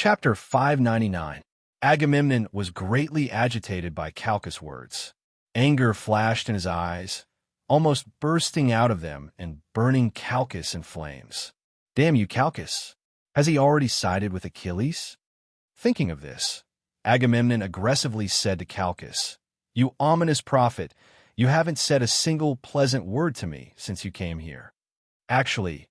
Chapter 599. Agamemnon was greatly agitated by Calchas' words. Anger flashed in his eyes, almost bursting out of them and burning Calchas in flames. "Damn you, Calchas! Has he already sided with Achilles?" Thinking of this, Agamemnon aggressively said to Calchas, "You ominous prophet, you haven't said a single pleasant word to me since you came here." Actually,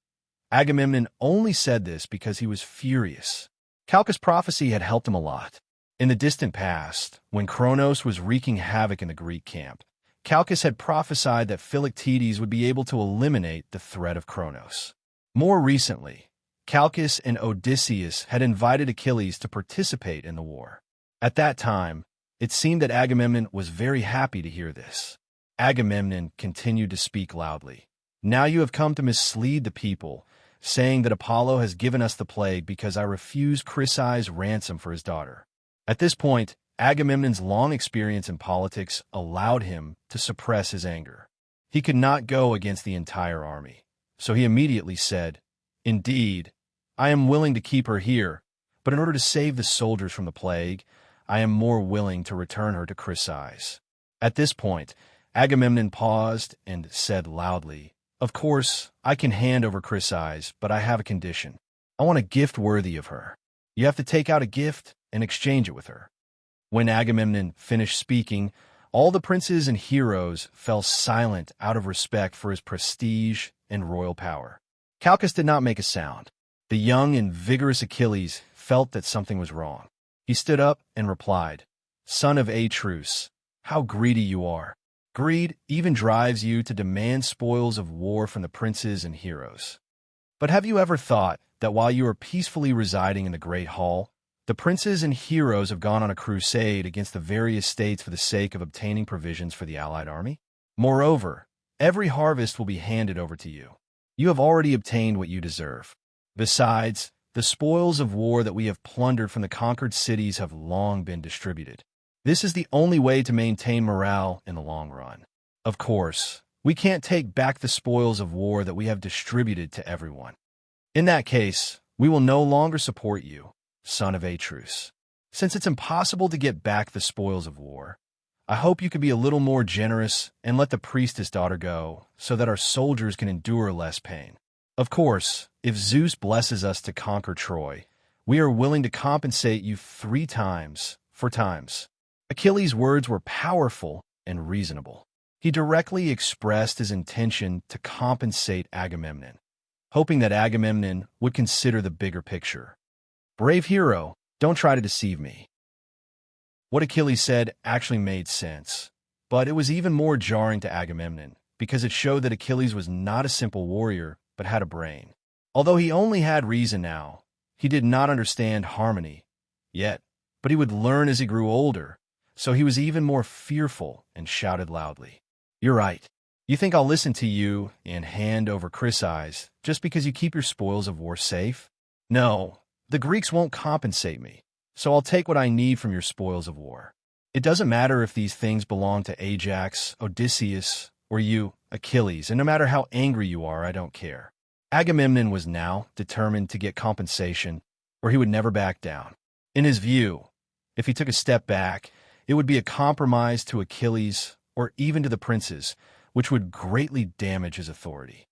Agamemnon only said this because he was furious. Calchas' prophecy had helped him a lot. In the distant past, when Kronos was wreaking havoc in the Greek camp, Calchas had prophesied that Philoctetes would be able to eliminate the threat of Kronos. More recently, Calchas and Odysseus had invited Achilles to participate in the war. At that time, it seemed that Agamemnon was very happy to hear this. Agamemnon continued to speak loudly. "Now you have come to mislead the people, saying that Apollo has given us the plague because I refused Chrysa's ransom for his daughter." At this point, Agamemnon's long experience in politics allowed him to suppress his anger. He could not go against the entire army, so he immediately said, "Indeed, I am willing to keep her here, but in order to save the soldiers from the plague, I am more willing to return her to Chrysa's." At this point, Agamemnon paused and said loudly, "Of course, I can hand over Chrysa's, but I have a condition. I want a gift worthy of her. You have to take out a gift and exchange it with her." When Agamemnon finished speaking, all the princes and heroes fell silent out of respect for his prestige and royal power. Calchas did not make a sound. The young and vigorous Achilles felt that something was wrong. He stood up and replied, "Son of Atreus, how greedy you are. Greed even drives you to demand spoils of war from the princes and heroes. But have you ever thought that while you are peacefully residing in the Great Hall, the princes and heroes have gone on a crusade against the various states for the sake of obtaining provisions for the allied army? Moreover, every harvest will be handed over to you. You have already obtained what you deserve. Besides, the spoils of war that we have plundered from the conquered cities have long been distributed. This is the only way to maintain morale in the long run. Of course, we can't take back the spoils of war that we have distributed to everyone. In that case, we will no longer support you, son of Atreus. Since it's impossible to get back the spoils of war, I hope you could be a little more generous and let the priestess daughter go so that our soldiers can endure less pain. Of course, if Zeus blesses us to conquer Troy, we are willing to compensate you 3 times, 4 times. Achilles' words were powerful and reasonable. He directly expressed his intention to compensate Agamemnon, hoping that Agamemnon would consider the bigger picture. "Brave hero, don't try to deceive me." What Achilles said actually made sense, but it was even more jarring to Agamemnon because it showed that Achilles was not a simple warrior but had a brain. Although he only had reason now, he did not understand harmony yet, but he would learn as he grew older, so he was even more fearful and shouted loudly, "You're right. You think I'll listen to you and hand over Chrysa's just because you keep your spoils of war safe? No, the Greeks won't compensate me, so I'll take what I need from your spoils of war. It doesn't matter if these things belong to Ajax, Odysseus, or you, Achilles, and no matter how angry you are, I don't care." Agamemnon was now determined to get compensation, or he would never back down. In his view, if he took a step back, it would be a compromise to Achilles or even to the princes, which would greatly damage his authority.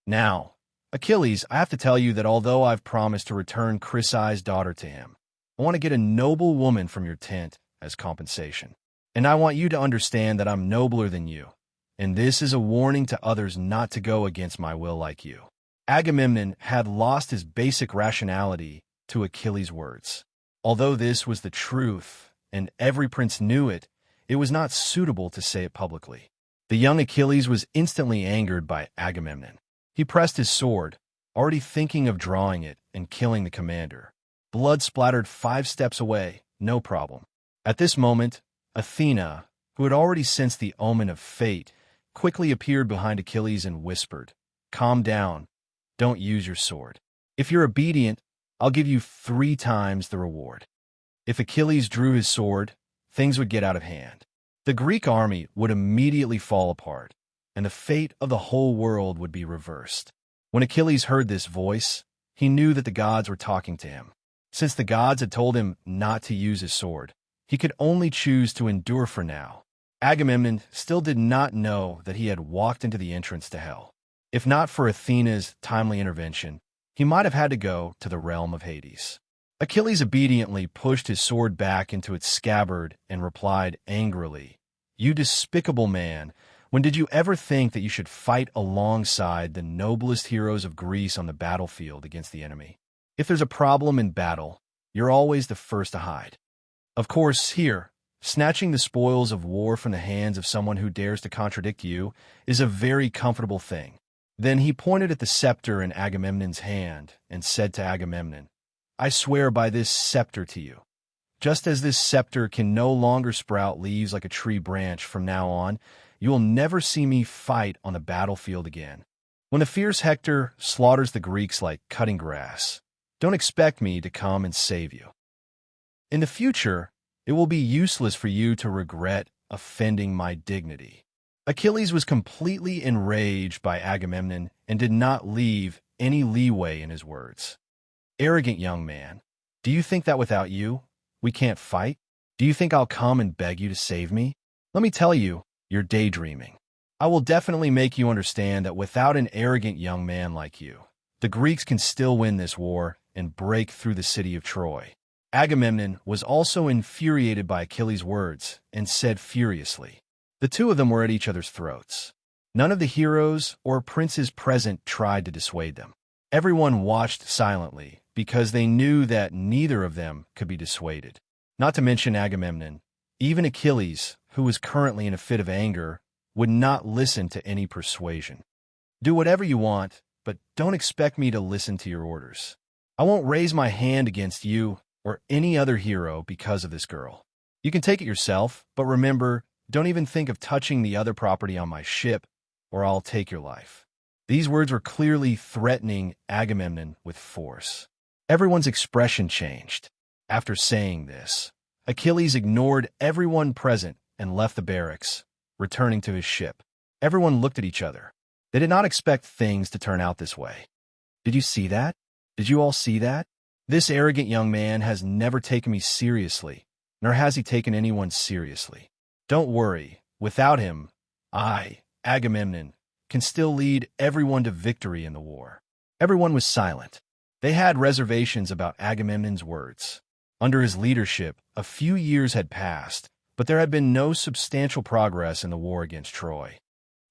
"Now, Achilles, I have to tell you that although I've promised to return Chrysa's daughter to him, I want to get a noble woman from your tent as compensation. And I want you to understand that I'm nobler than you, and this is a warning to others not to go against my will like you." Agamemnon had lost his basic rationality to Achilles' words. Although this was the truth, and every prince knew it, it was not suitable to say it publicly. The young Achilles was instantly angered by Agamemnon. He pressed his sword, already thinking of drawing it and killing the commander. Blood splattered 5 steps away, no problem. At this moment, Athena, who had already sensed the omen of fate, quickly appeared behind Achilles and whispered, "Calm down. Don't use your sword. If you're obedient, I'll give you 3 times the reward." If Achilles drew his sword, things would get out of hand. The Greek army would immediately fall apart, and the fate of the whole world would be reversed. When Achilles heard this voice, he knew that the gods were talking to him. Since the gods had told him not to use his sword, he could only choose to endure for now. Agamemnon still did not know that he had walked into the entrance to hell. If not for Athena's timely intervention, he might have had to go to the realm of Hades. Achilles obediently pushed his sword back into its scabbard and replied angrily, "You despicable man, when did you ever think that you should fight alongside the noblest heroes of Greece on the battlefield against the enemy? If there's a problem in battle, you're always the first to hide. Of course, here, snatching the spoils of war from the hands of someone who dares to contradict you is a very comfortable thing." Then he pointed at the scepter in Agamemnon's hand and said to Agamemnon, "I swear by this scepter to you. Just as this scepter can no longer sprout leaves like a tree branch from now on, you will never see me fight on the battlefield again. When the fierce Hector slaughters the Greeks like cutting grass, don't expect me to come and save you. In the future, it will be useless for you to regret offending my dignity." Achilles was completely enraged by Agamemnon and did not leave any leeway in his words. "Arrogant young man, do you think that without you, we can't fight? Do you think I'll come and beg you to save me? Let me tell you, you're daydreaming. I will definitely make you understand that without an arrogant young man like you, the Greeks can still win this war and break through the city of Troy." Agamemnon was also infuriated by Achilles' words and said furiously. The two of them were at each other's throats. None of the heroes or princes present tried to dissuade them. Everyone watched silently because they knew that neither of them could be dissuaded. Not to mention Agamemnon, even Achilles, who was currently in a fit of anger, would not listen to any persuasion. "Do whatever you want, but don't expect me to listen to your orders. I won't raise my hand against you or any other hero because of this girl. You can take it yourself, but remember, don't even think of touching the other property on my ship, or I'll take your life." These words were clearly threatening Agamemnon with force. Everyone's expression changed. After saying this, Achilles ignored everyone present and left the barracks, returning to his ship. Everyone looked at each other. They did not expect things to turn out this way. "Did you see that? Did you all see that? This arrogant young man has never taken me seriously, nor has he taken anyone seriously. Don't worry, without him, I, Agamemnon, can still lead everyone to victory in the war." Everyone was silent. They had reservations about Agamemnon's words. Under his leadership, a few years had passed, but there had been no substantial progress in the war against Troy.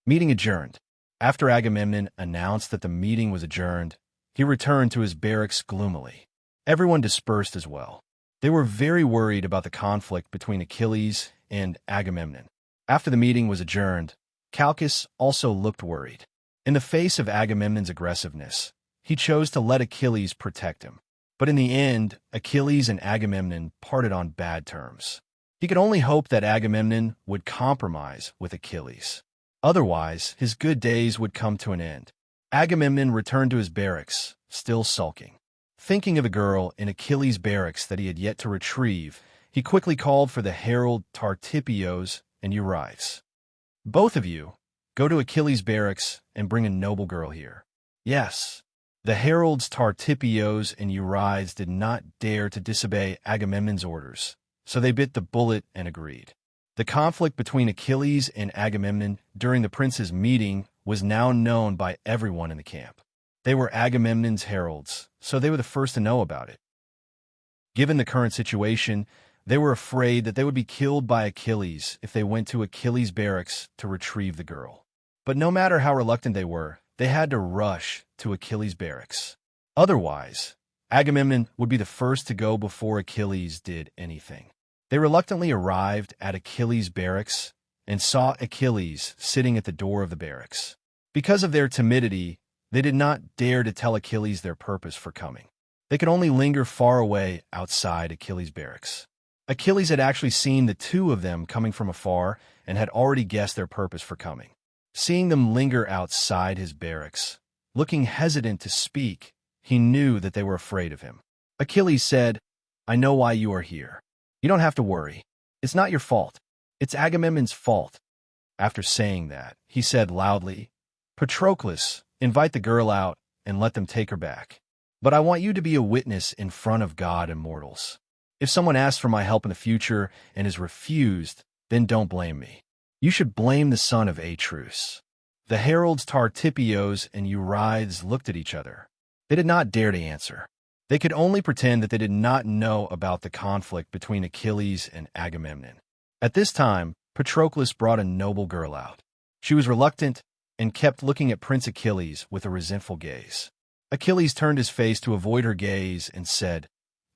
Meeting adjourned. After Agamemnon announced that the meeting was adjourned, he returned to his barracks gloomily. Everyone dispersed as well. They were very worried about the conflict between Achilles and Agamemnon. After the meeting was adjourned, Calchas also looked worried. In the face of Agamemnon's aggressiveness, he chose to let Achilles protect him. But in the end, Achilles and Agamemnon parted on bad terms. He could only hope that Agamemnon would compromise with Achilles. Otherwise, his good days would come to an end. Agamemnon returned to his barracks, still sulking. Thinking of the girl in Achilles' barracks that he had yet to retrieve, he quickly called for the herald Tartipios and Eurydice. "Both of you, go to Achilles' barracks and bring a noble girl here." Yes, the heralds Tartipios and Eurydice did not dare to disobey Agamemnon's orders, so they bit the bullet and agreed. The conflict between Achilles and Agamemnon during the princes' meeting was now known by everyone in the camp. They were Agamemnon's heralds, so they were the first to know about it. Given the current situation, they were afraid that they would be killed by Achilles if they went to Achilles' barracks to retrieve the girl. But no matter how reluctant they were, they had to rush to Achilles' barracks. Otherwise, Agamemnon would be the first to go before Achilles did anything. They reluctantly arrived at Achilles' barracks and saw Achilles sitting at the door of the barracks. Because of their timidity, they did not dare to tell Achilles their purpose for coming. They could only linger far away outside Achilles' barracks. Achilles had actually seen the two of them coming from afar and had already guessed their purpose for coming. Seeing them linger outside his barracks, looking hesitant to speak, he knew that they were afraid of him. Achilles said, "I know why you are here. You don't have to worry. It's not your fault. It's Agamemnon's fault." After saying that, he said loudly, "Patroclus, invite the girl out and let them take her back." But I want you to be a witness in front of God and mortals. If someone asks for my help in the future and is refused, then don't blame me. You should blame the son of Atreus." The heralds Tartipios and Eurydes looked at each other. They did not dare to answer. They could only pretend that they did not know about the conflict between Achilles and Agamemnon. At this time, Patroclus brought a noble girl out. She was reluctant and kept looking at Prince Achilles with a resentful gaze. Achilles turned his face to avoid her gaze and said,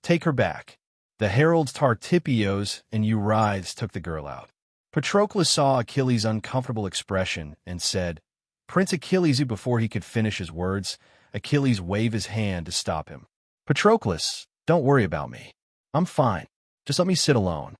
"Take her back." The heralds Tartipios and Eurydes took the girl out. Patroclus saw Achilles' uncomfortable expression and said, "Prince Achilles," before he could finish his words, Achilles waved his hand to stop him. "Patroclus, don't worry about me. I'm fine. Just let me sit alone."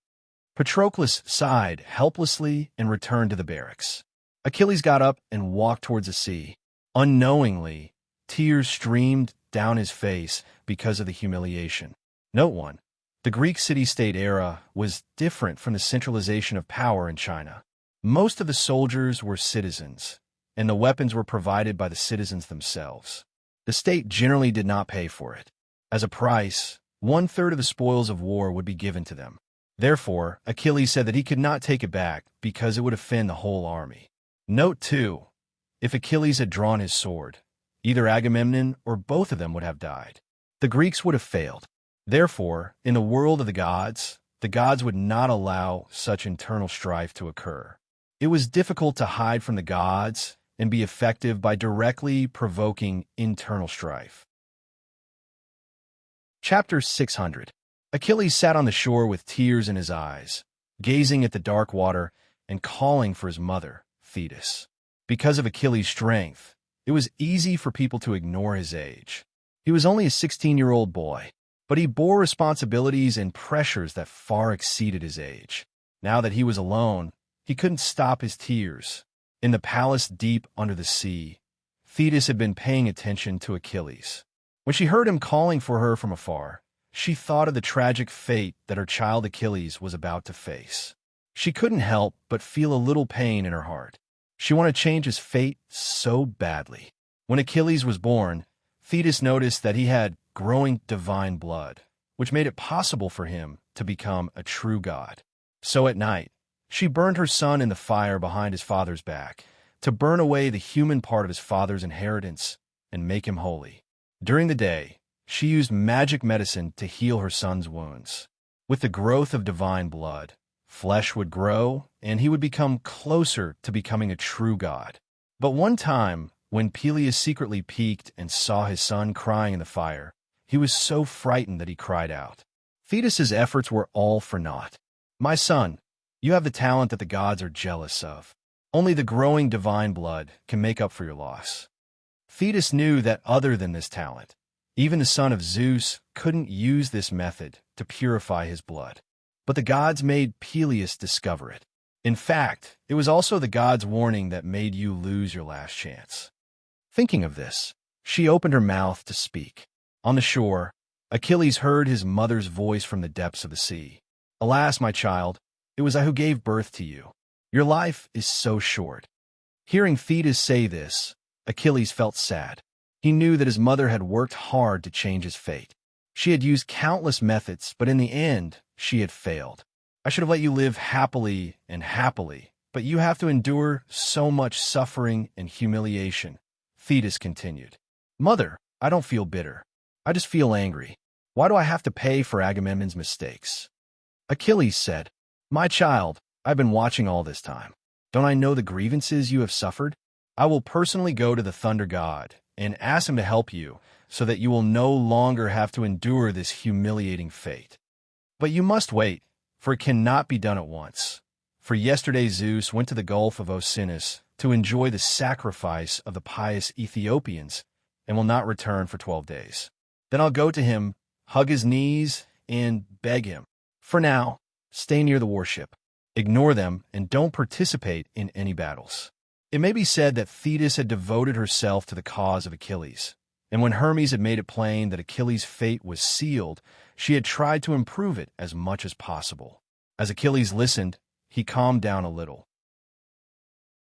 Patroclus sighed helplessly and returned to the barracks. Achilles got up and walked towards the sea. Unknowingly, tears streamed down his face because of the humiliation. Note 1. The Greek city-state era was different from the centralization of power in China. Most of the soldiers were citizens, and the weapons were provided by the citizens themselves. The state generally did not pay for it. As a price, 1/3 of the spoils of war would be given to them. Therefore, Achilles said that he could not take it back because it would offend the whole army. Note 2. If Achilles had drawn his sword, either Agamemnon or both of them would have died. The Greeks would have failed. Therefore, in the world of the gods would not allow such internal strife to occur. It was difficult to hide from the gods and be effective by directly provoking internal strife. Chapter 600. Achilles sat on the shore with tears in his eyes, gazing at the dark water and calling for his mother, Thetis. Because of Achilles' strength, it was easy for people to ignore his age. He was only a 16-year-old boy, but he bore responsibilities and pressures that far exceeded his age. Now that he was alone, he couldn't stop his tears. In the palace deep under the sea, Thetis had been paying attention to Achilles. When she heard him calling for her from afar, she thought of the tragic fate that her child Achilles was about to face. She couldn't help but feel a little pain in her heart. She wanted to change his fate so badly. When Achilles was born, Thetis noticed that he had growing divine blood, which made it possible for him to become a true god. So at night, she burned her son in the fire behind his father's back to burn away the human part of his father's inheritance and make him holy. During the day, she used magic medicine to heal her son's wounds. With the growth of divine blood, flesh would grow and he would become closer to becoming a true god. But one time, when Peleus secretly peeked and saw his son crying in the fire, he was so frightened that he cried out. Thetis's efforts were all for naught. "My son, you have the talent that the gods are jealous of. Only the growing divine blood can make up for your loss." Thetis knew that other than this talent, even the son of Zeus couldn't use this method to purify his blood. But the gods made Peleus discover it. In fact, it was also the gods' warning that made you lose your last chance. Thinking of this, she opened her mouth to speak. On the shore, Achilles heard his mother's voice from the depths of the sea. "Alas, my child, it was I who gave birth to you. Your life is so short." Hearing Thetis say this, Achilles felt sad. He knew that his mother had worked hard to change his fate. She had used countless methods, but in the end, she had failed. "I should have let you live happily, but you have to endure so much suffering and humiliation," Thetis continued. "Mother, I don't feel bitter. I just feel angry. Why do I have to pay for Agamemnon's mistakes?" Achilles said, "My child, I've been watching all this time. Don't I know the grievances you have suffered? I will personally go to the thunder god and ask him to help you so that you will no longer have to endure this humiliating fate. But you must wait, for it cannot be done at once. For yesterday Zeus went to the Gulf of Oceanus to enjoy the sacrifice of the pious Ethiopians and will not return for 12 days. Then I'll go to him, hug his knees, and beg him. For now, stay near the warship. Ignore them and don't participate in any battles." It may be said that Thetis had devoted herself to the cause of Achilles, and when Hermes had made it plain that Achilles' fate was sealed, she had tried to improve it as much as possible. As Achilles listened, he calmed down a little.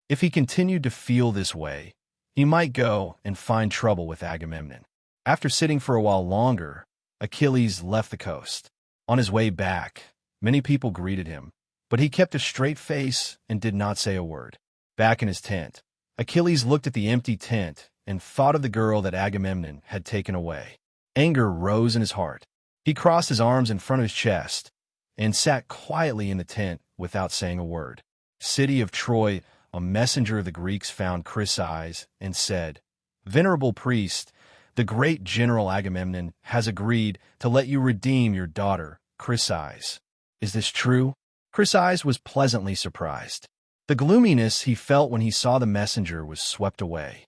If he continued to feel this way, he might go and find trouble with Agamemnon. After sitting for a while longer, Achilles left the coast. On his way back, many people greeted him, but he kept a straight face and did not say a word. Back in his tent, Achilles looked at the empty tent and thought of the girl that Agamemnon had taken away. Anger rose in his heart. He crossed his arms in front of his chest and sat quietly in the tent without saying a word. City of Troy, a messenger of the Greeks found Chryses and said, "Venerable priest, the great general Agamemnon has agreed to let you redeem your daughter, Chryses. Is this true?" Chryses was pleasantly surprised. The gloominess he felt when he saw the messenger was swept away.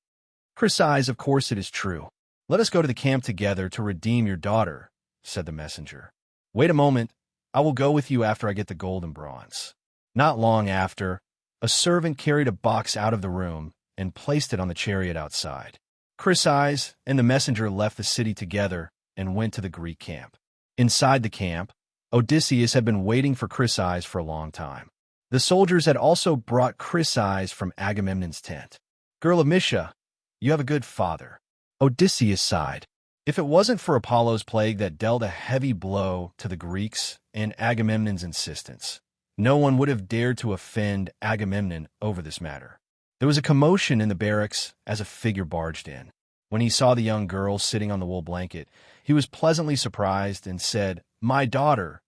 "Chryses, of course it is true. Let us go to the camp together to redeem your daughter," said the messenger. "Wait a moment. I will go with you after I get the gold and bronze." Not long after, a servant carried a box out of the room and placed it on the chariot outside. Chryses and the messenger left the city together and went to the Greek camp. Inside the camp, Odysseus had been waiting for Chryses for a long time. The soldiers had also brought Chryses from Agamemnon's tent. "Girl of Mysia, you have a good father." Odysseus sighed. If it wasn't for Apollo's plague that dealt a heavy blow to the Greeks and Agamemnon's insistence, no one would have dared to offend Agamemnon over this matter. There was a commotion in the barracks as a figure barged in. When he saw the young girl sitting on the wool blanket, he was pleasantly surprised and said, "My daughter,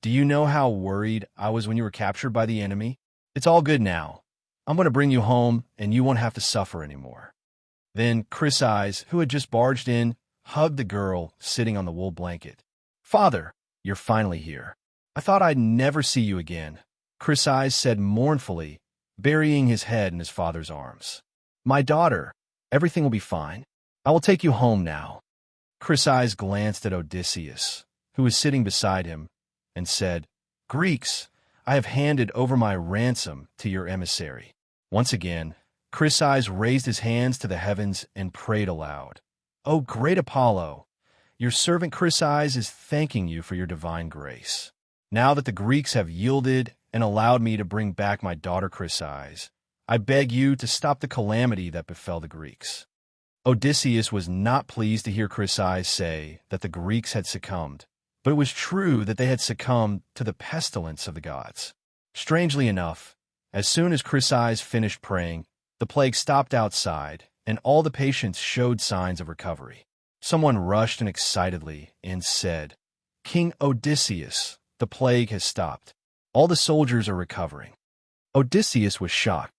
do you know how worried I was when you were captured by the enemy? It's all good now. I'm going to bring you home, and you won't have to suffer anymore." Then Chryses, who had just barged in, hugged the girl sitting on the wool blanket. "Father, you're finally here. I thought I'd never see you again," Chryses said mournfully, burying his head in his father's arms. "My daughter, everything will be fine. I will take you home now." Chryses glanced at Odysseus, who was sitting beside him, and said, "Greeks, I have handed over my ransom to your emissary." Once again, Chryses raised his hands to the heavens and prayed aloud. "O great Apollo, your servant Chryses is thanking you for your divine grace. Now that the Greeks have yielded and allowed me to bring back my daughter Chryses, I beg you to stop the calamity that befell the Greeks." Odysseus was not pleased to hear Chryses say that the Greeks had succumbed, but it was true that they had succumbed to the pestilence of the gods. Strangely enough, as soon as Chryses finished praying, the plague stopped outside, and all the patients showed signs of recovery. Someone rushed in excitedly and said, "King Odysseus, the plague has stopped. All the soldiers are recovering." Odysseus was shocked.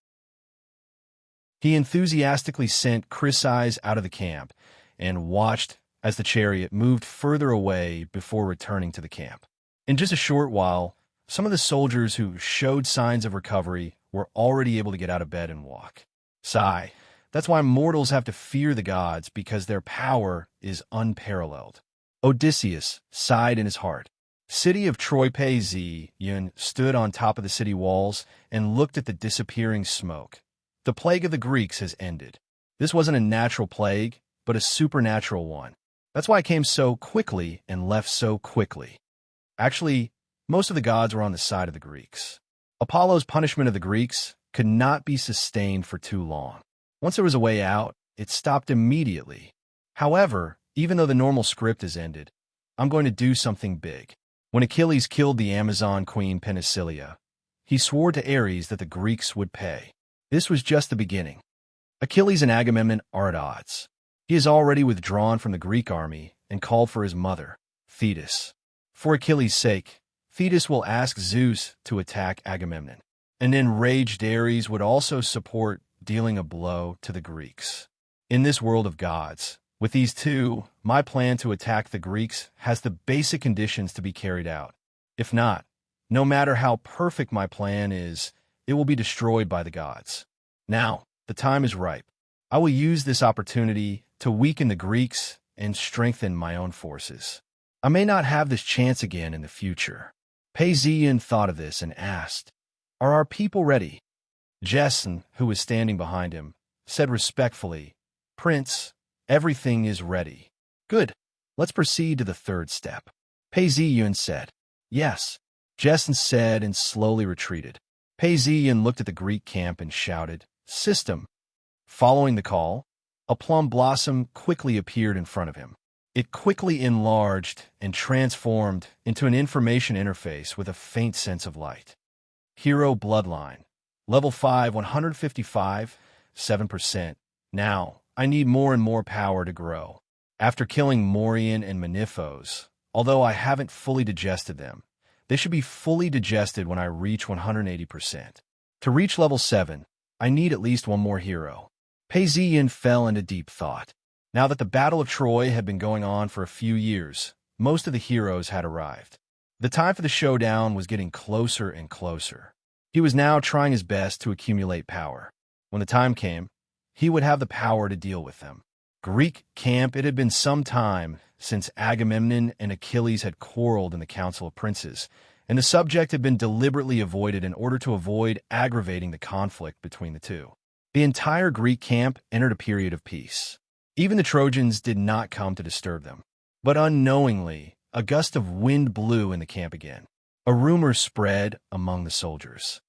He enthusiastically sent Chryses out of the camp and watched as the chariot moved further away before returning to the camp. In just a short while, some of the soldiers who showed signs of recovery were already able to get out of bed and walk. Sigh. That's why mortals have to fear the gods, because their power is unparalleled. Odysseus sighed in his heart. City of Troy Yun stood on top of the city walls and looked at the disappearing smoke. The plague of the Greeks has ended. This wasn't a natural plague, but a supernatural one. That's why it came so quickly and left so quickly. Actually, most of the gods were on the side of the Greeks. Apollo's punishment of the Greeks could not be sustained for too long. Once there was a way out, it stopped immediately. However, even though the normal script is ended, I'm going to do something big. When Achilles killed the Amazon queen Penicilia, he swore to Ares that the Greeks would pay. This was just the beginning. Achilles and Agamemnon are at odds. He has already withdrawn from the Greek army and called for his mother, Thetis. For Achilles' sake, Thetis will ask Zeus to attack Agamemnon. An enraged Ares would also support dealing a blow to the Greeks. In this world of gods, with these two, my plan to attack the Greeks has the basic conditions to be carried out. If not, no matter how perfect my plan is, it will be destroyed by the gods. Now, the time is ripe. I will use this opportunity to weaken the Greeks and strengthen my own forces. I may not have this chance again in the future. Paezian thought of this and asked, "Are our people ready?" Jason, who was standing behind him, said respectfully, "Prince, everything is ready." "Good. Let's proceed to the third step." Paezian said, "Yes." Jason said and slowly retreated. Paezian looked at the Greek camp and shouted, "System!" Following the call, A plum blossom quickly appeared in front of him. It quickly enlarged and transformed into an information interface with a faint sense of light. Hero Bloodline. Level 5, 155, 7%. Now, I need more and more power to grow. After killing Morian and Manifos, although I haven't fully digested them, they should be fully digested when I reach 180%. To reach level 7, I need at least one more hero. Pei Ziyin fell into deep thought. Now that the Battle of Troy had been going on for a few years, most of the heroes had arrived. The time for the showdown was getting closer and closer. He was now trying his best to accumulate power. When the time came, he would have the power to deal with them. Greek camp. It had been some time since Agamemnon and Achilles had quarreled in the Council of Princes, and the subject had been deliberately avoided in order to avoid aggravating the conflict between the two. The entire Greek camp entered a period of peace. Even the Trojans did not come to disturb them. But unknowingly, a gust of wind blew in the camp again. A rumor spread among the soldiers.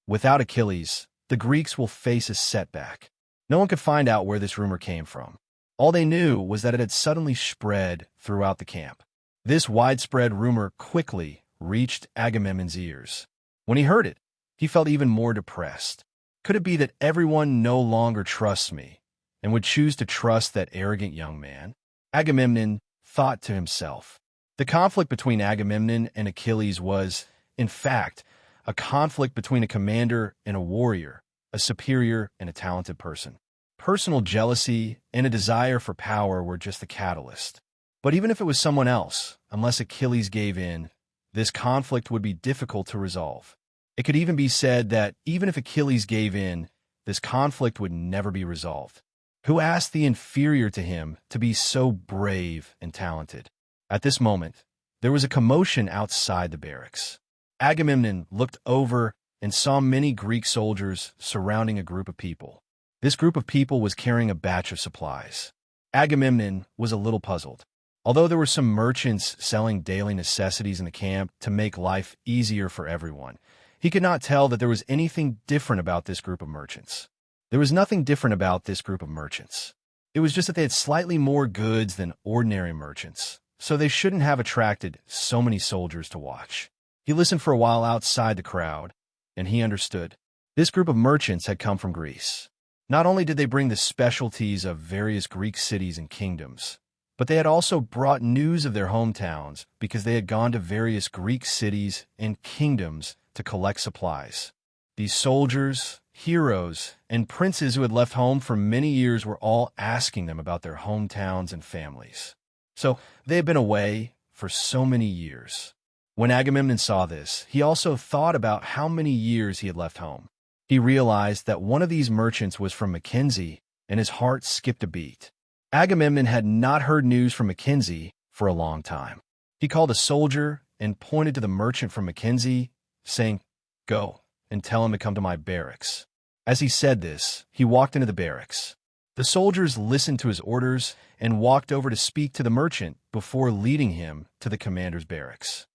Without Achilles, the Greeks will face a setback. No one could find out where this rumor came from. All they knew was that it had suddenly spread throughout the camp. This widespread rumor quickly reached Agamemnon's ears. When he heard it, he felt even more depressed. Could it be that everyone no longer trusts me and would choose to trust that arrogant young man? Agamemnon thought to himself. The conflict between Agamemnon and Achilles was, in fact, a conflict between a commander and a warrior, a superior and a talented person. Personal jealousy and a desire for power were just the catalyst. But even if it was someone else, unless Achilles gave in, this conflict would be difficult to resolve. It could even be said that even if Achilles gave in, this conflict would never be resolved. Who asked the inferior to him to be so brave and talented? At this moment, there was a commotion outside the barracks. Agamemnon looked over and saw many Greek soldiers surrounding a group of people. This group of people was carrying a batch of supplies. Agamemnon was a little puzzled. Although there were some merchants selling daily necessities in the camp to make life easier for everyone, he could not tell that there was anything different about this group of merchants. There was nothing different about this group of merchants. It was just that they had slightly more goods than ordinary merchants, so they shouldn't have attracted so many soldiers to watch. He listened for a while outside the crowd, and he understood. This group of merchants had come from Greece. Not only did they bring the specialties of various Greek cities and kingdoms, but they had also brought news of their hometowns because they had gone to various Greek cities and kingdoms to collect supplies. These soldiers, heroes, and princes who had left home for many years were all asking them about their hometowns and families. So they had been away for so many years. When Agamemnon saw this, he also thought about how many years he had left home. He realized that one of these merchants was from Mackenzie, and his heart skipped a beat. Agamemnon had not heard news from Mackenzie for a long time. He called a soldier and pointed to the merchant from Mackenzie, saying, "Go and tell him to come to my barracks." As he said this, he walked into the barracks. The soldiers listened to his orders and walked over to speak to the merchant before leading him to the commander's barracks.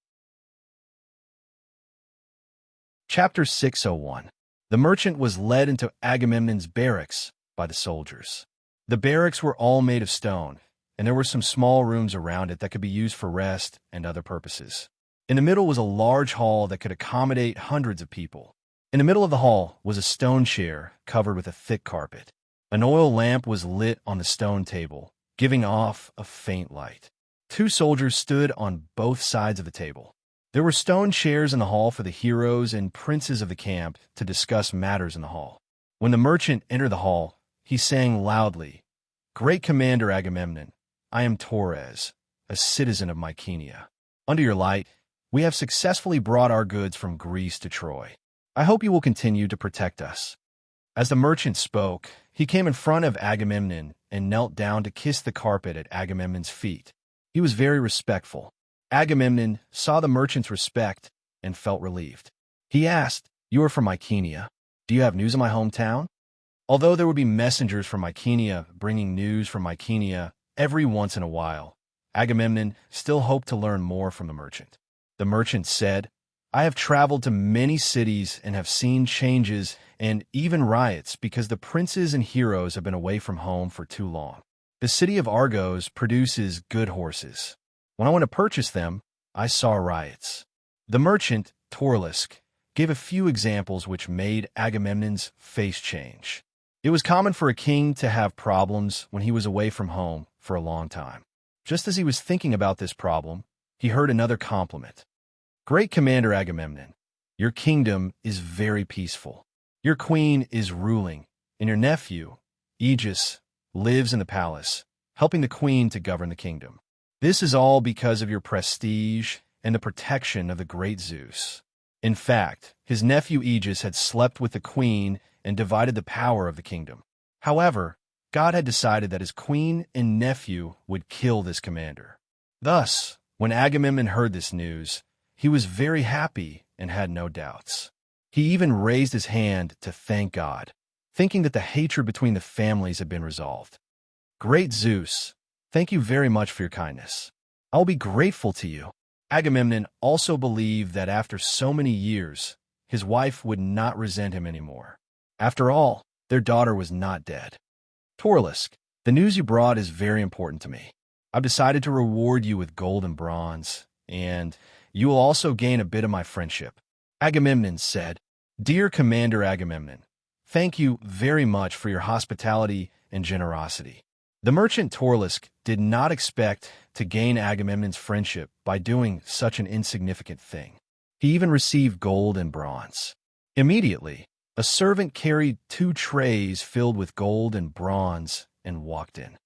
Chapter 601. The merchant was led into Agamemnon's barracks by the soldiers. The barracks were all made of stone, and there were some small rooms around it that could be used for rest and other purposes. In the middle was a large hall that could accommodate hundreds of people. In the middle of the hall was a stone chair covered with a thick carpet. An oil lamp was lit on the stone table, giving off a faint light. Two soldiers stood on both sides of the table. There were stone chairs in the hall for the heroes and princes of the camp to discuss matters in the hall. When the merchant entered the hall, he sang loudly, "Great Commander Agamemnon, I am Torres, a citizen of Mycenae. Under your light, we have successfully brought our goods from Greece to Troy. I hope you will continue to protect us." As the merchant spoke, he came in front of Agamemnon and knelt down to kiss the carpet at Agamemnon's feet. He was very respectful. Agamemnon saw the merchant's respect and felt relieved. He asked, "You are from Mycenae. Do you have news of my hometown?" Although there would be messengers from Mycenae bringing news from Mycenae every once in a while, Agamemnon still hoped to learn more from the merchant. The merchant said, I have traveled to many cities and have seen changes and even riots because the princes and heroes have been away from home for too long. The city of Argos produces good horses. When I went to purchase them, I saw riots. The merchant, Torlisk, gave a few examples which made Agamemnon's face change. It was common for a king to have problems when he was away from home for a long time. Just as he was thinking about this problem, he heard another compliment. Great Commander Agamemnon, your kingdom is very peaceful. Your queen is ruling, and your nephew, Aegis, lives in the palace, helping the queen to govern the kingdom. This is all because of your prestige and the protection of the great Zeus. In fact, his nephew Aegis had slept with the queen and divided the power of the kingdom. However, God had decided that his queen and nephew would kill this commander. Thus, when Agamemnon heard this news, he was very happy and had no doubts. He even raised his hand to thank God, thinking that the hatred between the families had been resolved. Great Zeus, thank you very much for your kindness. I will be grateful to you. Agamemnon also believed that after so many years, his wife would not resent him anymore. After all, their daughter was not dead. Torlisk, the news you brought is very important to me. I've decided to reward you with gold and bronze, and you will also gain a bit of my friendship. Agamemnon said, Dear Commander Agamemnon, thank you very much for your hospitality and generosity. The merchant Torlisk did not expect to gain Agamemnon's friendship by doing such an insignificant thing. He even received gold and bronze. Immediately, a servant carried 2 trays filled with gold and bronze and walked in.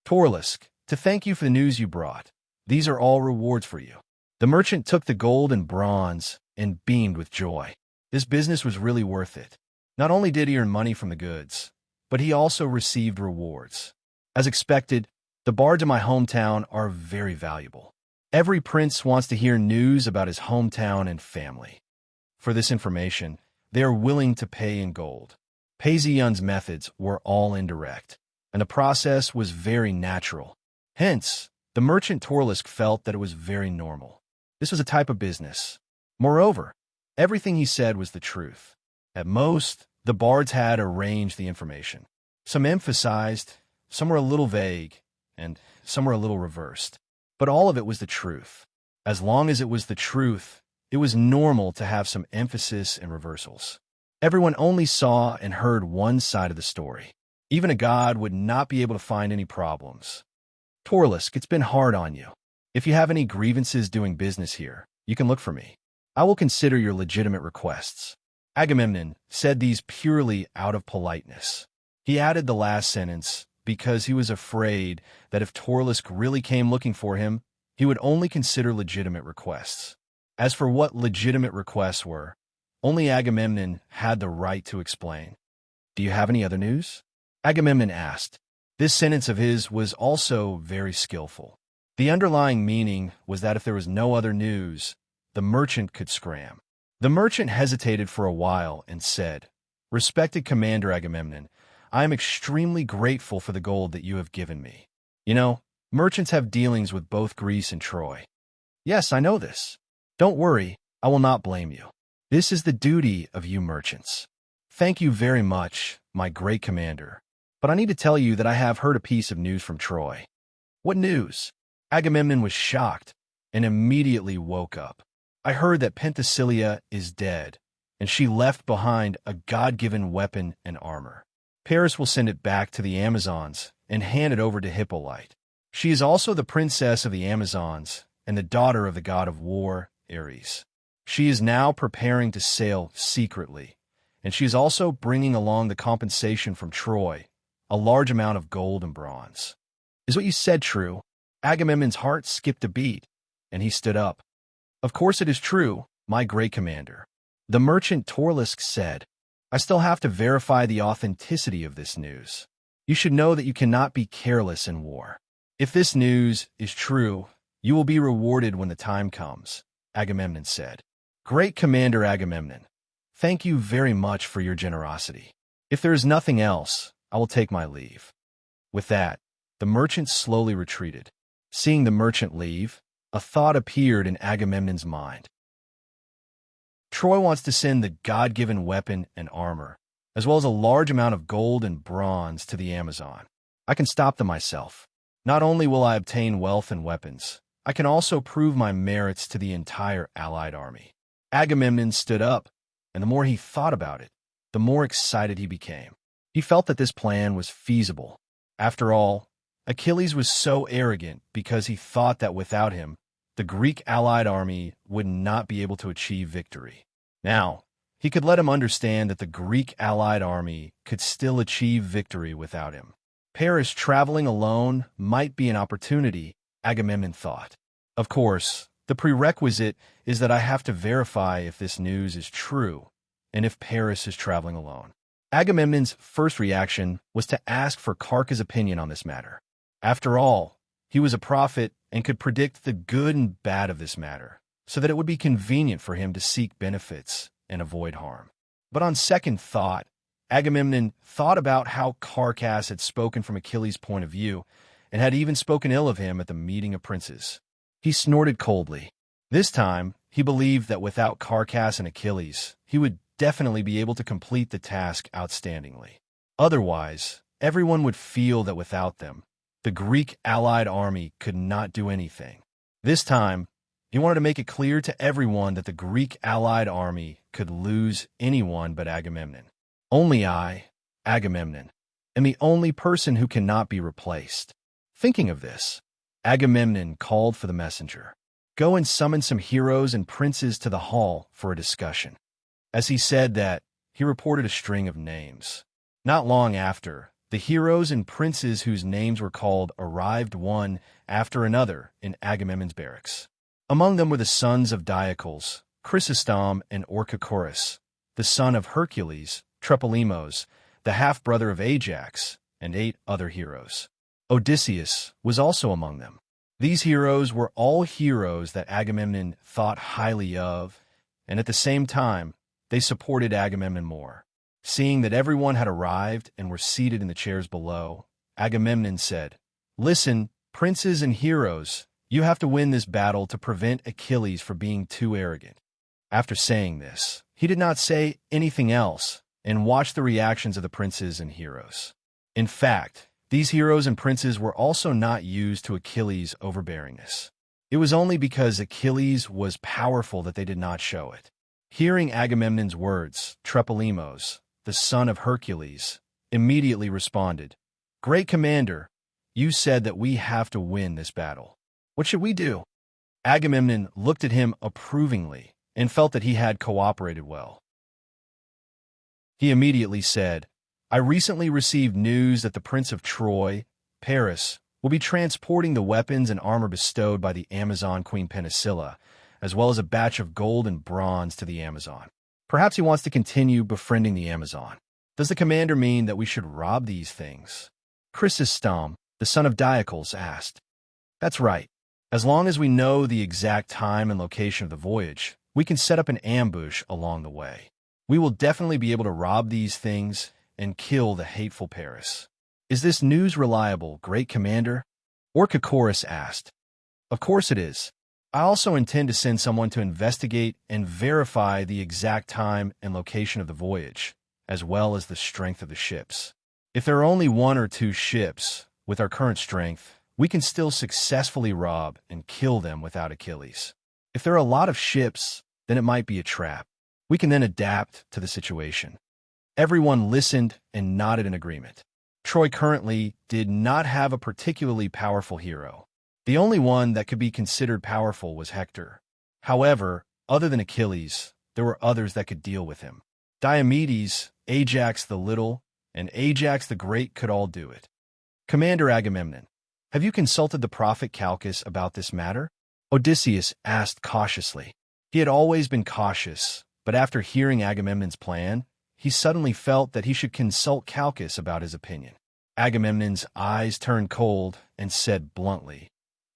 Torlisk, to thank you for the news you brought, these are all rewards for you. The merchant took the gold and bronze and beamed with joy. This business was really worth it. Not only did he earn money from the goods, but he also received rewards. As expected, the bards in my hometown are very valuable. Every prince wants to hear news about his hometown and family. For this information, they are willing to pay in gold. Paesion's methods were all indirect, and the process was very natural. Hence, the merchant Torlisk felt that it was very normal. This was a type of business. Moreover, everything he said was the truth. At most, the bards had arranged the information. Some emphasized, some were a little vague, and some were a little reversed. But all of it was the truth. As long as it was the truth, it was normal to have some emphasis and reversals. Everyone only saw and heard one side of the story. Even a god would not be able to find any problems. Torlisk, it's been hard on you. If you have any grievances doing business here, you can look for me. I will consider your legitimate requests. Agamemnon said these purely out of politeness. He added the last sentence because he was afraid that if Torlisk really came looking for him, he would only consider legitimate requests. As for what legitimate requests were, only Agamemnon had the right to explain. Do you have any other news? Agamemnon asked. This sentence of his was also very skillful. The underlying meaning was that if there was no other news, the merchant could scram. The merchant hesitated for a while and said, Respected Commander Agamemnon, I am extremely grateful for the gold that you have given me. You know, merchants have dealings with both Greece and Troy. Yes, I know this. Don't worry, I will not blame you. This is the duty of you merchants. Thank you very much, my great commander. But I need to tell you that I have heard a piece of news from Troy. What news? Agamemnon was shocked and immediately woke up. I heard that Penthesilea is dead, and she left behind a God-given weapon and armor. Paris will send it back to the Amazons and hand it over to Hippolyte. She is also the princess of the Amazons and the daughter of the god of war, Ares. She is now preparing to sail secretly, and she is also bringing along the compensation from Troy, a large amount of gold and bronze. Is what you said true? Agamemnon's heart skipped a beat, and he stood up. Of course it is true, my great commander. The merchant Torlisk said, I still have to verify the authenticity of this news. You should know that you cannot be careless in war. If this news is true, you will be rewarded when the time comes, Agamemnon said. Great Commander Agamemnon, thank you very much for your generosity. If there is nothing else, I will take my leave. With that, the merchant slowly retreated. Seeing the merchant leave, A thought appeared in Agamemnon's mind. Troy wants to send the god-given weapon and armor, as well as a large amount of gold and bronze to the Amazon. I can stop them myself. Not only will I obtain wealth and weapons, I can also prove my merits to the entire allied army. Agamemnon stood up, and the more he thought about it, the more excited he became. He felt that this plan was feasible. After all, Achilles was so arrogant because he thought that without him, the Greek allied army would not be able to achieve victory. Now, he could let him understand that the Greek allied army could still achieve victory without him. Paris traveling alone might be an opportunity, Agamemnon thought. Of course, the prerequisite is that I have to verify if this news is true and if Paris is traveling alone. Agamemnon's first reaction was to ask for Carca's opinion on this matter. After all, he was a prophet and could predict the good and bad of this matter, so that it would be convenient for him to seek benefits and avoid harm. But on second thought, Agamemnon thought about how Carcass had spoken from Achilles' point of view and had even spoken ill of him at the meeting of princes. He snorted coldly. This time, he believed that without Carcass and Achilles, he would definitely be able to complete the task outstandingly. Otherwise, everyone would feel that without them, the Greek allied army could not do anything. This time, he wanted to make it clear to everyone that the Greek allied army could lose anyone but Agamemnon. Only I, Agamemnon, am the only person who cannot be replaced. Thinking of this, Agamemnon called for the messenger. Go and summon some heroes and princes to the hall for a discussion. As he said that, he reported a string of names. Not long after, the heroes and princes whose names were called arrived one after another in Agamemnon's barracks. Among them were the sons of Diocles, Chrysostom and Orchocorus, the son of Hercules, Trepolemos, the half-brother of Ajax, and 8 other heroes. Odysseus was also among them. These heroes were all heroes that Agamemnon thought highly of, and at the same time, they supported Agamemnon more. Seeing that everyone had arrived and were seated in the chairs below, Agamemnon said, "Listen, princes and heroes, you have to win this battle to prevent Achilles from being too arrogant." After saying this, he did not say anything else and watched the reactions of the princes and heroes. In fact, these heroes and princes were also not used to Achilles' overbearingness. It was only because Achilles was powerful that they did not show it. Hearing Agamemnon's words, Trepolemos, the son of Hercules, immediately responded, "Great commander, you said that we have to win this battle. What should we do?" Agamemnon looked at him approvingly and felt that he had cooperated well. He immediately said, "I recently received news that the Prince of Troy, Paris, will be transporting the weapons and armor bestowed by the Amazon Queen Penicilla, as well as a batch of gold and bronze to the Amazon. Perhaps he wants to continue befriending the Amazon. Does the commander mean that we should rob these things?" Chrysostom, the son of Diocles, asked. "That's right. As long as we know the exact time and location of the voyage, we can set up an ambush along the way. We will definitely be able to rob these things and kill the hateful Paris." "Is this news reliable, great commander?" Orchocorus asked. "Of course it is. I also intend to send someone to investigate and verify the exact time and location of the voyage, as well as the strength of the ships. If there are only 1 or 2 ships, with our current strength, we can still successfully rob and kill them without Achilles. If there are a lot of ships, then it might be a trap. We can then adapt to the situation." Everyone listened and nodded in agreement. Troy currently did not have a particularly powerful hero. The only one that could be considered powerful was Hector. However, other than Achilles, there were others that could deal with him. Diomedes, Ajax the Little, and Ajax the Great could all do it. "Commander Agamemnon, have you consulted the prophet Calchas about this matter?" Odysseus asked cautiously. He had always been cautious, but after hearing Agamemnon's plan, he suddenly felt that he should consult Calchas about his opinion. Agamemnon's eyes turned cold and said bluntly,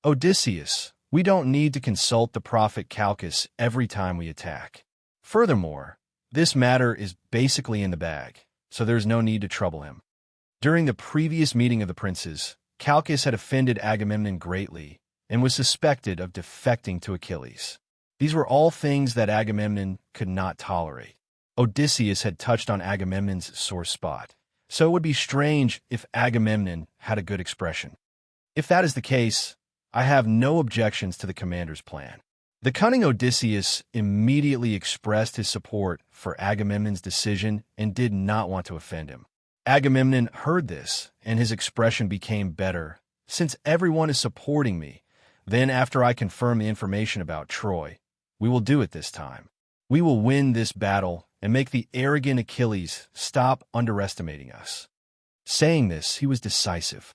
"Odysseus, we don't need to consult the prophet Calchas every time we attack. Furthermore, this matter is basically in the bag, so there's no need to trouble him." During the previous meeting of the princes, Calchas had offended Agamemnon greatly and was suspected of defecting to Achilles. These were all things that Agamemnon could not tolerate. Odysseus had touched on Agamemnon's sore spot, so it would be strange if Agamemnon had a good expression. If that is the case, I have no objections to the commander's plan. The cunning Odysseus immediately expressed his support for Agamemnon's decision and did not want to offend him. Agamemnon heard this, and his expression became better. Since everyone is supporting me, then after I confirm the information about Troy, we will do it this time. We will win this battle and make the arrogant Achilles stop underestimating us. Saying this, he was decisive.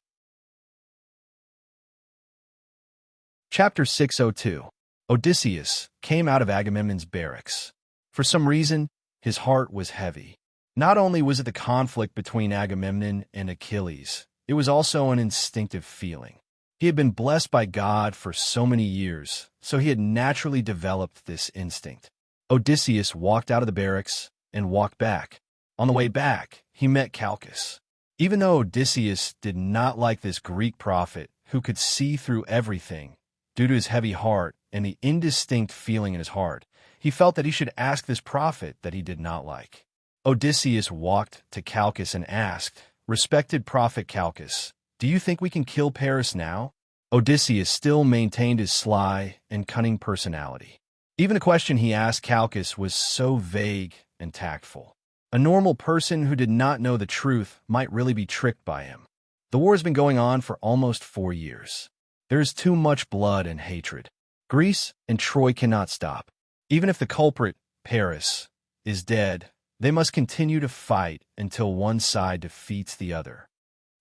Chapter 602. Odysseus came out of Agamemnon's barracks. For some reason, his heart was heavy. Not only was it the conflict between Agamemnon and Achilles, it was also an instinctive feeling. He had been blessed by God for so many years, so he had naturally developed this instinct. Odysseus walked out of the barracks and walked back. On the way back, he met Calchas. Even though Odysseus did not like this Greek prophet who could see through everything, due to his heavy heart and the indistinct feeling in his heart, he felt that he should ask this prophet that he did not like. Odysseus walked to Calchas and asked, "Respected prophet Calchas, do you think we can kill Paris now?" Odysseus still maintained his sly and cunning personality. Even the question he asked Calchas was so vague and tactful. A normal person who did not know the truth might really be tricked by him. The war has been going on for almost 4 years. There is too much blood and hatred. Greece and Troy cannot stop. Even if the culprit, Paris, is dead, they must continue to fight until one side defeats the other.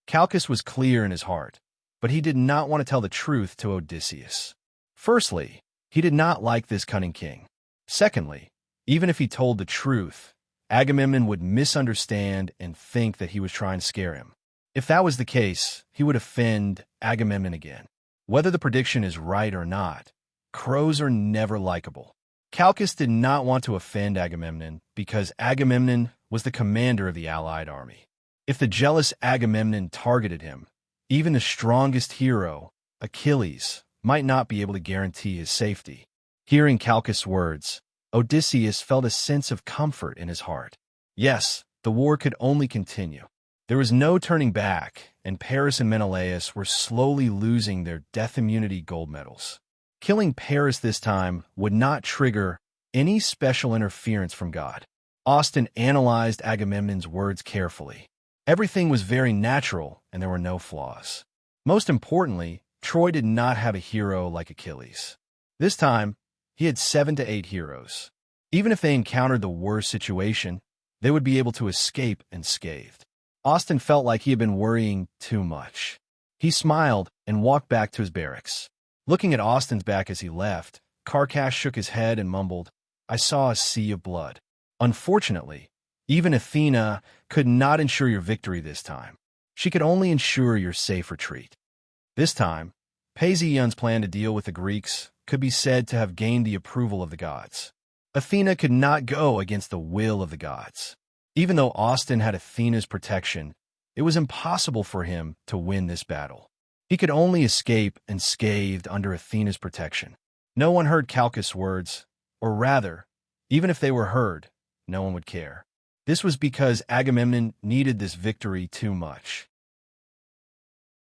Calchas was clear in his heart, but he did not want to tell the truth to Odysseus. Firstly, he did not like this cunning king. Secondly, even if he told the truth, Agamemnon would misunderstand and think that he was trying to scare him. If that was the case, he would offend Agamemnon again. Whether the prediction is right or not, crows are never likable. Calchas did not want to offend Agamemnon because Agamemnon was the commander of the allied army. If the jealous Agamemnon targeted him, even the strongest hero, Achilles, might not be able to guarantee his safety. Hearing Calchas' words, Odysseus felt a sense of comfort in his heart. Yes, the war could only continue. There was no turning back, and Paris and Menelaus were slowly losing their death immunity gold medals. Killing Paris this time would not trigger any special interference from God. Austin analyzed Agamemnon's words carefully. Everything was very natural, and there were no flaws. Most importantly, Troy did not have a hero like Achilles. This time, he had 7 to 8 heroes. Even if they encountered the worst situation, they would be able to escape unscathed. Austin felt like he had been worrying too much. He smiled and walked back to his barracks. Looking at Austin's back as he left, Calchas shook his head and mumbled, "I saw a sea of blood." Unfortunately, even Athena could not ensure your victory this time. She could only ensure your safe retreat. This time, Paesion's plan to deal with the Greeks could be said to have gained the approval of the gods. Athena could not go against the will of the gods. Even though Austin had Athena's protection, it was impossible for him to win this battle. He could only escape unscathed under Athena's protection. No one heard Calchas' words, or rather, even if they were heard, no one would care. This was because Agamemnon needed this victory too much.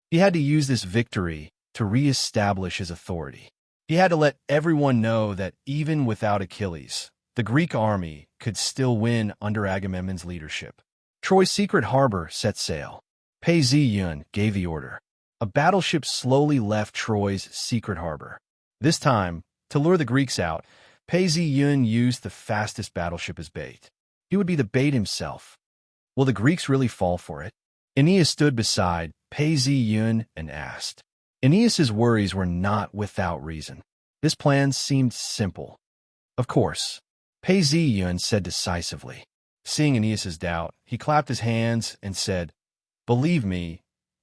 He had to use this victory to re-establish his authority. He had to let everyone know that even without Achilles, the Greek army could still win under Agamemnon's leadership. Troy's secret harbor set sail. Paesion gave the order. A battleship slowly left Troy's secret harbor. This time, to lure the Greeks out, Paesion used the fastest battleship as bait. He would be the bait himself. Will the Greeks really fall for it? Aeneas stood beside Paesion and asked. Aeneas's worries were not without reason. This plan seemed simple. Of course, Paesion said decisively. Seeing Aeneas's doubt, he clapped his hands and said, "Believe me,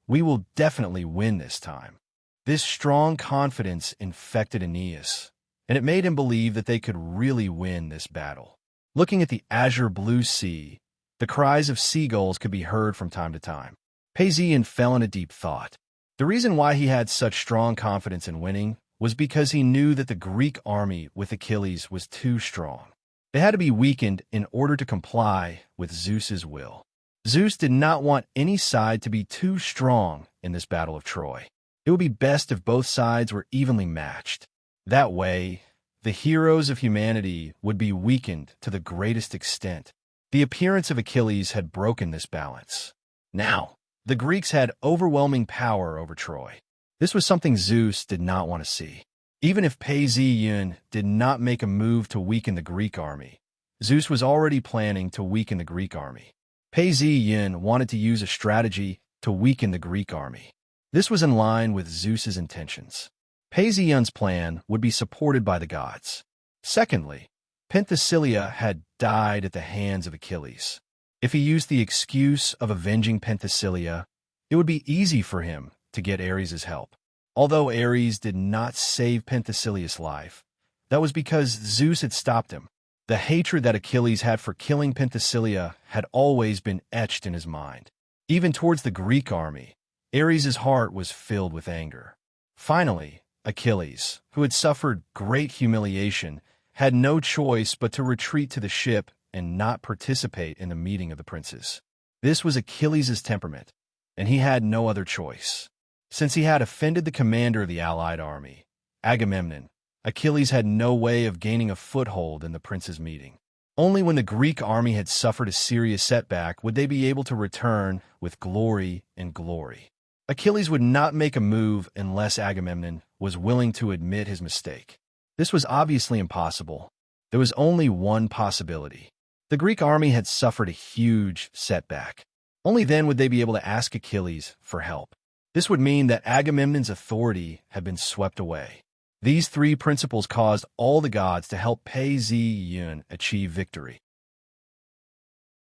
we will definitely win this time." This strong confidence infected Aeneas, and it made him believe that they could really win this battle. Looking at the azure blue sea, the cries of seagulls could be heard from time to time. Paesion fell into deep thought. The reason why he had such strong confidence in winning was because he knew that the Greek army with Achilles was too strong. They had to be weakened in order to comply with Zeus's will. Zeus did not want any side to be too strong in this battle of Troy. It would be best if both sides were evenly matched. That way, the heroes of humanity would be weakened to the greatest extent. The appearance of Achilles had broken this balance. Now, the Greeks had overwhelming power over Troy. This was something Zeus did not want to see. Even if Pei-Zi-Yun did not make a move to weaken the Greek army, Zeus was already planning to weaken the Greek army. Pei-Zi-Yun wanted to use a strategy to weaken the Greek army. This was in line with Zeus's intentions. Pei-Zi-Yun's plan would be supported by the gods. Secondly, Penthesilea had died at the hands of Achilles. If he used the excuse of avenging Penthesilea, it would be easy for him to get Ares' help. Although Ares did not save Penthesilea's life, that was because Zeus had stopped him. The hatred that Achilles had for killing Penthesilea had always been etched in his mind. Even towards the Greek army, Ares' heart was filled with anger. Finally, Achilles, who had suffered great humiliation, had no choice but to retreat to the ship and not participate in the meeting of the princes. This was Achilles' temperament, and he had no other choice. Since he had offended the commander of the allied army, Agamemnon, Achilles had no way of gaining a foothold in the princes' meeting. Only when the Greek army had suffered a serious setback would they be able to return with glory and glory. Achilles would not make a move unless Agamemnon was willing to admit his mistake. This was obviously impossible. There was only one possibility. The Greek army had suffered a huge setback. Only then would they be able to ask Achilles for help. This would mean that Agamemnon's authority had been swept away. These three principles caused all the gods to help Pei-Zi-Yun achieve victory.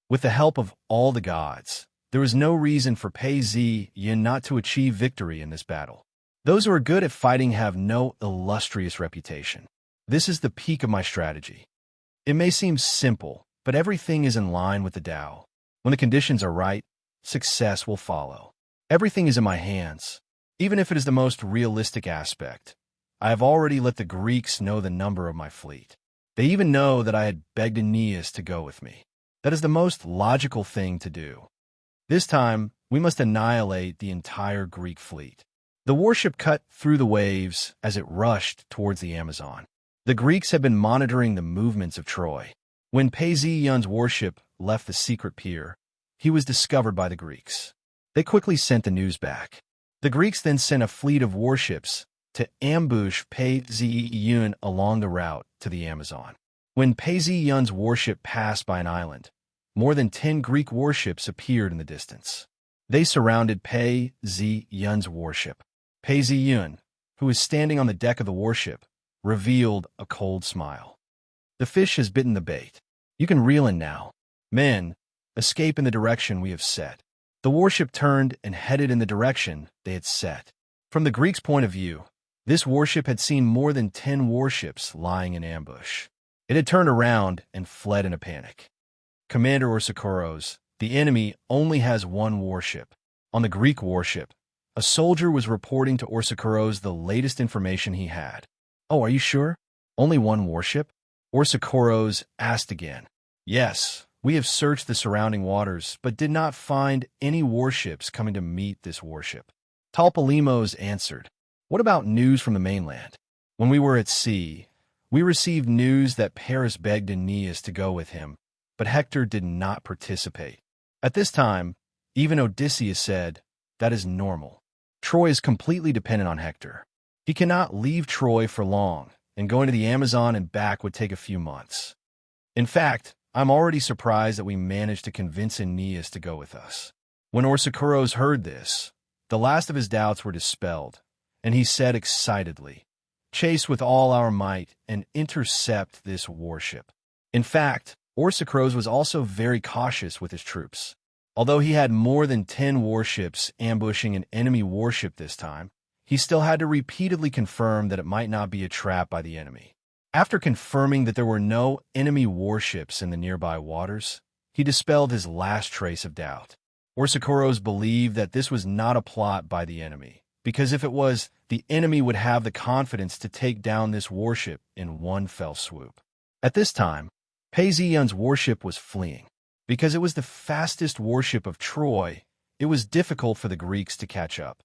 With the help of all the gods, there was no reason for Pei-Zi-Yun not to achieve victory in this battle. Those who are good at fighting have no illustrious reputation. This is the peak of my strategy. It may seem simple, but everything is in line with the Tao. When the conditions are right, success will follow. Everything is in my hands, even if it is the most realistic aspect. I have already let the Greeks know the number of my fleet. They even know that I had begged Aeneas to go with me. That is the most logical thing to do. This time, we must annihilate the entire Greek fleet. The warship cut through the waves as it rushed towards the Amazon. The Greeks had been monitoring the movements of Troy. When Pei-Zi-Yun's warship left the secret pier, he was discovered by the Greeks. They quickly sent the news back. The Greeks then sent a fleet of warships to ambush Pei-Zi-Yun along the route to the Amazon. When Pei-Zi-Yun's warship passed by an island, more than 10 Greek warships appeared in the distance. They surrounded Pei-Zi-Yun's warship. Pei-Zi-Yun, who was standing on the deck of the warship, revealed a cold smile. The fish has bitten the bait. You can reel in now. Men, escape in the direction we have set. The warship turned and headed in the direction they had set. From the Greeks' point of view, this warship had seen more than 10 warships lying in ambush. It had turned around and fled in a panic. Commander Orsichoros, the enemy only has one warship. On the Greek warship, a soldier was reporting to Orsichoros the latest information he had. Oh, are you sure? Only one warship? Orsichoros asked again. Yes, we have searched the surrounding waters, but did not find any warships coming to meet this warship. Tlepolemus answered, what about news from the mainland? When we were at sea, we received news that Paris begged Aeneas to go with him, but Hector did not participate. At this time, even Odysseus said, that is normal. Troy is completely dependent on Hector. He cannot leave Troy for long, and going to the Amazon and back would take a few months. In fact, I'm already surprised that we managed to convince Aeneas to go with us. When Orsichoros heard this, the last of his doubts were dispelled, and he said excitedly, chase with all our might and intercept this warship. In fact, Orsichoros was also very cautious with his troops. Although he had more than 10 warships ambushing an enemy warship this time, he still had to repeatedly confirm that it might not be a trap by the enemy. After confirming that there were no enemy warships in the nearby waters, he dispelled his last trace of doubt. Orsichoros believed that this was not a plot by the enemy, because if it was, the enemy would have the confidence to take down this warship in one fell swoop. At this time, Pei-Ziyun's warship was fleeing. Because it was the fastest warship of Troy, it was difficult for the Greeks to catch up.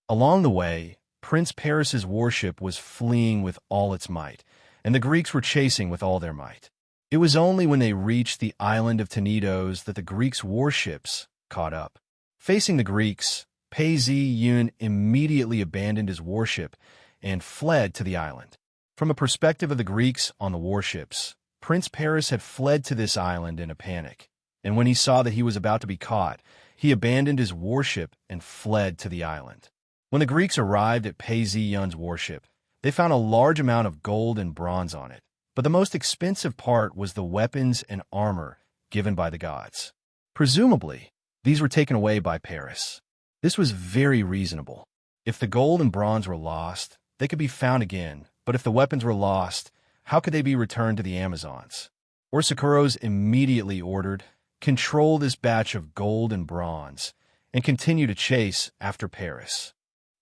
Along the way, Prince Paris's warship was fleeing with all its might, and the Greeks were chasing with all their might. It was only when they reached the island of Tenedos that the Greeks' warships caught up. Facing the Greeks, Pei-Ziyun immediately abandoned his warship and fled to the island. From a perspective of the Greeks on the warships, Prince Paris had fled to this island in a panic, and when he saw that he was about to be caught, he abandoned his warship and fled to the island. When the Greeks arrived at Pei-Ziyun's warship, they found a large amount of gold and bronze on it, but the most expensive part was the weapons and armor given by the gods. Presumably, these were taken away by Paris. This was very reasonable. If the gold and bronze were lost, they could be found again, but if the weapons were lost, how could they be returned to the Amazons? Orsiceros immediately ordered, "Control this batch of gold and bronze, and continue to chase after Paris."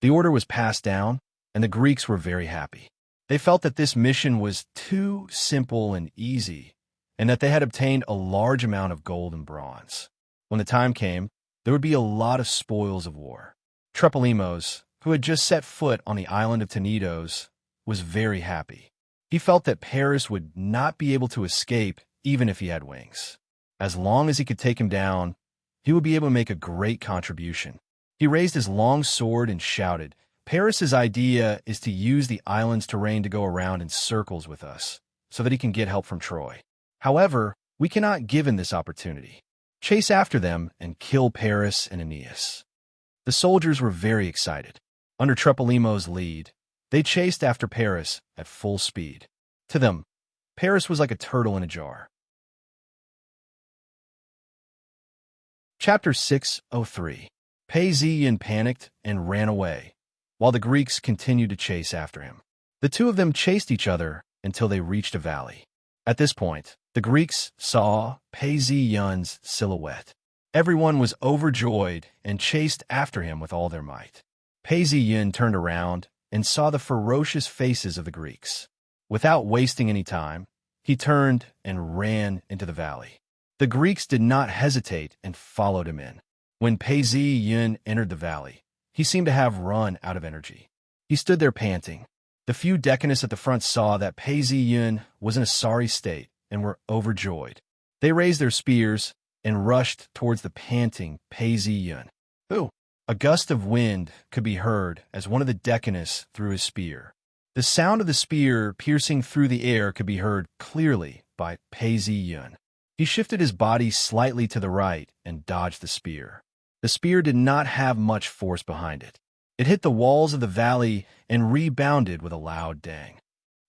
The order was passed down, and the Greeks were very happy. They felt that this mission was too simple and easy, and that they had obtained a large amount of gold and bronze. When the time came, there would be a lot of spoils of war. Trepalemos, who had just set foot on the island of Tenedos, was very happy. He felt that Paris would not be able to escape even if he had wings. As long as he could take him down, he would be able to make a great contribution. He raised his long sword and shouted, "Paris's idea is to use the island's terrain to go around in circles with us, so that he can get help from Troy. However, we cannot give him this opportunity. Chase after them and kill Paris and Aeneas." The soldiers were very excited. Under Trepalemos' lead, they chased after Paris at full speed. To them, Paris was like a turtle in a jar. Chapter 603. Pei-Ziyun panicked and ran away, while the Greeks continued to chase after him. The two of them chased each other until they reached a valley. At this point, the Greeks saw Pei-Ziyun's silhouette. Everyone was overjoyed and chased after him with all their might. Pei-Ziyun turned around and saw the ferocious faces of the Greeks. Without wasting any time, he turned and ran into the valley. The Greeks did not hesitate and followed him in. When Pei-Ziyun entered the valley, he seemed to have run out of energy. He stood there panting. The few decanists at the front saw that Pei-Ziyun was in a sorry state and were overjoyed. They raised their spears and rushed towards the panting Pei-Ziyun. Ooh! A gust of wind could be heard as one of the decanists threw his spear. The sound of the spear piercing through the air could be heard clearly by Pei-Ziyun. He shifted his body slightly to the right and dodged the spear. The spear did not have much force behind it. It hit the walls of the valley and rebounded with a loud dang.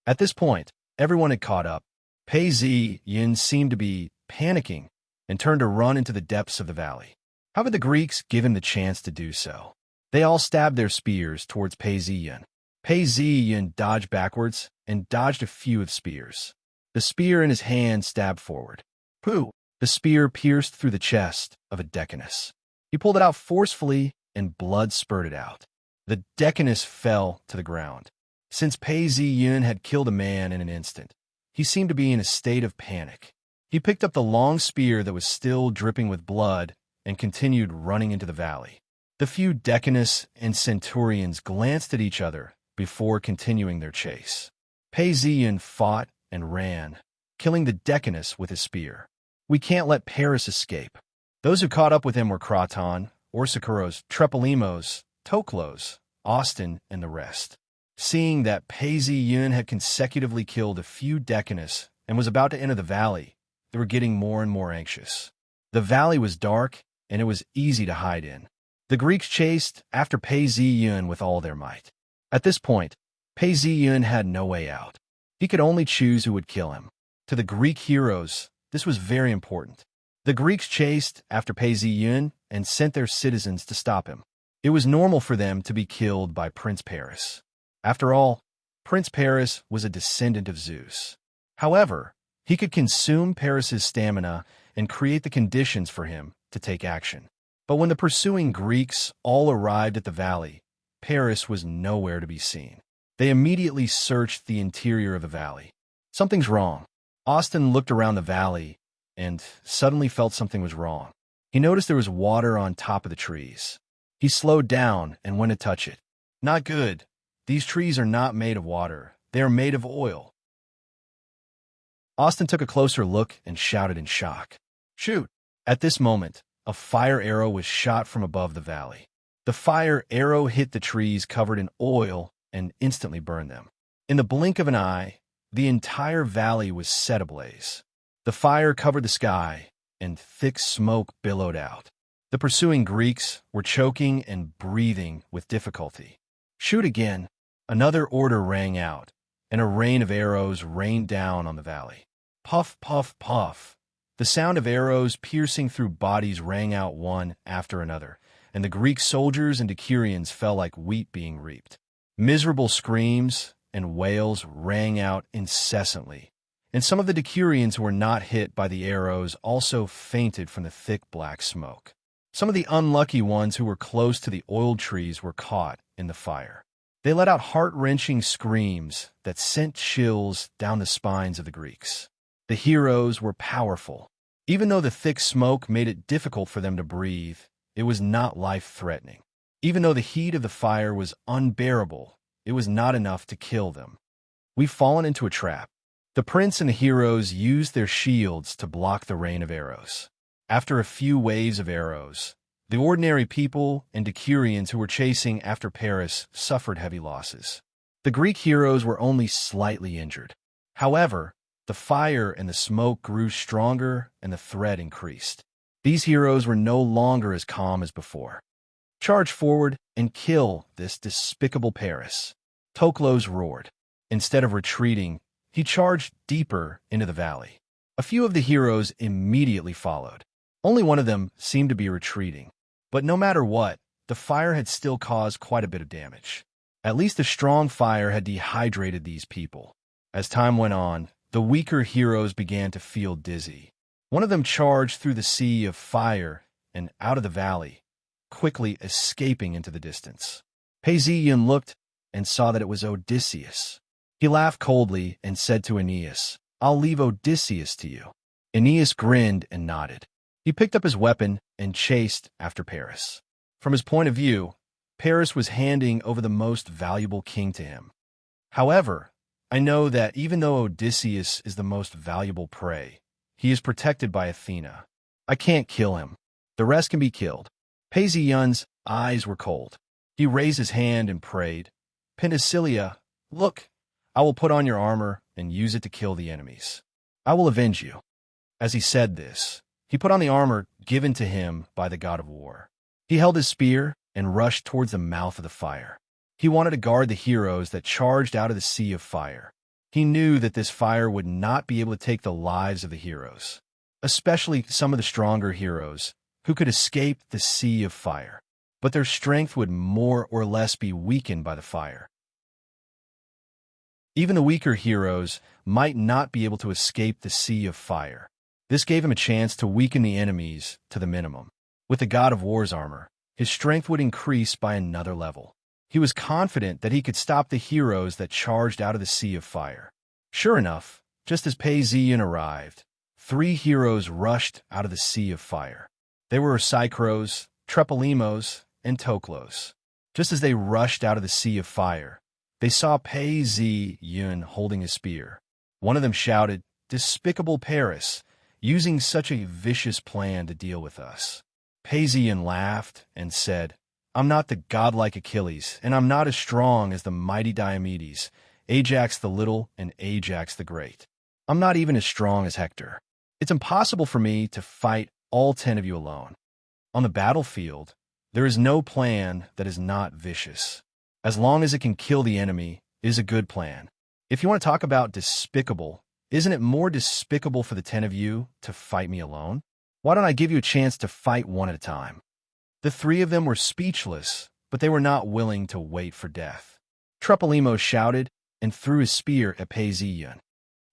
At this point, everyone had caught up. Pei-Ziyun seemed to be panicking and turned to run into the depths of the valley. How could the Greeks give him the chance to do so? They all stabbed their spears towards Pei-Ziyun. Pei-Ziyun dodged backwards and dodged a few of spears. The spear in his hand stabbed forward. Pooh! The spear pierced through the chest of a decanist. He pulled it out forcefully, and blood spurted out. The decanist fell to the ground. Since Pei-Ziyun had killed a man in an instant, he seemed to be in a state of panic. He picked up the long spear that was still dripping with blood and continued running into the valley. The few decanists and centurions glanced at each other before continuing their chase. Pei-Ziyun fought and ran, killing the decanist with his spear. "We can't let Paris escape." Those who caught up with him were Croton, Orsiceros, Trepalemos, Toklos, Austin, and the rest. Seeing that Pei-Ziyun had consecutively killed a few decanists and was about to enter the valley, they were getting more and more anxious. The valley was dark, and it was easy to hide in. The Greeks chased after Pei-Ziyun with all their might. At this point, Pei-Ziyun had no way out. He could only choose who would kill him. To the Greek heroes, this was very important. The Greeks chased after Pei-Ziyun and sent their citizens to stop him. It was normal for them to be killed by Prince Paris. After all, Prince Paris was a descendant of Zeus. However, he could consume Paris's stamina and create the conditions for him to take action. But when the pursuing Greeks all arrived at the valley, Paris was nowhere to be seen. They immediately searched the interior of the valley. Something's wrong. Austin looked around the valley and suddenly felt something was wrong. He noticed there was water on top of the trees. He slowed down and went to touch it. Not good. These trees are not made of water. They are made of oil. Austin took a closer look and shouted in shock, "Shoot!" At this moment, a fire arrow was shot from above the valley. The fire arrow hit the trees covered in oil and instantly burned them. In the blink of an eye, the entire valley was set ablaze. The fire covered the sky, and thick smoke billowed out. The pursuing Greeks were choking and breathing with difficulty. "Shoot again!" Another order rang out, and a rain of arrows rained down on the valley. Puff, puff, puff. The sound of arrows piercing through bodies rang out one after another, and the Greek soldiers and decurions fell like wheat being reaped. Miserable screams and wails rang out incessantly, and some of the decurions who were not hit by the arrows also fainted from the thick black smoke. Some of the unlucky ones who were close to the oil trees were caught in the fire. They let out heart-wrenching screams that sent chills down the spines of the Greeks. The heroes were powerful. Even though the thick smoke made it difficult for them to breathe, it was not life-threatening. Even though the heat of the fire was unbearable, it was not enough to kill them. We've fallen into a trap. The prince and the heroes used their shields to block the rain of arrows. After a few waves of arrows, the ordinary people and decurions who were chasing after Paris suffered heavy losses. The Greek heroes were only slightly injured. However, the fire and the smoke grew stronger and the threat increased. These heroes were no longer as calm as before. "Charge forward and kill this despicable Paris," Toklos roared. Instead of retreating, he charged deeper into the valley. A few of the heroes immediately followed. Only one of them seemed to be retreating. But no matter what, the fire had still caused quite a bit of damage. At least a strong fire had dehydrated these people. As time went on, the weaker heroes began to feel dizzy. One of them charged through the sea of fire and out of the valley, quickly escaping into the distance. Paisian looked and saw that it was Odysseus. He laughed coldly and said to Aeneas, "I'll leave Odysseus to you." Aeneas grinned and nodded. He picked up his weapon and chased after Paris. From his point of view, Paris was handing over the most valuable king to him. However, I know that even though Odysseus is the most valuable prey, he is protected by Athena. I can't kill him. The rest can be killed. Paisian's eyes were cold. He raised his hand and prayed, "Penthesilea, look, I will put on your armor and use it to kill the enemies. I will avenge you." As he said this, he put on the armor given to him by the god of war. He held his spear and rushed towards the mouth of the fire. He wanted to guard the heroes that charged out of the sea of fire. He knew that this fire would not be able to take the lives of the heroes, especially some of the stronger heroes who could escape the sea of fire, but their strength would more or less be weakened by the fire. Even the weaker heroes might not be able to escape the sea of fire. This gave him a chance to weaken the enemies to the minimum. With the god of war's armor, his strength would increase by another level. He was confident that he could stop the heroes that charged out of the sea of fire. Sure enough, just as Paisian arrived, 3 heroes rushed out of the sea of fire. They were Psychros, Trepolemos, and Toklos. Just as they rushed out of the sea of fire, they saw Paisian holding his spear. One of them shouted, "Despicable Paris, using such a vicious plan to deal with us." Paisian laughed and said, "I'm not the godlike Achilles, and I'm not as strong as the mighty Diomedes, Ajax the Little and Ajax the Great. I'm not even as strong as Hector. It's impossible for me to fight all 10 of you alone. On the battlefield, there is no plan that is not vicious. As long as it can kill the enemy, it is a good plan. If you want to talk about despicable, isn't it more despicable for the 10 of you to fight me alone? Why don't I give you a chance to fight one at a time?" The 3 of them were speechless, but they were not willing to wait for death. Trepolemos shouted and threw his spear at Paisian.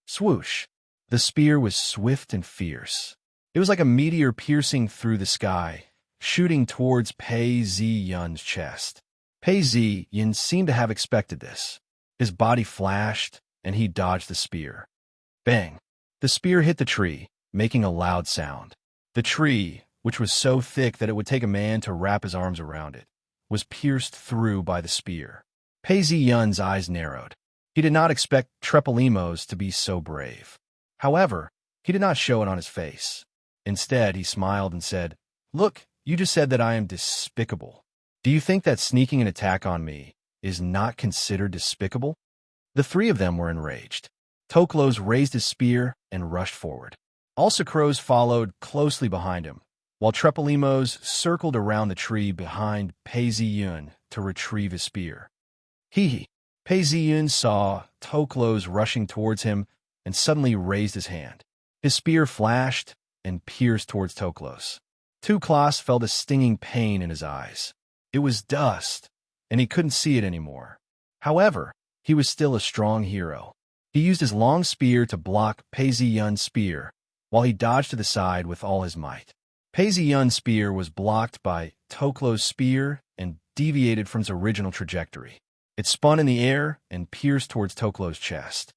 Swoosh! The spear was swift and fierce. It was like a meteor piercing through the sky, shooting towards Pei Zi-yun's chest. Pei Zi-yun seemed to have expected this. His body flashed, and he dodged the spear. Bang! The spear hit the tree, making a loud sound. The tree, which was so thick that it would take a man to wrap his arms around it, was pierced through by the spear. Pei Zi-yun's eyes narrowed. He did not expect Trepolimos to be so brave. However, he did not show it on his face. Instead, he smiled and said, "Look, you just said that I am despicable. Do you think that sneaking an attack on me is not considered despicable?" The three of them were enraged. Toklos raised his spear and rushed forward. Alsacros followed closely behind him, while Trepolimos circled around the tree behind Pei Zi-yun to retrieve his spear. Hee. Pei Zi-yun saw Toklos rushing towards him and suddenly raised his hand. His spear flashed and pierced towards Toklos. Tuklas felt a stinging pain in his eyes. It was dust, and he couldn't see it anymore. However, he was still a strong hero. He used his long spear to block Pei Zi-yun's spear, while he dodged to the side with all his might. Pei Zi-yun's spear was blocked by Toklos' spear and deviated from its original trajectory. It spun in the air and pierced towards Toklos' chest.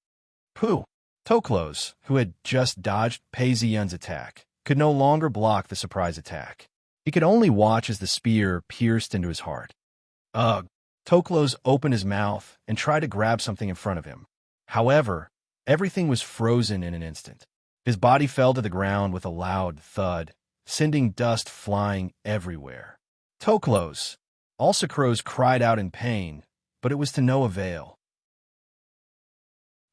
Pooh! Toklos, who had just dodged Pei Zi-yun's attack, could no longer block the surprise attack. He could only watch as the spear pierced into his heart. Ugh! Toklos opened his mouth and tried to grab something in front of him. However, everything was frozen in an instant. His body fell to the ground with a loud thud, sending dust flying everywhere. Toklos! Alsacros cried out in pain, but it was to no avail.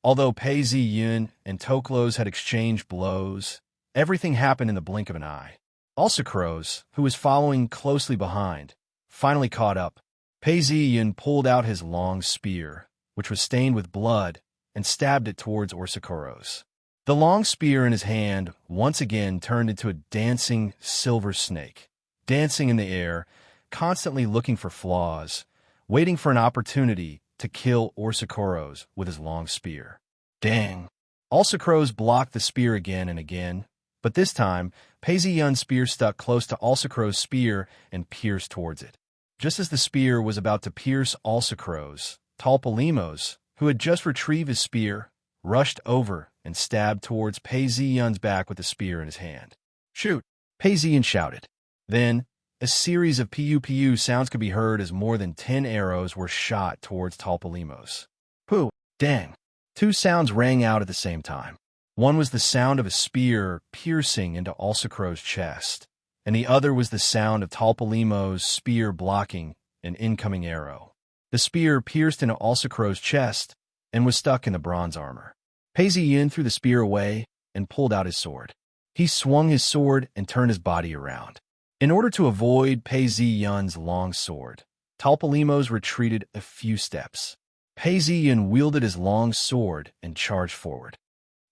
Although Pei Zi-yun and Toklos had exchanged blows, everything happened in the blink of an eye. Alsacros, who was following closely behind, finally caught up. Pei Zi-yun pulled out his long spear, which was stained with blood, and stabbed it towards Orsicoros. The long spear in his hand once again turned into a dancing silver snake, dancing in the air, constantly looking for flaws, waiting for an opportunity to kill Orsicoros with his long spear. Dang! Alsacros blocked the spear again and again, but this time, Pei Zi-yun's spear stuck close to Alsacros' spear and pierced towards it. Just as the spear was about to pierce Alsacros, Trepolimos, who had just retrieved his spear, rushed over and stabbed towards Pei Zi-yun's back with the spear in his hand. "Shoot!" Pei Zi-yun shouted. Then, a series of pu-pu sounds could be heard as more than 10 arrows were shot towards Trepolimos. Pooh! Dang! Two sounds rang out at the same time. One was the sound of a spear piercing into Alsacros' chest, and the other was the sound of Trepolimos' spear blocking an incoming arrow. The spear pierced into Alsacros' chest and was stuck in the bronze armor. Pei Zi-yun threw the spear away and pulled out his sword. He swung his sword and turned his body around. In order to avoid Pei Zi-yun's long sword, Trepolimos retreated a few steps. Pei Zi-yun wielded his long sword and charged forward.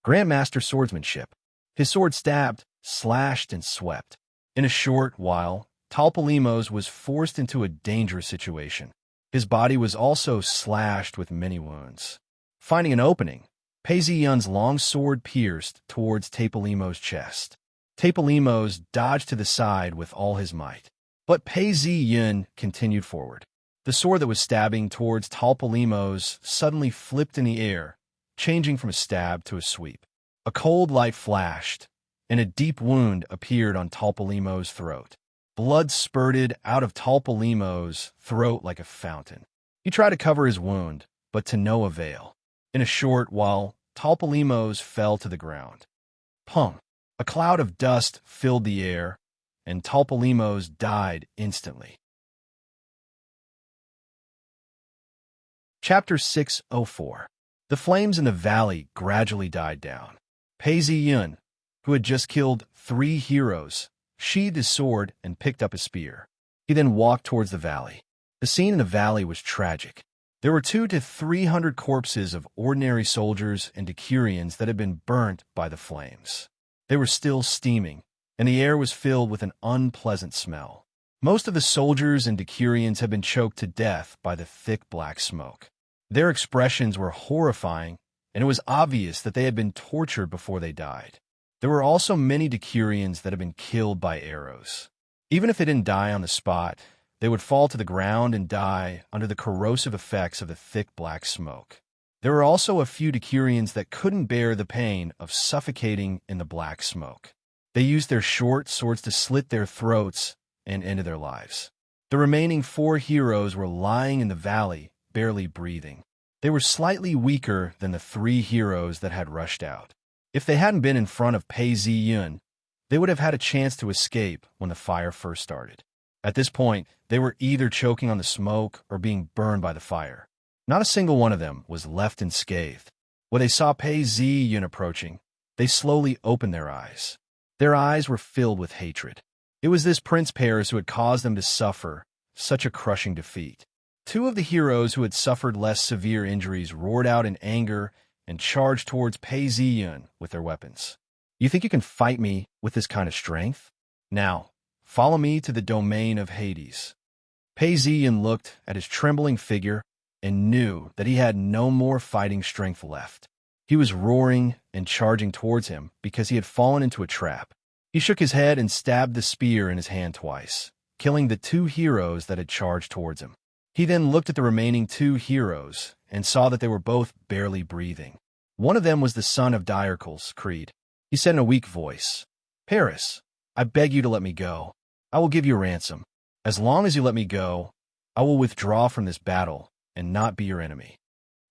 Grandmaster swordsmanship. His sword stabbed, slashed, and swept. In a short while, Trepolimos was forced into a dangerous situation. His body was also slashed with many wounds. Finding an opening, Pei Zi-yun's long sword pierced towards Trepolimos' chest. Trepolimos dodged to the side with all his might. But Pei Zi-yun continued forward. The sword that was stabbing towards Trepolimos suddenly flipped in the air, changing from a stab to a sweep. A cold light flashed, and a deep wound appeared on Trepolimos' throat. Blood spurted out of Trepolimos' throat like a fountain. He tried to cover his wound, but to no avail. In a short while, Trepolimos fell to the ground. Pung! A cloud of dust filled the air, and Trepolimos died instantly. Chapter 604. The flames in the valley gradually died down. Pei Zi-yun, who had just killed 3 heroes, sheathed his sword and picked up his spear. He then walked towards the valley. The scene in the valley was tragic. There were 200 to 300 corpses of ordinary soldiers and decurions that had been burnt by the flames. They were still steaming, and the air was filled with an unpleasant smell. Most of the soldiers and decurions had been choked to death by the thick black smoke. Their expressions were horrifying, and it was obvious that they had been tortured before they died. There were also many decurions that had been killed by arrows. Even if they didn't die on the spot, they would fall to the ground and die under the corrosive effects of the thick black smoke. There were also a few Decurions that couldn't bear the pain of suffocating in the black smoke. They used their short swords to slit their throats and ended their lives. The remaining 4 heroes were lying in the valley, barely breathing. They were slightly weaker than the 3 heroes that had rushed out. If they hadn't been in front of Pei Ziyun, they would have had a chance to escape when the fire first started. At this point, they were either choking on the smoke or being burned by the fire. Not a single one of them was left unscathed. When they saw Pei Ziyun approaching, they slowly opened their eyes. Their eyes were filled with hatred. It was this Prince Paris who had caused them to suffer such a crushing defeat. 2 of the heroes who had suffered less severe injuries roared out in anger and charged towards Pei Ziyun with their weapons. You think you can fight me with this kind of strength? Now, follow me to the domain of Hades. Pei Ziyun looked at his trembling figure and knew that he had no more fighting strength left. He was roaring and charging towards him because he had fallen into a trap. He shook his head and stabbed the spear in his hand twice, killing the 2 heroes that had charged towards him. He then looked at the remaining 2 heroes and saw that they were both barely breathing. One of them was the son of Diarchil's Creed. He said in a weak voice, "Paris, I beg you to let me go. I will give you a ransom. As long as you let me go, I will withdraw from this battle and not be your enemy."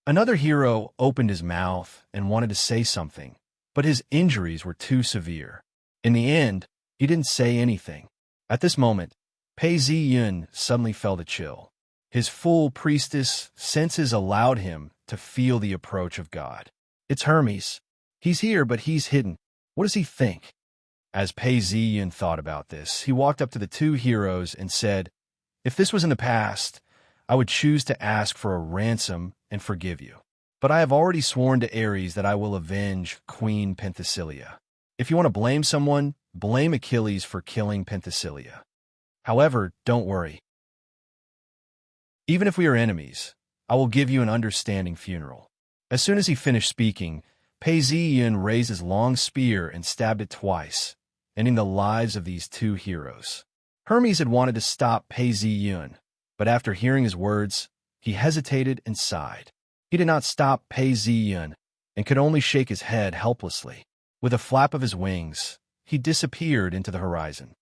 Another hero opened his mouth and wanted to say something, but his injuries were too severe. In the end, he didn't say anything. At this moment, Pei Ziyun suddenly felt a chill. His full priestess senses allowed him to feel the approach of God. It's Hermes. He's here, but he's hidden. What does he think? As Pei Ziyun thought about this, he walked up to the 2 heroes and said, "If this was in the past, I would choose to ask for a ransom and forgive you. But I have already sworn to Ares that I will avenge Queen Penthesilea. If you want to blame someone, blame Achilles for killing Penthesilea. However, don't worry. Even if we are enemies, I will give you an understanding funeral." As soon as he finished speaking, Pei Ziyun raised his long spear and stabbed it twice, ending the lives of these 2 heroes. Hermes had wanted to stop Pei Ziyun, but after hearing his words, he hesitated and sighed. He did not stop Pei Ziyun and could only shake his head helplessly. With a flap of his wings, he disappeared into the horizon.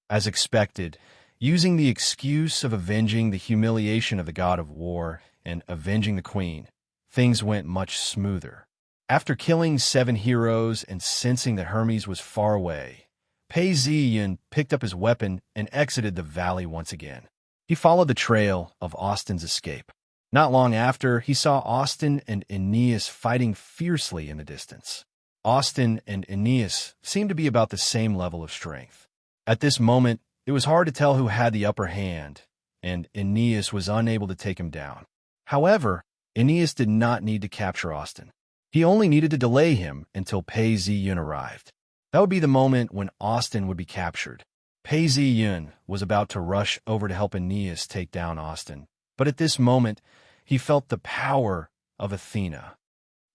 As expected, using the excuse of avenging the humiliation of the god of war and avenging the queen, things went much smoother. After killing 7 heroes and sensing that Hermes was far away, Pei Ziyun picked up his weapon and exited the valley once again. He followed the trail of Austin's escape. Not long after, he saw Austin and Aeneas fighting fiercely in the distance. Austin and Aeneas seemed to be about the same level of strength. At this moment, it was hard to tell who had the upper hand, and Aeneas was unable to take him down. However, Aeneas did not need to capture Austin. He only needed to delay him until Pei Ziyun arrived. That would be the moment when Austin would be captured. Pei Ziyun was about to rush over to help Aeneas take down Austin, but at this moment, he felt the power of Athena.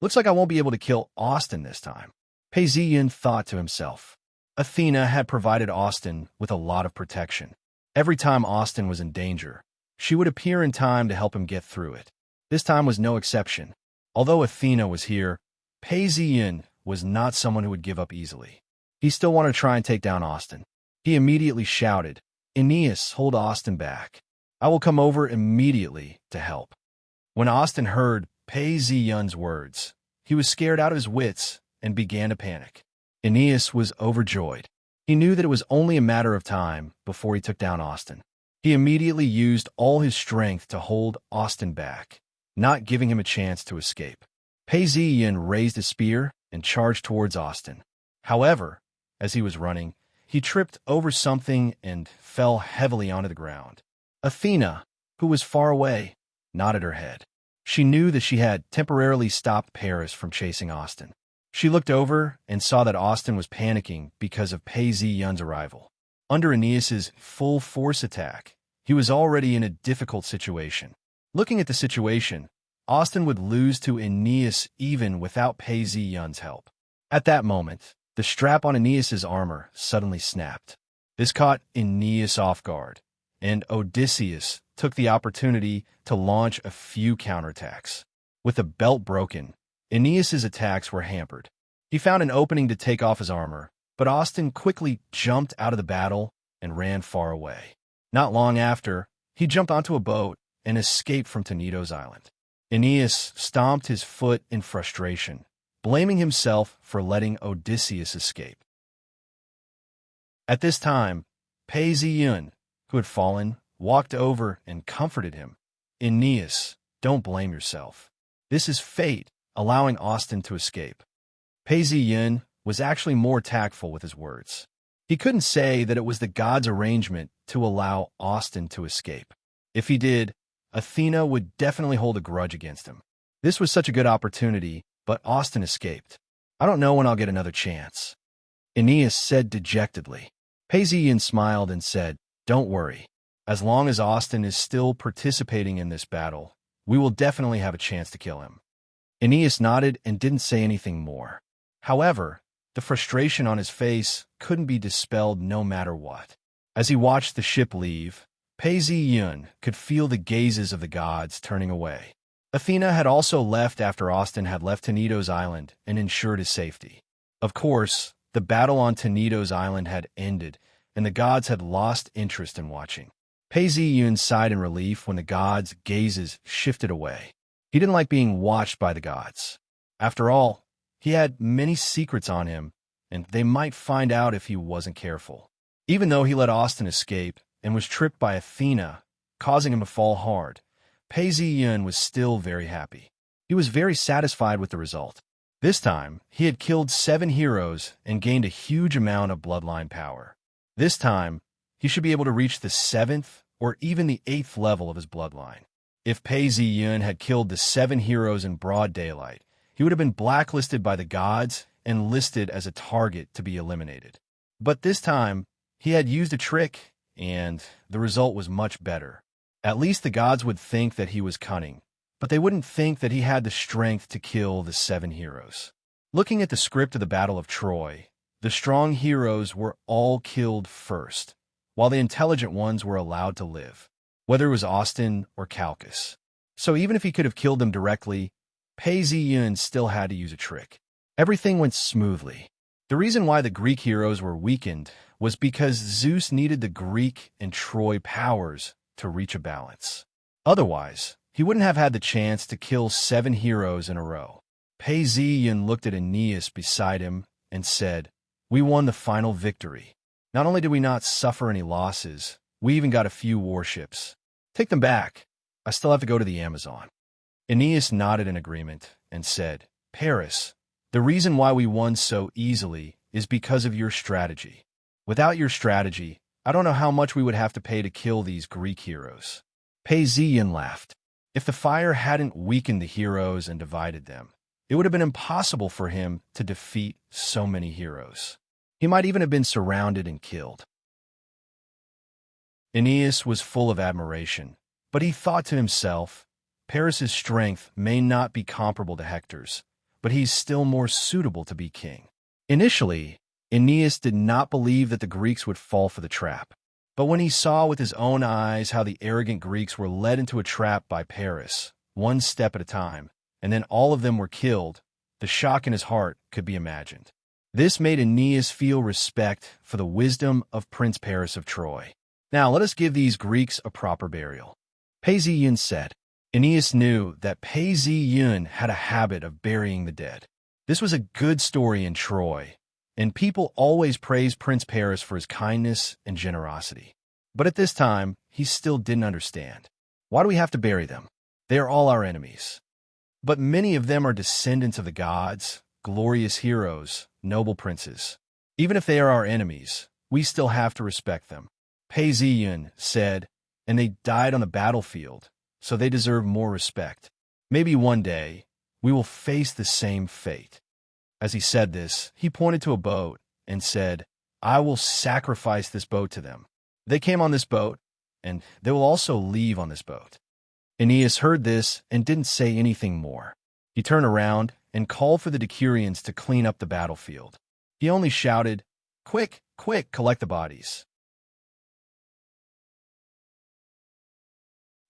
Looks like I won't be able to kill Austin this time, Pei Ziyun thought to himself. Athena had provided Austin with a lot of protection. Every time Austin was in danger, she would appear in time to help him get through it. This time was no exception. Although Athena was here, Pei Ziyun was not someone who would give up easily. He still wanted to try and take down Austin. He immediately shouted, "Aeneas, hold Austin back. I will come over immediately to help." When Austin heard Pei Ziyun's words, he was scared out of his wits and began to panic. Aeneas was overjoyed. He knew that it was only a matter of time before he took down Austin. He immediately used all his strength to hold Austin back, not giving him a chance to escape. Pei Ziyun raised his spear and charged towards Austin. However, as he was running, he tripped over something and fell heavily onto the ground. Athena, who was far away, nodded her head. She knew that she had temporarily stopped Paris from chasing Austin. She looked over and saw that Austin was panicking because of Pei Ziyun's arrival. Under Aeneas's full force attack, he was already in a difficult situation. Looking at the situation, Austin would lose to Aeneas even without Pei Ziyun's help. At that moment, the strap on Aeneas's armor suddenly snapped. This caught Aeneas off guard, and Odysseus took the opportunity to launch a few counterattacks. With the belt broken, Aeneas's attacks were hampered. He found an opening to take off his armor, but Austin quickly jumped out of the battle and ran far away. Not long after, he jumped onto a boat and escaped from Teneto's island. Aeneas stomped his foot in frustration, blaming himself for letting Odysseus escape. At this time, Pei-Zi-Yun, who had fallen, walked over and comforted him. "Aeneas, don't blame yourself. This is fate, allowing Austin to escape." Pei-Zi-Yun was actually more tactful with his words. He couldn't say that it was the gods' arrangement to allow Austin to escape. If he did, Athena would definitely hold a grudge against him. This was such a good opportunity, but Austin escaped. "I don't know when I'll get another chance," Aeneas said dejectedly. Pei-Zi-Yun smiled and said, "Don't worry. As long as Austin is still participating in this battle, we will definitely have a chance to kill him." Aeneas nodded and didn't say anything more. However, the frustration on his face couldn't be dispelled no matter what. As he watched the ship leave, Pei-Zi-Yun could feel the gazes of the gods turning away. Athena had also left after Austin had left Teneto's island and ensured his safety. Of course, the battle on Teneto's island had ended, and the gods had lost interest in watching. Pei-Zi-Yun sighed in relief when the gods' gazes shifted away. He didn't like being watched by the gods. After all, he had many secrets on him, and they might find out if he wasn't careful. Even though he let Austin escape and was tripped by Athena, causing him to fall hard, Pei-Zi-Yun was still very happy. He was very satisfied with the result. This time, he had killed 7 heroes and gained a huge amount of bloodline power. This time, he should be able to reach the 7th or even the 8th level of his bloodline. If Pei-Zi-Yun had killed the 7 heroes in broad daylight, he would have been blacklisted by the gods and listed as a target to be eliminated. But this time, he had used a trick, and the result was much better. At least the gods would think that he was cunning, but they wouldn't think that he had the strength to kill the 7 heroes. Looking at the script of the Battle of Troy, the strong heroes were all killed first, while the intelligent ones were allowed to live, whether it was Austin or Calchas. So even if he could have killed them directly, Pei-Zi-Yun still had to use a trick. Everything went smoothly. The reason why the Greek heroes were weakened was because Zeus needed the Greek and Troy powers to reach a balance. Otherwise, he wouldn't have had the chance to kill 7 heroes in a row. Pei-Zi-Yun looked at Aeneas beside him and said, "We won the final victory. Not only did we not suffer any losses, we even got a few warships. Take them back. I still have to go to the Amazon." Aeneas nodded in agreement and said, "Paris, the reason why we won so easily is because of your strategy. Without your strategy, I don't know how much we would have to pay to kill these Greek heroes." Pei-Zi-Yun laughed. If the fire hadn't weakened the heroes and divided them, it would have been impossible for him to defeat so many heroes. He might even have been surrounded and killed. Aeneas was full of admiration, but he thought to himself, Paris's strength may not be comparable to Hector's, but he's still more suitable to be king. Initially, Aeneas did not believe that the Greeks would fall for the trap. But when he saw with his own eyes how the arrogant Greeks were led into a trap by Paris, one step at a time, and then all of them were killed, the shock in his heart could be imagined. This made Aeneas feel respect for the wisdom of Prince Paris of Troy. "Now let us give these Greeks a proper burial," Pei-Zi-Yun said. Aeneas knew that Pei-Zi-Yun had a habit of burying the dead. This was a good story in Troy, and people always praised Prince Paris for his kindness and generosity. But at this time, he still didn't understand. Why do we have to bury them? They are all our enemies. But many of them are descendants of the gods, glorious heroes, noble princes. Even if they are our enemies, we still have to respect them. Pei-Zi-Yun said, and they died on the battlefield, so they deserve more respect. Maybe one day, we will face the same fate. As he said this, he pointed to a boat and said, "I will sacrifice this boat to them. They came on this boat, and they will also leave on this boat." Aeneas heard this and didn't say anything more. He turned around and called for the Decurions to clean up the battlefield. He only shouted, "Quick, quick, collect the bodies."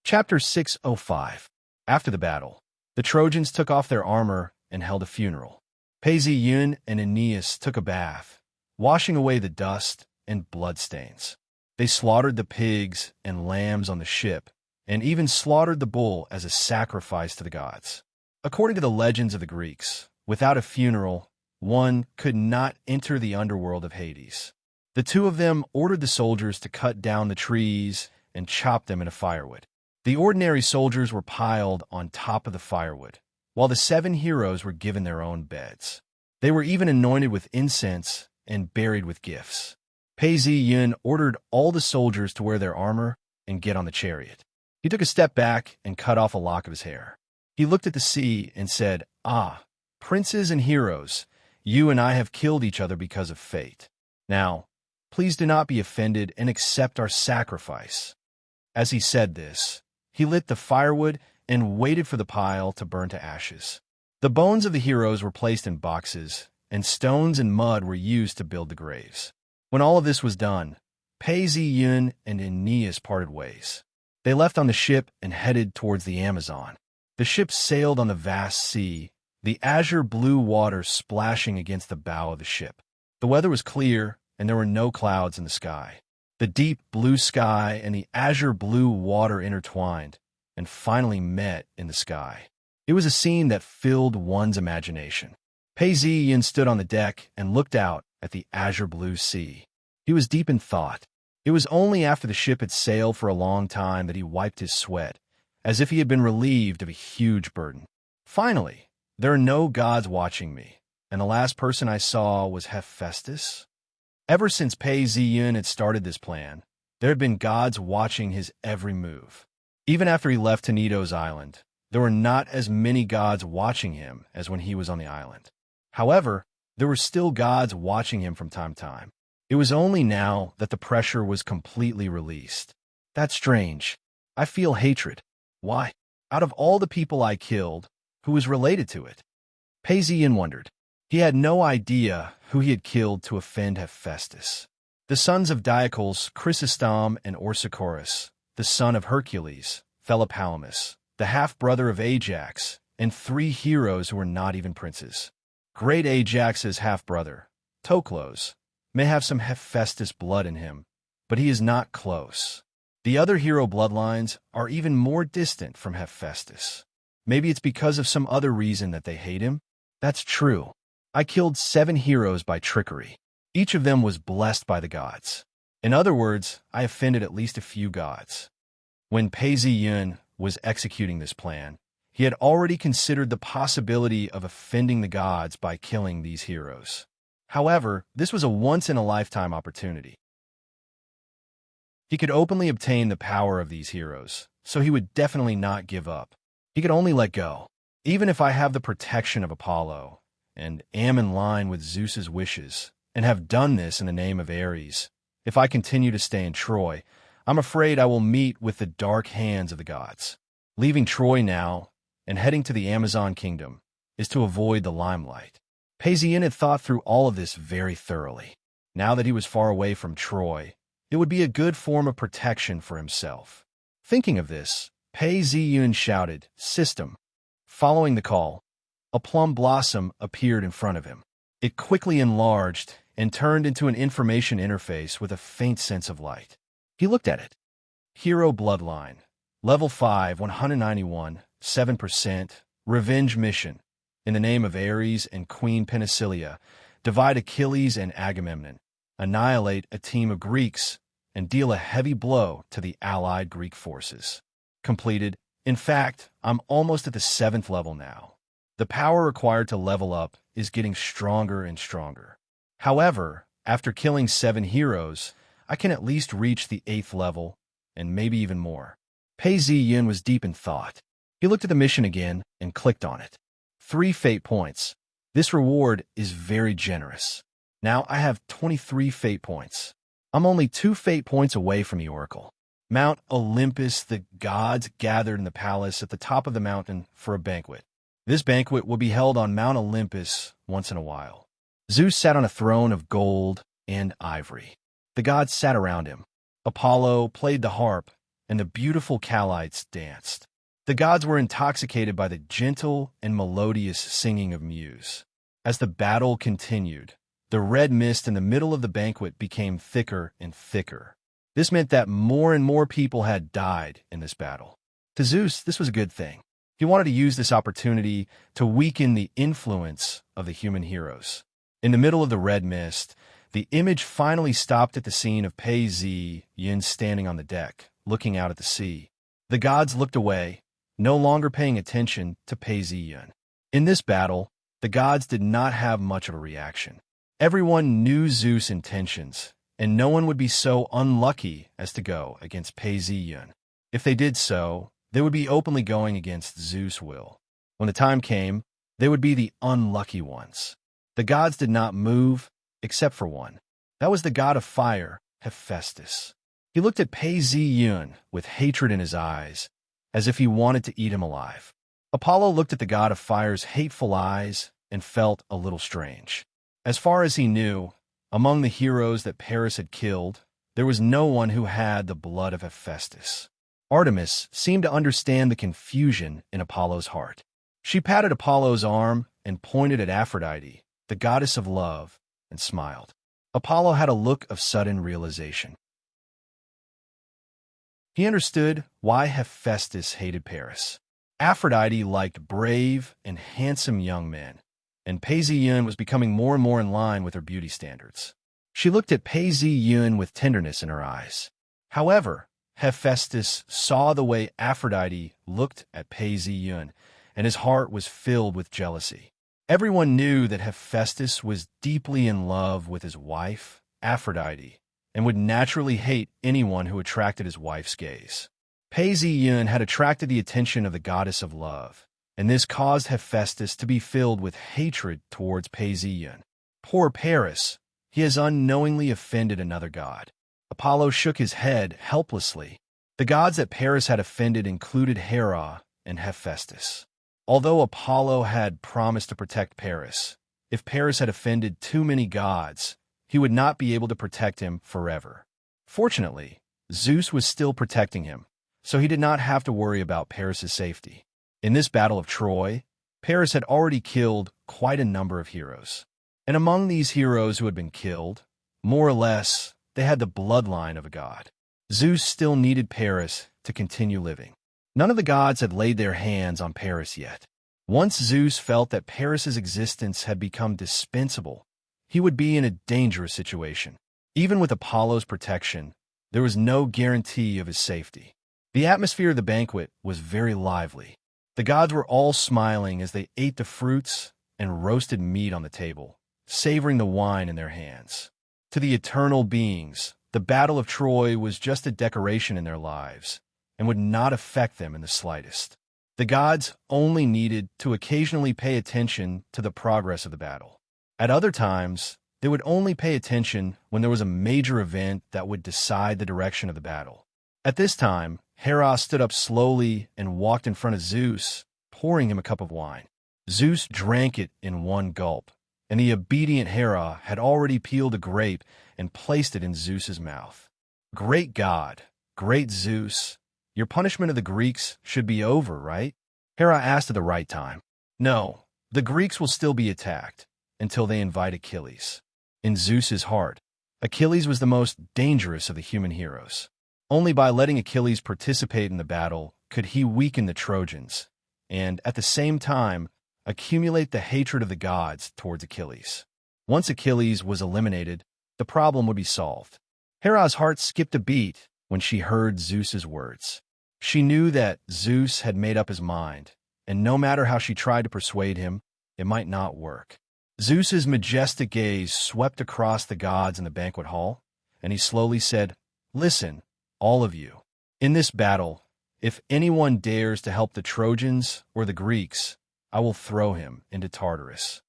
Chapter 605. After the battle, the Trojans took off their armor and held a funeral. Pei-Yun and Aeneas took a bath, washing away the dust and bloodstains. They slaughtered the pigs and lambs on the ship, and even slaughtered the bull as a sacrifice to the gods. According to the legends of the Greeks, without a funeral, one could not enter the underworld of Hades. The two of them ordered the soldiers to cut down the trees and chop them into firewood. The ordinary soldiers were piled on top of the firewood, while the 7 heroes were given their own beds. They were even anointed with incense and buried with gifts. Pei-Yun ordered all the soldiers to wear their armor and get on the chariot. He took a step back and cut off a lock of his hair. He looked at the sea and said, "Ah, princes and heroes, you and I have killed each other because of fate. Now, please do not be offended and accept our sacrifice." As he said this, he lit the firewood and waited for the pile to burn to ashes. The bones of the heroes were placed in boxes, and stones and mud were used to build the graves. When all of this was done, Pei-Yun and Aeneas parted ways. They left on the ship and headed towards the Amazon. The ship sailed on the vast sea, the azure blue water splashing against the bow of the ship. The weather was clear, and there were no clouds in the sky. The deep blue sky and the azure blue water intertwined and finally met in the sky. It was a scene that filled one's imagination. Pei-Yun stood on the deck and looked out at the azure blue sea. He was deep in thought. It was only after the ship had sailed for a long time that he wiped his sweat, as if he had been relieved of a huge burden. Finally, there are no gods watching me, and the last person I saw was Hephaestus. Ever since Pei-Yun had started this plan, there had been gods watching his every move. Even after he left Teneto's island, there were not as many gods watching him as when he was on the island. However, there were still gods watching him from time to time. It was only now that the pressure was completely released. That's strange. I feel hatred. Why? Out of all the people I killed, who was related to it? Pei-Yun wondered. He had no idea who he had killed to offend Hephaestus. The sons of Diocles, Chrysostom and Orsichorus, the son of Hercules, Thelopalamus, the half-brother of Ajax, and 3 heroes who were not even princes. Great Ajax's half-brother, Toclos, may have some Hephaestus blood in him, but he is not close. The other hero bloodlines are even more distant from Hephaestus. Maybe it's because of some other reason that they hate him? That's true. I killed 7 heroes by trickery. Each of them was blessed by the gods. In other words, I offended at least a few gods. When Pei-Yun was executing this plan, he had already considered the possibility of offending the gods by killing these heroes. However, this was a once-in-a-lifetime opportunity. He could openly obtain the power of these heroes, so he would definitely not give up. He could only let go. Even if I have the protection of Apollo, and am in line with Zeus's wishes, and have done this in the name of Ares, if I continue to stay in Troy, I'm afraid I will meet with the dark hands of the gods. Leaving Troy now, and heading to the Amazon kingdom, is to avoid the limelight. Pei-Yun had thought through all of this very thoroughly. Now that he was far away from Troy, it would be a good form of protection for himself. Thinking of this, Pei-Yun shouted, "System." Following the call, a plum blossom appeared in front of him. It quickly enlarged and turned into an information interface with a faint sense of light. He looked at it. Hero Bloodline. Level 5, 191, 7%. Revenge Mission. In the name of Ares and Queen Penicilia, divide Achilles and Agamemnon. Annihilate a team of Greeks and deal a heavy blow to the allied Greek forces. Completed. In fact, I'm almost at the 7th level now. The power required to level up is getting stronger and stronger. However, after killing 7 heroes, I can at least reach the 8th level, and maybe even more. Pei-Yun was deep in thought. He looked at the mission again and clicked on it. 3 fate points. This reward is very generous. Now I have 23 fate points. I'm only 2 fate points away from the Oracle. Mount Olympus, the gods gathered in the palace at the top of the mountain for a banquet. This banquet will be held on Mount Olympus once in a while. Zeus sat on a throne of gold and ivory. The gods sat around him. Apollo played the harp, and the beautiful Callites danced. The gods were intoxicated by the gentle and melodious singing of Muse. As the battle continued, the red mist in the middle of the banquet became thicker and thicker. This meant that more and more people had died in this battle. To Zeus, this was a good thing. He wanted to use this opportunity to weaken the influence of the human heroes. In the middle of the red mist, the image finally stopped at the scene of Pei Zi Yin standing on the deck, looking out at the sea. The gods looked away, no longer paying attention to Pei Zi Yin. In this battle, the gods did not have much of a reaction. Everyone knew Zeus' intentions, and no one would be so unlucky as to go against Pei Zi Yin. If they did so, they would be openly going against Zeus' will. When the time came, they would be the unlucky ones. The gods did not move, except for one. That was the god of fire, Hephaestus. He looked at Pei Zi Yin with hatred in his eyes, as if he wanted to eat him alive. Apollo looked at the god of fire's hateful eyes and felt a little strange. As far as he knew, among the heroes that Paris had killed, there was no one who had the blood of Hephaestus. Artemis seemed to understand the confusion in Apollo's heart. She patted Apollo's arm and pointed at Aphrodite, the goddess of love, and smiled. Apollo had a look of sudden realization. He understood why Hephaestus hated Paris. Aphrodite liked brave and handsome young men, and Pei Zi Yin was becoming more and more in line with her beauty standards. She looked at Pei Zi Yin with tenderness in her eyes. However, Hephaestus saw the way Aphrodite looked at Pei Zi Yin, and his heart was filled with jealousy. Everyone knew that Hephaestus was deeply in love with his wife, Aphrodite, and would naturally hate anyone who attracted his wife's gaze. Pei Zi Yin had attracted the attention of the goddess of love, and this caused Hephaestus to be filled with hatred towards Pei Zi Yin. Poor Paris, he has unknowingly offended another god. Apollo shook his head helplessly. The gods that Paris had offended included Hera and Hephaestus. Although Apollo had promised to protect Paris, if Paris had offended too many gods, he would not be able to protect him forever. Fortunately, Zeus was still protecting him, so he did not have to worry about Paris' safety. In this battle of Troy, Paris had already killed quite a number of heroes. And among these heroes who had been killed, more or less, they had the bloodline of a god. Zeus still needed Paris to continue living. None of the gods had laid their hands on Paris yet. Once Zeus felt that Paris' existence had become dispensable, he would be in a dangerous situation. Even with Apollo's protection, there was no guarantee of his safety. The atmosphere of the banquet was very lively. The gods were all smiling as they ate the fruits and roasted meat on the table, savoring the wine in their hands. To the eternal beings, the Battle of Troy was just a decoration in their lives and would not affect them in the slightest. The gods only needed to occasionally pay attention to the progress of the battle. At other times, they would only pay attention when there was a major event that would decide the direction of the battle. At this time, Hera stood up slowly and walked in front of Zeus, pouring him a cup of wine. Zeus drank it in one gulp, and the obedient Hera had already peeled a grape and placed it in Zeus's mouth. Great God, great Zeus, your punishment of the Greeks should be over, right? Hera asked at the right time. No, the Greeks will still be attacked until they invite Achilles. In Zeus's heart, Achilles was the most dangerous of the human heroes. Only by letting Achilles participate in the battle could he weaken the Trojans, and at the same time, accumulate the hatred of the gods towards Achilles. Once Achilles was eliminated, the problem would be solved. Hera's heart skipped a beat when she heard Zeus's words. She knew that Zeus had made up his mind, and no matter how she tried to persuade him, it might not work. Zeus's majestic gaze swept across the gods in the banquet hall, and he slowly said, "Listen, all of you. In this battle, if anyone dares to help the Trojans or the Greeks, I will throw him into Tartarus."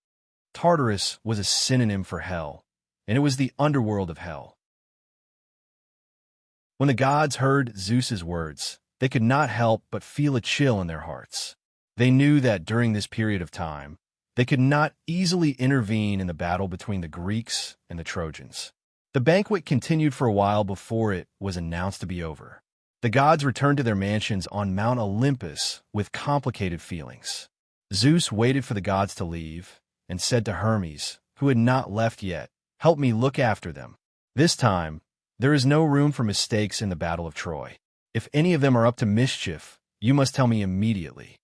Tartarus was a synonym for hell, and it was the underworld of hell. When the gods heard Zeus's words, they could not help but feel a chill in their hearts. They knew that during this period of time, they could not easily intervene in the battle between the Greeks and the Trojans. The banquet continued for a while before it was announced to be over. The gods returned to their mansions on Mount Olympus with complicated feelings. Zeus waited for the gods to leave and said to Hermes, who had not left yet, "Help me look after them. This time, there is no room for mistakes in the Battle of Troy. If any of them are up to mischief, you must tell me immediately."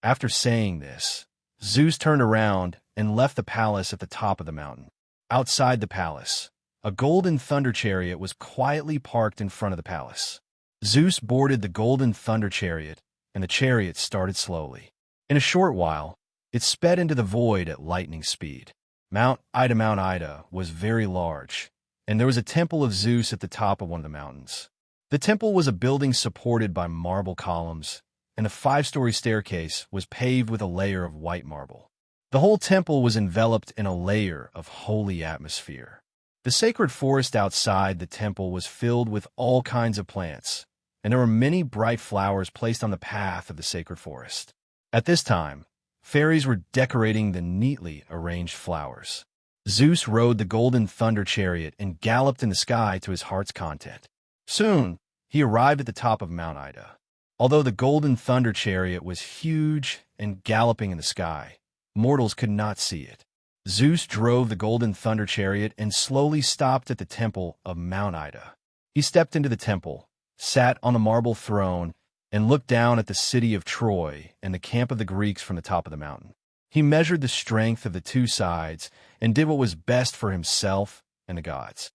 After saying this, Zeus turned around and left the palace at the top of the mountain. Outside the palace, a golden thunder chariot was quietly parked in front of the palace. Zeus boarded the golden thunder chariot, and the chariot started slowly. In a short while, it sped into the void at lightning speed. Mount Ida was very large, and there was a temple of Zeus at the top of one of the mountains. The temple was a building supported by marble columns, and the 5-story staircase was paved with a layer of white marble. The whole temple was enveloped in a layer of holy atmosphere. The sacred forest outside the temple was filled with all kinds of plants, and there were many bright flowers placed on the path of the sacred forest. At this time, fairies were decorating the neatly arranged flowers. Zeus rode the golden thunder chariot and galloped in the sky to his heart's content. Soon, he arrived at the top of Mount Ida. Although the golden thunder chariot was huge and galloping in the sky, mortals could not see it. Zeus drove the golden thunder chariot and slowly stopped at the temple of Mount Ida. He stepped into the temple, sat on the marble throne, and looked down at the city of Troy and the camp of the Greeks from the top of the mountain. He measured the strength of the two sides and did what was best for himself and the gods.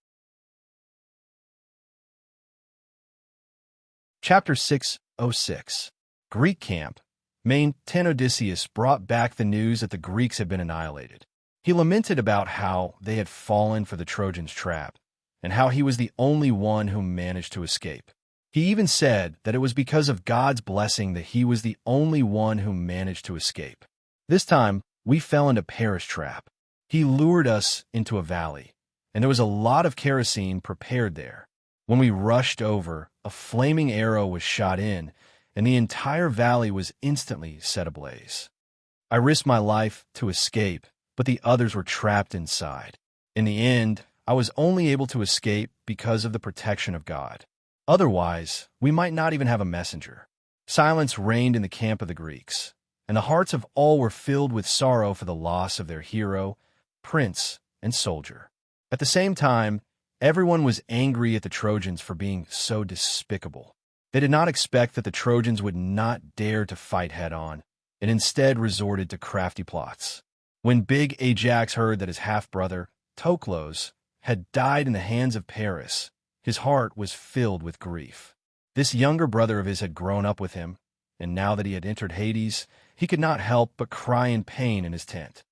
Chapter 606. Greek Camp. Main 10 Odysseus brought back the news that the Greeks had been annihilated. He lamented about how they had fallen for the Trojans' trap, and how he was the only one who managed to escape. He even said that it was because of God's blessing that he was the only one who managed to escape. This time, we fell into Paris' trap. He lured us into a valley, and there was a lot of kerosene prepared there. When we rushed over, a flaming arrow was shot in, and the entire valley was instantly set ablaze. I risked my life to escape, but the others were trapped inside. In the end, I was only able to escape because of the protection of God. Otherwise, we might not even have a messenger. Silence reigned in the camp of the Greeks, and the hearts of all were filled with sorrow for the loss of their hero, prince, and soldier. At the same time, everyone was angry at the Trojans for being so despicable. They did not expect that the Trojans would not dare to fight head-on, and instead resorted to crafty plots. When big Ajax heard that his half-brother, Toklos, had died in the hands of Paris, his heart was filled with grief. This younger brother of his had grown up with him, and now that he had entered Hades, he could not help but cry in pain in his tent.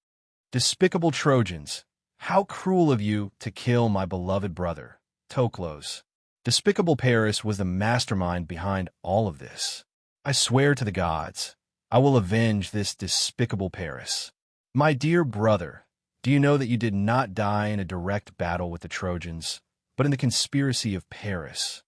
"Despicable Trojans, how cruel of you to kill my beloved brother, Toklos." Despicable Paris was the mastermind behind all of this. "I swear to the gods, I will avenge this despicable Paris. My dear brother, do you know that you did not die in a direct battle with the Trojans, but in the conspiracy of Paris?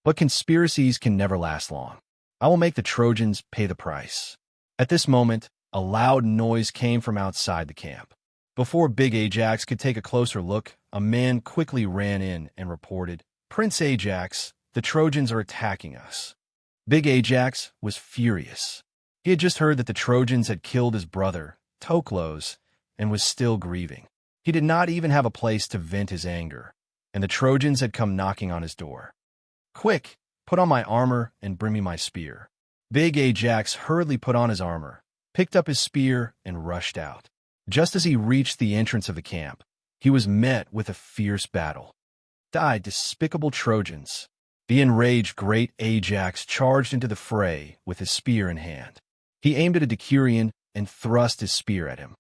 But conspiracies can never last long. I will make the Trojans pay the price." At this moment, a loud noise came from outside the camp. Before big Ajax could take a closer look, a man quickly ran in and reported, "Prince Ajax, the Trojans are attacking us." Big Ajax was furious. He had just heard that the Trojans had killed his brother, Toklos, and was still grieving. He did not even have a place to vent his anger, and the Trojans had come knocking on his door. "Quick, put on my armor and bring me my spear." Big Ajax hurriedly put on his armor, picked up his spear, and rushed out. Just as he reached the entrance of the camp, he was met with a fierce battle. "Die, despicable Trojans!" The enraged great Ajax charged into the fray with his spear in hand. He aimed at a Decurion and thrust his spear at him.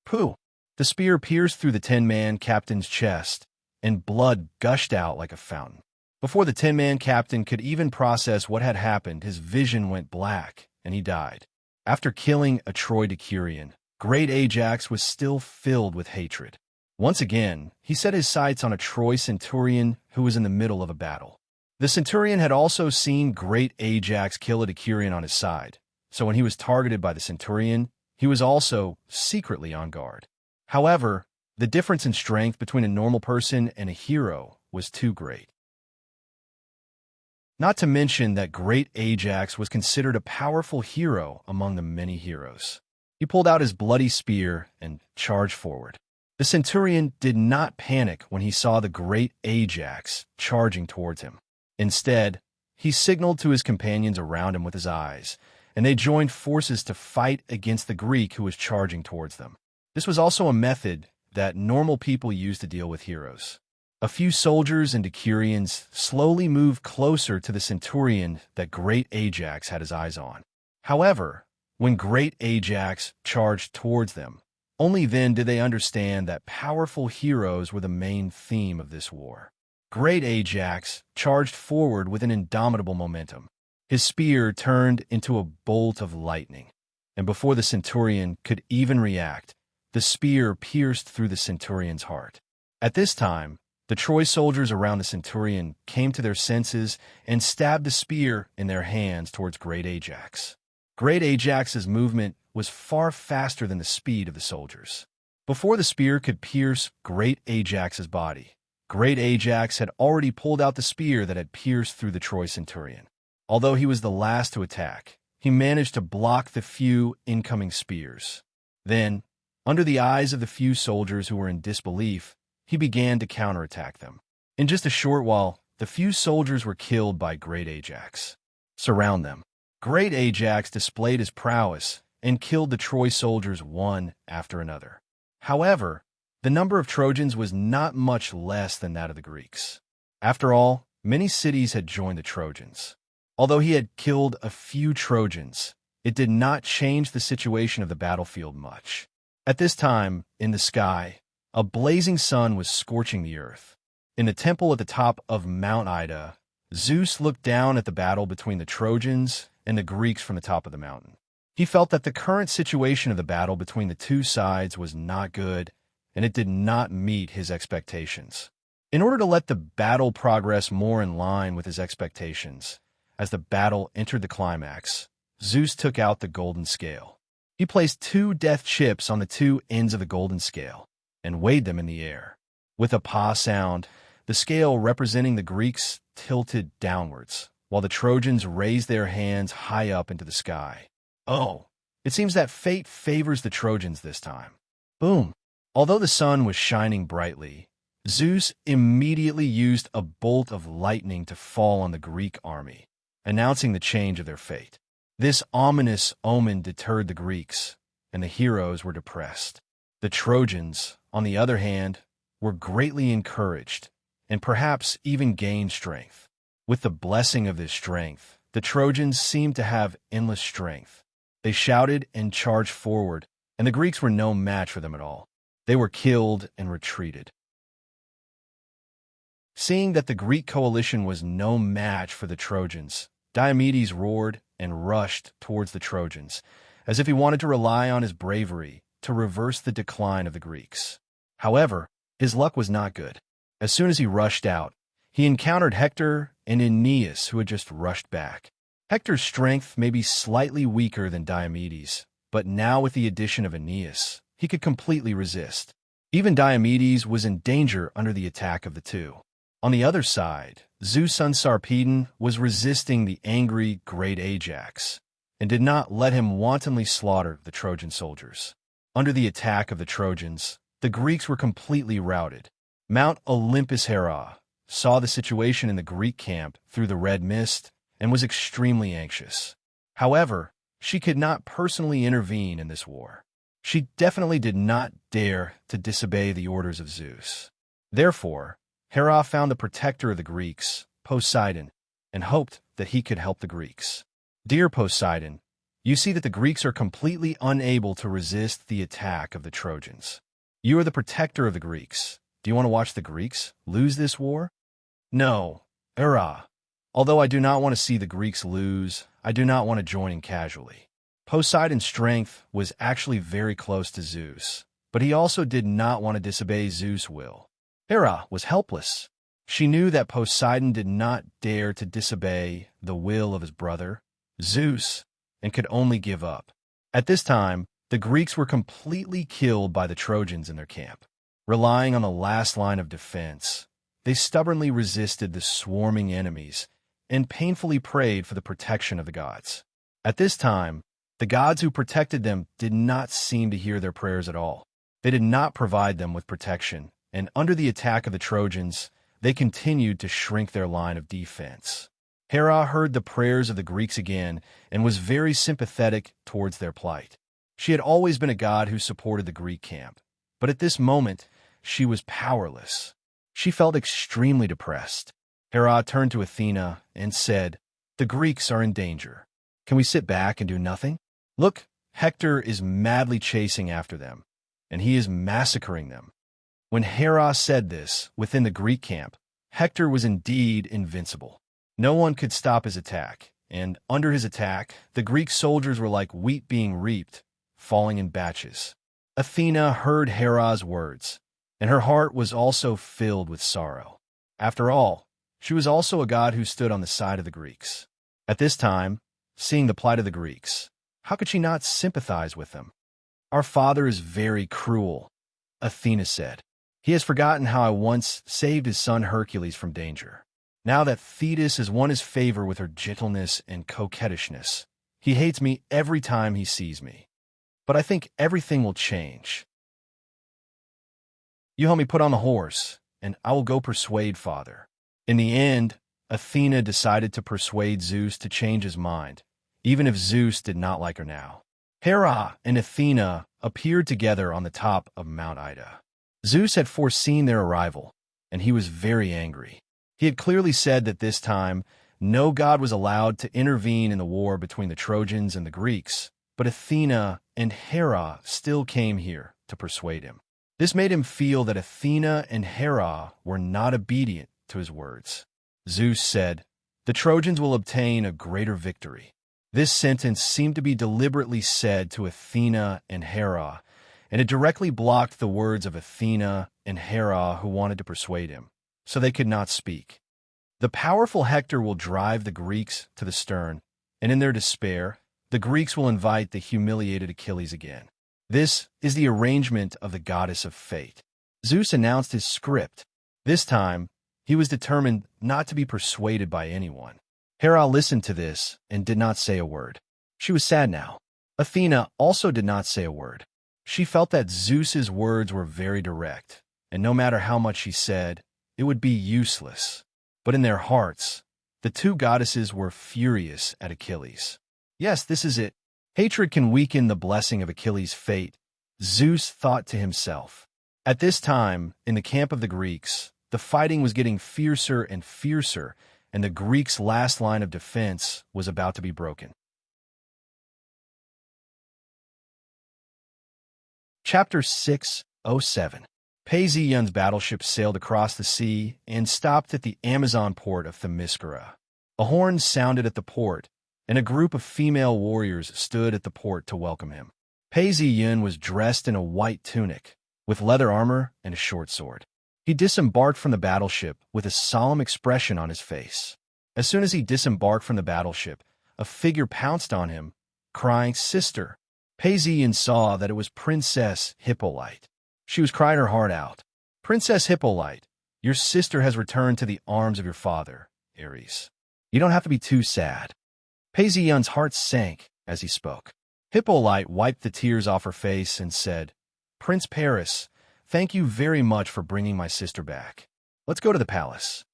Pooh! The spear pierced through the 10-man captain's chest, and blood gushed out like a fountain. Before the 10-man captain could even process what had happened, his vision went black, and he died. After killing a Troy Decurion, great Ajax was still filled with hatred. Once again, he set his sights on a Troy centurion who was in the middle of a battle. The centurion had also seen great Ajax kill a Decurion on his side, so when he was targeted by the centurion, he was also secretly on guard. However, the difference in strength between a normal person and a hero was too great. Not to mention that great Ajax was considered a powerful hero among the many heroes. He pulled out his bloody spear and charged forward. The centurion did not panic when he saw the great Ajax charging towards him. Instead, he signaled to his companions around him with his eyes, and they joined forces to fight against the Greek who was charging towards them. This was also a method that normal people used to deal with heroes. A few soldiers and decurions slowly moved closer to the centurion that great Ajax had his eyes on. However, when great Ajax charged towards them, only then did they understand that powerful heroes were the main theme of this war. Great Ajax charged forward with an indomitable momentum. His spear turned into a bolt of lightning, and before the centurion could even react, the spear pierced through the centurion's heart. At this time, the Troy soldiers around the centurion came to their senses and stabbed the spear in their hands towards great Ajax. Great Ajax's movement was far faster than the speed of the soldiers. Before the spear could pierce great Ajax's body, great Ajax had already pulled out the spear that had pierced through the Troy centurion. Although he was the last to attack, he managed to block the few incoming spears. Then, under the eyes of the few soldiers who were in disbelief, he began to counterattack them. In just a short while, the few soldiers were killed by great Ajax. Surround them. Great Ajax displayed his prowess and killed the Troy soldiers one after another. However, the number of Trojans was not much less than that of the Greeks. After all, many cities had joined the Trojans. Although he had killed a few Trojans, it did not change the situation of the battlefield much. At this time, in the sky, a blazing sun was scorching the earth. In the temple at the top of Mount Ida, Zeus looked down at the battle between the Trojans and the Greeks from the top of the mountain. He felt that the current situation of the battle between the two sides was not good, and it did not meet his expectations. In order to let the battle progress more in line with his expectations, as the battle entered the climax, Zeus took out the golden scale. He placed 2 death chips on the 2 ends of the golden scale and weighed them in the air. With a pa sound, the scale representing the Greeks tilted downwards, while the Trojans raised their hands high up into the sky. Oh, it seems that fate favors the Trojans this time. Boom! Although the sun was shining brightly, Zeus immediately used a bolt of lightning to fall on the Greek army, announcing the change of their fate. This ominous omen deterred the Greeks, and the heroes were depressed. The Trojans, on the other hand, were greatly encouraged, and perhaps even gained strength. With the blessing of this strength, the Trojans seemed to have endless strength. They shouted and charged forward, and the Greeks were no match for them at all. They were killed and retreated. Seeing that the Greek coalition was no match for the Trojans, Diomedes roared and rushed towards the Trojans, as if he wanted to rely on his bravery to reverse the decline of the Greeks. However, his luck was not good. As soon as he rushed out, he encountered Hector and Aeneas, who had just rushed back. Hector's strength may be slightly weaker than Diomedes, but now with the addition of Aeneas, he could completely resist. Even Diomedes was in danger under the attack of the two. On the other side, Zeus' son Sarpedon was resisting the angry great Ajax, and did not let him wantonly slaughter the Trojan soldiers. Under the attack of the Trojans, the Greeks were completely routed. Mount Olympus Hera saw the situation in the Greek camp through the red mist and was extremely anxious. However, she could not personally intervene in this war. She definitely did not dare to disobey the orders of Zeus. Therefore, Hera found the protector of the Greeks, Poseidon, and hoped that he could help the Greeks. Dear Poseidon, you see that the Greeks are completely unable to resist the attack of the Trojans. You are the protector of the Greeks. Do you want to watch the Greeks lose this war? No, Hera. Although I do not want to see the Greeks lose, I do not want to join in casually. Poseidon's strength was actually very close to Zeus, but he also did not want to disobey Zeus' will. Hera was helpless. She knew that Poseidon did not dare to disobey the will of his brother, Zeus, and could only give up. At this time, the Greeks were completely killed by the Trojans in their camp. Relying on the last line of defense, they stubbornly resisted the swarming enemies and painfully prayed for the protection of the gods. At this time, the gods who protected them did not seem to hear their prayers at all. They did not provide them with protection, and under the attack of the Trojans, they continued to shrink their line of defense. Hera heard the prayers of the Greeks again and was very sympathetic towards their plight. She had always been a god who supported the Greek camp, but at this moment, she was powerless. She felt extremely depressed. Hera turned to Athena and said, "The Greeks are in danger. Can we sit back and do nothing? Look, Hector is madly chasing after them, and he is massacring them." When Hera said this, within the Greek camp, Hector was indeed invincible. No one could stop his attack, and under his attack, the Greek soldiers were like wheat being reaped, falling in batches. Athena heard Hera's words, and her heart was also filled with sorrow. After all, she was also a god who stood on the side of the Greeks. At this time, seeing the plight of the Greeks, how could she not sympathize with them? "Our father is very cruel," Athena said. "He has forgotten how I once saved his son Hercules from danger. Now that Thetis has won his favor with her gentleness and coquettishness, he hates me every time he sees me. But I think everything will change. You help me put on the horse, and I will go persuade father." In the end, Athena decided to persuade Zeus to change his mind, even if Zeus did not like her now. Hera and Athena appeared together on the top of Mount Ida. Zeus had foreseen their arrival, and he was very angry. He had clearly said that this time, no god was allowed to intervene in the war between the Trojans and the Greeks, but Athena and Hera still came here to persuade him. This made him feel that Athena and Hera were not obedient to his words. Zeus said, "The Trojans will obtain a greater victory." This sentence seemed to be deliberately said to Athena and Hera, and it directly blocked the words of Athena and Hera who wanted to persuade him, so they could not speak. The powerful Hector will drive the Greeks to the stern, and in their despair, the Greeks will invite the humiliated Achilles again. This is the arrangement of the goddess of fate. Zeus announced his script. This time, he was determined not to be persuaded by anyone. Hera listened to this and did not say a word. She was sad now. Athena also did not say a word. She felt that Zeus's words were very direct, and no matter how much she said, it would be useless. But in their hearts, the two goddesses were furious at Achilles. Yes, this is it. Hatred can weaken the blessing of Achilles' fate, Zeus thought to himself. At this time, in the camp of the Greeks, the fighting was getting fiercer and fiercer, and the Greeks' last line of defense was about to be broken. Chapter 607. Paesion's battleship sailed across the sea and stopped at the Amazon port of Themyscira. A horn sounded at the port, and a group of female warriors stood at the port to welcome him. Paesion was dressed in a white tunic, with leather armor and a short sword. He disembarked from the battleship with a solemn expression on his face. As soon as he disembarked from the battleship, a figure pounced on him, crying, "Sister!" Paesion saw that it was Princess Hippolyte. She was crying her heart out. "Princess Hippolyte, your sister has returned to the arms of your father, Ares. You don't have to be too sad." Paesion's heart sank as he spoke. Hippolyte wiped the tears off her face and said, "Prince Paris, thank you very much for bringing my sister back. Let's go to the palace."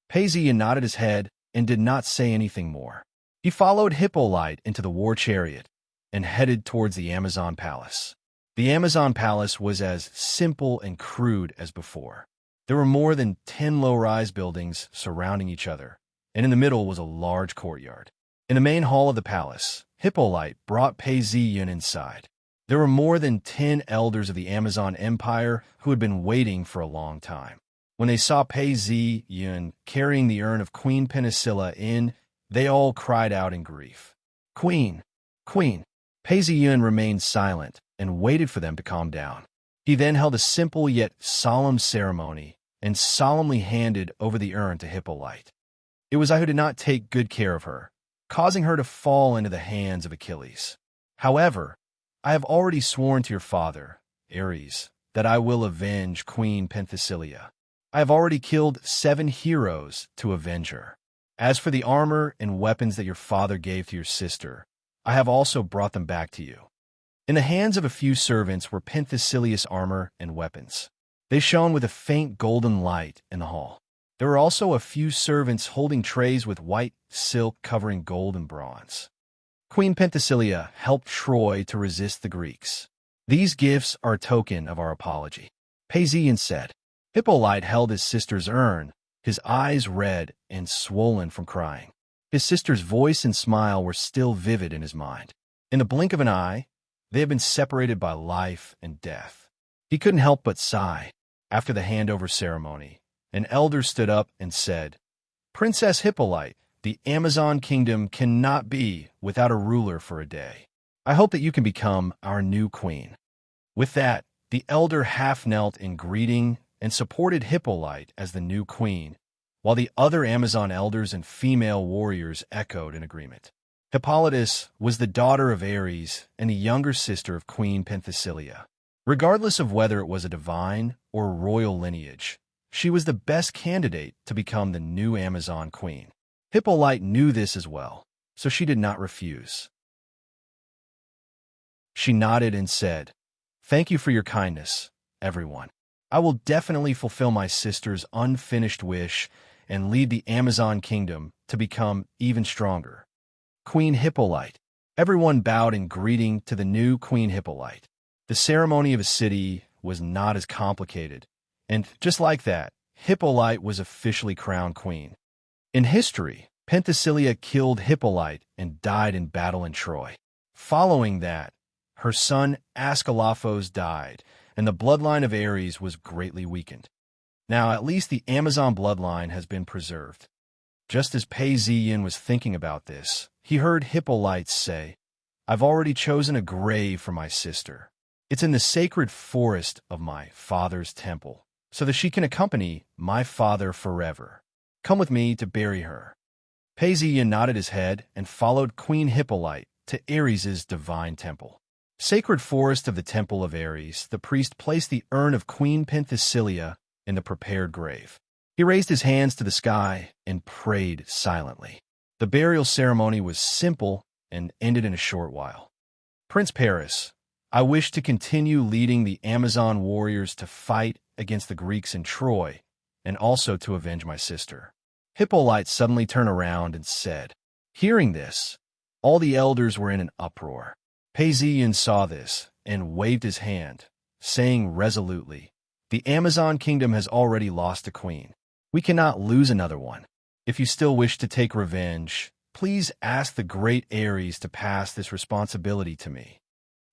Paesion nodded his head and did not say anything more. He followed Hippolyte into the war chariot and headed towards the Amazon palace. The Amazon palace was as simple and crude as before. There were more than 10 low-rise buildings surrounding each other, and in the middle was a large courtyard. In the main hall of the palace, Hippolyte brought Paesion inside. There were more than 10 elders of the Amazon Empire who had been waiting for a long time. When they saw Paesion carrying the urn of Queen Penicilla in, they all cried out in grief. "Queen! Queen!" Paesion remained silent and waited for them to calm down. He then held a simple yet solemn ceremony and solemnly handed over the urn to Hippolyte. "It was I who did not take good care of her, causing her to fall into the hands of Achilles. However, I have already sworn to your father, Ares, that I will avenge Queen Penthesilea. I have already killed 7 heroes to avenge her." As for the armor and weapons that your father gave to your sister, I have also brought them back to you. In the hands of a few servants were Penthesilea's armor and weapons. They shone with a faint golden light in the hall. There were also a few servants holding trays with white silk covering gold and bronze. Queen Penthesilea helped Troy to resist the Greeks. These gifts are a token of our apology. Paisian said. Hippolyte held his sister's urn, his eyes red and swollen from crying. His sister's voice and smile were still vivid in his mind. In the blink of an eye, they had been separated by life and death. He couldn't help but sigh. After the handover ceremony, an elder stood up and said, Princess Hippolyte, the Amazon kingdom cannot be without a ruler for a day. I hope that you can become our new queen. With that, the elder half knelt in greeting and supported Hippolyte as the new queen, while the other Amazon elders and female warriors echoed in agreement. Hippolytus was the daughter of Ares and the younger sister of Queen Penthesilea. Regardless of whether it was a divine or royal lineage, she was the best candidate to become the new Amazon queen. Hippolyte knew this as well, so she did not refuse. She nodded and said, Thank you for your kindness, everyone. I will definitely fulfill my sister's unfinished wish and lead the Amazon kingdom to become even stronger. Queen Hippolyte. Everyone bowed in greeting to the new Queen Hippolyte. The ceremony of a city was not as complicated, and just like that, Hippolyte was officially crowned queen. In history, Penthesilea killed Hippolyte and died in battle in Troy. Following that, her son Ascalaphos died, and the bloodline of Ares was greatly weakened. Now, at least the Amazon bloodline has been preserved. Just as Paisian was thinking about this, he heard Hippolyte say, I've already chosen a grave for my sister. It's in the sacred forest of my father's temple, so that she can accompany my father forever. Come with me to bury her. Paisian nodded his head and followed Queen Hippolyte to Ares's divine temple. Sacred forest of the temple of Ares, the priest placed the urn of Queen Penthesilea in the prepared grave. He raised his hands to the sky and prayed silently. The burial ceremony was simple and ended in a short while. Prince Paris, I wish to continue leading the Amazon warriors to fight against the Greeks in Troy, and also to avenge my sister. Hippolyte suddenly turned around and said, Hearing this, all the elders were in an uproar. Paisian saw this and waved his hand, saying resolutely, The Amazon kingdom has already lost a queen. We cannot lose another one. If you still wish to take revenge, please ask the great Ares to pass this responsibility to me.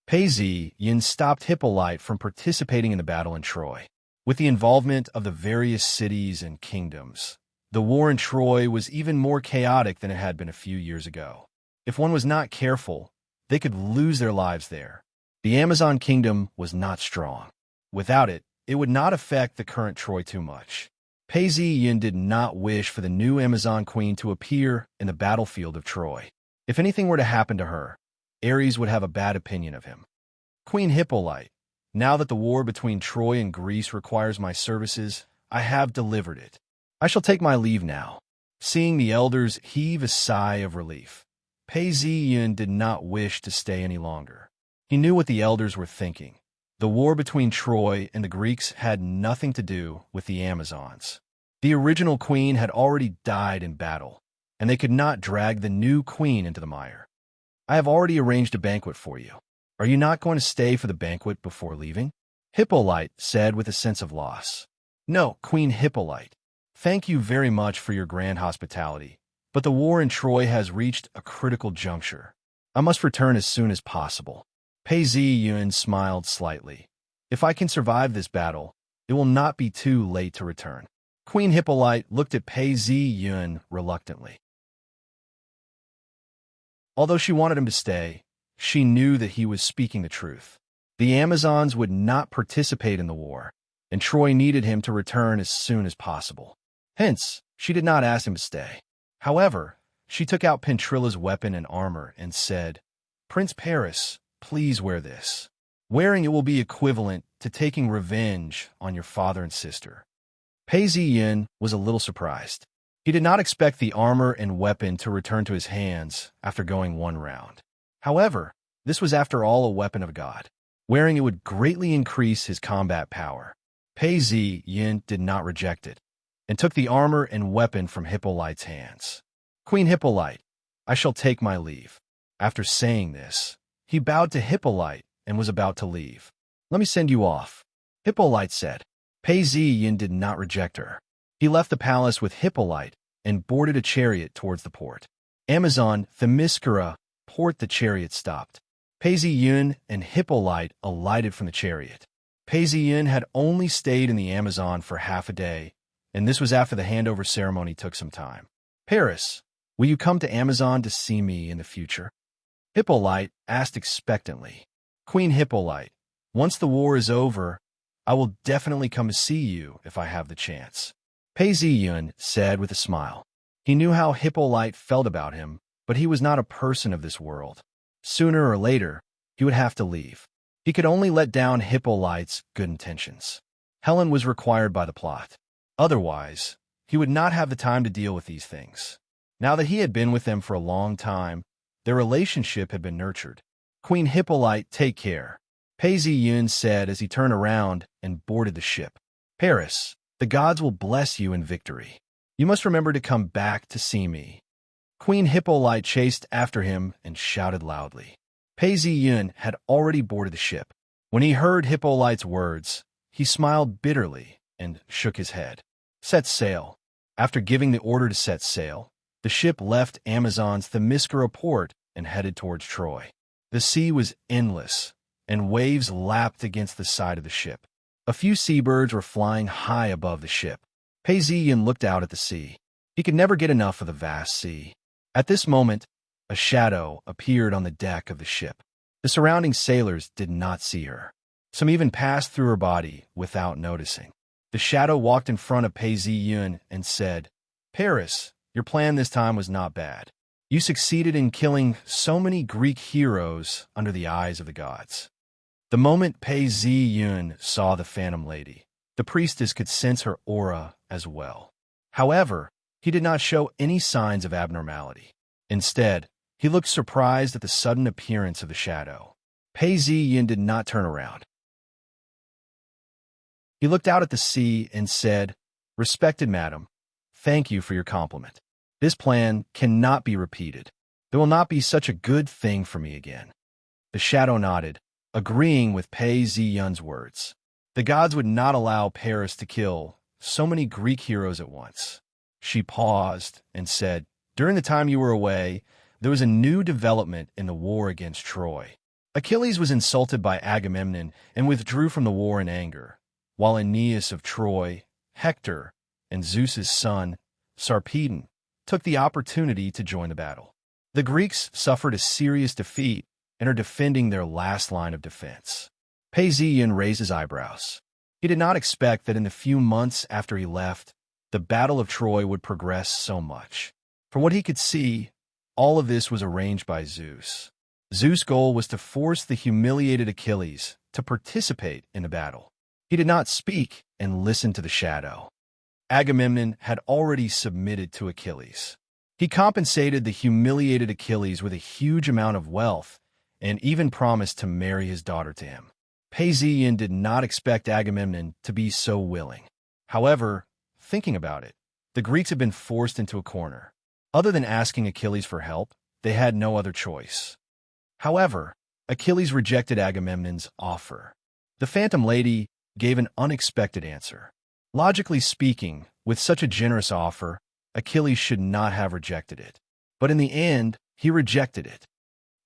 Paisian stopped Hippolyte from participating in the battle in Troy. With the involvement of the various cities and kingdoms, the war in Troy was even more chaotic than it had been a few years ago. If one was not careful, they could lose their lives there. The Amazon kingdom was not strong. Without it, it would not affect the current Troy too much. Paisian did not wish for the new Amazon queen to appear in the battlefield of Troy. If anything were to happen to her, Ares would have a bad opinion of him. Queen Hippolyte, now that the war between Troy and Greece requires my services, I have delivered it. I shall take my leave now. Seeing the elders heave a sigh of relief, Paisian did not wish to stay any longer. He knew what the elders were thinking. The war between Troy and the Greeks had nothing to do with the Amazons. The original queen had already died in battle, and they could not drag the new queen into the mire. I have already arranged a banquet for you. Are you not going to stay for the banquet before leaving? Hippolyte said with a sense of loss. No, Queen Hippolyte. Thank you very much for your grand hospitality, but the war in Troy has reached a critical juncture. I must return as soon as possible. Paisian smiled slightly. If I can survive this battle, it will not be too late to return. Queen Hippolyte looked at Paisian reluctantly. Although she wanted him to stay, she knew that he was speaking the truth. The Amazons would not participate in the war, and Troy needed him to return as soon as possible. Hence, she did not ask him to stay. However, she took out Pentrilla's weapon and armor and said, Prince Paris, please wear this. Wearing it will be equivalent to taking revenge on your father and sister. Paisian was a little surprised. He did not expect the armor and weapon to return to his hands after going one round. However, this was after all a weapon of God. Wearing it would greatly increase his combat power. Pei Zi Yin did not reject it, and took the armor and weapon from Hippolyte's hands. Queen Hippolyte, I shall take my leave. After saying this, he bowed to Hippolyte and was about to leave. Let me send you off, Hippolyte said. Pei Zi Yin did not reject her. He left the palace with Hippolyte and boarded a chariot towards the port. Amazon, Themyscira, port. The chariot stopped. Pei Zi Yin and Hippolyte alighted from the chariot. Pei Zi Yin had only stayed in the Amazon for half a day, and this was after the handover ceremony took some time. Paris, will you come to Amazon to see me in the future? Hippolyte asked expectantly. Queen Hippolyte, once the war is over, I will definitely come to see you if I have the chance. Pei Zi Yin said with a smile. He knew how Hippolyte felt about him, but he was not a person of this world. Sooner or later, he would have to leave. He could only let down Hippolyte's good intentions. Helen was required by the plot. Otherwise, he would not have the time to deal with these things. Now that he had been with them for a long time, their relationship had been nurtured. Queen Hippolyte, take care, Pei Zi Yin said as he turned around and boarded the ship. Paris, the gods will bless you in victory. You must remember to come back to see me. Queen Hippolyte chased after him and shouted loudly. Pei Zi Yin had already boarded the ship. When he heard Hippolyte's words, he smiled bitterly and shook his head. Set sail. After giving the order to set sail, the ship left Amazon's Themyscira port and headed towards Troy. The sea was endless, and waves lapped against the side of the ship. A few seabirds were flying high above the ship. Pei Zi Yin looked out at the sea. He could never get enough of the vast sea. At this moment, a shadow appeared on the deck of the ship. The surrounding sailors did not see her. Some even passed through her body without noticing. The shadow walked in front of Pei Zi Yin and said, Paris, your plan this time was not bad. You succeeded in killing so many Greek heroes under the eyes of the gods. The moment Pei Zi Yin saw the Phantom Lady, the priestess could sense her aura as well. However, he did not show any signs of abnormality. Instead, he looked surprised at the sudden appearance of the shadow. Pei Zi Yin did not turn around. He looked out at the sea and said, Respected madam, thank you for your compliment. This plan cannot be repeated. There will not be such a good thing for me again. The shadow nodded, agreeing with Pei Zi Yin's words. The gods would not allow Paris to kill so many Greek heroes at once. She paused and said, During the time you were away, there was a new development in the war against Troy. Achilles was insulted by Agamemnon and withdrew from the war in anger, while Aeneas of Troy, Hector, and Zeus's son, Sarpedon, took the opportunity to join the battle. The Greeks suffered a serious defeat and are defending their last line of defense. Pei Zi Yin raised his eyebrows. He did not expect that in the few months after he left, the Battle of Troy would progress so much. From what he could see, all of this was arranged by Zeus. Zeus' goal was to force the humiliated Achilles to participate in the battle. He did not speak and listen to the shadow. Agamemnon had already submitted to Achilles. He compensated the humiliated Achilles with a huge amount of wealth and even promised to marry his daughter to him. Pei Zi Yin did not expect Agamemnon to be so willing. However, thinking about it, the Greeks had been forced into a corner. Other than asking Achilles for help, they had no other choice. However, Achilles rejected Agamemnon's offer. The Phantom Lady gave an unexpected answer. Logically speaking, with such a generous offer, Achilles should not have rejected it. But in the end, he rejected it.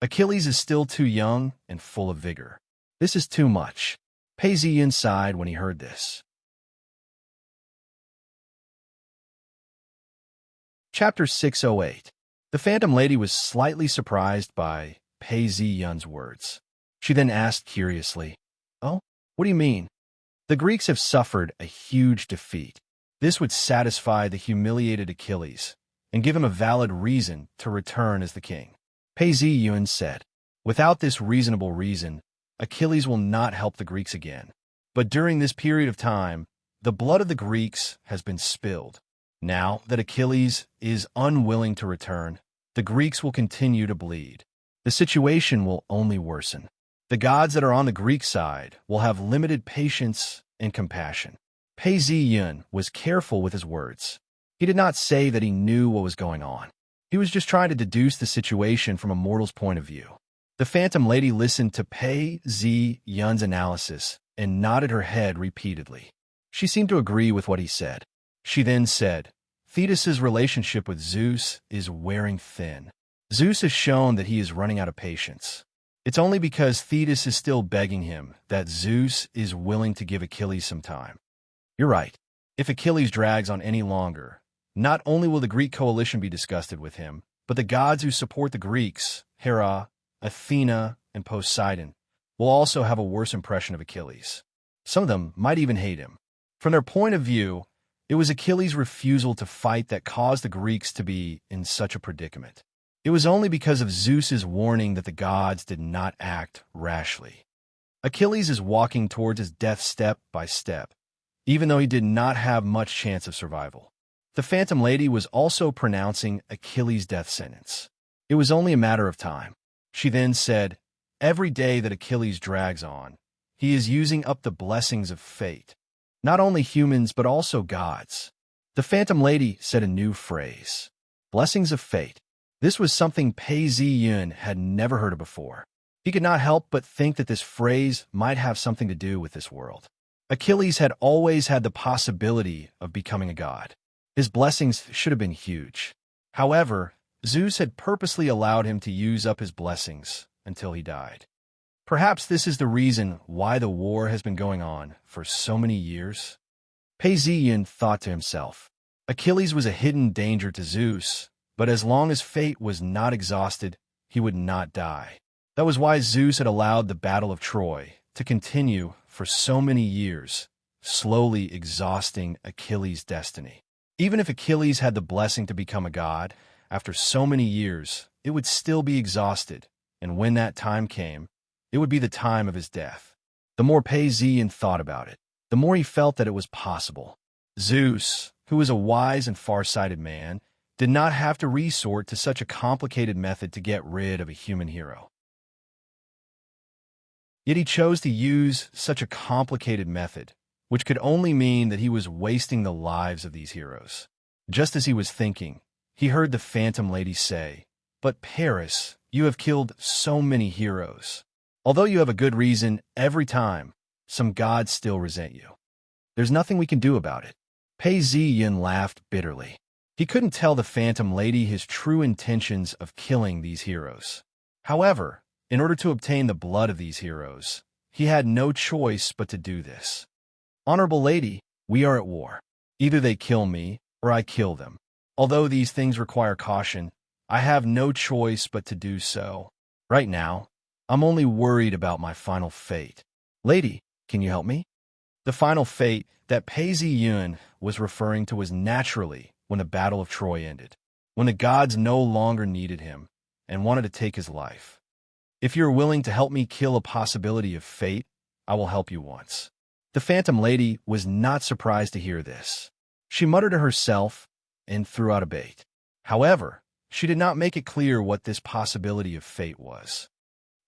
Achilles is still too young and full of vigor. This is too much. Pei Zi Yin sighed when he heard this. Chapter 608. The Phantom Lady was slightly surprised by Pei Zi Yin's words. She then asked curiously, Oh, what do you mean? The Greeks have suffered a huge defeat. This would satisfy the humiliated Achilles and give him a valid reason to return as the king. Pei Zi Yin said, Without this reasonable reason, Achilles will not help the Greeks again. But during this period of time, the blood of the Greeks has been spilled. Now that Achilles is unwilling to return, the Greeks will continue to bleed. The situation will only worsen. The gods that are on the Greek side will have limited patience and compassion. Pei Zi-yun was careful with his words. He did not say that he knew what was going on. He was just trying to deduce the situation from a mortal's point of view. The Phantom Lady listened to Pei Zi-yun's analysis and nodded her head repeatedly. She seemed to agree with what he said. She then said, Thetis's relationship with Zeus is wearing thin. Zeus has shown that he is running out of patience. It's only because Thetis is still begging him that Zeus is willing to give Achilles some time. You're right. If Achilles drags on any longer, not only will the Greek coalition be disgusted with him, but the gods who support the Greeks, Hera, Athena, and Poseidon, will also have a worse impression of Achilles. Some of them might even hate him. From their point of view, it was Achilles' refusal to fight that caused the Greeks to be in such a predicament. It was only because of Zeus's warning that the gods did not act rashly. Achilles is walking towards his death step by step, even though he did not have much chance of survival. The Phantom Lady was also pronouncing Achilles' death sentence. It was only a matter of time. She then said, every day that Achilles drags on, he is using up the blessings of fate. Not only humans, but also gods. The Phantom Lady said a new phrase. Blessings of fate. This was something Pei Zi-yun had never heard of before. He could not help but think that this phrase might have something to do with this world. Achilles had always had the possibility of becoming a god. His blessings should have been huge. However, Zeus had purposely allowed him to use up his blessings until he died. Perhaps this is the reason why the war has been going on for so many years. Pei Zi-yun thought to himself. Achilles was a hidden danger to Zeus, but as long as fate was not exhausted, he would not die. That was why Zeus had allowed the Battle of Troy to continue for so many years, slowly exhausting Achilles' destiny. Even if Achilles had the blessing to become a god, after so many years, it would still be exhausted, and when that time came, it would be the time of his death. The more Pei Zi-yun thought about it, the more he felt that it was possible. Zeus, who was a wise and far-sighted man, did not have to resort to such a complicated method to get rid of a human hero. Yet he chose to use such a complicated method, which could only mean that he was wasting the lives of these heroes. Just as he was thinking, he heard the Phantom Lady say, But Paris, you have killed so many heroes. Although you have a good reason every time, some gods still resent you. There's nothing we can do about it. Pei Zi-yun laughed bitterly. He couldn't tell the Phantom Lady his true intentions of killing these heroes. However, in order to obtain the blood of these heroes, he had no choice but to do this. Honorable lady, we are at war. Either they kill me, or I kill them. Although these things require caution, I have no choice but to do so. Right now, I'm only worried about my final fate. Lady, can you help me? The final fate that Pei Zi-yun was referring to was naturally when the Battle of Troy ended, when the gods no longer needed him and wanted to take his life. If you're willing to help me kill a possibility of fate, I will help you once. The Phantom Lady was not surprised to hear this. She muttered to herself and threw out a bait. However, she did not make it clear what this possibility of fate was.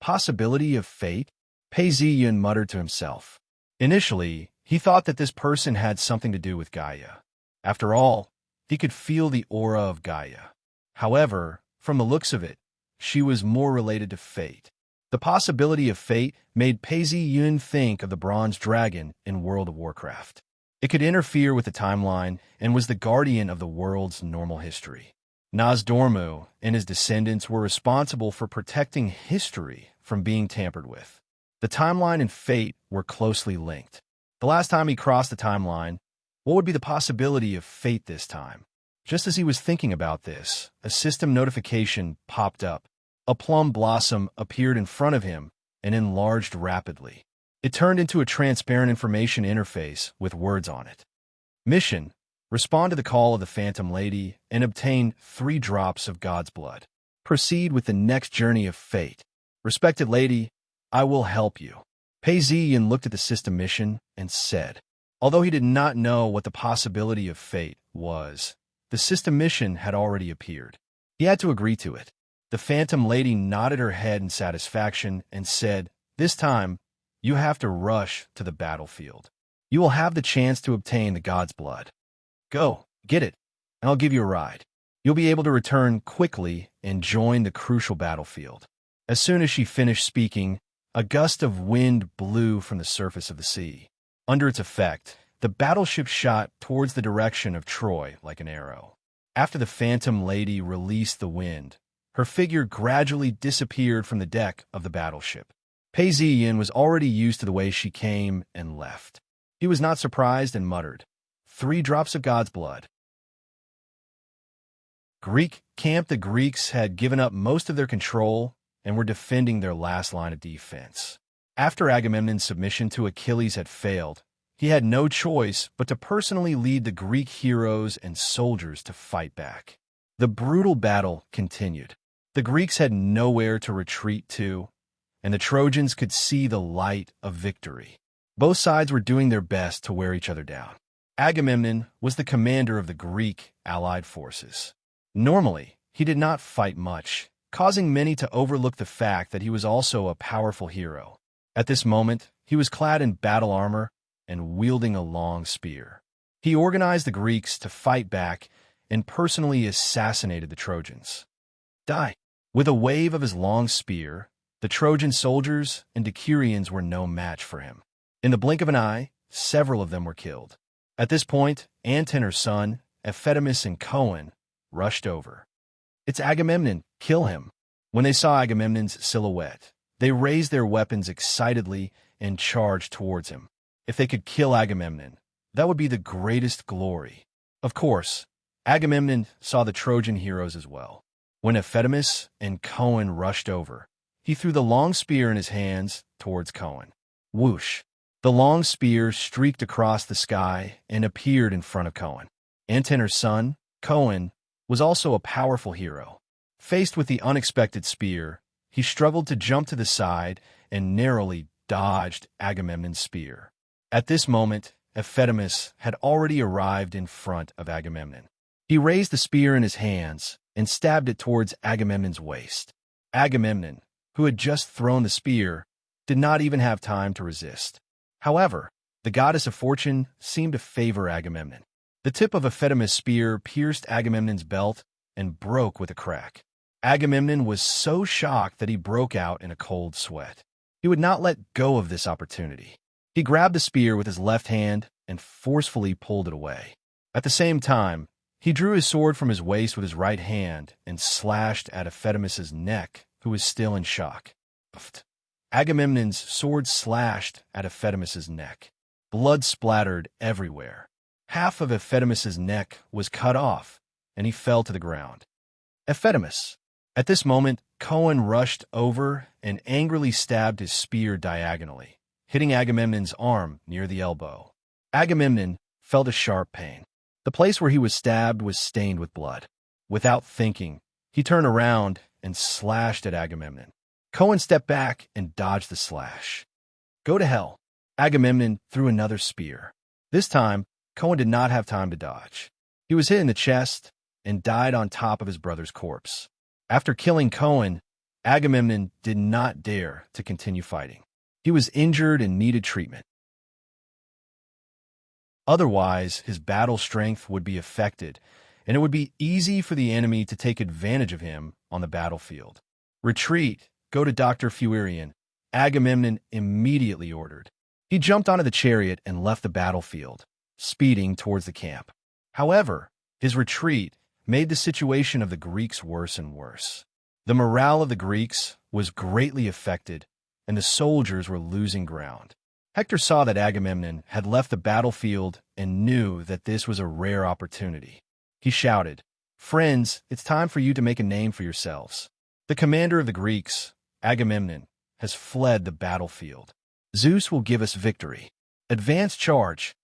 Possibility of fate? Pei Zi-yun muttered to himself. Initially, he thought that this person had something to do with Gaia. After all, he could feel the aura of Gaia. However, from the looks of it, she was more related to fate. The possibility of fate made Pei Zi-yun think of the bronze dragon in World of Warcraft. It could interfere with the timeline and was the guardian of the world's normal history. Nozdormu and his descendants were responsible for protecting history from being tampered with. The timeline and fate were closely linked. The last time he crossed the timeline, what would be the possibility of fate this time? Just as he was thinking about this, a system notification popped up. A plum blossom appeared in front of him and enlarged rapidly. It turned into a transparent information interface with words on it. Mission: respond to the call of the Phantom Lady and obtain 3 drops of God's blood. Proceed with the next journey of fate. Respected lady, I will help you. Pei Zi-yun looked at the system mission and said, although he did not know what the possibility of fate was, the system mission had already appeared. He had to agree to it. The Phantom Lady nodded her head in satisfaction and said, "This time, you have to rush to the battlefield. You will have the chance to obtain the god's blood. Go, get it, and I'll give you a ride. You'll be able to return quickly and join the crucial battlefield." As soon as she finished speaking, a gust of wind blew from the surface of the sea. Under its effect, the battleship shot towards the direction of Troy like an arrow. After the Phantom Lady released the wind, her figure gradually disappeared from the deck of the battleship. Pei Ziyin was already used to the way she came and left. He was not surprised and muttered, "3 drops of God's blood." Greek camp. The Greeks had given up most of their control and were defending their last line of defense. After Agamemnon's submission to Achilles had failed, he had no choice but to personally lead the Greek heroes and soldiers to fight back. The brutal battle continued. The Greeks had nowhere to retreat to, and the Trojans could see the light of victory. Both sides were doing their best to wear each other down. Agamemnon was the commander of the Greek allied forces. Normally, he did not fight much, causing many to overlook the fact that he was also a powerful hero. At this moment, he was clad in battle armor and wielding a long spear. He organized the Greeks to fight back and personally assassinated the Trojans. Die! With a wave of his long spear, the Trojan soldiers and Decurions were no match for him. In the blink of an eye, several of them were killed. At this point, Antenor's son, Ephedamus and Cohen, rushed over. "It's Agamemnon! Kill him!" When they saw Agamemnon's silhouette, they raised their weapons excitedly and charged towards him. If they could kill Agamemnon, that would be the greatest glory. Of course, Agamemnon saw the Trojan heroes as well. When Ephedamus and Cohen rushed over, he threw the long spear in his hands towards Cohen. Whoosh! The long spear streaked across the sky and appeared in front of Cohen. Antenor's son, Cohen, was also a powerful hero. Faced with the unexpected spear, he struggled to jump to the side and narrowly dodged Agamemnon's spear. At this moment, Ephedamus had already arrived in front of Agamemnon. He raised the spear in his hands and stabbed it towards Agamemnon's waist. Agamemnon, who had just thrown the spear, did not even have time to resist. However, the goddess of fortune seemed to favor Agamemnon. The tip of Ephedamus' spear pierced Agamemnon's belt and broke with a crack. Agamemnon was so shocked that he broke out in a cold sweat. He would not let go of this opportunity. He grabbed the spear with his left hand and forcefully pulled it away. At the same time, he drew his sword from his waist with his right hand and slashed at Ephedamus' neck, who was still in shock. Agamemnon's sword slashed at Ephedamus' neck. Blood splattered everywhere. Half of Ephedamus' neck was cut off, and he fell to the ground. Ephedamus! At this moment, Cohen rushed over and angrily stabbed his spear diagonally, hitting Agamemnon's arm near the elbow. Agamemnon felt a sharp pain. The place where he was stabbed was stained with blood. Without thinking, he turned around and slashed at Agamemnon. Cohen stepped back and dodged the slash. "Go to hell!" Agamemnon threw another spear. This time, Cohen did not have time to dodge. He was hit in the chest and died on top of his brother's corpse. After killing Cohen, Agamemnon did not dare to continue fighting. He was injured and needed treatment. Otherwise, his battle strength would be affected, and it would be easy for the enemy to take advantage of him on the battlefield. "Retreat! Go to Dr. Fuirian," Agamemnon immediately ordered. He jumped onto the chariot and left the battlefield, speeding towards the camp. However, his retreat made the situation of the Greeks worse and worse. The morale of the Greeks was greatly affected, and the soldiers were losing ground. Hector saw that Agamemnon had left the battlefield and knew that this was a rare opportunity. He shouted, "Friends, it's time for you to make a name for yourselves. The commander of the Greeks, Agamemnon, has fled the battlefield. Zeus will give us victory. Advance charge!"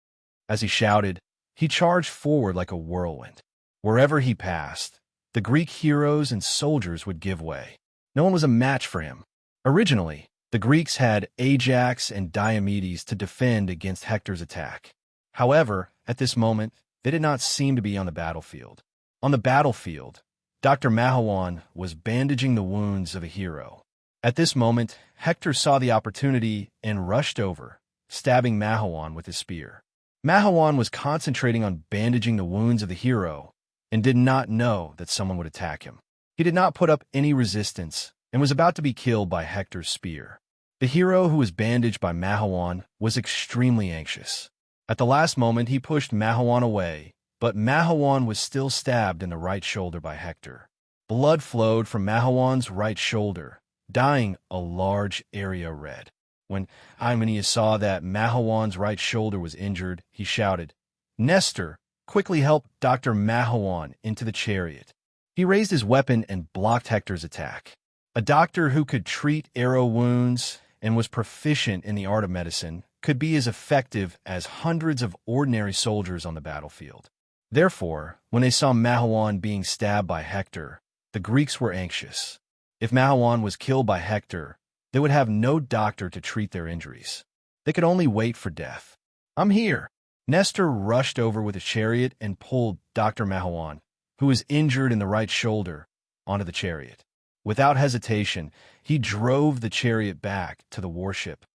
As he shouted, he charged forward like a whirlwind. Wherever he passed, the Greek heroes and soldiers would give way. No one was a match for him. Originally, the Greeks had Ajax and Diomedes to defend against Hector's attack. However, at this moment, they did not seem to be on the battlefield. On the battlefield, Dr. Mahawan was bandaging the wounds of a hero. At this moment, Hector saw the opportunity and rushed over, stabbing Mahawan with his spear. Mahawan was concentrating on bandaging the wounds of the hero and did not know that someone would attack him. He did not put up any resistance and was about to be killed by Hector's spear. The hero, who was bandaged by Mahawan, was extremely anxious. At the last moment, he pushed Mahawan away, but Mahawan was still stabbed in the right shoulder by Hector. Blood flowed from Mahawan's right shoulder, dyeing a large area red. When Hymenaeus saw that Mahawan's right shoulder was injured, he shouted, "Nestor, quickly help Dr. Mahawan into the chariot." He raised his weapon and blocked Hector's attack. A doctor who could treat arrow wounds and was proficient in the art of medicine could be as effective as hundreds of ordinary soldiers on the battlefield. Therefore, when they saw Mahawan being stabbed by Hector, the Greeks were anxious. If Mahawan was killed by Hector, they would have no doctor to treat their injuries. They could only wait for death. "I'm here." Nestor rushed over with his chariot and pulled Dr. Mahawan, who was injured in the right shoulder, onto the chariot. Without hesitation, he drove the chariot back to the warship.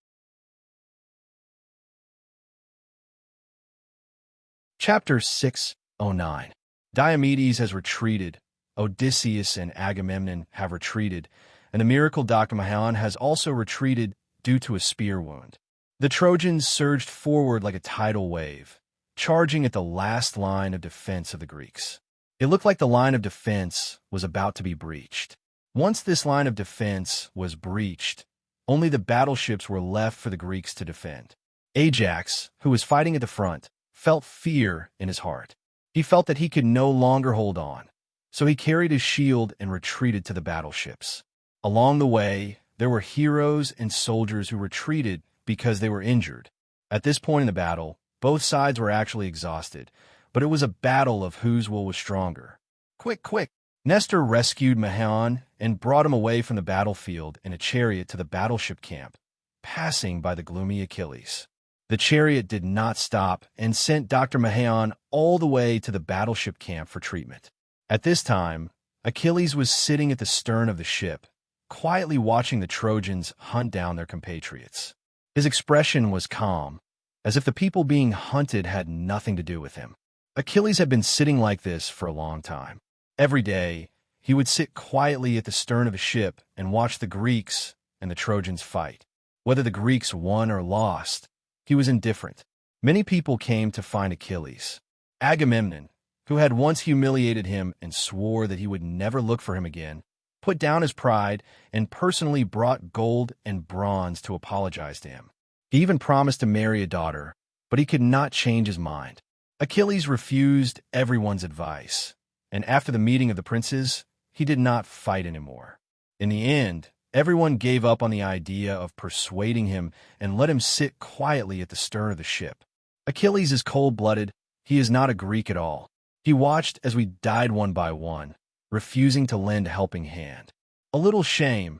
Chapter 609. Diomedes has retreated, Odysseus and Agamemnon have retreated, and the miracle Dr. Mahawan has also retreated due to a spear wound. The Trojans surged forward like a tidal wave, charging at the last line of defense of the Greeks. It looked like the line of defense was about to be breached. Once this line of defense was breached, only the battleships were left for the Greeks to defend. Ajax, who was fighting at the front, felt fear in his heart. He felt that he could no longer hold on, so he carried his shield and retreated to the battleships. Along the way, there were heroes and soldiers who retreated because they were injured. At this point in the battle, both sides were actually exhausted, but it was a battle of whose will was stronger. "Quick, quick!" Nestor rescued Mahawan and brought him away from the battlefield in a chariot to the battleship camp, passing by the gloomy Achilles. The chariot did not stop and sent Dr. Mahawan all the way to the battleship camp for treatment. At this time, Achilles was sitting at the stern of the ship, quietly watching the Trojans hunt down their compatriots. His expression was calm, as if the people being hunted had nothing to do with him. Achilles had been sitting like this for a long time. Every day, he would sit quietly at the stern of a ship and watch the Greeks and the Trojans fight. Whether the Greeks won or lost, he was indifferent. Many people came to find Achilles. Agamemnon, who had once humiliated him and swore that he would never look for him again, put down his pride and personally brought gold and bronze to apologize to him. He even promised to marry a daughter, but he could not change his mind. Achilles refused everyone's advice, and after the meeting of the princes, he did not fight anymore. In the end, everyone gave up on the idea of persuading him and let him sit quietly at the stern of the ship. Achilles is cold-blooded. He is not a Greek at all. He watched as we died one by one, refusing to lend a helping hand. A little shame,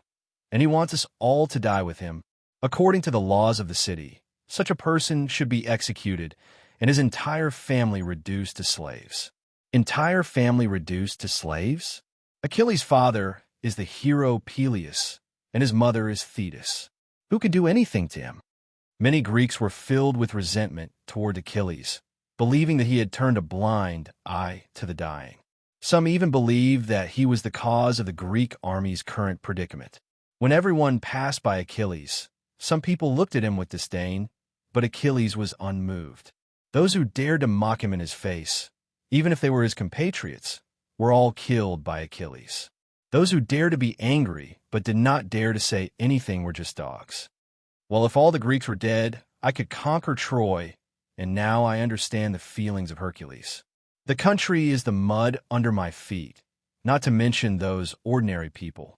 and he wants us all to die with him. According to the laws of the city, such a person should be executed and his entire family reduced to slaves. Entire family reduced to slaves? Achilles' father is the hero Peleus, and his mother is Thetis. Who could do anything to him? Many Greeks were filled with resentment toward Achilles, believing that he had turned a blind eye to the dying. Some even believed that he was the cause of the Greek army's current predicament. When everyone passed by Achilles, some people looked at him with disdain, but Achilles was unmoved. Those who dared to mock him in his face, even if they were his compatriots, were all killed by Achilles. Those who dared to be angry but did not dare to say anything were just dogs. Well, if all the Greeks were dead, I could conquer Troy, and now I understand the feelings of Hercules. The country is the mud under my feet, not to mention those ordinary people.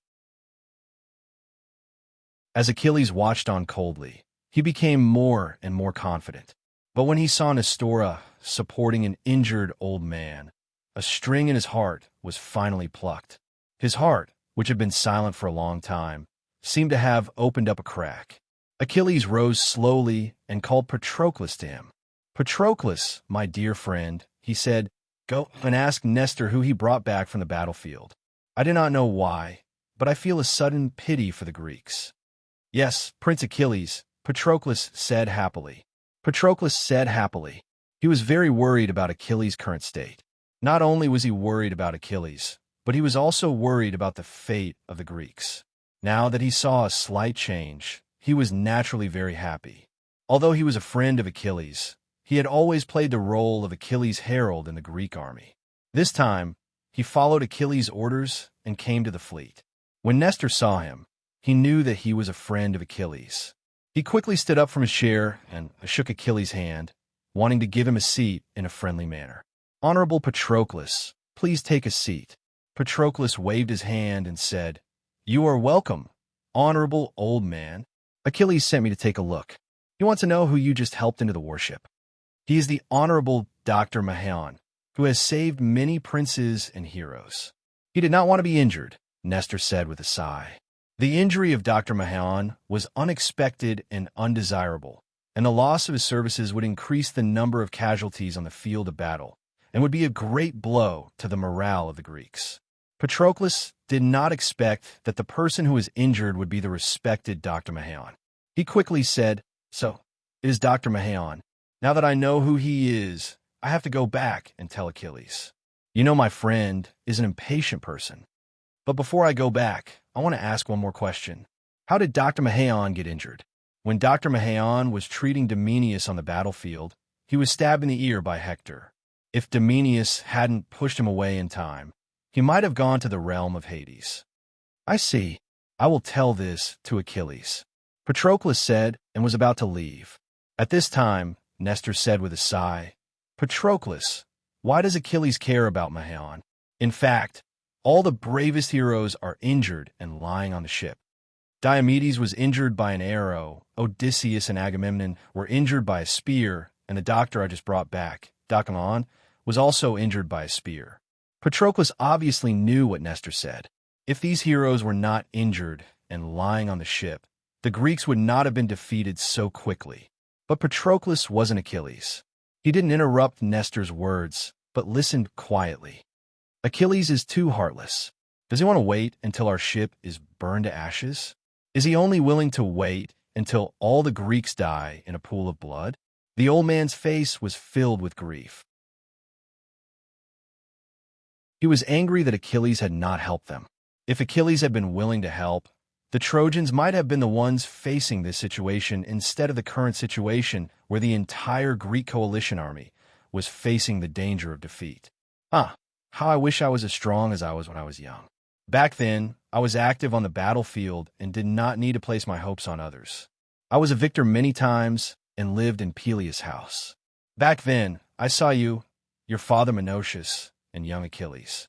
As Achilles watched on coldly, he became more and more confident. But when he saw Nestora supporting an injured old man, a string in his heart was finally plucked. His heart, which had been silent for a long time, seemed to have opened up a crack. Achilles rose slowly and called Patroclus to him. "Patroclus, my dear friend," he said, Go and ask Nestor who he brought back from the battlefield. I do not know why, but I feel a sudden pity for the Greeks. Yes, Prince Achilles, Patroclus said happily. Patroclus said happily. He was very worried about Achilles' current state. Not only was he worried about Achilles, but he was also worried about the fate of the Greeks. Now that he saw a slight change, he was naturally very happy. Although he was a friend of Achilles, he had always played the role of Achilles' herald in the Greek army. This time, he followed Achilles' orders and came to the fleet. When Nestor saw him, he knew that he was a friend of Achilles. He quickly stood up from his chair and shook Achilles' hand, wanting to give him a seat in a friendly manner. "Honorable Patroclus, please take a seat." Patroclus waved his hand and said, "You are welcome, honorable old man. Achilles sent me to take a look. He wants to know who you just helped into the warship." "He is the honorable Dr. Mahaon, who has saved many princes and heroes." "He did not want to be injured," Nestor said with a sigh. The injury of Dr. Mahaon was unexpected and undesirable, and the loss of his services would increase the number of casualties on the field of battle and would be a great blow to the morale of the Greeks. Patroclus did not expect that the person who was injured would be the respected Dr. Mahaon. He quickly said, "So, it is Dr. Mahaon. Now that I know who he is, I have to go back and tell Achilles. You know my friend is an impatient person. But before I go back, I want to ask one more question. How did Dr. Mahaon get injured?" When Dr. Mahaon was treating Domenius on the battlefield, he was stabbed in the ear by Hector. If Domenius hadn't pushed him away in time, he might have gone to the realm of Hades. "I see. I will tell this to Achilles," Patroclus said and was about to leave. At this time, Nestor said with a sigh, "Patroclus, why does Achilles care about Mahaon? In fact, all the bravest heroes are injured and lying on the ship. Diomedes was injured by an arrow, Odysseus and Agamemnon were injured by a spear, and the doctor I just brought back, Dacmon, was also injured by a spear." Patroclus obviously knew what Nestor said. If these heroes were not injured and lying on the ship, the Greeks would not have been defeated so quickly. But Patroclus wasn't Achilles. He didn't interrupt Nestor's words, but listened quietly. "Achilles is too heartless. Does he want to wait until our ship is burned to ashes? Is he only willing to wait until all the Greeks die in a pool of blood?" The old man's face was filled with grief. He was angry that Achilles had not helped them. If Achilles had been willing to help, the Trojans might have been the ones facing this situation instead of the current situation where the entire Greek coalition army was facing the danger of defeat. How I wish I was as strong as I was when I was young. Back then, I was active on the battlefield and did not need to place my hopes on others. I was a victor many times and lived in Peleus' house. Back then, I saw you, your father Menoetius, and young Achilles.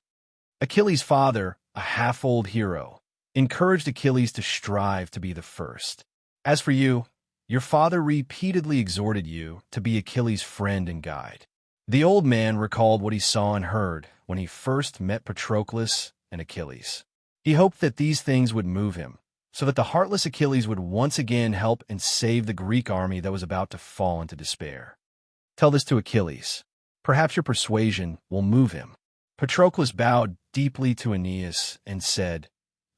Achilles' father, a half-old hero, encouraged Achilles to strive to be the first. As for you, your father repeatedly exhorted you to be Achilles' friend and guide. The old man recalled what he saw and heard when he first met Patroclus and Achilles. He hoped that these things would move him, so that the heartless Achilles would once again help and save the Greek army that was about to fall into despair. Tell this to Achilles. Perhaps your persuasion will move him. Patroclus bowed deeply to Aeneas and said,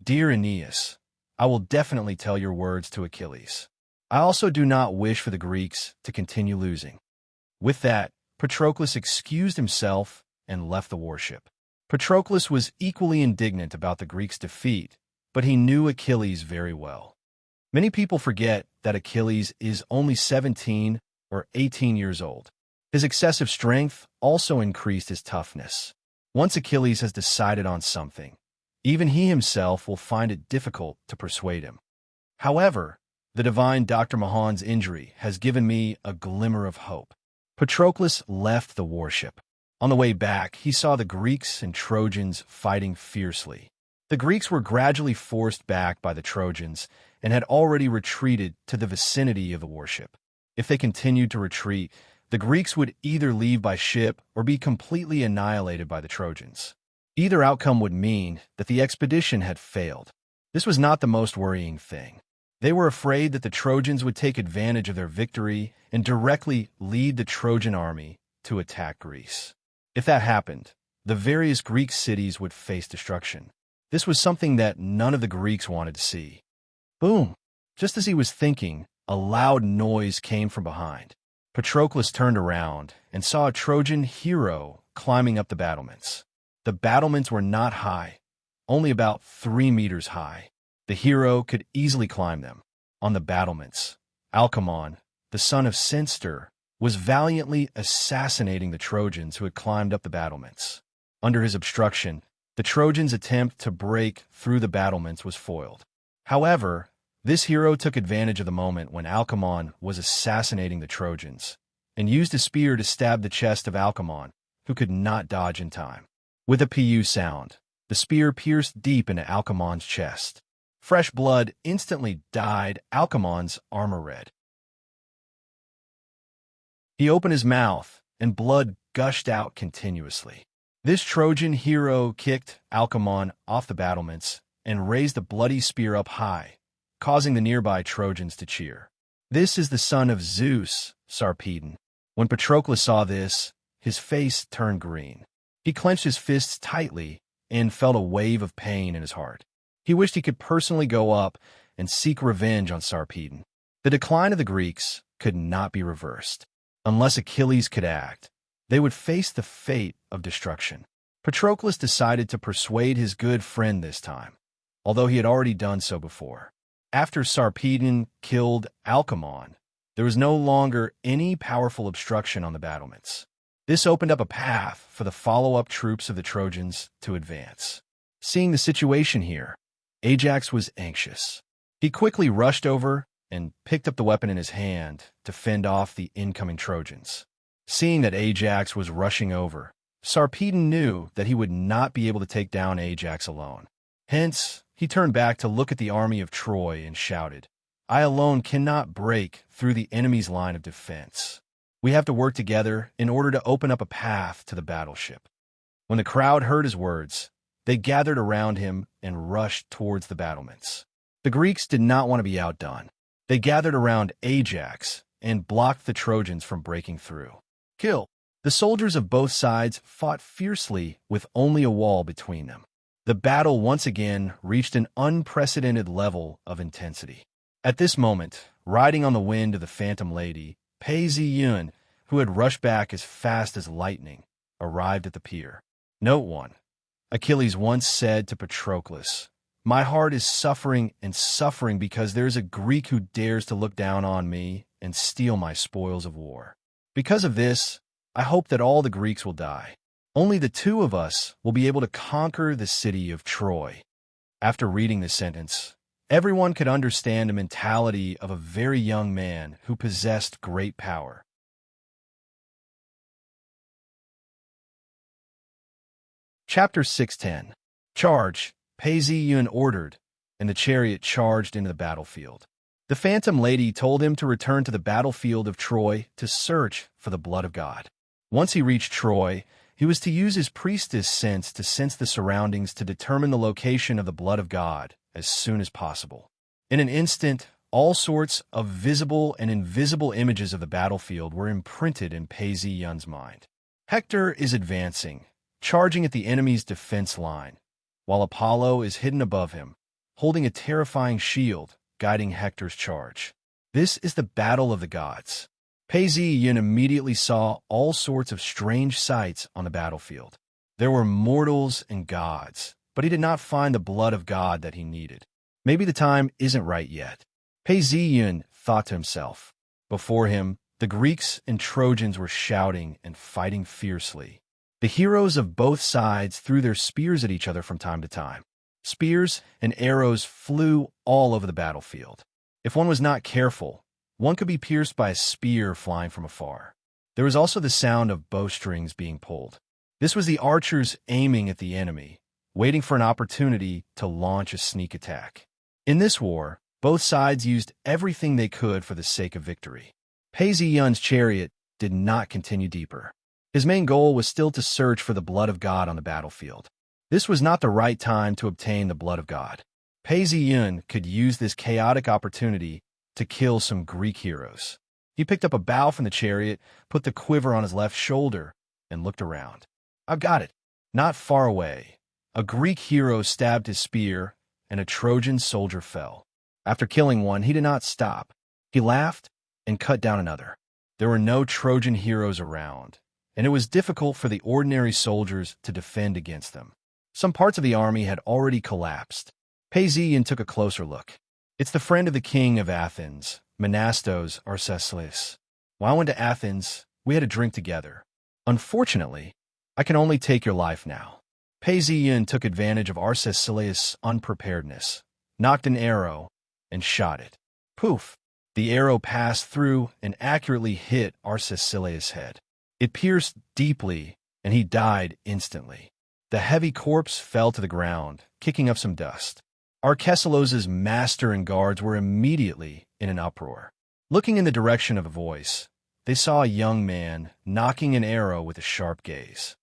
"Dear Aeneas, I will definitely tell your words to Achilles. I also do not wish for the Greeks to continue losing." With that, Patroclus excused himself and left the warship. Patroclus was equally indignant about the Greeks' defeat, but he knew Achilles very well. Many people forget that Achilles is only 17 or 18 years old. His excessive strength also increased his toughness. Once Achilles has decided on something, even he himself will find it difficult to persuade him. However, the divine Dr. Mahaon's injury has given me a glimmer of hope. Patroclus left the warship. On the way back, he saw the Greeks and Trojans fighting fiercely. The Greeks were gradually forced back by the Trojans and had already retreated to the vicinity of the warship. If they continued to retreat, the Greeks would either leave by ship or be completely annihilated by the Trojans. Either outcome would mean that the expedition had failed. This was not the most worrying thing. They were afraid that the Trojans would take advantage of their victory and directly lead the Trojan army to attack Greece. If that happened, the various Greek cities would face destruction. This was something that none of the Greeks wanted to see. Boom! Just as he was thinking, a loud noise came from behind. Patroclus turned around and saw a Trojan hero climbing up the battlements. The battlements were not high, only about 3 meters high. The hero could easily climb them. On the battlements, Alcmon, the son of Cinctor, was valiantly assassinating the Trojans who had climbed up the battlements. Under his obstruction, the Trojans' attempt to break through the battlements was foiled. However, this hero took advantage of the moment when Alcmon was assassinating the Trojans, and used a spear to stab the chest of Alcmon, who could not dodge in time. With a pu sound, the spear pierced deep into Alcmon's chest. Fresh blood instantly dyed Alcmon's armor red. He opened his mouth, and blood gushed out continuously. This Trojan hero kicked Alcmon off the battlements and raised the bloody spear up high, causing the nearby Trojans to cheer. This is the son of Zeus, Sarpedon. When Patroclus saw this, his face turned green. He clenched his fists tightly and felt a wave of pain in his heart. He wished he could personally go up and seek revenge on Sarpedon. The decline of the Greeks could not be reversed. Unless Achilles could act, they would face the fate of destruction. Patroclus decided to persuade his good friend this time, although he had already done so before. After Sarpedon killed Alcmon, there was no longer any powerful obstruction on the battlements. This opened up a path for the follow-up troops of the Trojans to advance. Seeing the situation here, Ajax was anxious. He quickly rushed over and picked up the weapon in his hand to fend off the incoming Trojans. Seeing that Ajax was rushing over, Sarpedon knew that he would not be able to take down Ajax alone. Hence, he turned back to look at the army of Troy and shouted, "I alone cannot break through the enemy's line of defense. We have to work together in order to open up a path to the battleship." When the crowd heard his words, they gathered around him and rushed towards the battlements. The Greeks did not want to be outdone. They gathered around Ajax and blocked the Trojans from breaking through. Kill! The soldiers of both sides fought fiercely with only a wall between them. The battle once again reached an unprecedented level of intensity. At this moment, riding on the wind of the Phantom Lady, Pei-Zi-Yun, who had rushed back as fast as lightning, arrived at the pier. Note 1. Achilles once said to Patroclus, "My heart is suffering and suffering because there is a Greek who dares to look down on me and steal my spoils of war. Because of this, I hope that all the Greeks will die. Only the two of us will be able to conquer the city of Troy." After reading this sentence, everyone could understand the mentality of a very young man who possessed great power. Chapter 610. Charge! Pei-Zi-Yun ordered, and the chariot charged into the battlefield. The Phantom Lady told him to return to the battlefield of Troy to search for the blood of God. Once he reached Troy, he was to use his priestess sense to sense the surroundings to determine the location of the blood of God as soon as possible. In an instant, all sorts of visible and invisible images of the battlefield were imprinted in Pei-Zi-Yun's mind. Hector is advancing, charging at the enemy's defense line, while Apollo is hidden above him, holding a terrifying shield, guiding Hector's charge. This is the battle of the gods. Pei-Zi-Yun immediately saw all sorts of strange sights on the battlefield. There were mortals and gods, but he did not find the blood of God that he needed. Maybe the time isn't right yet. Pei-Zi-Yun thought to himself. Before him, the Greeks and Trojans were shouting and fighting fiercely. The heroes of both sides threw their spears at each other from time to time. Spears and arrows flew all over the battlefield. If one was not careful, one could be pierced by a spear flying from afar. There was also the sound of bowstrings being pulled. This was the archers aiming at the enemy, waiting for an opportunity to launch a sneak attack. In this war, both sides used everything they could for the sake of victory. Pei-Zi-Yun's chariot did not continue deeper. His main goal was still to search for the blood of God on the battlefield. This was not the right time to obtain the blood of God. Pei-Zi-Yun could use this chaotic opportunity to kill some Greek heroes. He picked up a bow from the chariot, put the quiver on his left shoulder, and looked around. I've got it. Not far away, a Greek hero stabbed his spear, and a Trojan soldier fell. After killing one, he did not stop. He laughed and cut down another. There were no Trojan heroes around, and it was difficult for the ordinary soldiers to defend against them. Some parts of the army had already collapsed. Paisian took a closer look. It's the friend of the king of Athens, Menastos Arcesilaus. When I went to Athens, we had a drink together. Unfortunately, I can only take your life now. Paisian took advantage of Arcesilaus' unpreparedness, knocked an arrow, and shot it. Poof! The arrow passed through and accurately hit Arcesilaus' head. It pierced deeply, and he died instantly. The heavy corpse fell to the ground, kicking up some dust. Arcesilaus' master and guards were immediately in an uproar. Looking in the direction of a voice, they saw a young man knocking an arrow with a sharp gaze.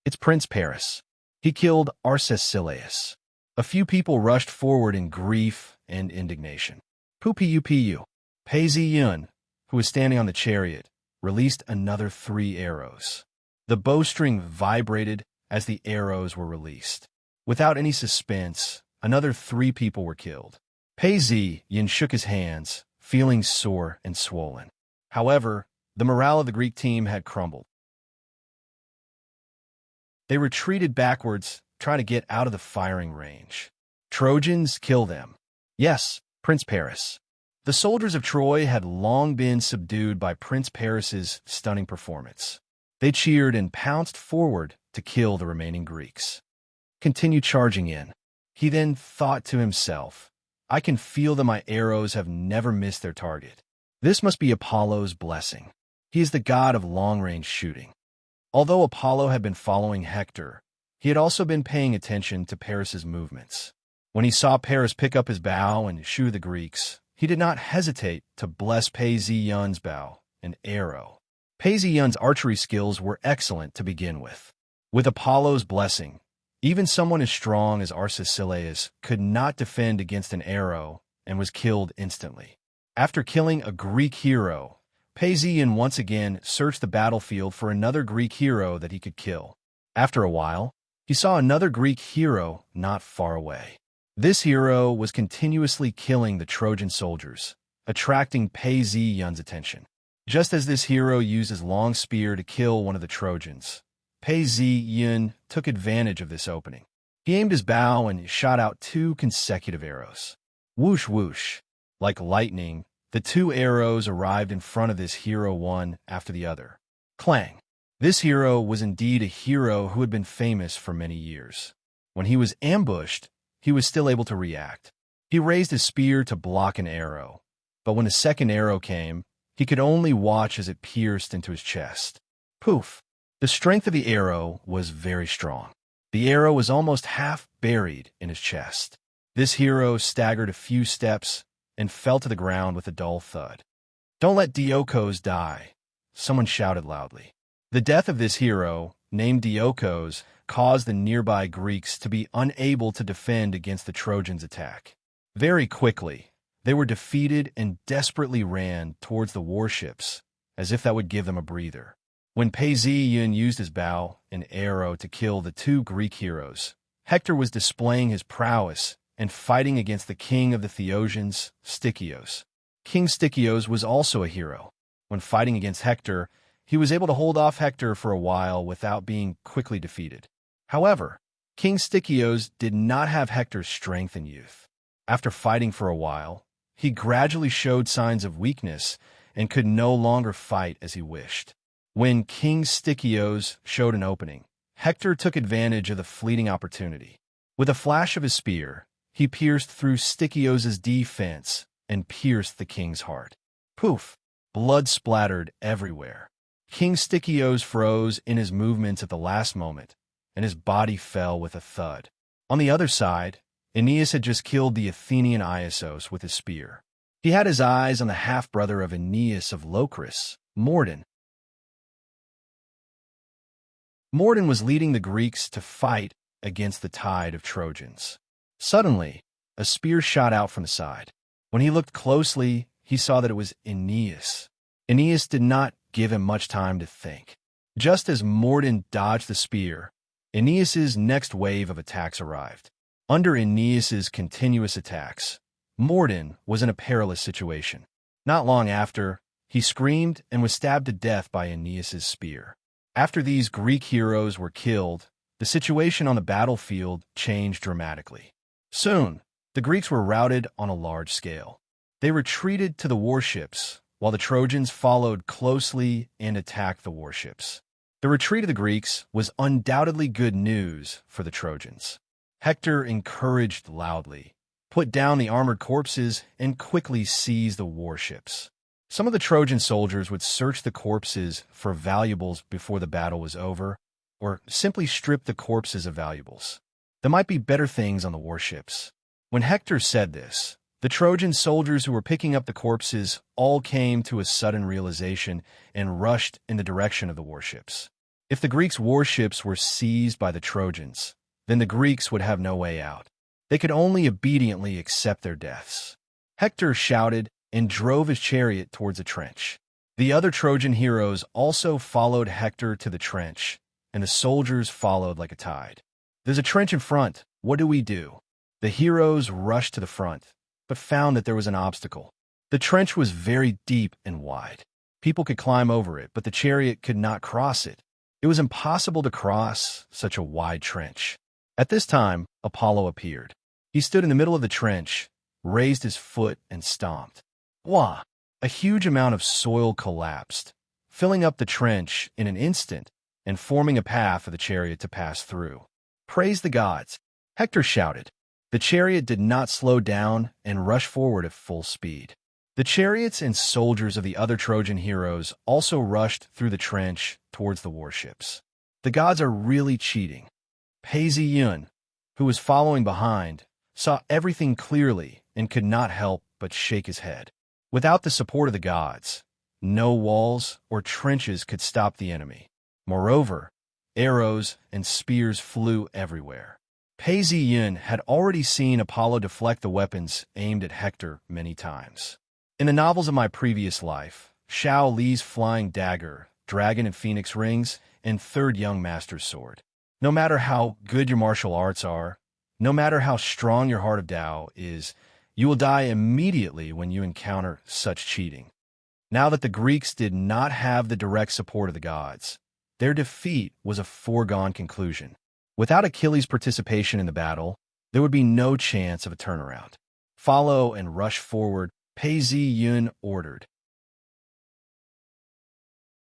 It's Prince Paris. He killed Arcesilaus. A few people rushed forward in grief and indignation. Pupu. Paisian, who was standing on the chariot, released another 3 arrows. The bowstring vibrated as the arrows were released. Without any suspense, another 3 people were killed. Paisian shook his hands, feeling sore and swollen. However, the morale of the Greek team had crumbled. They retreated backwards, trying to get out of the firing range. Trojans, kill them. Yes, Prince Paris. The soldiers of Troy had long been subdued by Prince Paris's stunning performance. They cheered and pounced forward to kill the remaining Greeks. Continue charging in. He then thought to himself, I can feel that my arrows have never missed their target. This must be Apollo's blessing. He is the god of long-range shooting. Although Apollo had been following Hector, he had also been paying attention to Paris's movements. When he saw Paris pick up his bow and shoot the Greeks, he did not hesitate to bless Paisian's bow and arrow. Paisian's archery skills were excellent to begin with. With Apollo's blessing, even someone as strong as Arcesilaus could not defend against an arrow and was killed instantly. After killing a Greek hero, Paisian once again searched the battlefield for another Greek hero that he could kill. After a while, he saw another Greek hero not far away. This hero was continuously killing the Trojan soldiers, attracting Paisian's attention. Just as this hero used his long spear to kill one of the Trojans, Paisian took advantage of this opening. He aimed his bow and shot out 2 consecutive arrows. Whoosh whoosh. Like lightning, the 2 arrows arrived in front of this hero one after the other. Clang. This hero was indeed a hero who had been famous for many years. When he was ambushed, he was still able to react. He raised his spear to block an arrow, but when a second arrow came, he could only watch as it pierced into his chest. Poof! The strength of the arrow was very strong. The arrow was almost half buried in his chest. This hero staggered a few steps and fell to the ground with a dull thud. Don't let Diokos die, someone shouted loudly. The death of this hero, named Diokos, caused the nearby Greeks to be unable to defend against the Trojans' attack. Very quickly, they were defeated and desperately ran towards the warships, as if that would give them a breather. When Paisian used his bow and arrow to kill the 2 Greek heroes, Hector was displaying his prowess and fighting against the king of the Thiotians, Stichios. King Stichios was also a hero. When fighting against Hector, he was able to hold off Hector for a while without being quickly defeated. However, King Stichios did not have Hector's strength and youth. After fighting for a while, he gradually showed signs of weakness and could no longer fight as he wished. When King Stichios showed an opening, Hector took advantage of the fleeting opportunity. With a flash of his spear, he pierced through Stichios' defense and pierced the king's heart. Poof! Blood splattered everywhere. King Stichios froze in his movements at the last moment, and his body fell with a thud. On the other side, Aeneas had just killed the Athenian Iassos with his spear. He had his eyes on the half-brother of Aeneas of Locris, Morden. Morden was leading the Greeks to fight against the tide of Trojans. Suddenly, a spear shot out from the side. When he looked closely, he saw that it was Aeneas. Aeneas did not give him much time to think. Just as Morden dodged the spear, Aeneas's next wave of attacks arrived. Under Aeneas's continuous attacks, Morden was in a perilous situation. Not long after, he screamed and was stabbed to death by Aeneas's spear. After these Greek heroes were killed, the situation on the battlefield changed dramatically. Soon, the Greeks were routed on a large scale. They retreated to the warships, while the Trojans followed closely and attacked the warships. The retreat of the Greeks was undoubtedly good news for the Trojans. Hector encouraged loudly, put down the armored corpses, and quickly seized the warships. Some of the Trojan soldiers would search the corpses for valuables before the battle was over, or simply strip the corpses of valuables. There might be better things on the warships. When Hector said this, the Trojan soldiers who were picking up the corpses all came to a sudden realization and rushed in the direction of the warships. If the Greeks' warships were seized by the Trojans, then the Greeks would have no way out. They could only obediently accept their deaths. Hector shouted and drove his chariot towards a trench. The other Trojan heroes also followed Hector to the trench, and the soldiers followed like a tide. "There's a trench in front. What do we do?" The heroes rushed to the front, but found that there was an obstacle. The trench was very deep and wide. People could climb over it, but the chariot could not cross it. It was impossible to cross such a wide trench. At this time, Apollo appeared. He stood in the middle of the trench, raised his foot, and stomped. Wah! A huge amount of soil collapsed, filling up the trench in an instant and forming a path for the chariot to pass through. "Praise the gods!" Hector shouted. The chariot did not slow down and rushed forward at full speed. The chariots and soldiers of the other Trojan heroes also rushed through the trench towards the warships. The gods are really cheating. Pei-zi-yun, who was following behind, saw everything clearly and could not help but shake his head. Without the support of the gods, no walls or trenches could stop the enemy. Moreover, arrows and spears flew everywhere. Pei-zi-yun had already seen Apollo deflect the weapons aimed at Hector many times. In the novels of my previous life, Shao Li's flying dagger, dragon and phoenix rings, and third young master's sword. No matter how good your martial arts are, no matter how strong your heart of Tao is, you will die immediately when you encounter such cheating. Now that the Greeks did not have the direct support of the gods, their defeat was a foregone conclusion. Without Achilles' participation in the battle, there would be no chance of a turnaround. "Follow and rush forward," Pei-zi-yun ordered.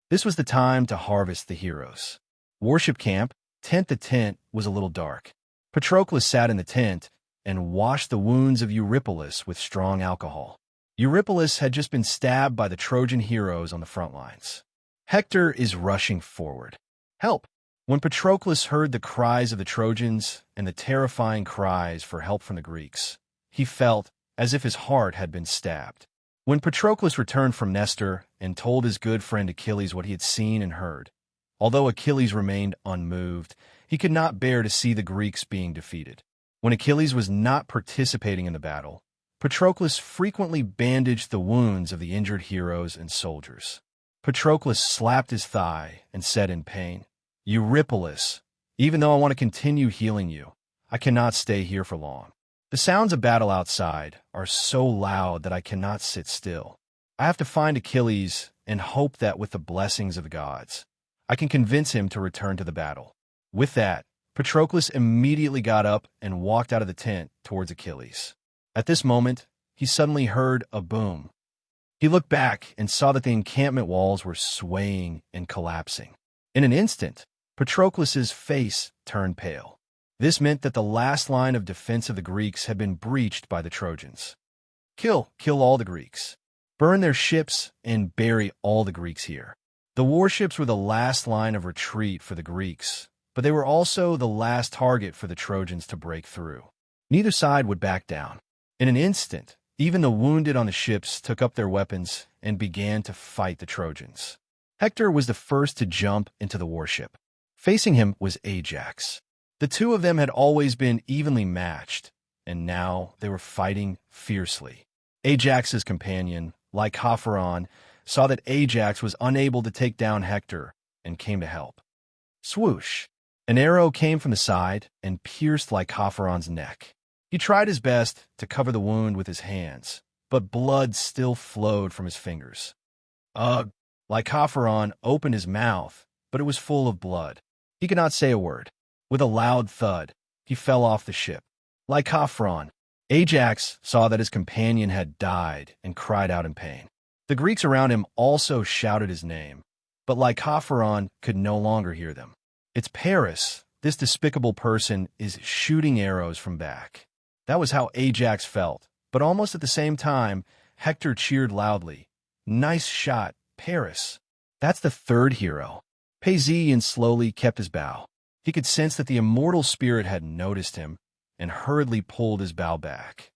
This was the time to harvest the heroes. Warship camp, tent to tent, was a little dark. Patroclus sat in the tent and washed the wounds of Eurypylus with strong alcohol. Eurypylus had just been stabbed by the Trojan heroes on the front lines. Hector is rushing forward. "Help!" When Patroclus heard the cries of the Trojans and the terrifying cries for help from the Greeks, he felt as if his heart had been stabbed. When Patroclus returned from Nestor and told his good friend Achilles what he had seen and heard, although Achilles remained unmoved, he could not bear to see the Greeks being defeated. When Achilles was not participating in the battle, Patroclus frequently bandaged the wounds of the injured heroes and soldiers. Patroclus slapped his thigh and said in pain, "Eurypylus, even though I want to continue healing you, I cannot stay here for long. The sounds of battle outside are so loud that I cannot sit still. I have to find Achilles and hope that with the blessings of the gods, I can convince him to return to the battle." With that, Patroclus immediately got up and walked out of the tent towards Achilles. At this moment, he suddenly heard a boom. He looked back and saw that the encampment walls were swaying and collapsing. In an instant, Patroclus's face turned pale. This meant that the last line of defense of the Greeks had been breached by the Trojans. Kill all the Greeks. Burn their ships and bury all the Greeks here." The warships were the last line of retreat for the Greeks, but they were also the last target for the Trojans to break through. Neither side would back down. In an instant, even the wounded on the ships took up their weapons and began to fight the Trojans. Hector was the first to jump into the warship. Facing him was Ajax. The two of them had always been evenly matched, and now they were fighting fiercely. Ajax's companion, Lycophron, saw that Ajax was unable to take down Hector and came to help. Swoosh! An arrow came from the side and pierced Lycophron's neck. He tried his best to cover the wound with his hands, but blood still flowed from his fingers. Ugh! Lycophron opened his mouth, but it was full of blood. He could not say a word. With a loud thud, he fell off the ship. Lycophron! Ajax saw that his companion had died and cried out in pain. The Greeks around him also shouted his name, but Lycophron could no longer hear them. It's Paris. This despicable person is shooting arrows from back. That was how Ajax felt, but almost at the same time, Hector cheered loudly. Nice shot, Paris. That's the third hero. Paisian slowly kept his bow. He could sense that the immortal spirit had noticed him and hurriedly pulled his bow back.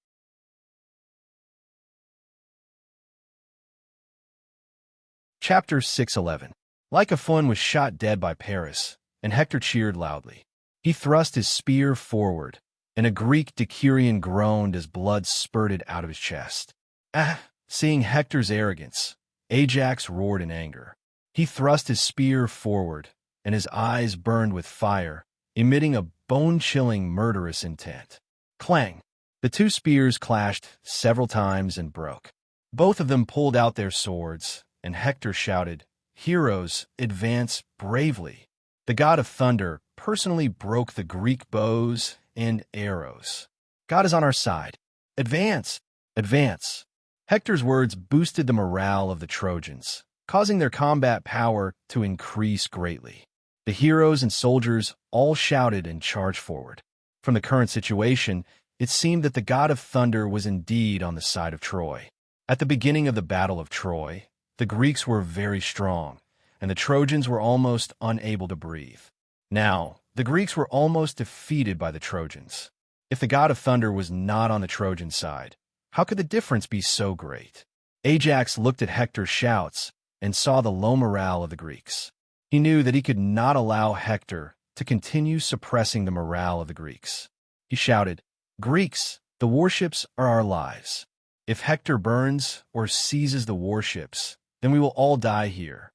Chapter 6:11. Lycophon was shot dead by Paris, and Hector cheered loudly. He thrust his spear forward, and a Greek decurion groaned as blood spurted out of his chest. Ah! Seeing Hector's arrogance, Ajax roared in anger. He thrust his spear forward, and his eyes burned with fire, emitting a bone-chilling murderous intent. Clang! The two spears clashed several times and broke. Both of them pulled out their swords, and Hector shouted, "Heroes, advance bravely." The god of thunder personally broke the Greek bows and arrows. God is on our side. Advance! Advance! Hector's words boosted the morale of the Trojans, causing their combat power to increase greatly. The heroes and soldiers all shouted and charged forward. From the current situation, it seemed that the god of thunder was indeed on the side of Troy. At the beginning of the Battle of Troy, the Greeks were very strong, and the Trojans were almost unable to breathe. Now, the Greeks were almost defeated by the Trojans. If the god of thunder was not on the Trojan side, how could the difference be so great? Ajax looked at Hector's shouts and saw the low morale of the Greeks. He knew that he could not allow Hector to continue suppressing the morale of the Greeks. He shouted, "Greeks, the warships are our lives. If Hector burns or seizes the warships, then we will all die here."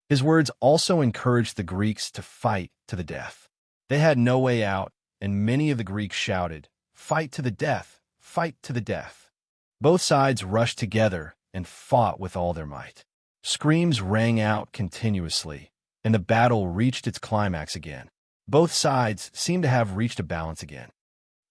His words also encouraged the Greeks to fight to the death. They had no way out, and many of the Greeks shouted, "Fight to the death! Fight to the death!" Both sides rushed together and fought with all their might. Screams rang out continuously, and the battle reached its climax again. Both sides seemed to have reached a balance again.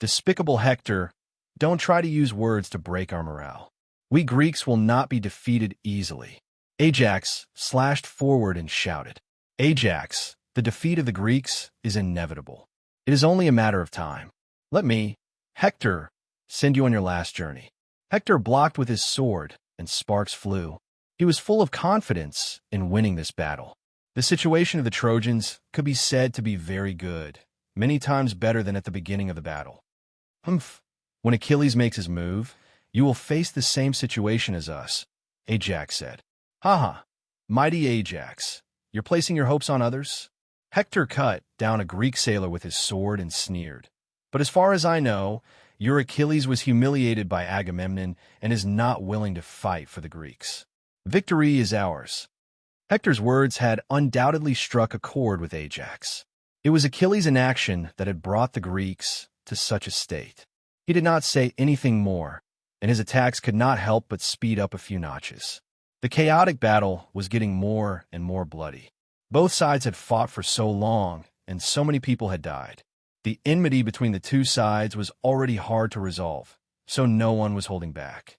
Despicable Hector, don't try to use words to break our morale. We Greeks will not be defeated easily. Ajax slashed forward and shouted, "Ajax, the defeat of the Greeks is inevitable. It is only a matter of time. Let me, Hector, send you on your last journey." Hector blocked with his sword, and sparks flew. He was full of confidence in winning this battle. The situation of the Trojans could be said to be very good, many times better than at the beginning of the battle. "Humph! When Achilles makes his move, you will face the same situation as us," Ajax said. "Ha! Mighty Ajax, you're placing your hopes on others?" Hector cut down a Greek sailor with his sword and sneered. "But as far as I know, your Achilles was humiliated by Agamemnon and is not willing to fight for the Greeks. Victory is ours." Hector's words had undoubtedly struck a chord with Ajax. It was Achilles' inaction that had brought the Greeks to such a state. He did not say anything more, and his attacks could not help but speed up a few notches. The chaotic battle was getting more and more bloody. Both sides had fought for so long, and so many people had died. The enmity between the two sides was already hard to resolve, so no one was holding back.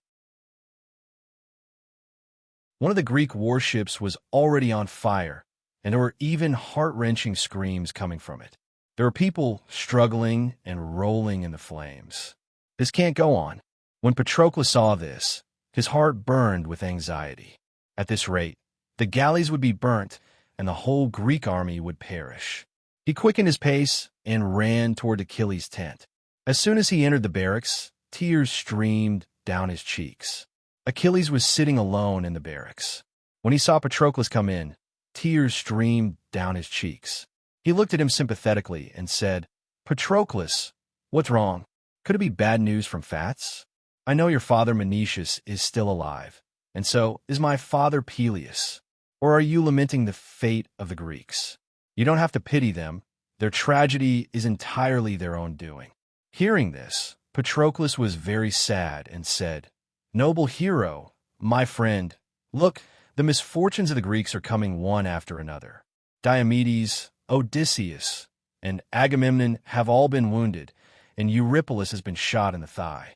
One of the Greek warships was already on fire, and there were even heart-wrenching screams coming from it. There were people struggling and rolling in the flames. This can't go on. When Patroclus saw this, his heart burned with anxiety. At this rate, the galleys would be burnt, and the whole Greek army would perish. He quickened his pace and ran toward Achilles' tent. As soon as he entered the barracks, tears streamed down his cheeks. Achilles was sitting alone in the barracks. When he saw Patroclus come in, tears streamed down his cheeks. He looked at him sympathetically and said, "Patroclus, what's wrong? Could it be bad news from Fats? I know your father Menetius is still alive, and so is my father Peleus. Or are you lamenting the fate of the Greeks? You don't have to pity them. Their tragedy is entirely their own doing. Hearing this, Patroclus was very sad and said, "Noble hero, my friend, look, the misfortunes of the Greeks are coming one after another. Diomedes, Odysseus, and Agamemnon have all been wounded, and Eurypylus has been shot in the thigh."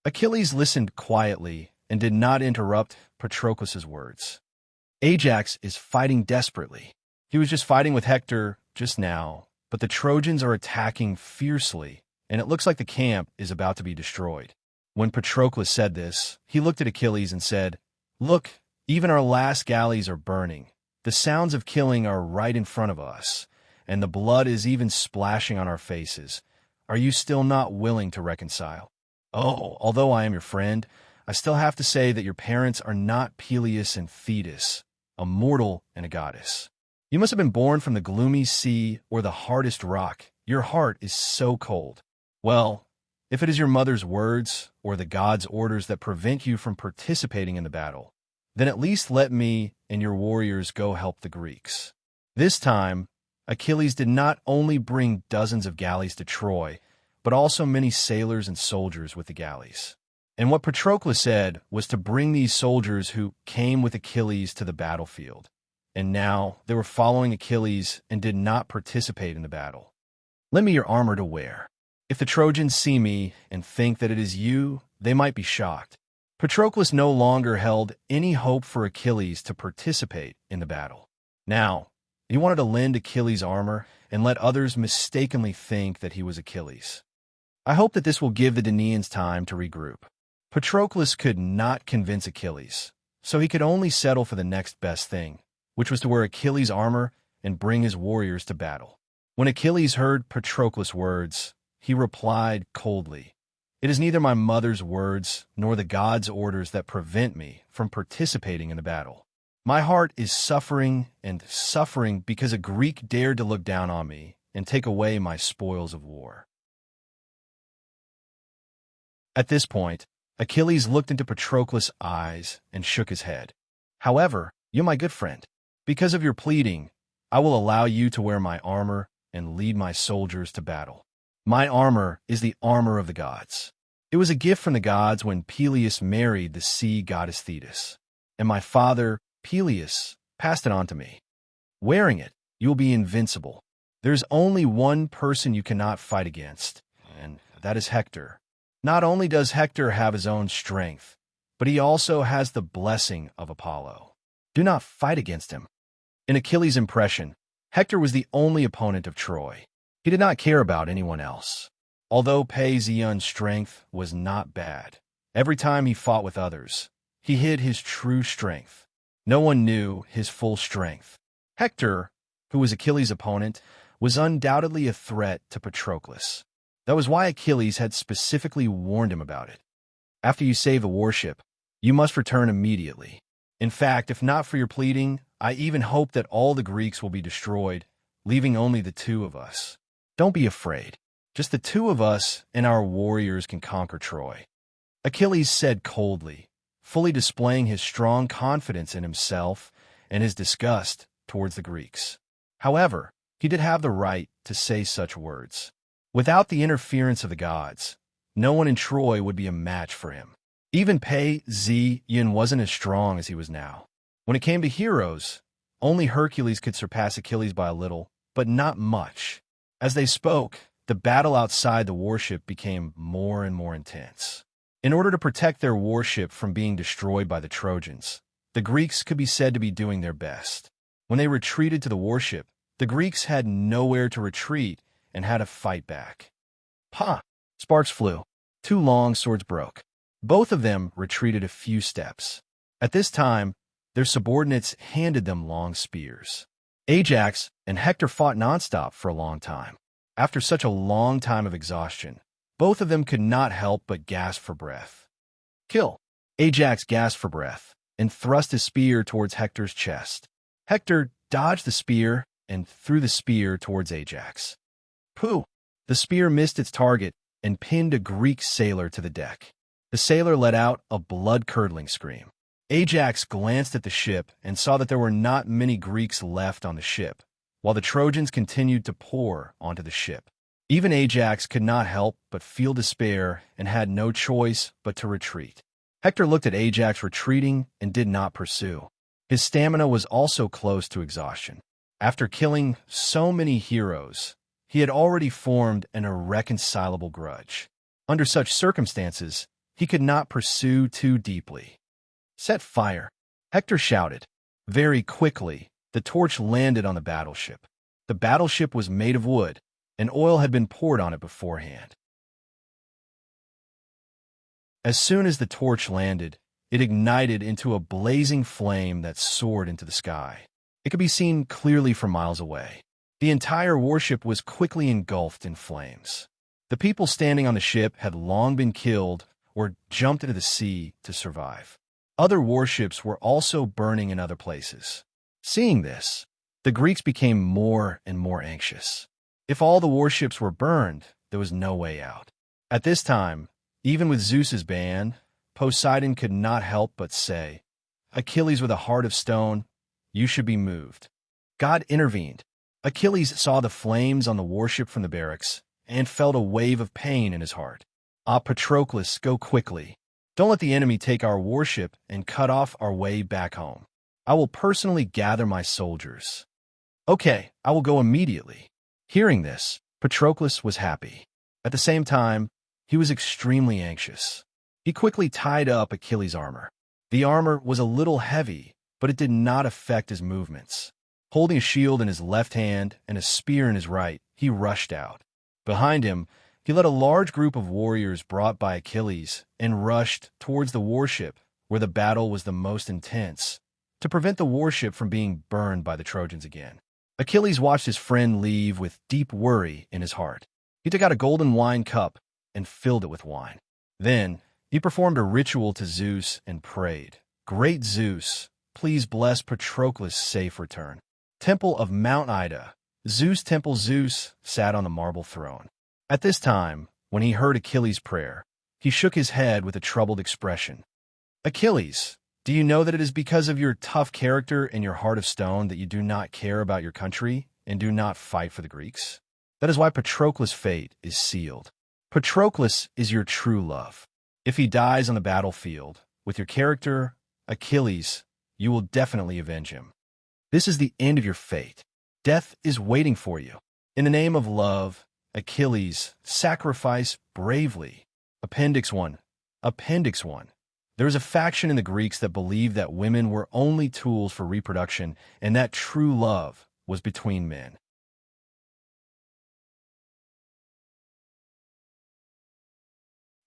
Achilles listened quietly and did not interrupt Patroclus's words. Ajax is fighting desperately. He was just fighting with Hector just now, but the Trojans are attacking fiercely, and it looks like the camp is about to be destroyed. When Patroclus said this, he looked at Achilles and said, "Look, even our last galleys are burning. The sounds of killing are right in front of us, and the blood is even splashing on our faces. Are you still not willing to reconcile? Oh, although I am your friend, I still have to say that your parents are not Peleus and Thetis, a mortal and a goddess. You must have been born from the gloomy sea or the hardest rock. Your heart is so cold. Well, if it is your mother's words or the gods' orders that prevent you from participating in the battle, then at least let me and your warriors go help the Greeks." This time, Achilles did not only bring dozens of galleys to Troy, but also many sailors and soldiers with the galleys. And what Patroclus said was to bring these soldiers who came with Achilles to the battlefield. And now they were following Achilles and did not participate in the battle. "Lend me your armor to wear. If the Trojans see me and think that it is you, they might be shocked." Patroclus no longer held any hope for Achilles to participate in the battle. Now, he wanted to lend Achilles armor and let others mistakenly think that he was Achilles. "I hope that this will give the Danaans time to regroup." Patroclus could not convince Achilles, so he could only settle for the next best thing, which was to wear Achilles' armor and bring his warriors to battle. When Achilles heard Patroclus' words, he replied coldly, "It is neither my mother's words nor the gods' orders that prevent me from participating in the battle. My heart is suffering and suffering because a Greek dared to look down on me and take away my spoils of war." At this point, Achilles looked into Patroclus' eyes and shook his head. "However, you, my good friend, because of your pleading, I will allow you to wear my armor and lead my soldiers to battle. My armor is the armor of the gods. It was a gift from the gods when Peleus married the sea goddess Thetis, and my father, Peleus, passed it on to me. Wearing it, you will be invincible. There's only one person you cannot fight against, and that is Hector. Not only does Hector have his own strength, but he also has the blessing of Apollo. Do not fight against him." In Achilles' impression, Hector was the only opponent of Troy. He did not care about anyone else. Although Paesion's strength was not bad, every time he fought with others, he hid his true strength. No one knew his full strength. Hector, who was Achilles' opponent, was undoubtedly a threat to Patroclus. That was why Achilles had specifically warned him about it. "After you save the warship, you must return immediately. In fact, if not for your pleading, I even hope that all the Greeks will be destroyed, leaving only the two of us. Don't be afraid. Just the two of us and our warriors can conquer Troy." Achilles said coldly, fully displaying his strong confidence in himself and his disgust towards the Greeks. However, he did have the right to say such words. Without the interference of the gods, no one in Troy would be a match for him. Even Paesion wasn't as strong as he was now. When it came to heroes, only Hercules could surpass Achilles by a little, but not much. As they spoke, the battle outside the warship became more and more intense. In order to protect their warship from being destroyed by the Trojans, the Greeks could be said to be doing their best. When they retreated to the warship, the Greeks had nowhere to retreat and had to fight back. "Ha!" Sparks flew. Two long swords broke. Both of them retreated a few steps. At this time, their subordinates handed them long spears. Ajax and Hector fought nonstop for a long time. After such a long time of exhaustion, both of them could not help but gasp for breath. "Kill!" Ajax gasped for breath and thrust his spear towards Hector's chest. Hector dodged the spear and threw the spear towards Ajax. Pooh! The spear missed its target and pinned a Greek sailor to the deck. The sailor let out a blood-curdling scream. Ajax glanced at the ship and saw that there were not many Greeks left on the ship, while the Trojans continued to pour onto the ship. Even Ajax could not help but feel despair and had no choice but to retreat. Hector looked at Ajax retreating and did not pursue. His stamina was also close to exhaustion. After killing so many heroes, he had already formed an irreconcilable grudge. Under such circumstances, he could not pursue too deeply. "Set fire!" Hector shouted. Very quickly, the torch landed on the battleship. The battleship was made of wood, and oil had been poured on it beforehand. As soon as the torch landed, it ignited into a blazing flame that soared into the sky. It could be seen clearly from miles away. The entire warship was quickly engulfed in flames. The people standing on the ship had long been killed or jumped into the sea to survive. Other warships were also burning in other places. Seeing this, the Greeks became more and more anxious. If all the warships were burned, there was no way out. At this time, even with Zeus's ban, Poseidon could not help but say, "Achilles with a heart of stone, you should be moved." God intervened. Achilles saw the flames on the warship from the barracks and felt a wave of pain in his heart. "Ah, Patroclus, go quickly. Don't let the enemy take our warship and cut off our way back home. I will personally gather my soldiers." "Okay, I will go immediately." Hearing this, Patroclus was happy. At the same time, he was extremely anxious. He quickly tied up Achilles' armor. The armor was a little heavy, but it did not affect his movements. Holding a shield in his left hand and a spear in his right, he rushed out. Behind him, he led a large group of warriors brought by Achilles and rushed towards the warship where the battle was the most intense, to prevent the warship from being burned by the Trojans again. Achilles watched his friend leave with deep worry in his heart. He took out a golden wine cup and filled it with wine. Then, he performed a ritual to Zeus and prayed, "Great Zeus, please bless Patroclus' safe return." Temple of Mount Ida, Zeus Temple. Zeus sat on the marble throne. At this time, when he heard Achilles' prayer, he shook his head with a troubled expression. "Achilles, do you know that it is because of your tough character and your heart of stone that you do not care about your country and do not fight for the Greeks? That is why Patroclus' fate is sealed. Patroclus is your true love. If he dies on the battlefield, with your character, Achilles, you will definitely avenge him. This is the end of your fate. Death is waiting for you. In the name of love, Achilles, sacrifice bravely." Appendix 1. Appendix 1. There is a faction in the Greeks that believed that women were only tools for reproduction and that true love was between men.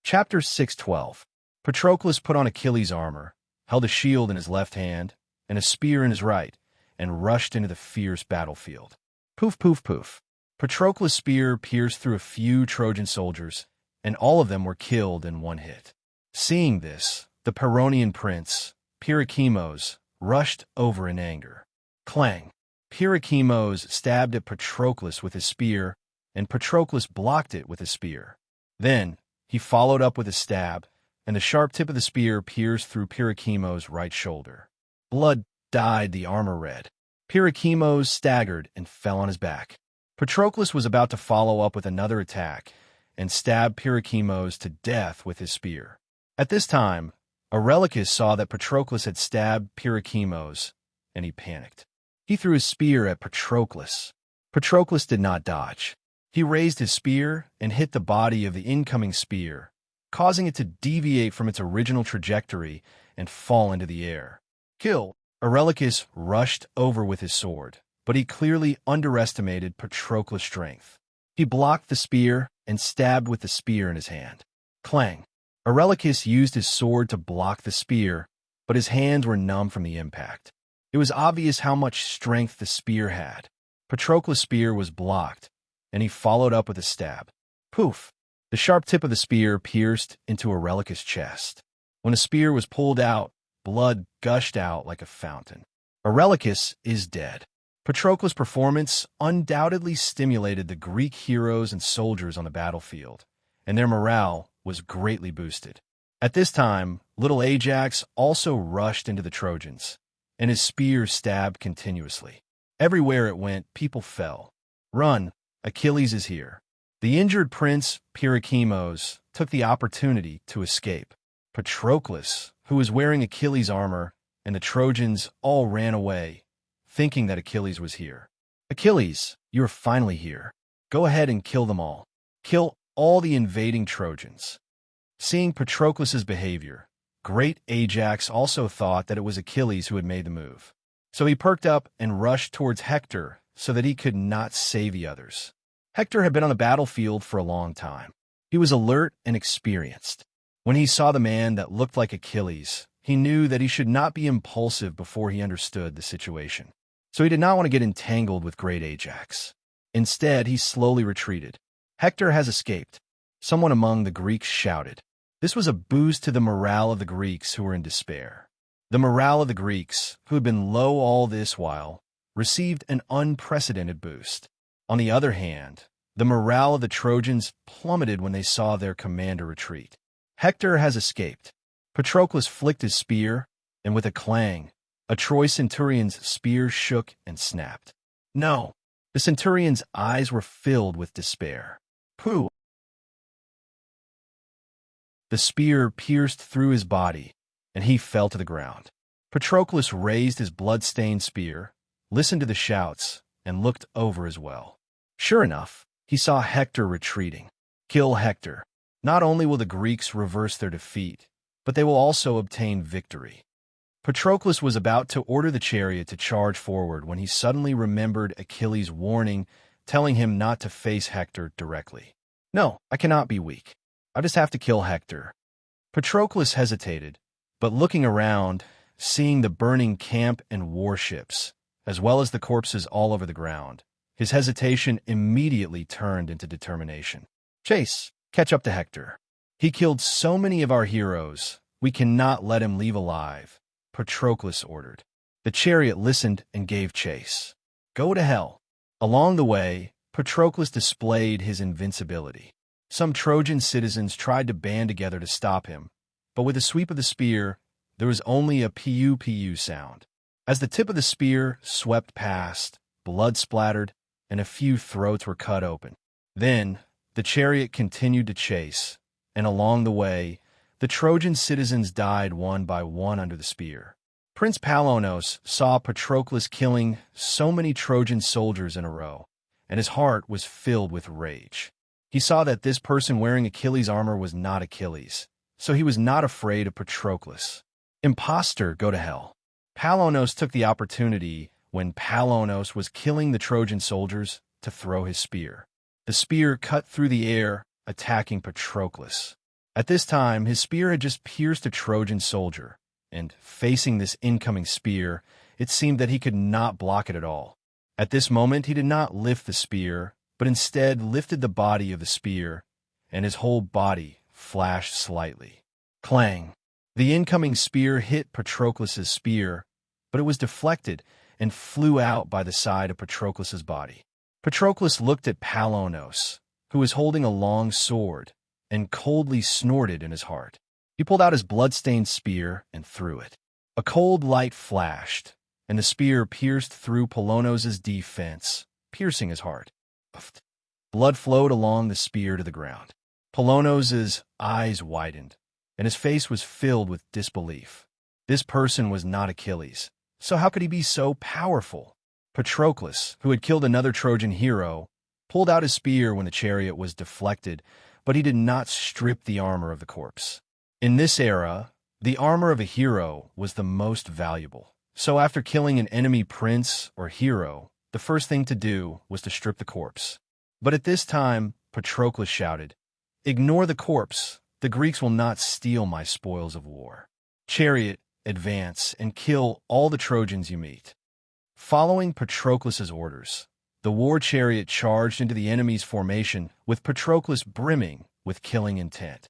Chapter 6:12. Patroclus put on Achilles' armor, held a shield in his left hand and a spear in his right, and rushed into the fierce battlefield. Poof, poof, poof. Patroclus' spear pierced through a few Trojan soldiers, and all of them were killed in one hit. Seeing this, the Pyrrhonian prince, Pyrrhachemos, rushed over in anger. Clang! Pyrrhachemos stabbed at Patroclus with his spear, and Patroclus blocked it with his spear. Then, he followed up with a stab, and the sharp tip of the spear pierced through Pyrrhachemos' right shoulder. Blood dyed the armor red. Pyrrhachemos staggered and fell on his back. Patroclus was about to follow up with another attack and stab Pyrrhachemos to death with his spear. At this time, Eurylochus saw that Patroclus had stabbed Pyrrhachemos, and he panicked. He threw his spear at Patroclus. Patroclus did not dodge. He raised his spear and hit the body of the incoming spear, causing it to deviate from its original trajectory and fall into the air. Kill! Eurylochus rushed over with his sword, but he clearly underestimated Patroclus' strength. He blocked the spear and stabbed with the spear in his hand. Clang! Eurylochus used his sword to block the spear, but his hands were numb from the impact. It was obvious how much strength the spear had. Patroclus' spear was blocked, and he followed up with a stab. Poof! The sharp tip of the spear pierced into Eurylochus' chest. When the spear was pulled out, blood gushed out like a fountain. Eurylochus is dead. Patroclus' performance undoubtedly stimulated the Greek heroes and soldiers on the battlefield, and their morale was greatly boosted. At this time, little Ajax also rushed into the Trojans, and his spear stabbed continuously. Everywhere it went, people fell. "Run! Achilles is here." The injured prince, Pyrrhachemos, took the opportunity to escape. Patroclus, who was wearing Achilles' armor, and the Trojans all ran away, thinking that Achilles was here. "Achilles, you are finally here. Go ahead and kill them all. Kill all the invading Trojans." Seeing Patroclus's behavior, great Ajax also thought that it was Achilles who had made the move. So he perked up and rushed towards Hector so that he could not save the others. Hector had been on the battlefield for a long time. He was alert and experienced. When he saw the man that looked like Achilles, he knew that he should not be impulsive before he understood the situation. So he did not want to get entangled with great Ajax. Instead, he slowly retreated. "Hector has escaped," someone among the Greeks shouted. This was a boost to the morale of the Greeks who were in despair. The morale of the Greeks, who had been low all this while, received an unprecedented boost. On the other hand, the morale of the Trojans plummeted when they saw their commander retreat. "Hector has escaped." Patroclus flicked his spear, and with a clang, a Troy centurion's spear shook and snapped. "No!" The centurion's eyes were filled with despair. "Pooh!" The spear pierced through his body, and he fell to the ground. Patroclus raised his blood-stained spear, listened to the shouts, and looked over as well. Sure enough, he saw Hector retreating. Kill Hector. Not only will the Greeks reverse their defeat, but they will also obtain victory. Patroclus was about to order the chariot to charge forward when he suddenly remembered Achilles' warning, telling him not to face Hector directly. "No, I cannot be weak. I just have to kill Hector." Patroclus hesitated, but looking around, seeing the burning camp and warships, as well as the corpses all over the ground, his hesitation immediately turned into determination. "Chase, catch up to Hector. He killed so many of our heroes, we cannot let him leave alive," Patroclus ordered. The chariot listened and gave chase. "Go to hell." Along the way, Patroclus displayed his invincibility. Some Trojan citizens tried to band together to stop him, but with a sweep of the spear, there was only a pew-pew sound. As the tip of the spear swept past, blood splattered, and a few throats were cut open. Then, the chariot continued to chase, and along the way, the Trojan citizens died one by one under the spear. Prince Palonos saw Patroclus killing so many Trojan soldiers in a row, and his heart was filled with rage. He saw that this person wearing Achilles' armor was not Achilles, so he was not afraid of Patroclus. "Imposter, go to hell." Palonos took the opportunity when Palonos was killing the Trojan soldiers to throw his spear. The spear cut through the air, attacking Patroclus. At this time, his spear had just pierced a Trojan soldier, and facing this incoming spear, it seemed that he could not block it at all. At this moment, he did not lift the spear, but instead lifted the body of the spear, and his whole body flashed slightly. Clang! The incoming spear hit Patroclus's spear, but it was deflected and flew out by the side of Patroclus's body. Patroclus looked at Palonos, who was holding a long sword, and coldly snorted in his heart. He pulled out his blood-stained spear and threw it. A cold light flashed, and the spear pierced through Palonos's defense, piercing his heart. Blood flowed along the spear to the ground. Palonos's eyes widened, and his face was filled with disbelief. This person was not Achilles, so how could he be so powerful? Patroclus, who had killed another Trojan hero, pulled out his spear when the chariot was deflected, but he did not strip the armor of the corpse. In this era, the armor of a hero was the most valuable. So after killing an enemy prince or hero, the first thing to do was to strip the corpse. But at this time, Patroclus shouted, "Ignore the corpse. The Greeks will not steal my spoils of war. Chariot, advance, and kill all the Trojans you meet." Following Patroclus's orders, the war chariot charged into the enemy's formation with Patroclus brimming with killing intent.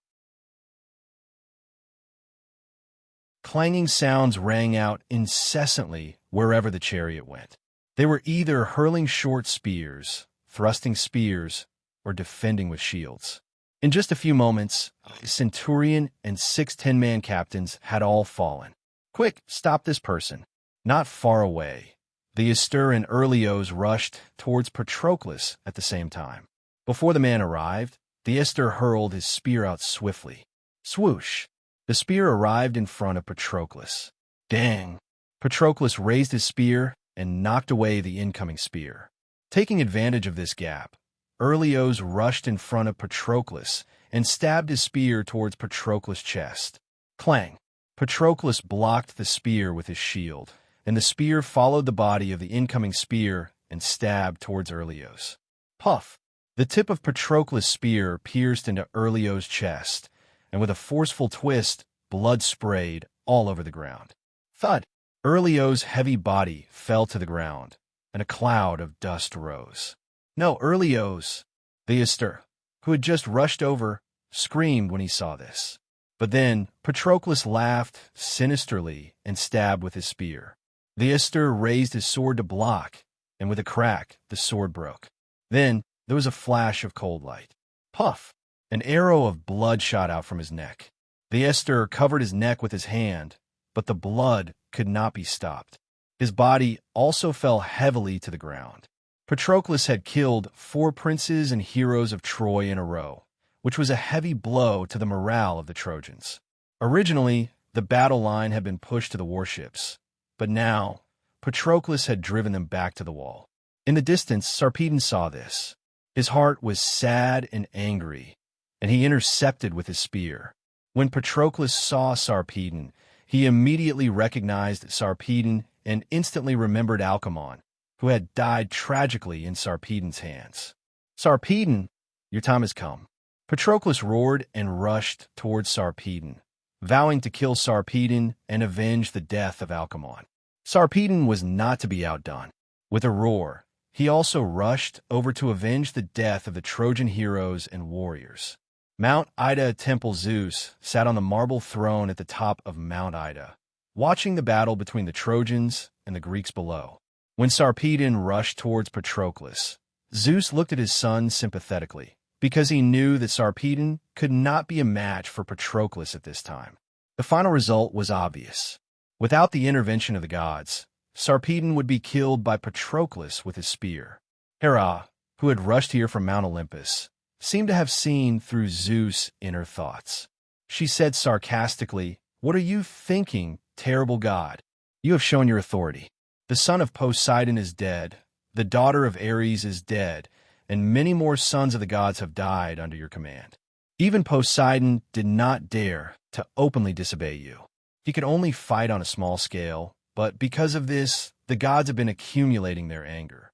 Clanging sounds rang out incessantly wherever the chariot went. They were either hurling short spears, thrusting spears, or defending with shields. In just a few moments, a centurion and 6 10-man captains had all fallen. Quick, stop this person. Not far away, the Aster and Erlios rushed towards Patroclus at the same time. Before the man arrived, the Aster hurled his spear out swiftly. Swoosh! The spear arrived in front of Patroclus. Dang! Patroclus raised his spear and knocked away the incoming spear. Taking advantage of this gap, Erlios rushed in front of Patroclus and stabbed his spear towards Patroclus' chest. Clang! Patroclus blocked the spear with his shield, and the spear followed the body of the incoming spear and stabbed towards Erlios. Puff! The tip of Patroclus' spear pierced into Erlios' chest, and with a forceful twist, blood sprayed all over the ground. Thud! Erlios' heavy body fell to the ground, and a cloud of dust rose. No, Erlios! The Aster, who had just rushed over, screamed when he saw this. But then Patroclus laughed sinisterly and stabbed with his spear. The Aster raised his sword to block, and with a crack, the sword broke. Then there was a flash of cold light. Puff! An arrow of blood shot out from his neck. The Aster covered his neck with his hand, but the blood could not be stopped. His body also fell heavily to the ground. Patroclus had killed 4 princes and heroes of Troy in a row, which was a heavy blow to the morale of the Trojans. Originally, the battle line had been pushed to the warships, but now Patroclus had driven them back to the wall. In the distance, Sarpedon saw this. His heart was sad and angry, and he intercepted with his spear. When Patroclus saw Sarpedon, he immediately recognized Sarpedon and instantly remembered Alcmon, who had died tragically in Sarpedon's hands. Sarpedon, your time has come. Patroclus roared and rushed towards Sarpedon, vowing to kill Sarpedon and avenge the death of Alcmon. Sarpedon was not to be outdone. With a roar, he also rushed over to avenge the death of the Trojan heroes and warriors. Mount Ida Temple Zeus sat on the marble throne at the top of Mount Ida, watching the battle between the Trojans and the Greeks below. When Sarpedon rushed towards Patroclus, Zeus looked at his son sympathetically, because he knew that Sarpedon could not be a match for Patroclus at this time. The final result was obvious. Without the intervention of the gods, Sarpedon would be killed by Patroclus with his spear. Hera, who had rushed here from Mount Olympus, seemed to have seen through Zeus' inner thoughts. She said sarcastically, "What are you thinking, terrible god? You have shown your authority. The son of Poseidon is dead, the daughter of Ares is dead, and many more sons of the gods have died under your command. Even Poseidon did not dare to openly disobey you. He could only fight on a small scale, but because of this, the gods have been accumulating their anger.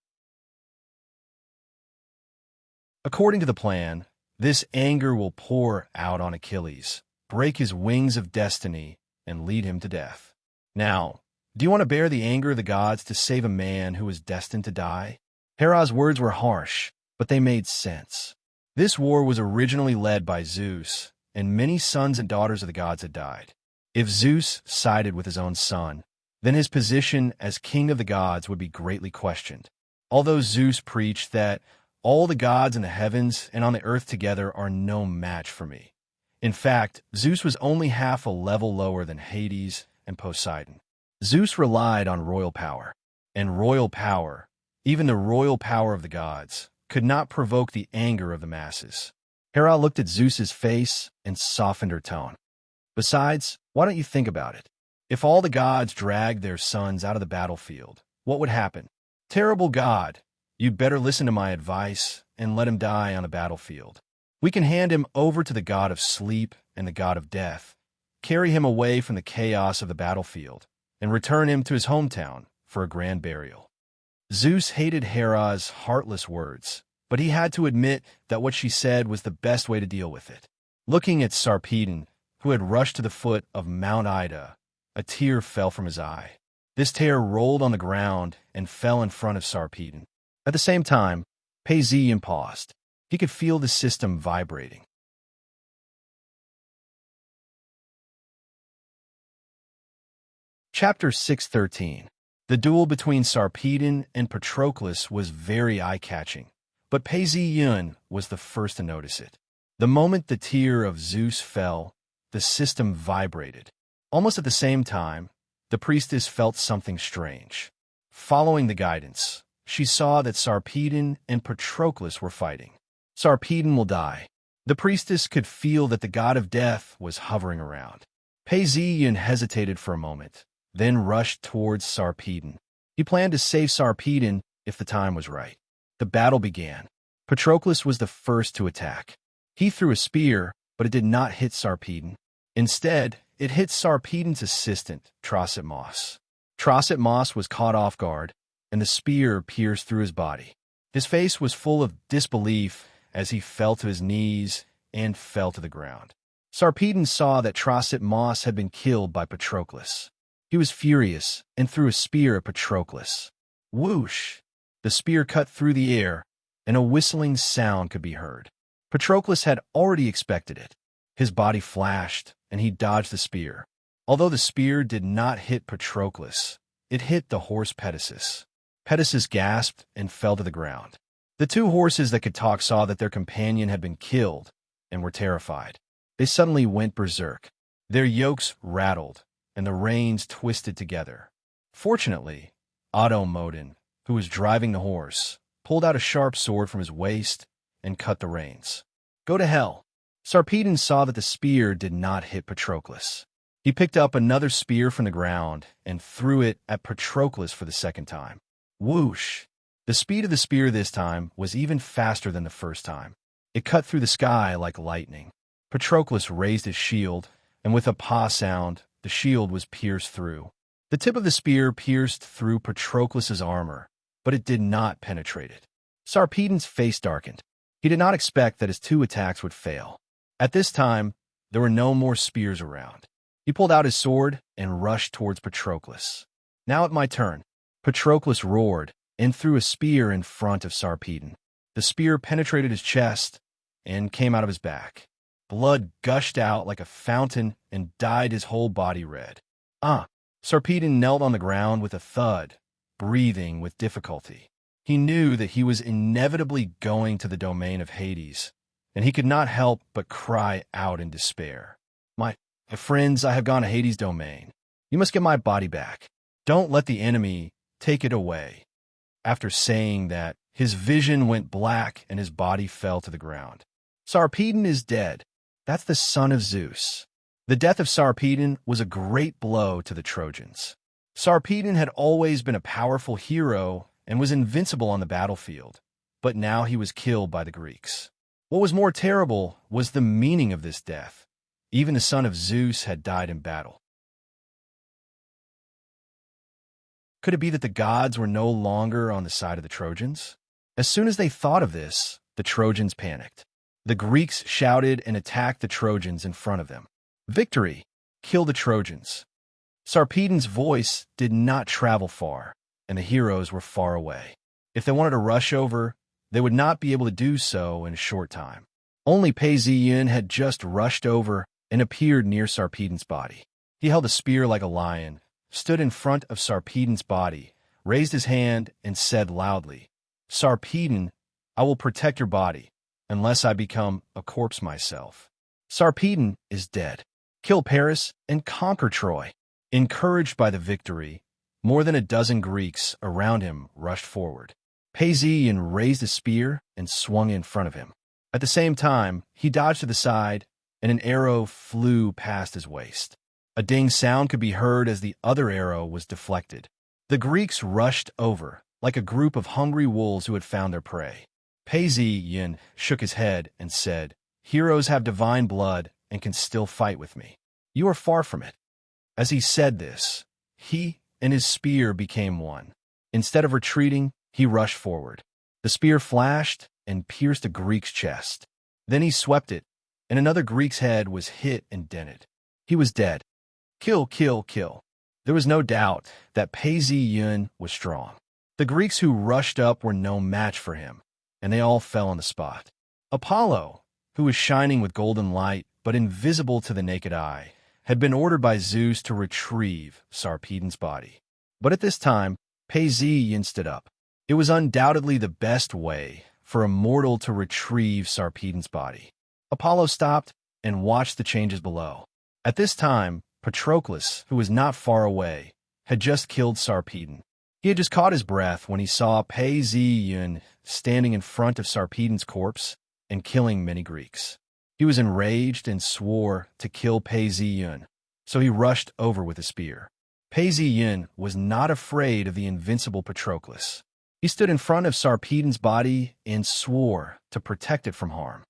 According to the plan, this anger will pour out on Achilles, break his wings of destiny, and lead him to death. Now, do you want to bear the anger of the gods to save a man who is destined to die?" Hera's words were harsh, but they made sense. This war was originally led by Zeus, and many sons and daughters of the gods had died. If Zeus sided with his own son, then his position as king of the gods would be greatly questioned. Although Zeus preached that all the gods in the heavens and on the earth together are no match for me. In fact, Zeus was only half a level lower than Hades and Poseidon. Zeus relied on royal power, and royal power, even the royal power of the gods, could not provoke the anger of the masses. Hera looked at Zeus's face and softened her tone. Besides, why don't you think about it? If all the gods dragged their sons out of the battlefield, what would happen? Terrible god, you'd better listen to my advice and let him die on the battlefield. We can hand him over to the god of sleep and the god of death, carry him away from the chaos of the battlefield, and return him to his hometown for a grand burial. Zeus hated Hera's heartless words, but he had to admit that what she said was the best way to deal with it. Looking at Sarpedon, who had rushed to the foot of Mount Ida, a tear fell from his eye. This tear rolled on the ground and fell in front of Sarpedon. At the same time, Poseidon paused. He could feel the system vibrating. Chapter 613. The duel between Sarpedon and Patroclus was very eye-catching, but Poseidon was the first to notice it. The moment the tear of Zeus fell, the system vibrated. Almost at the same time, the priestess felt something strange. Following the guidance, she saw that Sarpedon and Patroclus were fighting. Sarpedon will die. The priestess could feel that the god of death was hovering around. Pazian hesitated for a moment, then rushed towards Sarpedon. He planned to save Sarpedon if the time was right. The battle began. Patroclus was the first to attack. He threw a spear, but it did not hit Sarpedon. Instead, it hit Sarpedon's assistant, Trositmos. Trositmos was caught off guard, and the spear pierced through his body. His face was full of disbelief as he fell to his knees and fell to the ground. Sarpedon saw that Trositmos had been killed by Patroclus. He was furious and threw a spear at Patroclus. Whoosh! The spear cut through the air, and a whistling sound could be heard. Patroclus had already expected it. His body flashed, and he dodged the spear. Although the spear did not hit Patroclus, it hit the horse Pedasus. Pedasus gasped and fell to the ground. The two horses that could talk saw that their companion had been killed and were terrified. They suddenly went berserk. Their yokes rattled, and the reins twisted together. Fortunately, Audomodon, who was driving the horse, pulled out a sharp sword from his waist and cut the reins. Go to hell! Sarpedon saw that the spear did not hit Patroclus. He picked up another spear from the ground and threw it at Patroclus for the second time. Whoosh! The speed of the spear this time was even faster than the first time. It cut through the sky like lightning. Patroclus raised his shield, and with a paw sound, the shield was pierced through. The tip of the spear pierced through Patroclus's armor, but it did not penetrate it. Sarpedon's face darkened. He did not expect that his two attacks would fail. At this time, there were no more spears around. He pulled out his sword and rushed towards Patroclus. Now at my turn. Patroclus roared and threw a spear in front of Sarpedon. The spear penetrated his chest and came out of his back. Blood gushed out like a fountain and dyed his whole body red. Sarpedon knelt on the ground with a thud, breathing with difficulty. He knew that he was inevitably going to the domain of Hades, and he could not help but cry out in despair. My friends, I have gone to Hades' domain. You must get my body back. Don't let the enemy take it away. After saying that, his vision went black and his body fell to the ground. Sarpedon is dead. That's the son of Zeus. The death of Sarpedon was a great blow to the Trojans. Sarpedon had always been a powerful hero and was invincible on the battlefield, but now he was killed by the Greeks. What was more terrible was the meaning of this death. Even the son of Zeus had died in battle. Could it be that the gods were no longer on the side of the Trojans? As soon as they thought of this, the Trojans panicked. The Greeks shouted and attacked the Trojans in front of them. Victory! Kill the Trojans! Sarpedon's voice did not travel far, and the heroes were far away. If they wanted to rush over, they would not be able to do so in a short time. Only Pazian had just rushed over and appeared near Sarpedon's body. He held a spear like a lion, stood in front of Sarpedon's body, raised his hand, and said loudly, Sarpedon, I will protect your body, unless I become a corpse myself. Sarpedon is dead. Kill Paris and conquer Troy. Encouraged by the victory, more than a dozen Greeks around him rushed forward. Pazian raised a spear and swung in front of him. At the same time, he dodged to the side, and an arrow flew past his waist. A ding sound could be heard as the other arrow was deflected. The Greeks rushed over, like a group of hungry wolves who had found their prey. Pazian shook his head and said, Heroes have divine blood and can still fight with me. You are far from it. As he said this, he and his spear became one. Instead of retreating, he rushed forward. The spear flashed and pierced a Greek's chest. Then he swept it, and another Greek's head was hit and dented. He was dead. Kill, kill, kill. There was no doubt that Pazian was strong. The Greeks who rushed up were no match for him, and they all fell on the spot. Apollo, who was shining with golden light but invisible to the naked eye, had been ordered by Zeus to retrieve Sarpedon's body. But at this time, Pazian stood up. It was undoubtedly the best way for a mortal to retrieve Sarpedon's body. Apollo stopped and watched the changes below. At this time, Patroclus, who was not far away, had just killed Sarpedon. He had just caught his breath when he saw Pei Zi-yun standing in front of Sarpedon's corpse and killing many Greeks. He was enraged and swore to kill Pei Zi-yun, so he rushed over with a spear. Pei Zi-yun was not afraid of the invincible Patroclus. He stood in front of Sarpedon's body and swore to protect it from harm.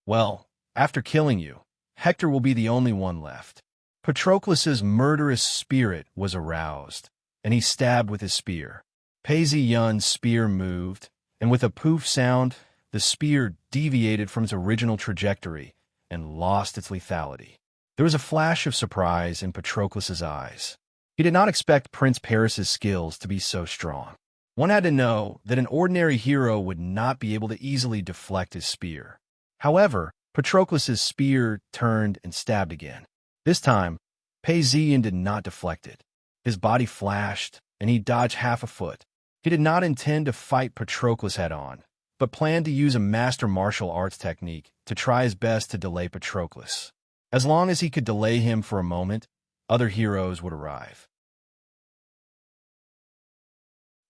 Well, after killing you, Hector will be the only one left. Patroclus's murderous spirit was aroused, and he stabbed with his spear. Pei Zi-yun's spear moved, and with a poof sound, the spear deviated from its original trajectory and lost its lethality. There was a flash of surprise in Patroclus's eyes. He did not expect Prince Paris's skills to be so strong. One had to know that an ordinary hero would not be able to easily deflect his spear. However, Patroclus's spear turned and stabbed again. This time, Pei Zi-yun did not deflect it. His body flashed, and he dodged half a foot. He did not intend to fight Patroclus head-on, but planned to use a master martial arts technique to try his best to delay Patroclus. As long as he could delay him for a moment, other heroes would arrive.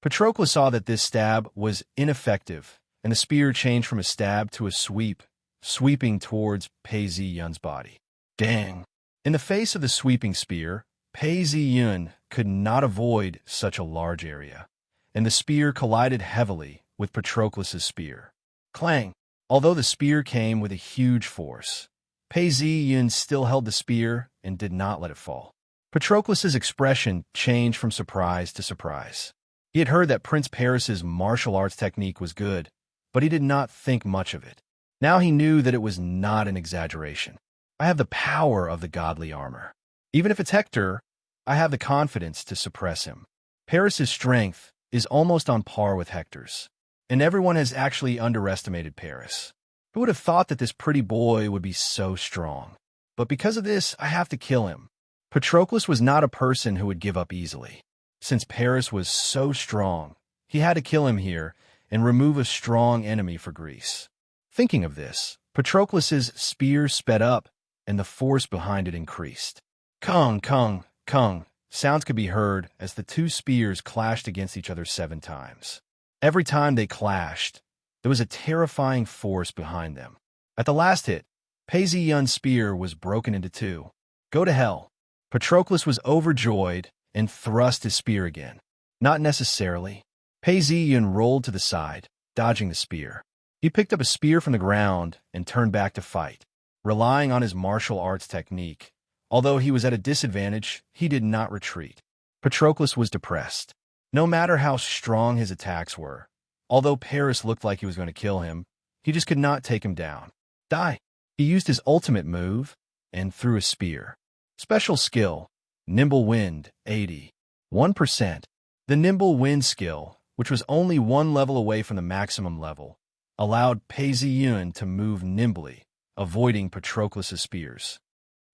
Patroclus saw that this stab was ineffective, and the spear changed from a stab to a sweep, sweeping towards Pei Zi-yun's body. Dang! In the face of the sweeping spear, Pei Zi-yun could not avoid such a large area, and the spear collided heavily with Patroclus's spear. Clang! Although the spear came with a huge force, Pei Zi-yun still held the spear and did not let it fall. Patroclus's expression changed from surprise to surprise. He had heard that Prince Paris's martial arts technique was good, but he did not think much of it. Now he knew that it was not an exaggeration. I have the power of the godly armor. Even if it's Hector, I have the confidence to suppress him. Paris's strength is almost on par with Hector's, and everyone has actually underestimated Paris. Who would have thought that this pretty boy would be so strong? But because of this, I have to kill him. Patroclus was not a person who would give up easily. Since Paris was so strong, he had to kill him here and remove a strong enemy for Greece. Thinking of this, Patroclus's spear sped up, and the force behind it increased. Kung, kung, kung, sounds could be heard as the two spears clashed against each other 7 times. Every time they clashed, there was a terrifying force behind them. At the last hit, Pei Zi-yun's spear was broken into 2. Go to hell. Patroclus was overjoyed and thrust his spear again. Not necessarily. Pei Zi-yun rolled to the side, dodging the spear. He picked up a spear from the ground and turned back to fight. Relying on his martial arts technique, although he was at a disadvantage, he did not retreat. Patroclus was depressed. No matter how strong his attacks were, although Paris looked like he was going to kill him, he just could not take him down. Die! He used his ultimate move and threw a spear. Special skill, Nimble Wind, 80. 1%. The Nimble Wind skill, which was only 1 level away from the maximum level, allowed Pei Zi-yun to move nimbly, avoiding Patroclus's spears.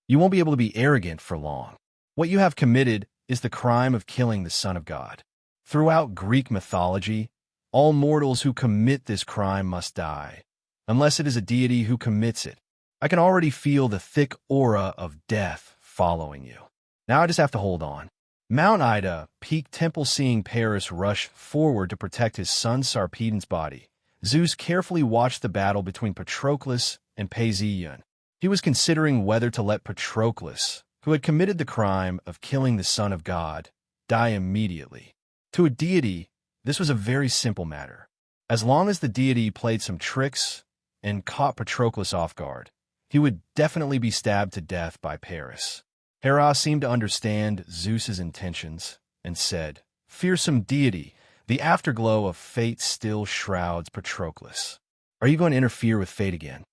You won't be able to be arrogant for long. What you have committed is the crime of killing the Son of God. Throughout Greek mythology, all mortals who commit this crime must die, unless it is a deity who commits it. I can already feel the thick aura of death following you. Now I just have to hold on. Mount Ida, peak temple, seeing Paris rush forward to protect his son Sarpedon's body. Zeus carefully watched the battle between Patroclus and Pei Zi-yun. He was considering whether to let Patroclus, who had committed the crime of killing the Son of God, die immediately. To a deity, this was a very simple matter. As long as the deity played some tricks and caught Patroclus off guard, he would definitely be stabbed to death by Paris. Hera seemed to understand Zeus's intentions and said, "Fearsome deity, the afterglow of fate still shrouds Patroclus. Are you going to interfere with fate again?"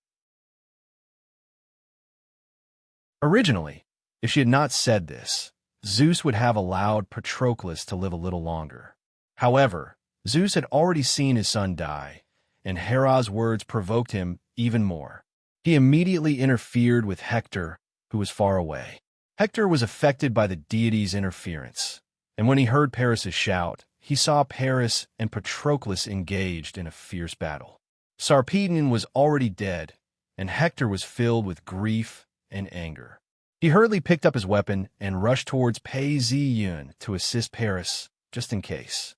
Originally, if she had not said this, Zeus would have allowed Patroclus to live a little longer. However, Zeus had already seen his son die, and Hera's words provoked him even more. He immediately interfered with Hector, who was far away. Hector was affected by the deity's interference, and when he heard Paris's shout, he saw Paris and Patroclus engaged in a fierce battle. Sarpedon was already dead, and Hector was filled with grief and anger. He hurriedly picked up his weapon and rushed towards Pei Ziyun to assist Paris, just in case.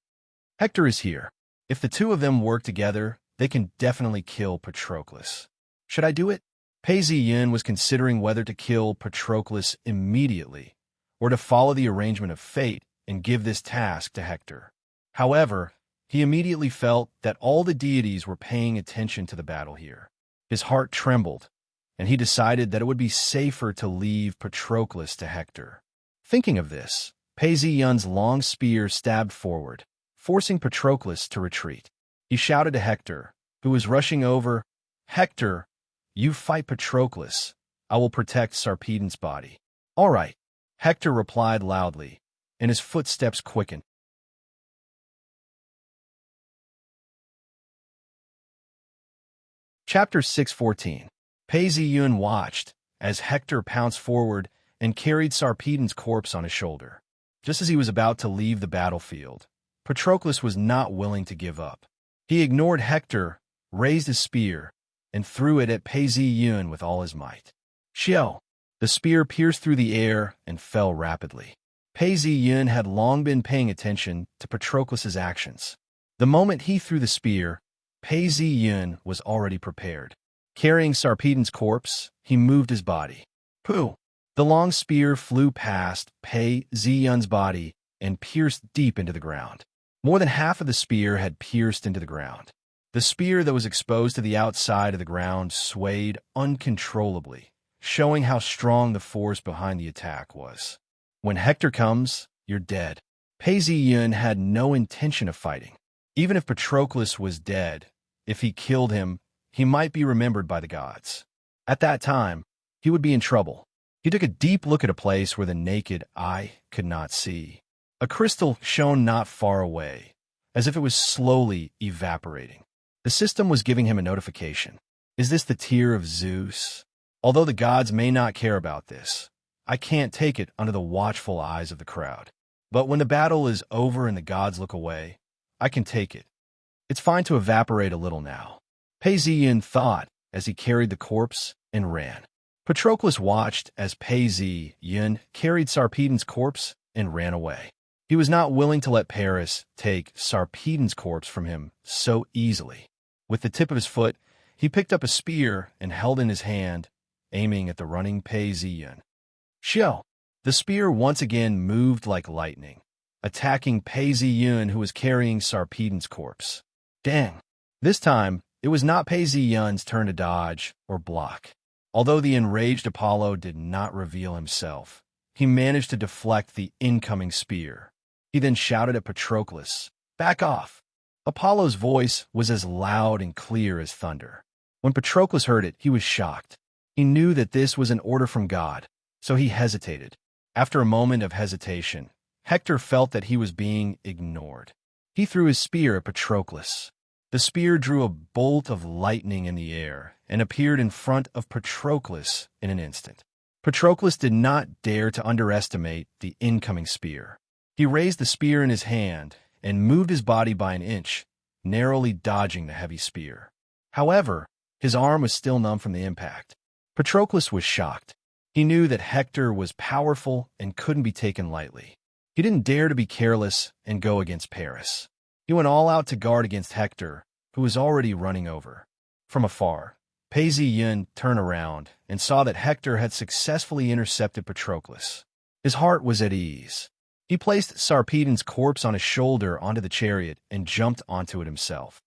Hector is here. If the two of them work together, they can definitely kill Patroclus. Should I do it? Pei Ziyun was considering whether to kill Patroclus immediately or to follow the arrangement of fate and give this task to Hector. However, he immediately felt that all the deities were paying attention to the battle here. His heart trembled, and he decided that it would be safer to leave Patroclus to Hector. Thinking of this, Pei Ziyun's long spear stabbed forward, forcing Patroclus to retreat. He shouted to Hector, who was rushing over, "Hector, you fight Patroclus. I will protect Sarpedon's body." "All right," Hector replied loudly, and his footsteps quickened. Chapter 6:14. Pei Ziyun watched as Hector pounced forward and carried Sarpedon's corpse on his shoulder. Just as he was about to leave the battlefield, Patroclus was not willing to give up. He ignored Hector, raised his spear, and threw it at Pei Ziyun with all his might. Xiao! The spear pierced through the air and fell rapidly. Pei Ziyun had long been paying attention to Patroclus's actions. The moment he threw the spear, Pei Ziyun was already prepared. Carrying Sarpedon's corpse, he moved his body. Pooh! The long spear flew past Pei Ziyun's body and pierced deep into the ground. More than half of the spear had pierced into the ground. The spear that was exposed to the outside of the ground swayed uncontrollably, showing how strong the force behind the attack was. When Hector comes, you're dead. Pei Ziyun had no intention of fighting. Even if Patroclus was dead, if he killed him, he might be remembered by the gods. At that time, he would be in trouble. He took a deep look at a place where the naked eye could not see. A crystal shone not far away, as if it was slowly evaporating. The system was giving him a notification. Is this the tear of Zeus? Although the gods may not care about this, I can't take it under the watchful eyes of the crowd. But when the battle is over and the gods look away, I can take it. It's fine to evaporate a little now. Pei Ziyun thought as he carried the corpse and ran. Patroclus watched as Pei Ziyun carried Sarpedon's corpse and ran away. He was not willing to let Paris take Sarpedon's corpse from him so easily. With the tip of his foot, he picked up a spear and held in his hand, aiming at the running Pei Ziyun. Xiao! The spear once again moved like lightning, attacking Pei Ziyun, who was carrying Sarpedon's corpse. Dang! This time, it was not Pei Ziyun's turn to dodge or block. Although the enraged Apollo did not reveal himself, he managed to deflect the incoming spear. He then shouted at Patroclus, "Back off!" Apollo's voice was as loud and clear as thunder. When Patroclus heard it, he was shocked. He knew that this was an order from God, so he hesitated. After a moment of hesitation, Hector felt that he was being ignored. He threw his spear at Patroclus. The spear drew a bolt of lightning in the air and appeared in front of Patroclus in an instant. Patroclus did not dare to underestimate the incoming spear. He raised the spear in his hand and moved his body by an inch, narrowly dodging the heavy spear. However, his arm was still numb from the impact. Patroclus was shocked. He knew that Hector was powerful and couldn't be taken lightly. He didn't dare to be careless and go against Paris. He went all out to guard against Hector, who was already running over. From afar, Pei Ziyun turned around and saw that Hector had successfully intercepted Patroclus. His heart was at ease. He placed Sarpedon's corpse on his shoulder onto the chariot and jumped onto it himself.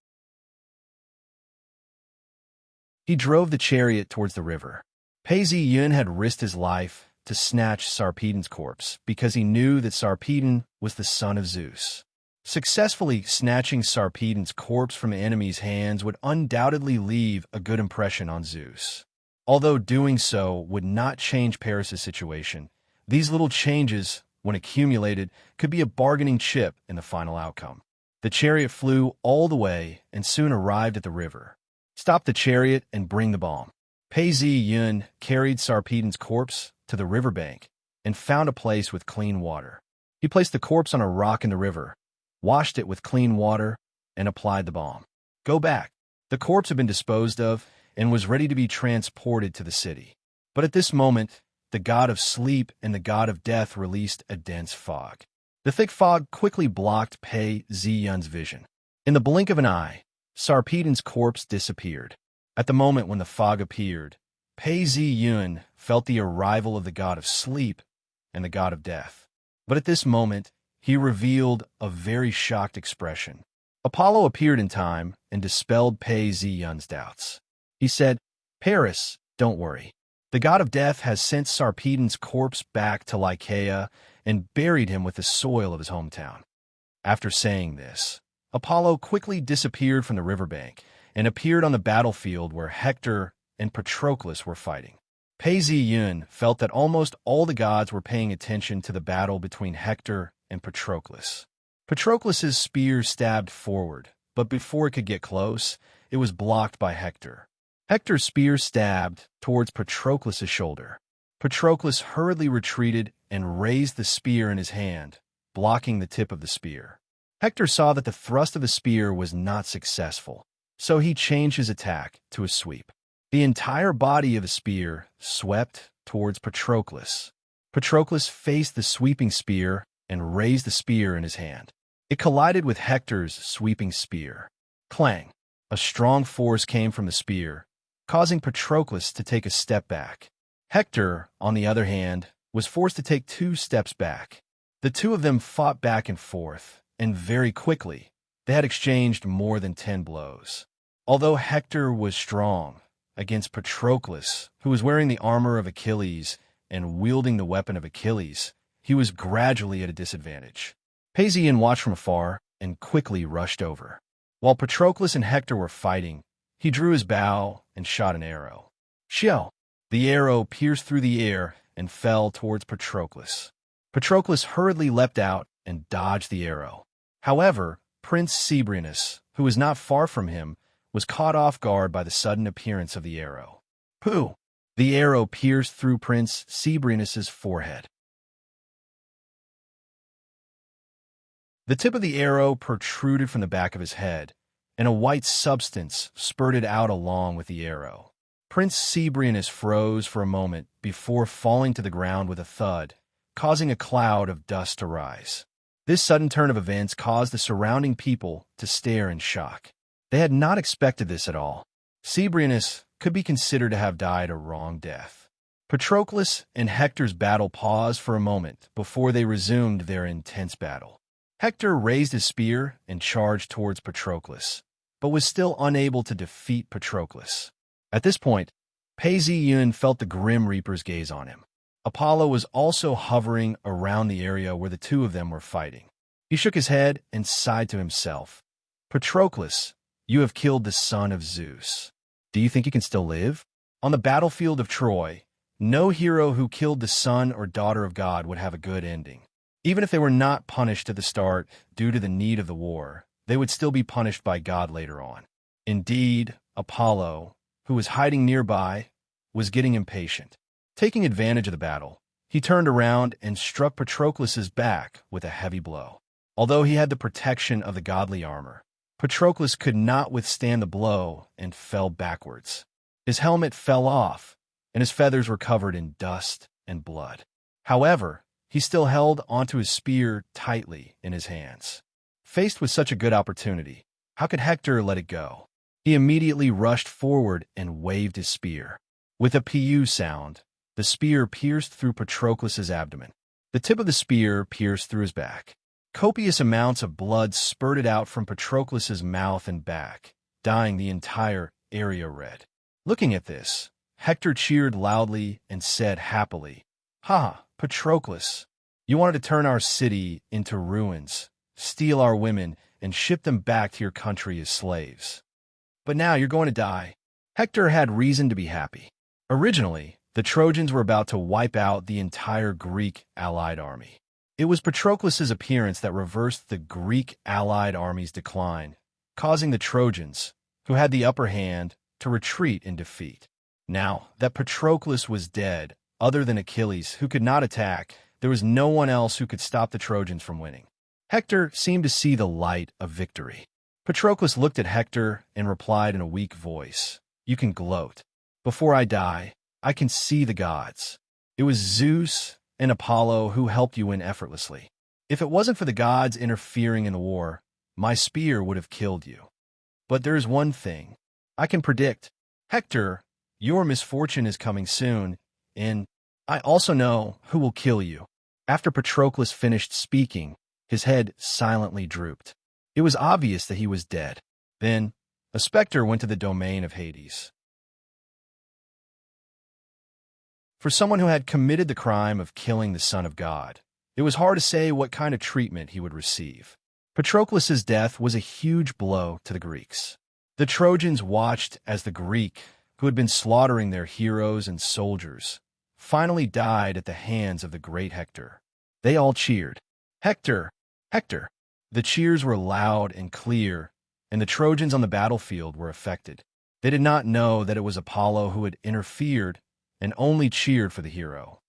He drove the chariot towards the river. Pei Ziyun had risked his life to snatch Sarpedon's corpse because he knew that Sarpedon was the son of Zeus. Successfully snatching Sarpedon's corpse from the enemy's hands would undoubtedly leave a good impression on Zeus. Although doing so would not change Paris' situation, these little changes, when accumulated, could be a bargaining chip in the final outcome. The chariot flew all the way and soon arrived at the river. Stop the chariot and bring the balm. Pei Ziyun carried Sarpedon's corpse to the riverbank and found a place with clean water. He placed the corpse on a rock in the river, washed it with clean water, and applied the balm. Go back. The corpse had been disposed of, and was ready to be transported to the city. But at this moment, the god of sleep and the god of death released a dense fog. The thick fog quickly blocked Pei Ziyun's vision. In the blink of an eye, Sarpedon's corpse disappeared. At the moment when the fog appeared, Pei Ziyun felt the arrival of the god of sleep and the god of death. But at this moment, he revealed a very shocked expression. Apollo appeared in time and dispelled Pei Ziyun's doubts. He said, "Paris, don't worry. The god of death has sent Sarpedon's corpse back to Lycaea and buried him with the soil of his hometown." After saying this, Apollo quickly disappeared from the riverbank and appeared on the battlefield where Hector and Patroclus were fighting. Pei Ziyun felt that almost all the gods were paying attention to the battle between Hector and Patroclus. Patroclus's spear stabbed forward, but before it could get close, it was blocked by Hector. Hector's spear stabbed towards Patroclus's shoulder. Patroclus hurriedly retreated and raised the spear in his hand, blocking the tip of the spear. Hector saw that the thrust of the spear was not successful, so he changed his attack to a sweep. The entire body of the spear swept towards Patroclus. Patroclus faced the sweeping spear and raised the spear in his hand. It collided with Hector's sweeping spear. Clang! A strong force came from the spear, causing Patroclus to take a step back. Hector, on the other hand, was forced to take 2 steps back. The two of them fought back and forth, and very quickly, they had exchanged more than 10 blows. Although Hector was strong against Patroclus, who was wearing the armor of Achilles and wielding the weapon of Achilles, he was gradually at a disadvantage. Pei Ziyun watched from afar and quickly rushed over. While Patroclus and Hector were fighting, he drew his bow and shot an arrow. Xiao! The arrow pierced through the air and fell towards Patroclus. Patroclus hurriedly leapt out and dodged the arrow. However, Prince Sebrenus, who was not far from him, was caught off guard by the sudden appearance of the arrow. Pooh! The arrow pierced through Prince Sebrenus's forehead. The tip of the arrow protruded from the back of his head, and a white substance spurted out along with the arrow. Prince Sebrenus froze for a moment before falling to the ground with a thud, causing a cloud of dust to rise. This sudden turn of events caused the surrounding people to stare in shock. They had not expected this at all. Sebrenus could be considered to have died a wrong death. Patroclus and Hector's battle paused for a moment before they resumed their intense battle. Hector raised his spear and charged towards Patroclus, but was still unable to defeat Patroclus. At this point, Pei Ziyun felt the Grim Reaper's gaze on him. Apollo was also hovering around the area where the two of them were fighting. He shook his head and sighed to himself. "Patroclus, you have killed the son of Zeus. Do you think you can still live? On the battlefield of Troy, no hero who killed the son or daughter of God would have a good ending. Even if they were not punished at the start due to the need of the war, they would still be punished by God later on." Indeed, Apollo, who was hiding nearby, was getting impatient. Taking advantage of the battle, he turned around and struck Patroclus's back with a heavy blow. Although he had the protection of the godly armor, Patroclus could not withstand the blow and fell backwards. His helmet fell off, and his feathers were covered in dust and blood. However, he still held onto his spear tightly in his hands. Faced with such a good opportunity, how could Hector let it go? He immediately rushed forward and waved his spear. With a "pu" sound, the spear pierced through Patroclus's abdomen. The tip of the spear pierced through his back. Copious amounts of blood spurted out from Patroclus's mouth and back, dyeing the entire area red. Looking at this, Hector cheered loudly and said happily, "Ha, Patroclus, you wanted to turn our city into ruins, steal our women, and ship them back to your country as slaves. But now you're going to die." Hector had reason to be happy. Originally, the Trojans were about to wipe out the entire Greek allied army. It was Patroclus's appearance that reversed the Greek allied army's decline, causing the Trojans, who had the upper hand, to retreat in defeat. Now that Patroclus was dead, other than Achilles, who could not attack, there was no one else who could stop the Trojans from winning. Hector seemed to see the light of victory. Patroclus looked at Hector and replied in a weak voice, you can gloat. Before I die, I can see the gods. It was Zeus and Apollo who helped you win effortlessly. If it wasn't for the gods interfering in the war, my spear would have killed you. But there's one thing I can predict. Hector, your misfortune is coming soon, and I also know who will kill you." After Patroclus finished speaking, his head silently drooped. It was obvious that he was dead. Then, a specter went to the domain of Hades. For someone who had committed the crime of killing the Son of God, it was hard to say what kind of treatment he would receive. Patroclus's death was a huge blow to the Greeks. The Trojans watched as the Greek, who had been slaughtering their heroes and soldiers, finally died at the hands of the great Hector. They all cheered, "Hector! Hector!" The cheers were loud and clear, and the Trojans on the battlefield were affected. They did not know that it was Apollo who had interfered and only cheered for the hero.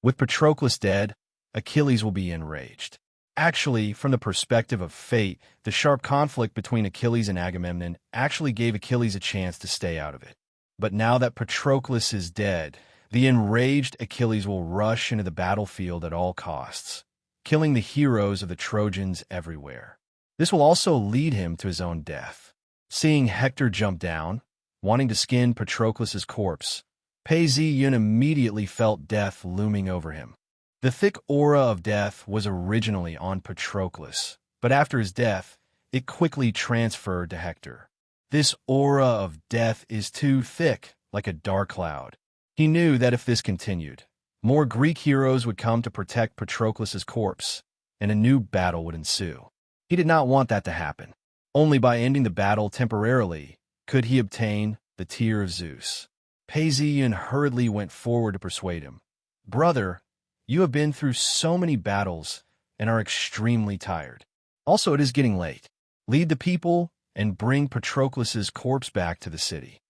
With Patroclus dead, Achilles will be enraged. Actually, from the perspective of fate, the sharp conflict between Achilles and Agamemnon actually gave Achilles a chance to stay out of it. But now that Patroclus is dead, the enraged Achilles will rush into the battlefield at all costs, killing the heroes of the Trojans everywhere. This will also lead him to his own death. Seeing Hector jump down, wanting to skin Patroclus's corpse, Paeson immediately felt death looming over him. The thick aura of death was originally on Patroclus, but after his death, it quickly transferred to Hector. This aura of death is too thick, like a dark cloud. He knew that if this continued, more Greek heroes would come to protect Patroclus's corpse, and a new battle would ensue. He did not want that to happen. Only by ending the battle temporarily could he obtain the tear of Zeus. Paeson hurriedly went forward to persuade him. "Brother, you have been through so many battles and are extremely tired. Also, it is getting late. Lead the people and bring Patroclus's corpse back to the city.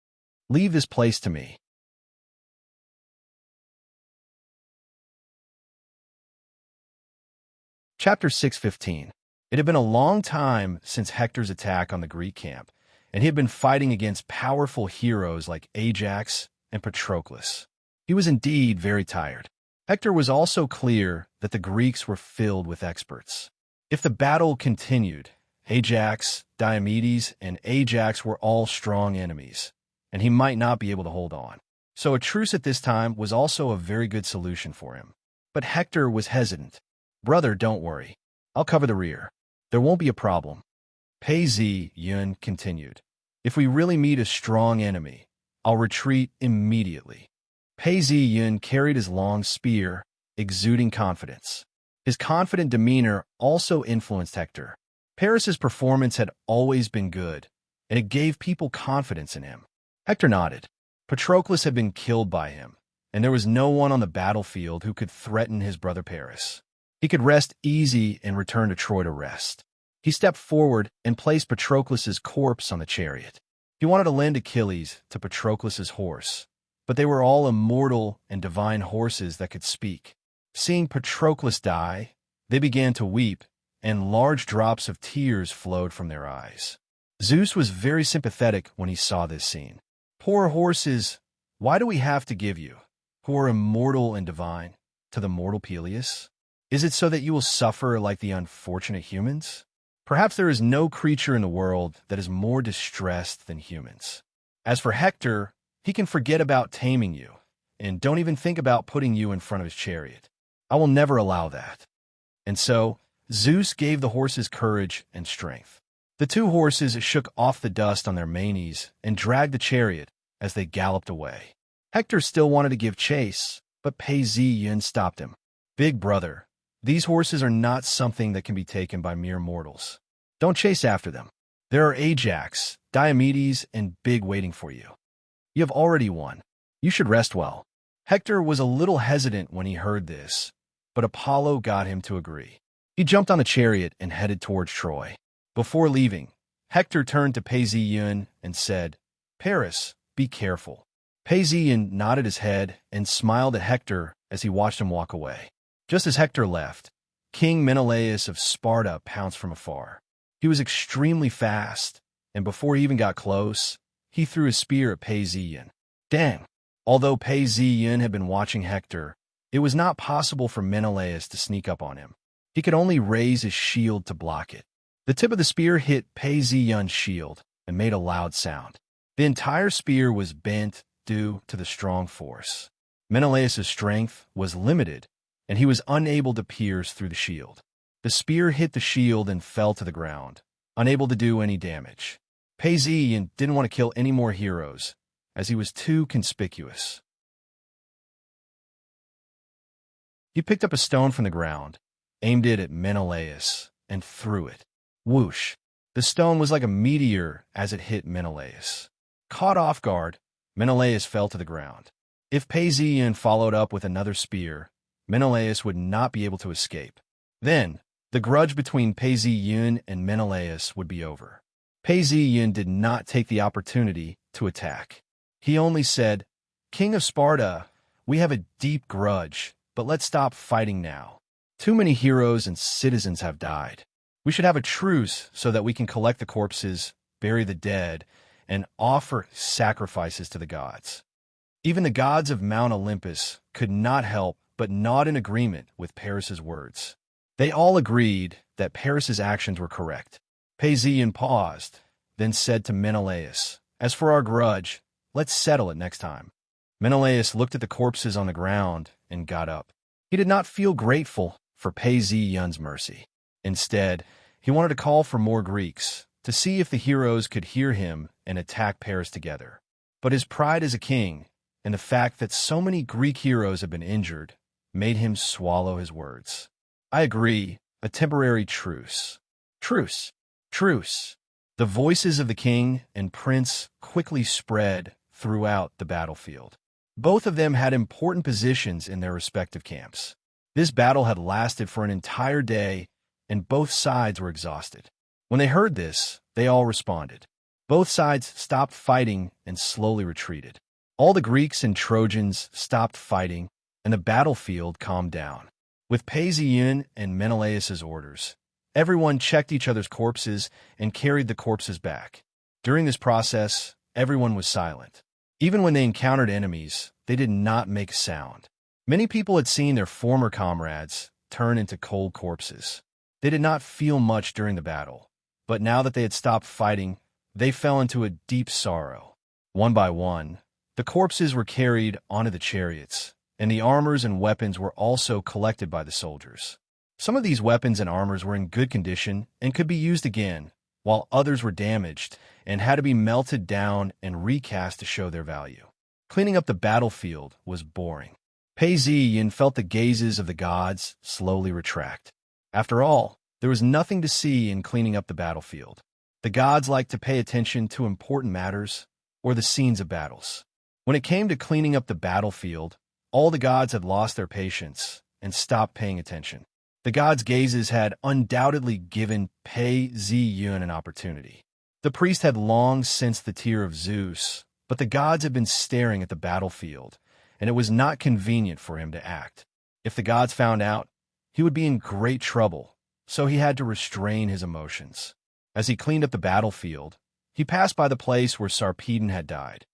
Leave this place to me." Chapter 6:15. It had been a long time since Hector's attack on the Greek camp, and he had been fighting against powerful heroes like Ajax and Patroclus. He was indeed very tired. Hector was also clear that the Greeks were filled with experts. If the battle continued, Ajax, Diomedes, and Ajax were all strong enemies, and he might not be able to hold on. So a truce at this time was also a very good solution for him. But Hector was hesitant. "Brother, don't worry. I'll cover the rear. There won't be a problem." Paeson continued. "If we really meet a strong enemy, I'll retreat immediately." Paeson carried his long spear, exuding confidence. His confident demeanor also influenced Hector. Paris's performance had always been good, and it gave people confidence in him. Hector nodded. Patroclus had been killed by him, and there was no one on the battlefield who could threaten his brother Paris. He could rest easy and return to Troy to rest. He stepped forward and placed Patroclus's corpse on the chariot. He wanted to lend Achilles to Patroclus's horse, but they were all immortal and divine horses that could speak. Seeing Patroclus die, they began to weep, and large drops of tears flowed from their eyes. Zeus was very sympathetic when he saw this scene. "Poor horses, why do we have to give you, who are immortal and divine, to the mortal Peleus? Is it so that you will suffer like the unfortunate humans? Perhaps there is no creature in the world that is more distressed than humans. As for Hector, he can forget about taming you, and don't even think about putting you in front of his chariot. I will never allow that." And so, Zeus gave the horses courage and strength. The two horses shook off the dust on their manes and dragged the chariot as they galloped away. Hector still wanted to give chase, but Paeson stopped him. "Big brother, these horses are not something that can be taken by mere mortals. Don't chase after them. There are Ajax, Diomedes, and Big waiting for you. You have already won. You should rest well." Hector was a little hesitant when he heard this, but Apollo got him to agree. He jumped on the chariot and headed towards Troy. Before leaving, Hector turned to Paeson and said, "Paris, be careful." Paeson nodded his head and smiled at Hector as he watched him walk away. Just as Hector left, King Menelaus of Sparta pounced from afar. He was extremely fast, and before he even got close, he threw his spear at Pei Ziyin. Dang! Although Pei Ziyin had been watching Hector, it was not possible for Menelaus to sneak up on him. He could only raise his shield to block it. The tip of the spear hit Pei Ziyun's shield and made a loud sound. The entire spear was bent due to the strong force. Menelaus' strength was limited, and he was unable to pierce through the shield. The spear hit the shield and fell to the ground, unable to do any damage. Pei Ziyin didn't want to kill any more heroes, as he was too conspicuous. He picked up a stone from the ground, aimed it at Menelaus, and threw it. Whoosh! The stone was like a meteor as it hit Menelaus. Caught off guard, Menelaus fell to the ground. If Pei Ziyin followed up with another spear, Menelaus would not be able to escape. Then, the grudge between Pei Ziyin and Menelaus would be over. Pei Ziyin did not take the opportunity to attack. He only said, "King of Sparta, we have a deep grudge, but let's stop fighting now. Too many heroes and citizens have died. We should have a truce so that we can collect the corpses, bury the dead, and offer sacrifices to the gods." Even the gods of Mount Olympus could not help but nod in agreement with Paris's words. They all agreed that Paris's actions were correct. Pei Ziyin paused, then said to Menelaus, "As for our grudge, let's settle it next time." Menelaus looked at the corpses on the ground and got up. He did not feel grateful for Pei Ziyun's mercy. Instead, he wanted to call for more Greeks, to see if the heroes could hear him and attack Paris together. But his pride as a king, and the fact that so many Greek heroes had been injured, made him swallow his words. "I agree, a temporary truce." Truce! Truce! The voices of the king and prince quickly spread throughout the battlefield. Both of them had important positions in their respective camps. This battle had lasted for an entire day, and both sides were exhausted. When they heard this, they all responded. Both sides stopped fighting and slowly retreated. All the Greeks and Trojans stopped fighting, and the battlefield calmed down. With Pei Ziyin and Menelaus' orders, everyone checked each other's corpses and carried the corpses back. During this process, everyone was silent. Even when they encountered enemies, they did not make a sound. Many people had seen their former comrades turn into cold corpses. They did not feel much during the battle, but now that they had stopped fighting, they fell into a deep sorrow. One by one, the corpses were carried onto the chariots, and the armors and weapons were also collected by the soldiers. Some of these weapons and armors were in good condition and could be used again, while others were damaged and had to be melted down and recast to show their value. Cleaning up the battlefield was boring. Pei Ziyin felt the gazes of the gods slowly retract. After all, there was nothing to see in cleaning up the battlefield. The gods liked to pay attention to important matters or the scenes of battles. When it came to cleaning up the battlefield, all the gods had lost their patience and stopped paying attention. The gods' gazes had undoubtedly given Pei Ziyun an opportunity. The priest had long sensed the tear of Zeus, but the gods had been staring at the battlefield, and it was not convenient for him to act. If the gods found out, he would be in great trouble, so he had to restrain his emotions. As he cleaned up the battlefield, he passed by the place where Sarpedon had died.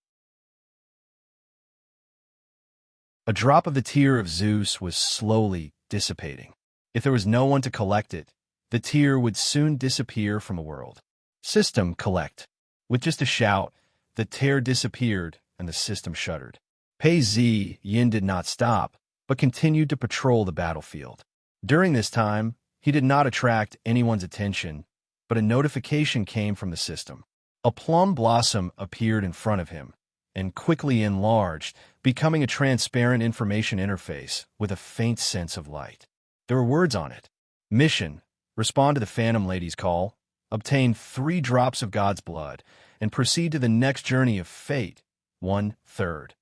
A drop of the tear of Zeus was slowly dissipating. If there was no one to collect it, the tear would soon disappear from the world. System collect. With just a shout, the tear disappeared and the system shuddered. Pei Ziyin did not stop, but continued to patrol the battlefield. During this time, he did not attract anyone's attention, but a notification came from the system. A plum blossom appeared in front of him and quickly enlarged, becoming a transparent information interface with a faint sense of light. There were words on it. Mission: respond to the Phantom Lady's call, obtain 3 drops of God's blood, and proceed to the next journey of fate, 1/3.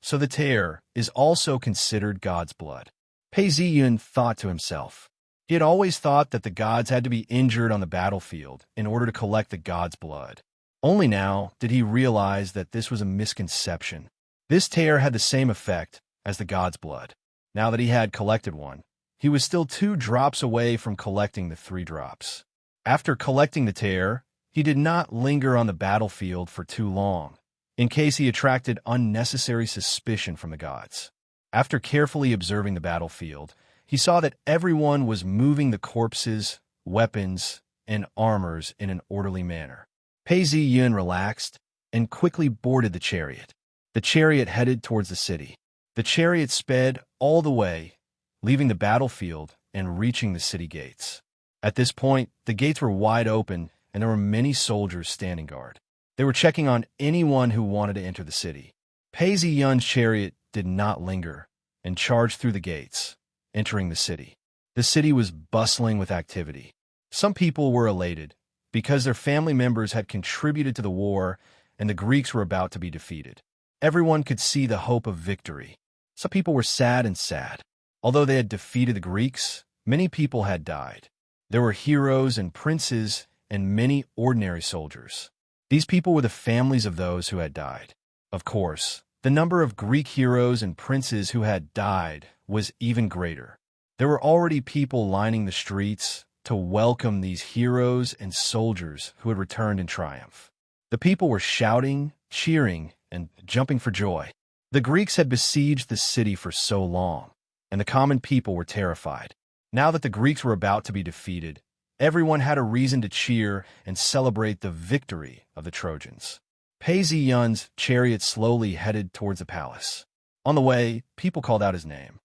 So the tear is also considered God's blood. Pei Ziyun thought to himself. He had always thought that the gods had to be injured on the battlefield in order to collect the god's blood. Only now did he realize that this was a misconception. This tear had the same effect as the god's blood. Now that he had collected one, he was still 2 drops away from collecting the 3 drops. After collecting the tear, he did not linger on the battlefield for too long, in case he attracted unnecessary suspicion from the gods. After carefully observing the battlefield, he saw that everyone was moving the corpses, weapons, and armors in an orderly manner. Pei Ziyun relaxed and quickly boarded the chariot. The chariot headed towards the city. The chariot sped all the way, leaving the battlefield and reaching the city gates. At this point, the gates were wide open and there were many soldiers standing guard. They were checking on anyone who wanted to enter the city. Pei Ziyun's chariot did not linger and charged through the gates, entering the city. The city was bustling with activity. Some people were elated because their family members had contributed to the war and the Greeks were about to be defeated. Everyone could see the hope of victory. Some people were sad. Although they had defeated the Greeks, many people had died. There were heroes and princes and many ordinary soldiers. These people were the families of those who had died. Of course, the number of Greek heroes and princes who had died was even greater. There were already people lining the streets to welcome these heroes and soldiers who had returned in triumph. The people were shouting, cheering, and jumping for joy. The Greeks had besieged the city for so long, and the common people were terrified. Now that the Greeks were about to be defeated, everyone had a reason to cheer and celebrate the victory of the Trojans. Pei Ziyun's chariot slowly headed towards the palace. On the way, people called out his name.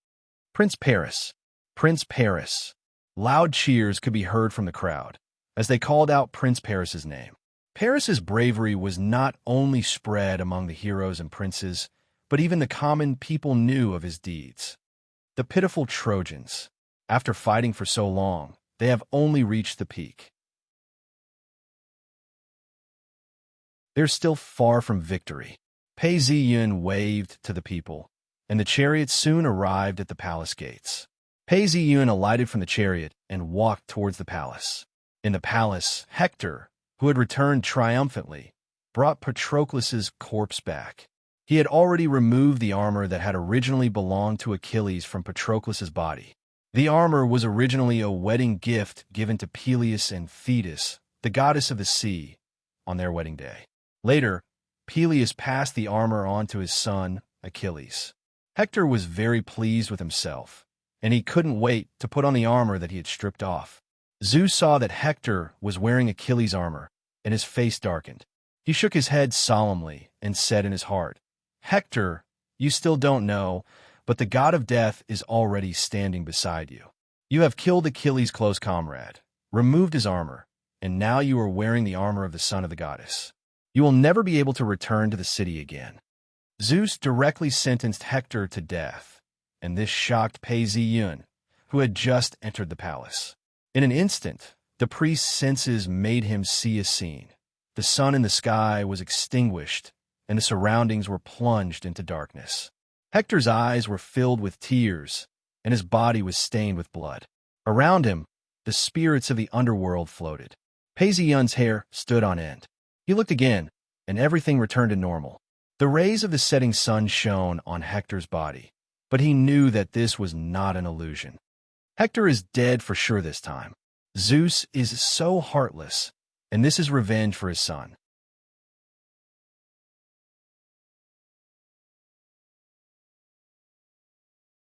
Prince Paris! Prince Paris! Loud cheers could be heard from the crowd as they called out Prince Paris's name. Paris's bravery was not only spread among the heroes and princes, but even the common people knew of his deeds. The pitiful Trojans, after fighting for so long, they have only reached the peak. They're still far from victory. Pei Ziyun waved to the people, and the chariot soon arrived at the palace gates. Pei Ziyun alighted from the chariot and walked towards the palace. In the palace, Hector, who had returned triumphantly, brought Patroclus's corpse back. He had already removed the armor that had originally belonged to Achilles from Patroclus's body. The armor was originally a wedding gift given to Peleus and Thetis, the goddess of the sea, on their wedding day. Later, Peleus passed the armor on to his son, Achilles. Hector was very pleased with himself, and he couldn't wait to put on the armor that he had stripped off. Zeus saw that Hector was wearing Achilles' armor, and his face darkened. He shook his head solemnly and said in his heart, "Hector, you still don't know, but the god of death is already standing beside you. You have killed Achilles' close comrade, removed his armor, and now you are wearing the armor of the son of the goddess. You will never be able to return to the city again." Zeus directly sentenced Hector to death, and this shocked Pei Ziyun, who had just entered the palace. In an instant, the priest's senses made him see a scene. The sun in the sky was extinguished, and the surroundings were plunged into darkness. Hector's eyes were filled with tears, and his body was stained with blood. Around him, the spirits of the underworld floated. Pei Ziyun's hair stood on end. He looked again, and everything returned to normal. The rays of the setting sun shone on Hector's body, but he knew that this was not an illusion. Hector is dead for sure this time. Zeus is so heartless, and this is revenge for his son.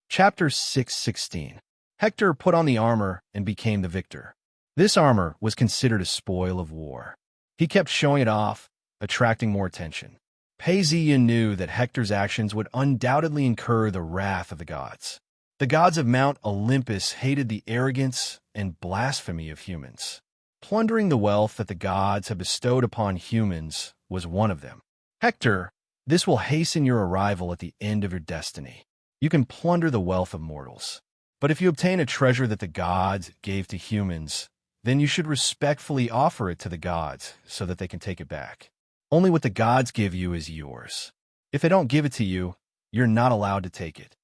Chapter 6:16. Hector put on the armor and became the victor. This armor was considered a spoil of war. He kept showing it off, attracting more attention. Pei Ziyun knew that Hector's actions would undoubtedly incur the wrath of the gods. The gods of Mount Olympus hated the arrogance and blasphemy of humans. Plundering the wealth that the gods have bestowed upon humans was one of them. Hector, this will hasten your arrival at the end of your destiny. You can plunder the wealth of mortals. But if you obtain a treasure that the gods gave to humans, then you should respectfully offer it to the gods so that they can take it back. Only what the gods give you is yours. If they don't give it to you, you're not allowed to take it.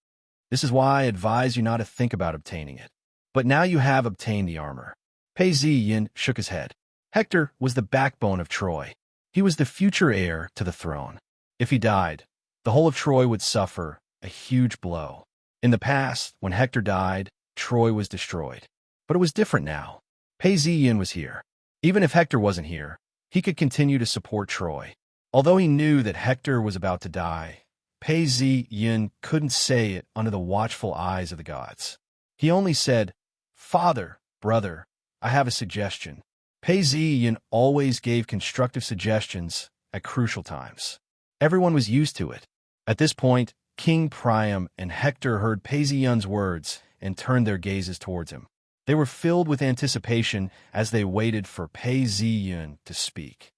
This is why I advise you not to think about obtaining it. But now you have obtained the armor. Pei Ziyun shook his head. Hector was the backbone of Troy. He was the future heir to the throne. If he died, the whole of Troy would suffer a huge blow. In the past, when Hector died, Troy was destroyed. But it was different now. Pei Ziyun was here. Even if Hector wasn't here, he could continue to support Troy. Although he knew that Hector was about to die, Pei Zi-yun couldn't say it under the watchful eyes of the gods. He only said, "Father, brother, I have a suggestion." Pei Zi-yun always gave constructive suggestions at crucial times. Everyone was used to it. At this point, King Priam and Hector heard Pei Zi-yun's words and turned their gazes towards him. They were filled with anticipation as they waited for Pei Zi-yun to speak.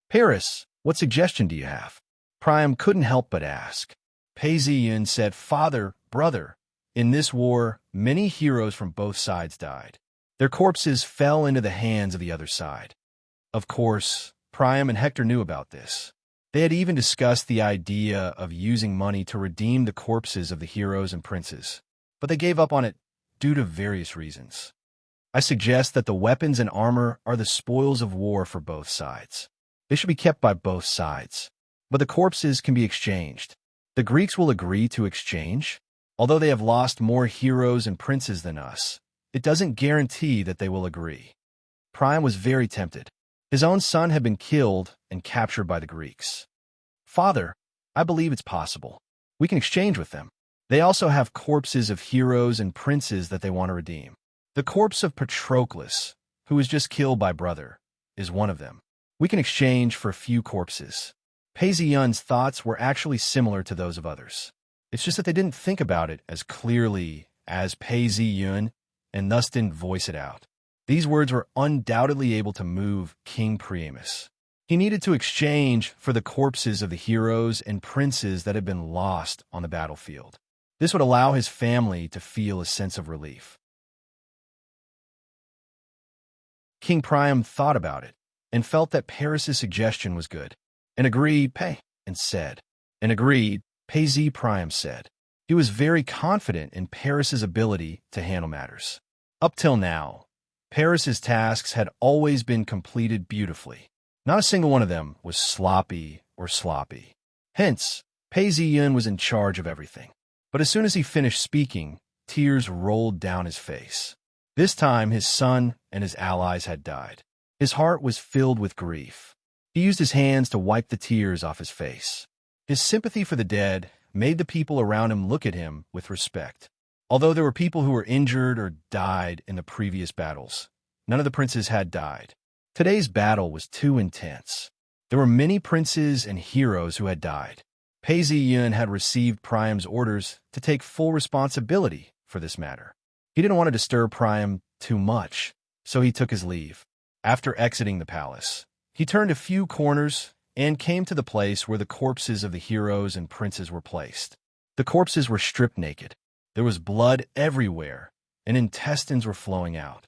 "Paris, what suggestion do you have?" Priam couldn't help but ask. Pei Zi-yun said, "Father, brother, in this war, many heroes from both sides died. Their corpses fell into the hands of the other side." Of course, Priam and Hector knew about this. They had even discussed the idea of using money to redeem the corpses of the heroes and princes, but they gave up on it due to various reasons. "I suggest that the weapons and armor are the spoils of war for both sides. They should be kept by both sides, but the corpses can be exchanged. The Greeks will agree to exchange. Although they have lost more heroes and princes than us, it doesn't guarantee that they will agree." Priam was very tempted. His own son had been killed and captured by the Greeks. "Father, I believe it's possible. We can exchange with them. They also have corpses of heroes and princes that they want to redeem. The corpse of Patroclus, who was just killed by brother, is one of them. We can exchange for a few corpses." Pei Zi-yun's thoughts were actually similar to those of others. It's just that they didn't think about it as clearly as Pei Zi-yun and thus didn't voice it out. These words were undoubtedly able to move King Priamus. He needed to exchange for the corpses of the heroes and princes that had been lost on the battlefield. This would allow his family to feel a sense of relief. King Priam thought about it and felt that Paris's suggestion was good. And agreed, Pei Zi Priam said. He was very confident in Paris's ability to handle matters. Up till now, Paris's tasks had always been completed beautifully. Not a single one of them was sloppy. Hence, Pei Zi-yun was in charge of everything. But as soon as he finished speaking, tears rolled down his face. This time, his son and his allies had died. His heart was filled with grief. He used his hands to wipe the tears off his face. His sympathy for the dead made the people around him look at him with respect. Although there were people who were injured or died in the previous battles, none of the princes had died. Today's battle was too intense. There were many princes and heroes who had died. Pei Zi-yun had received Priam's orders to take full responsibility for this matter. He didn't want to disturb Priam too much, so he took his leave. After exiting the palace, he turned a few corners and came to the place where the corpses of the heroes and princes were placed. The corpses were stripped naked. There was blood everywhere, and intestines were flowing out.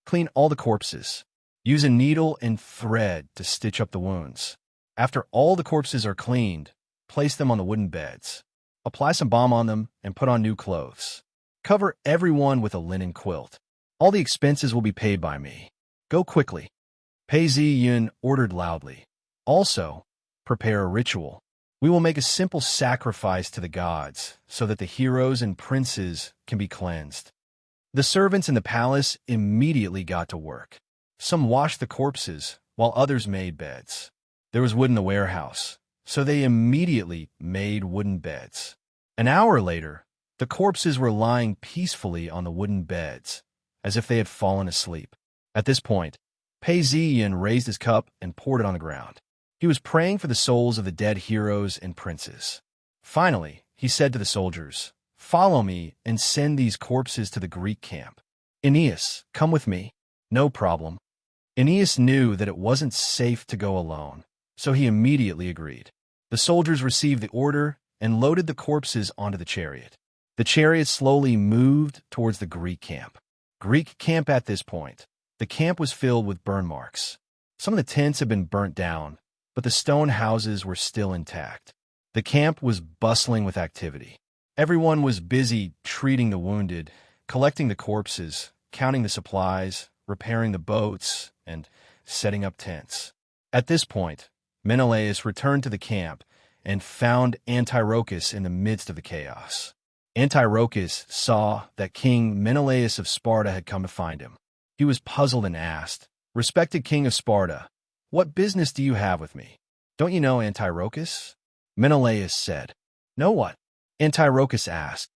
Clean all the corpses. Use a needle and thread to stitch up the wounds. After all the corpses are cleaned, place them on the wooden beds. Apply some balm on them and put on new clothes. Cover everyone with a linen quilt. All the expenses will be paid by me. Go quickly. Pei Zi-yun ordered loudly. Also, prepare a ritual. We will make a simple sacrifice to the gods so that the heroes and princes can be cleansed. The servants in the palace immediately got to work. Some washed the corpses, while others made beds. There was wood in the warehouse, so they immediately made wooden beds. An hour later, the corpses were lying peacefully on the wooden beds, as if they had fallen asleep. At this point, Pei Zi-yun raised his cup and poured it on the ground. He was praying for the souls of the dead heroes and princes. Finally, he said to the soldiers, "Follow me and send these corpses to the Greek camp. Aeneas, come with me." "No problem." Aeneas knew that it wasn't safe to go alone, so he immediately agreed. The soldiers received the order and loaded the corpses onto the chariot. The chariot slowly moved towards the Greek camp. At this point, the camp was filled with burn marks. Some of the tents had been burnt down, but the stone houses were still intact. The camp was bustling with activity. Everyone was busy treating the wounded, collecting the corpses, counting the supplies, repairing the boats, and setting up tents. At this point, Menelaus returned to the camp and found Antiochus in the midst of the chaos. Antiochus saw that King Menelaus of Sparta had come to find him. He was puzzled and asked, "Respected King of Sparta, what business do you have with me?" "Don't you know Antiochus?" Menelaus said. "No what?" Antiochus asked.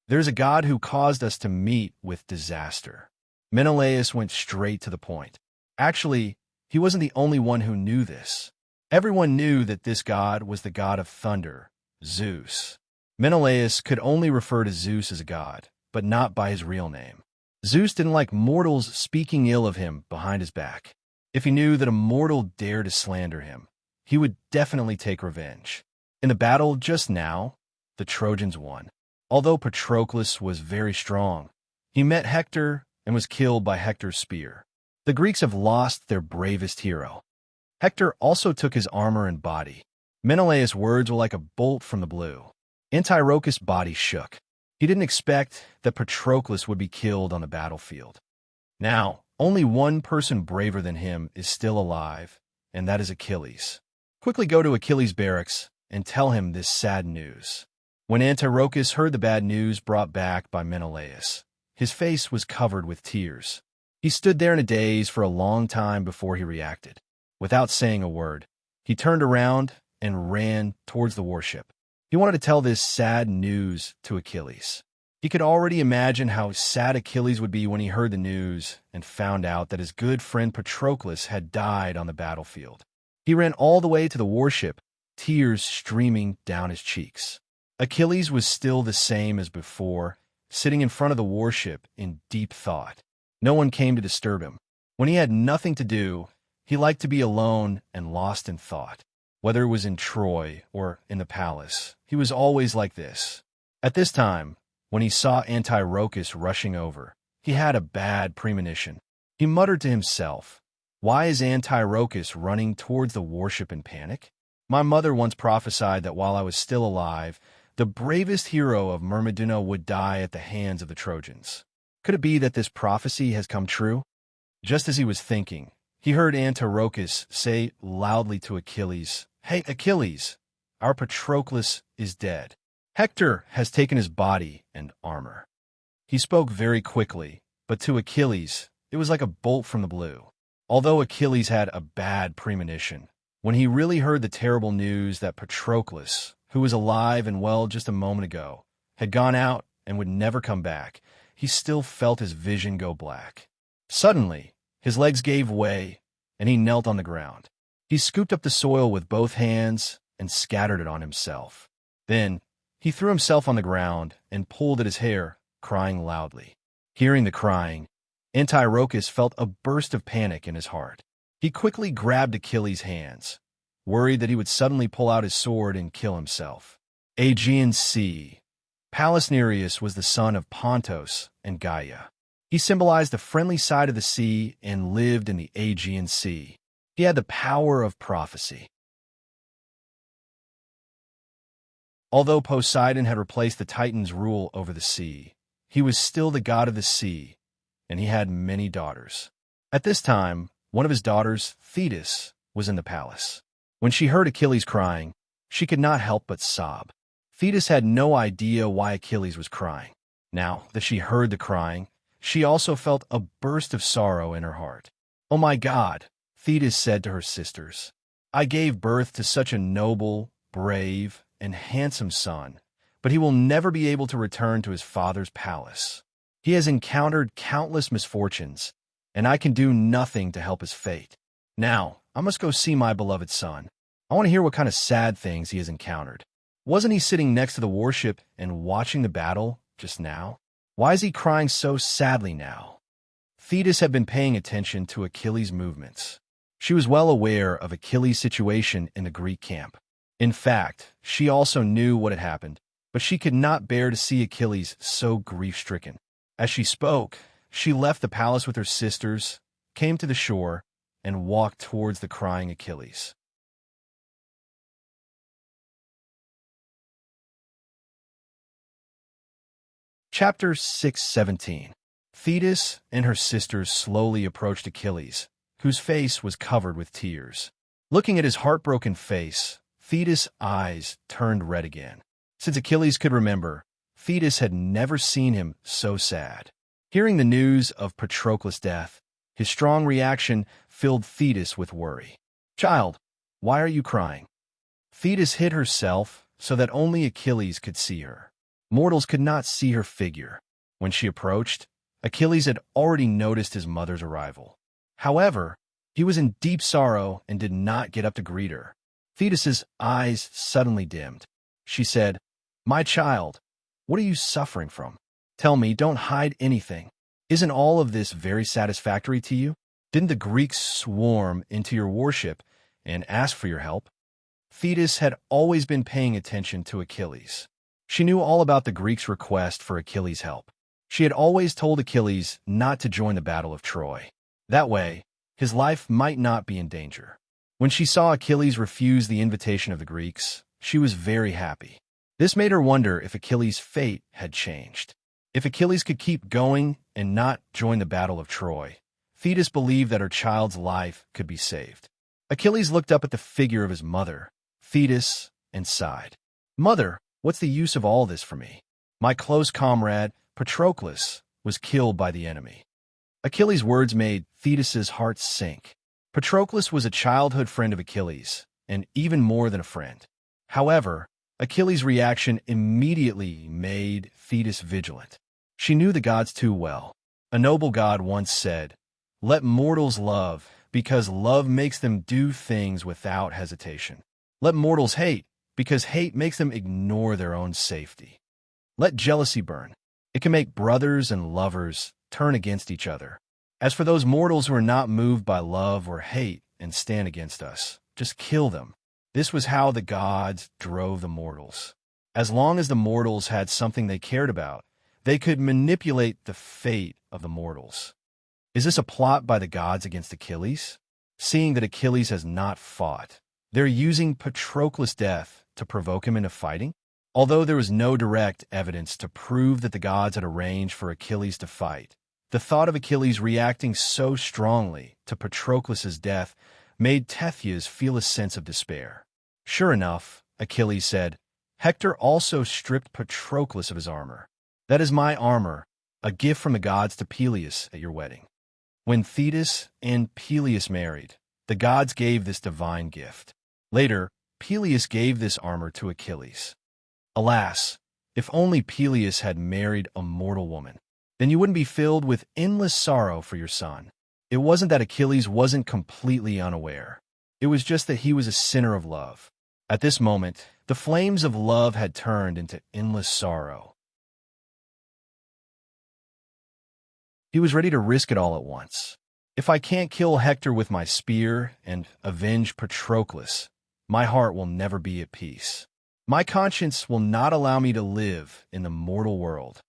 "There's a god who caused us to meet with disaster." Menelaus went straight to the point. Actually, he wasn't the only one who knew this. Everyone knew that this god was the god of thunder, Zeus. Menelaus could only refer to Zeus as a god, but not by his real name. Zeus didn't like mortals speaking ill of him behind his back. If he knew that a mortal dared to slander him, he would definitely take revenge. In the battle just now, the Trojans won. Although Patroclus was very strong, he met Hector and was killed by Hector's spear. The Greeks have lost their bravest hero. Hector also took his armor and body. Menelaus' words were like a bolt from the blue. Antiochus' body shook. He didn't expect that Patroclus would be killed on the battlefield. Now, only one person braver than him is still alive, and that is Achilles. Quickly go to Achilles' barracks and tell him this sad news. When Antiochus heard the bad news brought back by Menelaus, his face was covered with tears. He stood there in a daze for a long time before he reacted. Without saying a word, he turned around and ran towards the warship. He wanted to tell this sad news to Achilles. He could already imagine how sad Achilles would be when he heard the news and found out that his good friend Patroclus had died on the battlefield. He ran all the way to the warship, tears streaming down his cheeks. Achilles was still the same as before, sitting in front of the warship in deep thought. No one came to disturb him. When he had nothing to do, he liked to be alone and lost in thought. Whether it was in Troy or in the palace, he was always like this. At this time, when he saw Antiochus rushing over, he had a bad premonition. He muttered to himself, "Why is Antiochus running towards the warship in panic? My mother once prophesied that while I was still alive, the bravest hero of Myrmidon would die at the hands of the Trojans. Could it be that this prophecy has come true?" Just as he was thinking, he heard Antiochus say loudly to Achilles, "Hey, Achilles, our Patroclus is dead. Hector has taken his body and armor." He spoke very quickly, but to Achilles, it was like a bolt from the blue. Although Achilles had a bad premonition, when he really heard the terrible news that Patroclus, who was alive and well just a moment ago, had gone out and would never come back, he still felt his vision go black. Suddenly, his legs gave way, and he knelt on the ground. He scooped up the soil with both hands and scattered it on himself. Then, he threw himself on the ground and pulled at his hair, crying loudly. Hearing the crying, Antiochus felt a burst of panic in his heart. He quickly grabbed Achilles' hands, worried that he would suddenly pull out his sword and kill himself. Aegean Sea. Pallas Nereus was the son of Pontos and Gaia. He symbolized the friendly side of the sea and lived in the Aegean Sea. He had the power of prophecy. Although Poseidon had replaced the Titan's rule over the sea, he was still the god of the sea, and he had many daughters. At this time, one of his daughters, Thetis, was in the palace. When she heard Achilles crying, she could not help but sob. Thetis had no idea why Achilles was crying. Now that she heard the crying, she also felt a burst of sorrow in her heart. "Oh my God," Thetis said to her sisters, "I gave birth to such a noble, brave, and handsome son, but he will never be able to return to his father's palace. He has encountered countless misfortunes, and I can do nothing to help his fate. Now, I must go see my beloved son. I want to hear what kind of sad things he has encountered. Wasn't he sitting next to the warship and watching the battle just now? Why is he crying so sadly now?" Thetis had been paying attention to Achilles' movements. She was well aware of Achilles' situation in the Greek camp. In fact, she also knew what had happened, but she could not bear to see Achilles so grief-stricken. As she spoke, she left the palace with her sisters, came to the shore, and walked towards the crying Achilles. Chapter 6:17. Thetis and her sisters slowly approached Achilles, whose face was covered with tears. Looking at his heartbroken face, Thetis' eyes turned red again. Since Achilles could remember, Thetis had never seen him so sad. Hearing the news of Patroclus' death, his strong reaction, filled Thetis with worry. "Child, why are you crying?" Thetis hid herself so that only Achilles could see her. Mortals could not see her figure. When she approached, Achilles had already noticed his mother's arrival. However, he was in deep sorrow and did not get up to greet her. Thetis's eyes suddenly dimmed. She said, "My child, what are you suffering from? Tell me, don't hide anything. Isn't all of this very satisfactory to you? Didn't the Greeks swarm into your warship and ask for your help?" Thetis had always been paying attention to Achilles. She knew all about the Greeks' request for Achilles' help. She had always told Achilles not to join the Battle of Troy. That way, his life might not be in danger. When she saw Achilles refuse the invitation of the Greeks, she was very happy. This made her wonder if Achilles' fate had changed. If Achilles could keep going and not join the Battle of Troy, Thetis believed that her child's life could be saved. Achilles looked up at the figure of his mother, Thetis, and sighed. "Mother, what's the use of all this for me? My close comrade, Patroclus, was killed by the enemy." Achilles' words made Thetis's heart sink. Patroclus was a childhood friend of Achilles, and even more than a friend. However, Achilles' reaction immediately made Thetis vigilant. She knew the gods too well. A noble god once said, "Let mortals love, because love makes them do things without hesitation. Let mortals hate, because hate makes them ignore their own safety. Let jealousy burn. It can make brothers and lovers turn against each other. As for those mortals who are not moved by love or hate and stand against us, just kill them." This was how the gods drove the mortals. As long as the mortals had something they cared about, they could manipulate the fate of the mortals. Is this a plot by the gods against Achilles? Seeing that Achilles has not fought, they're using Patroclus' death to provoke him into fighting? Although there was no direct evidence to prove that the gods had arranged for Achilles to fight, the thought of Achilles reacting so strongly to Patroclus' death made Thetis feel a sense of despair. Sure enough, Achilles said, "Hector also stripped Patroclus of his armor. That is my armor, a gift from the gods to Peleus at your wedding." When Thetis and Peleus married, the gods gave this divine gift. Later, Peleus gave this armor to Achilles. Alas, if only Peleus had married a mortal woman, then you wouldn't be filled with endless sorrow for your son. It wasn't that Achilles wasn't completely unaware. It was just that he was a sinner of love. At this moment, the flames of love had turned into endless sorrow. He was ready to risk it all at once. If I can't kill Hector with my spear and avenge Patroclus, my heart will never be at peace. My conscience will not allow me to live in the mortal world.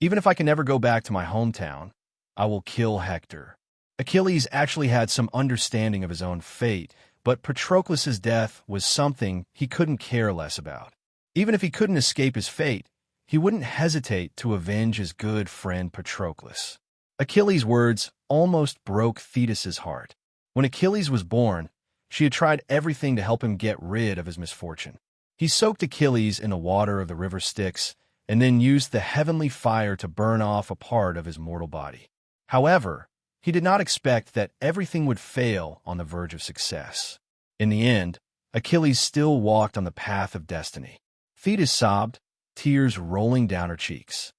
Even if I can never go back to my hometown, I will kill Hector. Achilles actually had some understanding of his own fate, but Patroclus' death was something he couldn't care less about. Even if he couldn't escape his fate, he wouldn't hesitate to avenge his good friend Patroclus. Achilles' words almost broke Thetis' heart. When Achilles was born, she had tried everything to help him get rid of his misfortune. He soaked Achilles in the water of the river Styx and then used the heavenly fire to burn off a part of his mortal body. However, he did not expect that everything would fail on the verge of success. In the end, Achilles still walked on the path of destiny. Thetis sobbed, tears rolling down her cheeks.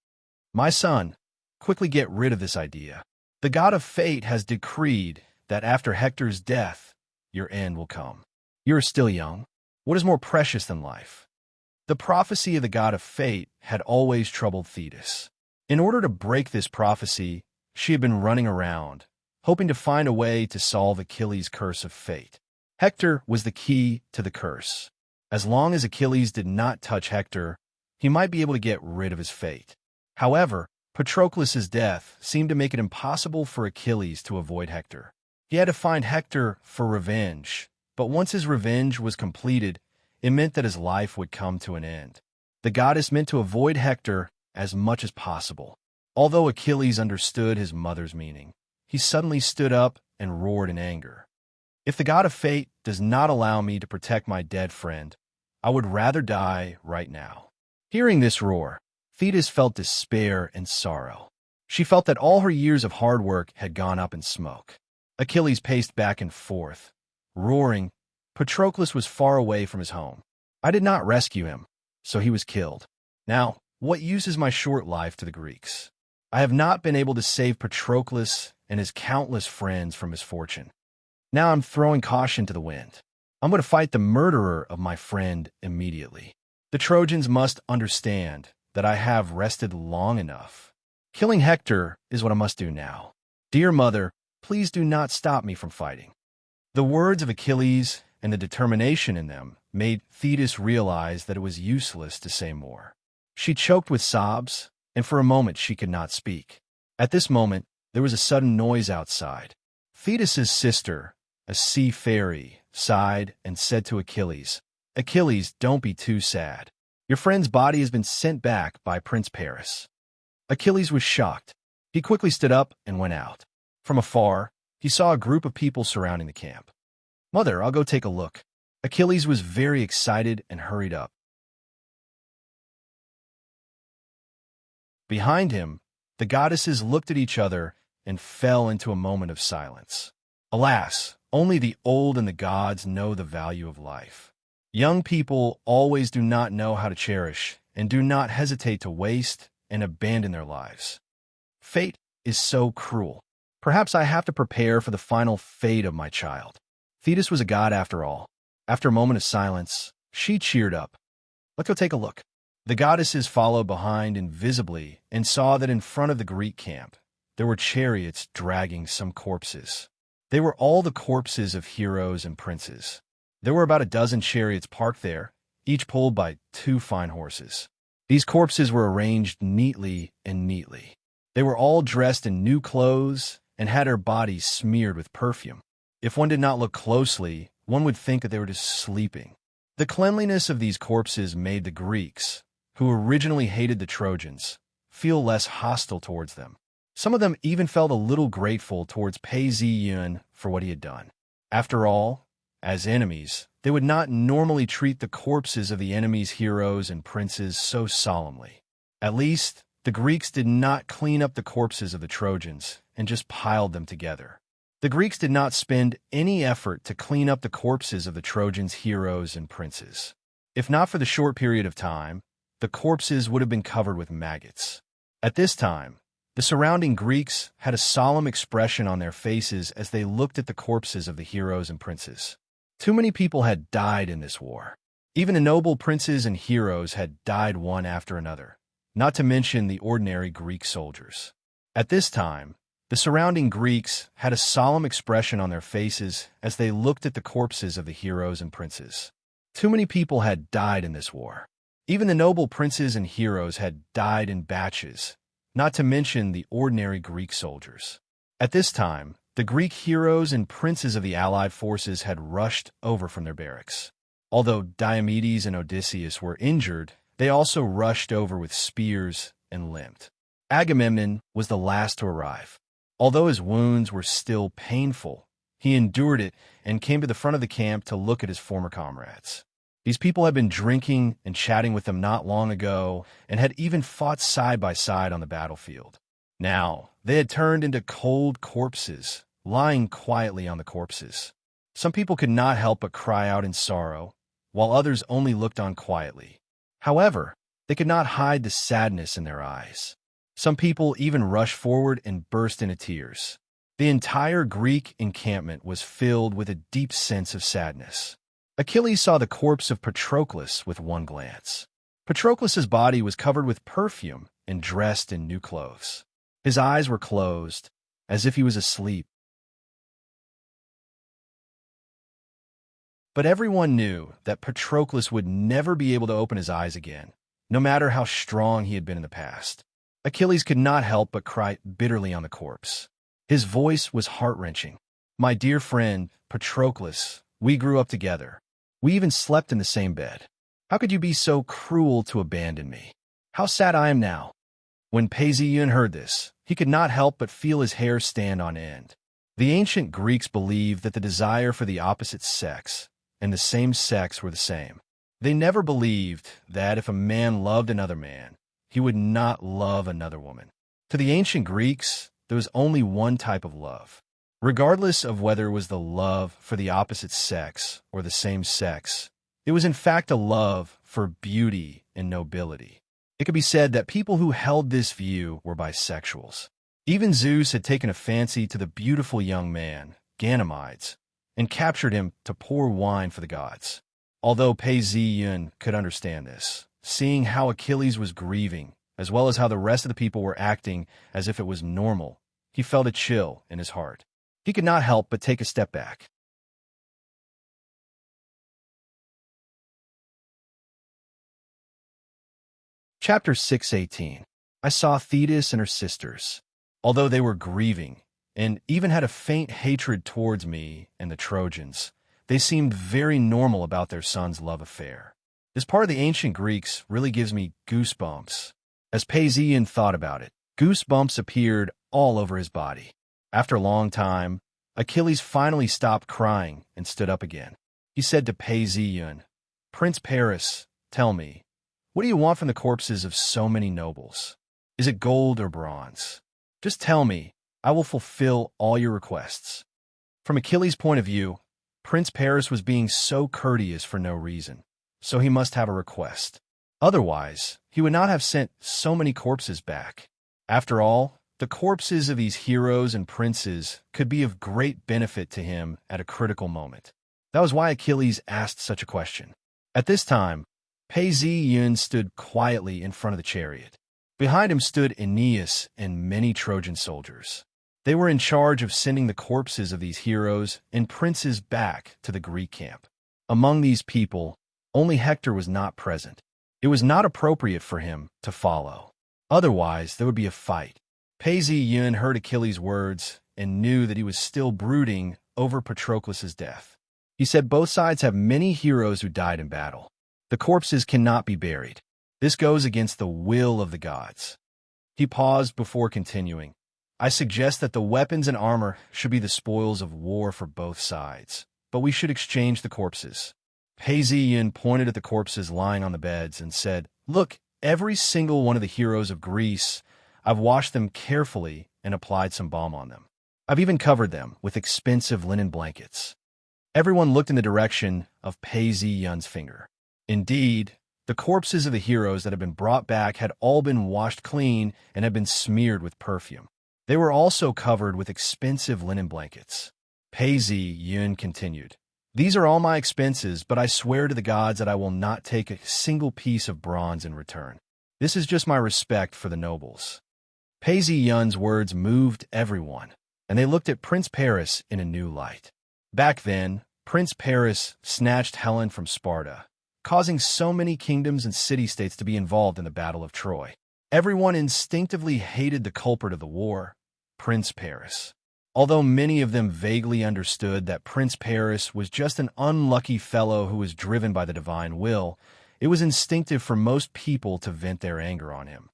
"My son, quickly get rid of this idea. The god of fate has decreed that after Hector's death, your end will come. You are still young. What is more precious than life?" The prophecy of the god of fate had always troubled Thetis. In order to break this prophecy, she had been running around, hoping to find a way to solve Achilles' curse of fate. Hector was the key to the curse. As long as Achilles did not touch Hector, he might be able to get rid of his fate. However, Patroclus' death seemed to make it impossible for Achilles to avoid Hector. He had to find Hector for revenge, but once his revenge was completed, it meant that his life would come to an end. The goddess meant to avoid Hector as much as possible. Although Achilles understood his mother's meaning, he suddenly stood up and roared in anger. "If the god of fate does not allow me to protect my dead friend, I would rather die right now." Hearing this roar, Thetis felt despair and sorrow. She felt that all her years of hard work had gone up in smoke. Achilles paced back and forth, roaring. Patroclus was far away from his home. I did not rescue him, so he was killed. Now, what use is my short life to the Greeks? I have not been able to save Patroclus and his countless friends from misfortune. Now I'm throwing caution to the wind. I'm going to fight the murderer of my friend immediately. The Trojans must understand that I have rested long enough. Killing Hector is what I must do now. Dear mother, please do not stop me from fighting. The words of Achilles and the determination in them made Thetis realize that it was useless to say more. She choked with sobs, and for a moment she could not speak. At this moment, there was a sudden noise outside. Thetis's sister, a sea fairy, sighed and said to Achilles, Achilles, don't be too sad. Your friend's body has been sent back by Prince Paris. Achilles was shocked. He quickly stood up and went out. From afar, he saw a group of people surrounding the camp. Mother, I'll go take a look. Achilles was very excited and hurried up. Behind him, the goddesses looked at each other and fell into a moment of silence. Alas, only the old and the gods know the value of life. Young people always do not know how to cherish and do not hesitate to waste and abandon their lives. Fate is so cruel. Perhaps I have to prepare for the final fate of my child. Thetis was a god after all. After a moment of silence, she cheered up. Let's go take a look. The goddesses followed behind invisibly and saw that in front of the Greek camp, there were chariots dragging some corpses. They were all the corpses of heroes and princes. There were about a dozen chariots parked there, each pulled by 2 fine horses. These corpses were arranged neatly and neatly. They were all dressed in new clothes and had their bodies smeared with perfume. If one did not look closely, one would think that they were just sleeping. The cleanliness of these corpses made the Greeks, who originally hated the Trojans, feel less hostile towards them. Some of them even felt a little grateful towards Paezion for what he had done. After all, as enemies, they would not normally treat the corpses of the enemy's heroes and princes so solemnly. At least, the Greeks did not clean up the corpses of the Trojans and just piled them together. The Greeks did not spend any effort to clean up the corpses of the Trojans' heroes and princes. If not for the short period of time, the corpses would have been covered with maggots. At this time, the surrounding Greeks had a solemn expression on their faces as they looked at the corpses of the heroes and princes. Too many people had died in this war. Even the noble princes and heroes had died one after another, not to mention the ordinary Greek soldiers. At this time, the surrounding Greeks had a solemn expression on their faces as they looked at the corpses of the heroes and princes. Too many people had died in this war. Even the noble princes and heroes had died in batches, not to mention the ordinary Greek soldiers. At this time, the Greek heroes and princes of the allied forces had rushed over from their barracks. Although Diomedes and Odysseus were injured, they also rushed over with spears and limped. Agamemnon was the last to arrive. Although his wounds were still painful, he endured it and came to the front of the camp to look at his former comrades. These people had been drinking and chatting with them not long ago and had even fought side by side on the battlefield. Now, they had turned into cold corpses, lying quietly on the corpses. Some people could not help but cry out in sorrow, while others only looked on quietly. However, they could not hide the sadness in their eyes. Some people even rushed forward and burst into tears. The entire Greek encampment was filled with a deep sense of sadness. Achilles saw the corpse of Patroclus with one glance. Patroclus's body was covered with perfume and dressed in new clothes. His eyes were closed, as if he was asleep. But everyone knew that Patroclus would never be able to open his eyes again, no matter how strong he had been in the past. Achilles could not help but cry bitterly on the corpse. His voice was heart-wrenching. My dear friend, Patroclus, we grew up together. We even slept in the same bed. How could you be so cruel to abandon me? How sad I am now. When Paezion heard this, he could not help but feel his hair stand on end. The ancient Greeks believed that the desire for the opposite sex and the same sex were the same. They never believed that if a man loved another man, he would not love another woman. To the ancient Greeks, there was only one type of love. Regardless of whether it was the love for the opposite sex or the same sex, it was in fact a love for beauty and nobility. It could be said that people who held this view were bisexuals. Even Zeus had taken a fancy to the beautiful young man, Ganymedes, and captured him to pour wine for the gods. Although Pei Ziyun could understand this, seeing how Achilles was grieving, as well as how the rest of the people were acting as if it was normal, he felt a chill in his heart. He could not help but take a step back. Chapter 6:18. I saw Thetis and her sisters. Although they were grieving, and even had a faint hatred towards me and the Trojans, they seemed very normal about their son's love affair. This part of the ancient Greeks really gives me goosebumps. As Paisian thought about it, goosebumps appeared all over his body. After a long time, Achilles finally stopped crying and stood up again. He said to Paisian, "Prince Paris, tell me, what do you want from the corpses of so many nobles? Is it gold or bronze? Just tell me, I will fulfill all your requests." From Achilles' point of view, Prince Paris was being so courteous for no reason, so he must have a request. Otherwise, he would not have sent so many corpses back. After all, the corpses of these heroes and princes could be of great benefit to him at a critical moment. That was why Achilles asked such a question. At this time, Paisian stood quietly in front of the chariot. Behind him stood Aeneas and many Trojan soldiers. They were in charge of sending the corpses of these heroes and princes back to the Greek camp. Among these people, only Hector was not present. It was not appropriate for him to follow. Otherwise, there would be a fight. Paisian heard Achilles' words and knew that he was still brooding over Patroclus' death. He said both sides have many heroes who died in battle. The corpses cannot be buried. This goes against the will of the gods. He paused before continuing. I suggest that the weapons and armor should be the spoils of war for both sides, but we should exchange the corpses. Paisian pointed at the corpses lying on the beds and said, "Look, every single one of the heroes of Greece, I've washed them carefully and applied some balm on them. I've even covered them with expensive linen blankets." Everyone looked in the direction of Paisian's finger. Indeed, the corpses of the heroes that had been brought back had all been washed clean and had been smeared with perfume. They were also covered with expensive linen blankets. Paisian continued, "These are all my expenses, but I swear to the gods that I will not take a single piece of bronze in return. This is just my respect for the nobles." Paisian's words moved everyone, and they looked at Prince Paris in a new light. Back then, Prince Paris snatched Helen from Sparta, causing so many kingdoms and city-states to be involved in the Battle of Troy. Everyone instinctively hated the culprit of the war, Prince Paris. Although many of them vaguely understood that Prince Paris was just an unlucky fellow who was driven by the divine will, it was instinctive for most people to vent their anger on him.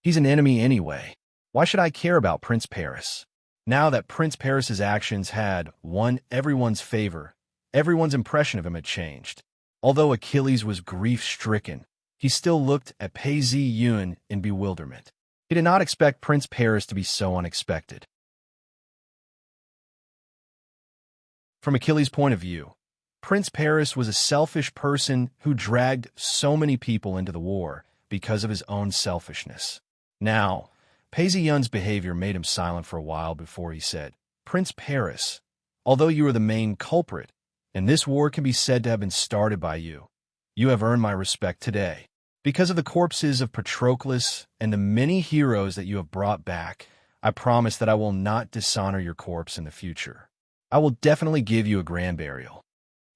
He's an enemy anyway. Why should I care about Prince Paris? Now that Prince Paris's actions had won everyone's favor, everyone's impression of him had changed. Although Achilles was grief-stricken, he still looked at Paisian in bewilderment. He did not expect Prince Paris to be so unexpected. From Achilles' point of view, Prince Paris was a selfish person who dragged so many people into the war because of his own selfishness. Now, Paisian's behavior made him silent for a while before he said, "Prince Paris, although you are the main culprit, and this war can be said to have been started by you, you have earned my respect today. Because of the corpses of Patroclus and the many heroes that you have brought back, I promise that I will not dishonor your corpse in the future. I will definitely give you a grand burial."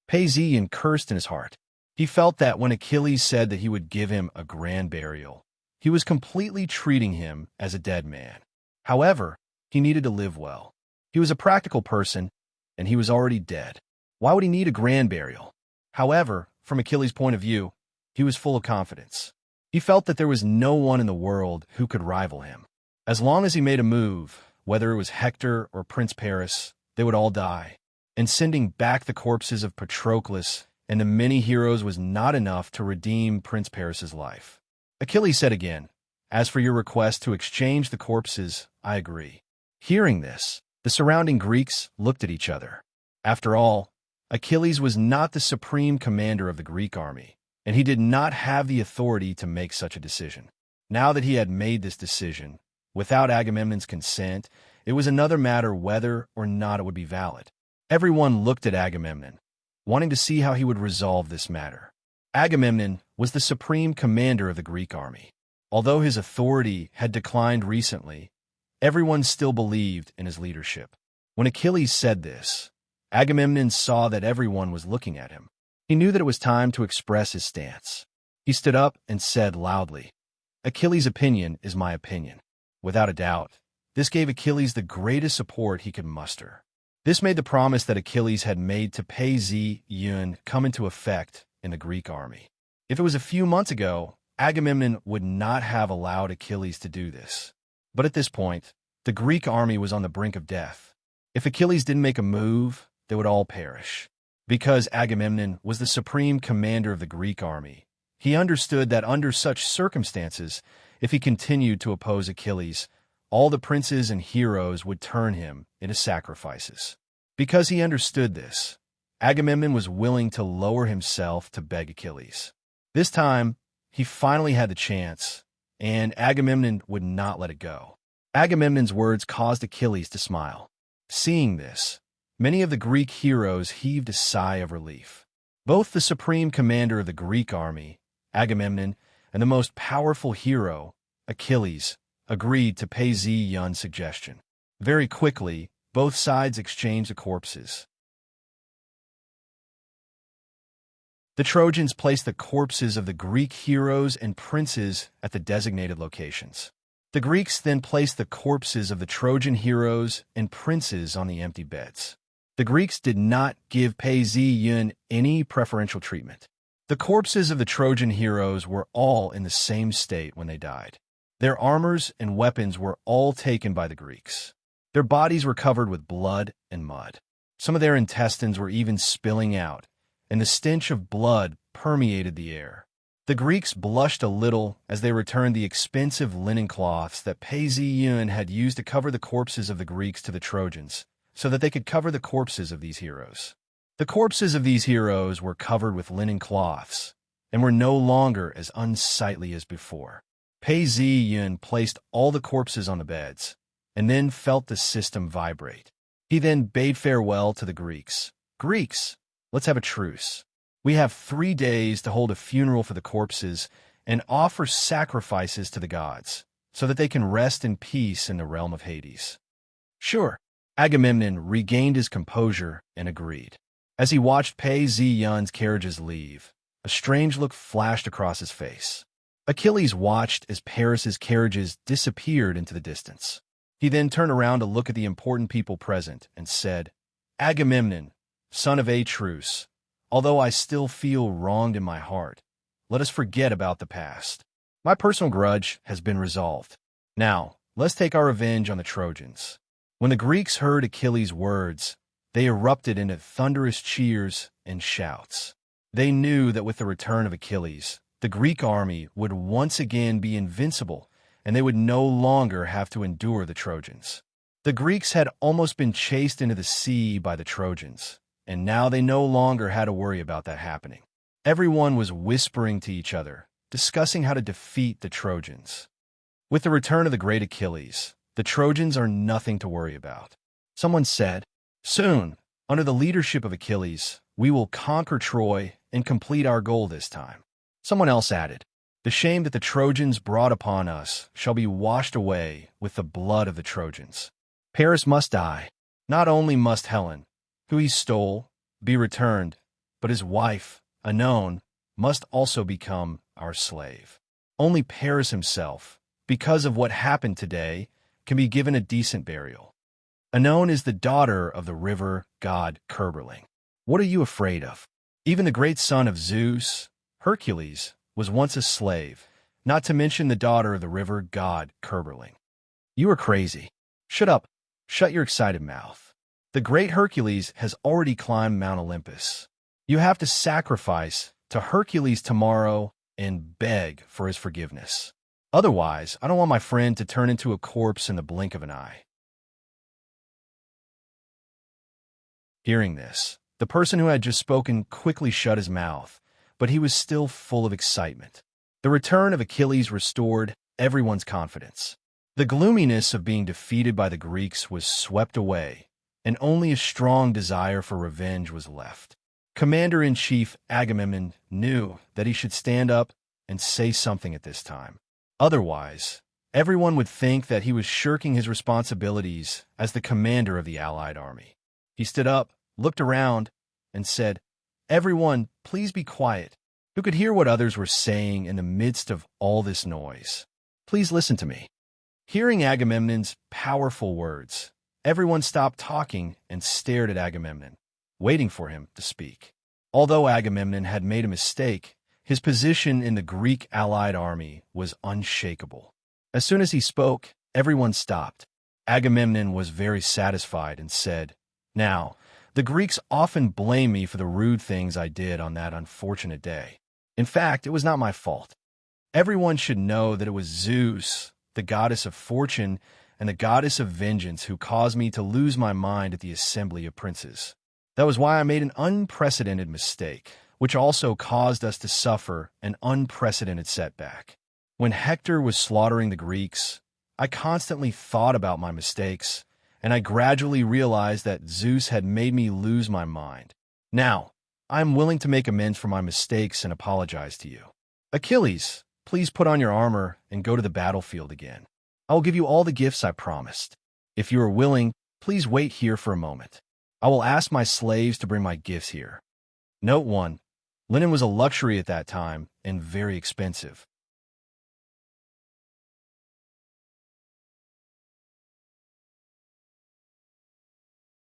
Paisian cursed in his heart. He felt that when Achilles said that he would give him a grand burial, he was completely treating him as a dead man. However, he needed to live well. He was a practical person, and he was already dead. Why would he need a grand burial? However, from Achilles' point of view, he was full of confidence. He felt that there was no one in the world who could rival him. As long as he made a move, whether it was Hector or Prince Paris, they would all die. And sending back the corpses of Patroclus and the many heroes was not enough to redeem Prince Paris's life. Achilles said again, "As for your request to exchange the corpses, I agree." Hearing this, The surrounding Greeks looked at each other. After all, Achilles was not the supreme commander of the Greek army, and he did not have the authority to make such a decision. Now that he had made this decision, without Agamemnon's consent, it was another matter whether or not it would be valid. Everyone looked at Agamemnon, wanting to see how he would resolve this matter. Agamemnon was the supreme commander of the Greek army. Although his authority had declined recently, everyone still believed in his leadership. When Achilles said this, Agamemnon saw that everyone was looking at him. He knew that it was time to express his stance. He stood up and said loudly, "Achilles' opinion is my opinion." Without a doubt, this gave Achilles the greatest support he could muster. This made the promise that Achilles had made to pay Zeus come into effect in the Greek army. If it was a few months ago, Agamemnon would not have allowed Achilles to do this. But at this point, the Greek army was on the brink of death. If Achilles didn't make a move, they would all perish. Because Agamemnon was the supreme commander of the Greek army, he understood that under such circumstances, if he continued to oppose Achilles, all the princes and heroes would turn him into sacrifices. Because he understood this, Agamemnon was willing to lower himself to beg Achilles. This time, he finally had the chance, and Agamemnon would not let it go. Agamemnon's words caused Achilles to smile. Seeing this, many of the Greek heroes heaved a sigh of relief. Both the supreme commander of the Greek army, Agamemnon, and the most powerful hero, Achilles, agreed to pay Zeus' suggestion. Very quickly, both sides exchanged the corpses. The Trojans placed the corpses of the Greek heroes and princes at the designated locations. The Greeks then placed the corpses of the Trojan heroes and princes on the empty beds. The Greeks did not give Zeus any preferential treatment. The corpses of the Trojan heroes were all in the same state when they died. Their armors and weapons were all taken by the Greeks. Their bodies were covered with blood and mud. Some of their intestines were even spilling out, and the stench of blood permeated the air. The Greeks blushed a little as they returned the expensive linen cloths that Zeus had used to cover the corpses of the Greeks to the Trojans, so that they could cover the corpses of these heroes. The corpses of these heroes were covered with linen cloths, and were no longer as unsightly as before. Zeus placed all the corpses on the beds, and then felt the system vibrate. He then bade farewell to the Greeks. "Greeks, let's have a truce. We have 3 days to hold a funeral for the corpses and offer sacrifices to the gods, so that they can rest in peace in the realm of Hades." Sure. Agamemnon regained his composure and agreed. As he watched Zeus' carriages leave, a strange look flashed across his face. Achilles watched as Paris's carriages disappeared into the distance. He then turned around to look at the important people present and said, "Agamemnon, son of Atreus, although I still feel wronged in my heart, let us forget about the past. My personal grudge has been resolved. Now, let's take our revenge on the Trojans." When the Greeks heard Achilles' words, they erupted into thunderous cheers and shouts. They knew that with the return of Achilles, the Greek army would once again be invincible, and they would no longer have to endure the Trojans. The Greeks had almost been chased into the sea by the Trojans, and now they no longer had to worry about that happening. Everyone was whispering to each other, discussing how to defeat the Trojans. With the return of the great Achilles, the Trojans are nothing to worry about. Someone said, "Soon, under the leadership of Achilles, we will conquer Troy and complete our goal this time." Someone else added, "The shame that the Trojans brought upon us shall be washed away with the blood of the Trojans. Paris must die. Not only must Helen, who he stole, be returned, but his wife, Anon, must also become our slave. Only Paris himself, because of what happened today, can be given a decent burial. Anon is the daughter of the river god Kerberling. What are you afraid of? Even the great son of Zeus, Hercules, was once a slave, not to mention the daughter of the river god Kerberling. You are crazy. Shut up. Shut your excited mouth. The great Hercules has already climbed Mount Olympus. You have to sacrifice to Hercules tomorrow and beg for his forgiveness. Otherwise, I don't want my friend to turn into a corpse in the blink of an eye." Hearing this, the person who had just spoken quickly shut his mouth, but he was still full of excitement. The return of Achilles restored everyone's confidence. The gloominess of being defeated by the Greeks was swept away, and only a strong desire for revenge was left. Commander-in-Chief Agamemnon knew that he should stand up and say something at this time. Otherwise, everyone would think that he was shirking his responsibilities as the commander of the allied army. He stood up, looked around, and said, "Everyone, please be quiet." Who could hear what others were saying in the midst of all this noise? "Please listen to me." Hearing Agamemnon's powerful words, everyone stopped talking and stared at Agamemnon, waiting for him to speak. Although Agamemnon had made a mistake, his position in the Greek allied army was unshakable. As soon as he spoke, everyone stopped. Agamemnon was very satisfied and said, "Now, the Greeks often blame me for the rude things I did on that unfortunate day. In fact, it was not my fault. Everyone should know that it was Zeus, the goddess of fortune and the goddess of vengeance, who caused me to lose my mind at the assembly of princes. That was why I made an unprecedented mistake, which also caused us to suffer an unprecedented setback. When Hector was slaughtering the Greeks, I constantly thought about my mistakes, and I gradually realized that Zeus had made me lose my mind. Now, I am willing to make amends for my mistakes and apologize to you. Achilles, please put on your armor and go to the battlefield again. I will give you all the gifts I promised. If you are willing, please wait here for a moment. I will ask my slaves to bring my gifts here." Note 1. Linen was a luxury at that time and very expensive.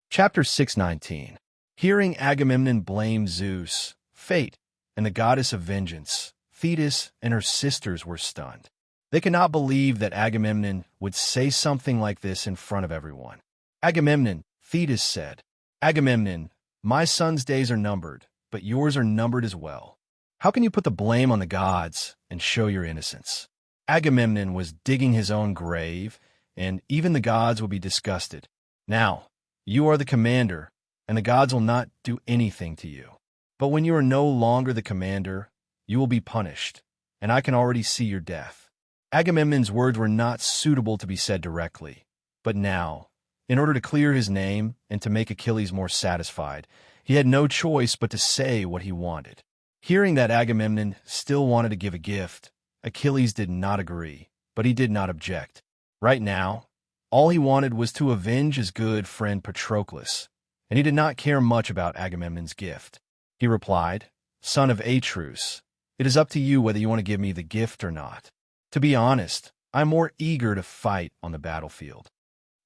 Chapter 619. Hearing Agamemnon blame Zeus, fate, and the goddess of vengeance, Thetis and her sisters were stunned. They could not believe that Agamemnon would say something like this in front of everyone. "Agamemnon," Thetis said, "Agamemnon, my son's days are numbered, but yours are numbered as well. How can you put the blame on the gods and show your innocence?" Agamemnon was digging his own grave, and even the gods would be disgusted. "Now, you are the commander, and the gods will not do anything to you. But when you are no longer the commander, you will be punished, and I can already see your death." Agamemnon's words were not suitable to be said directly, but now, in order to clear his name and to make Achilles more satisfied, he had no choice but to say what he wanted. Hearing that Agamemnon still wanted to give a gift, Achilles did not agree, but he did not object. Right now, all he wanted was to avenge his good friend Patroclus, and he did not care much about Agamemnon's gift. He replied, "Son of Atreus, it is up to you whether you want to give me the gift or not. To be honest, I'm more eager to fight on the battlefield.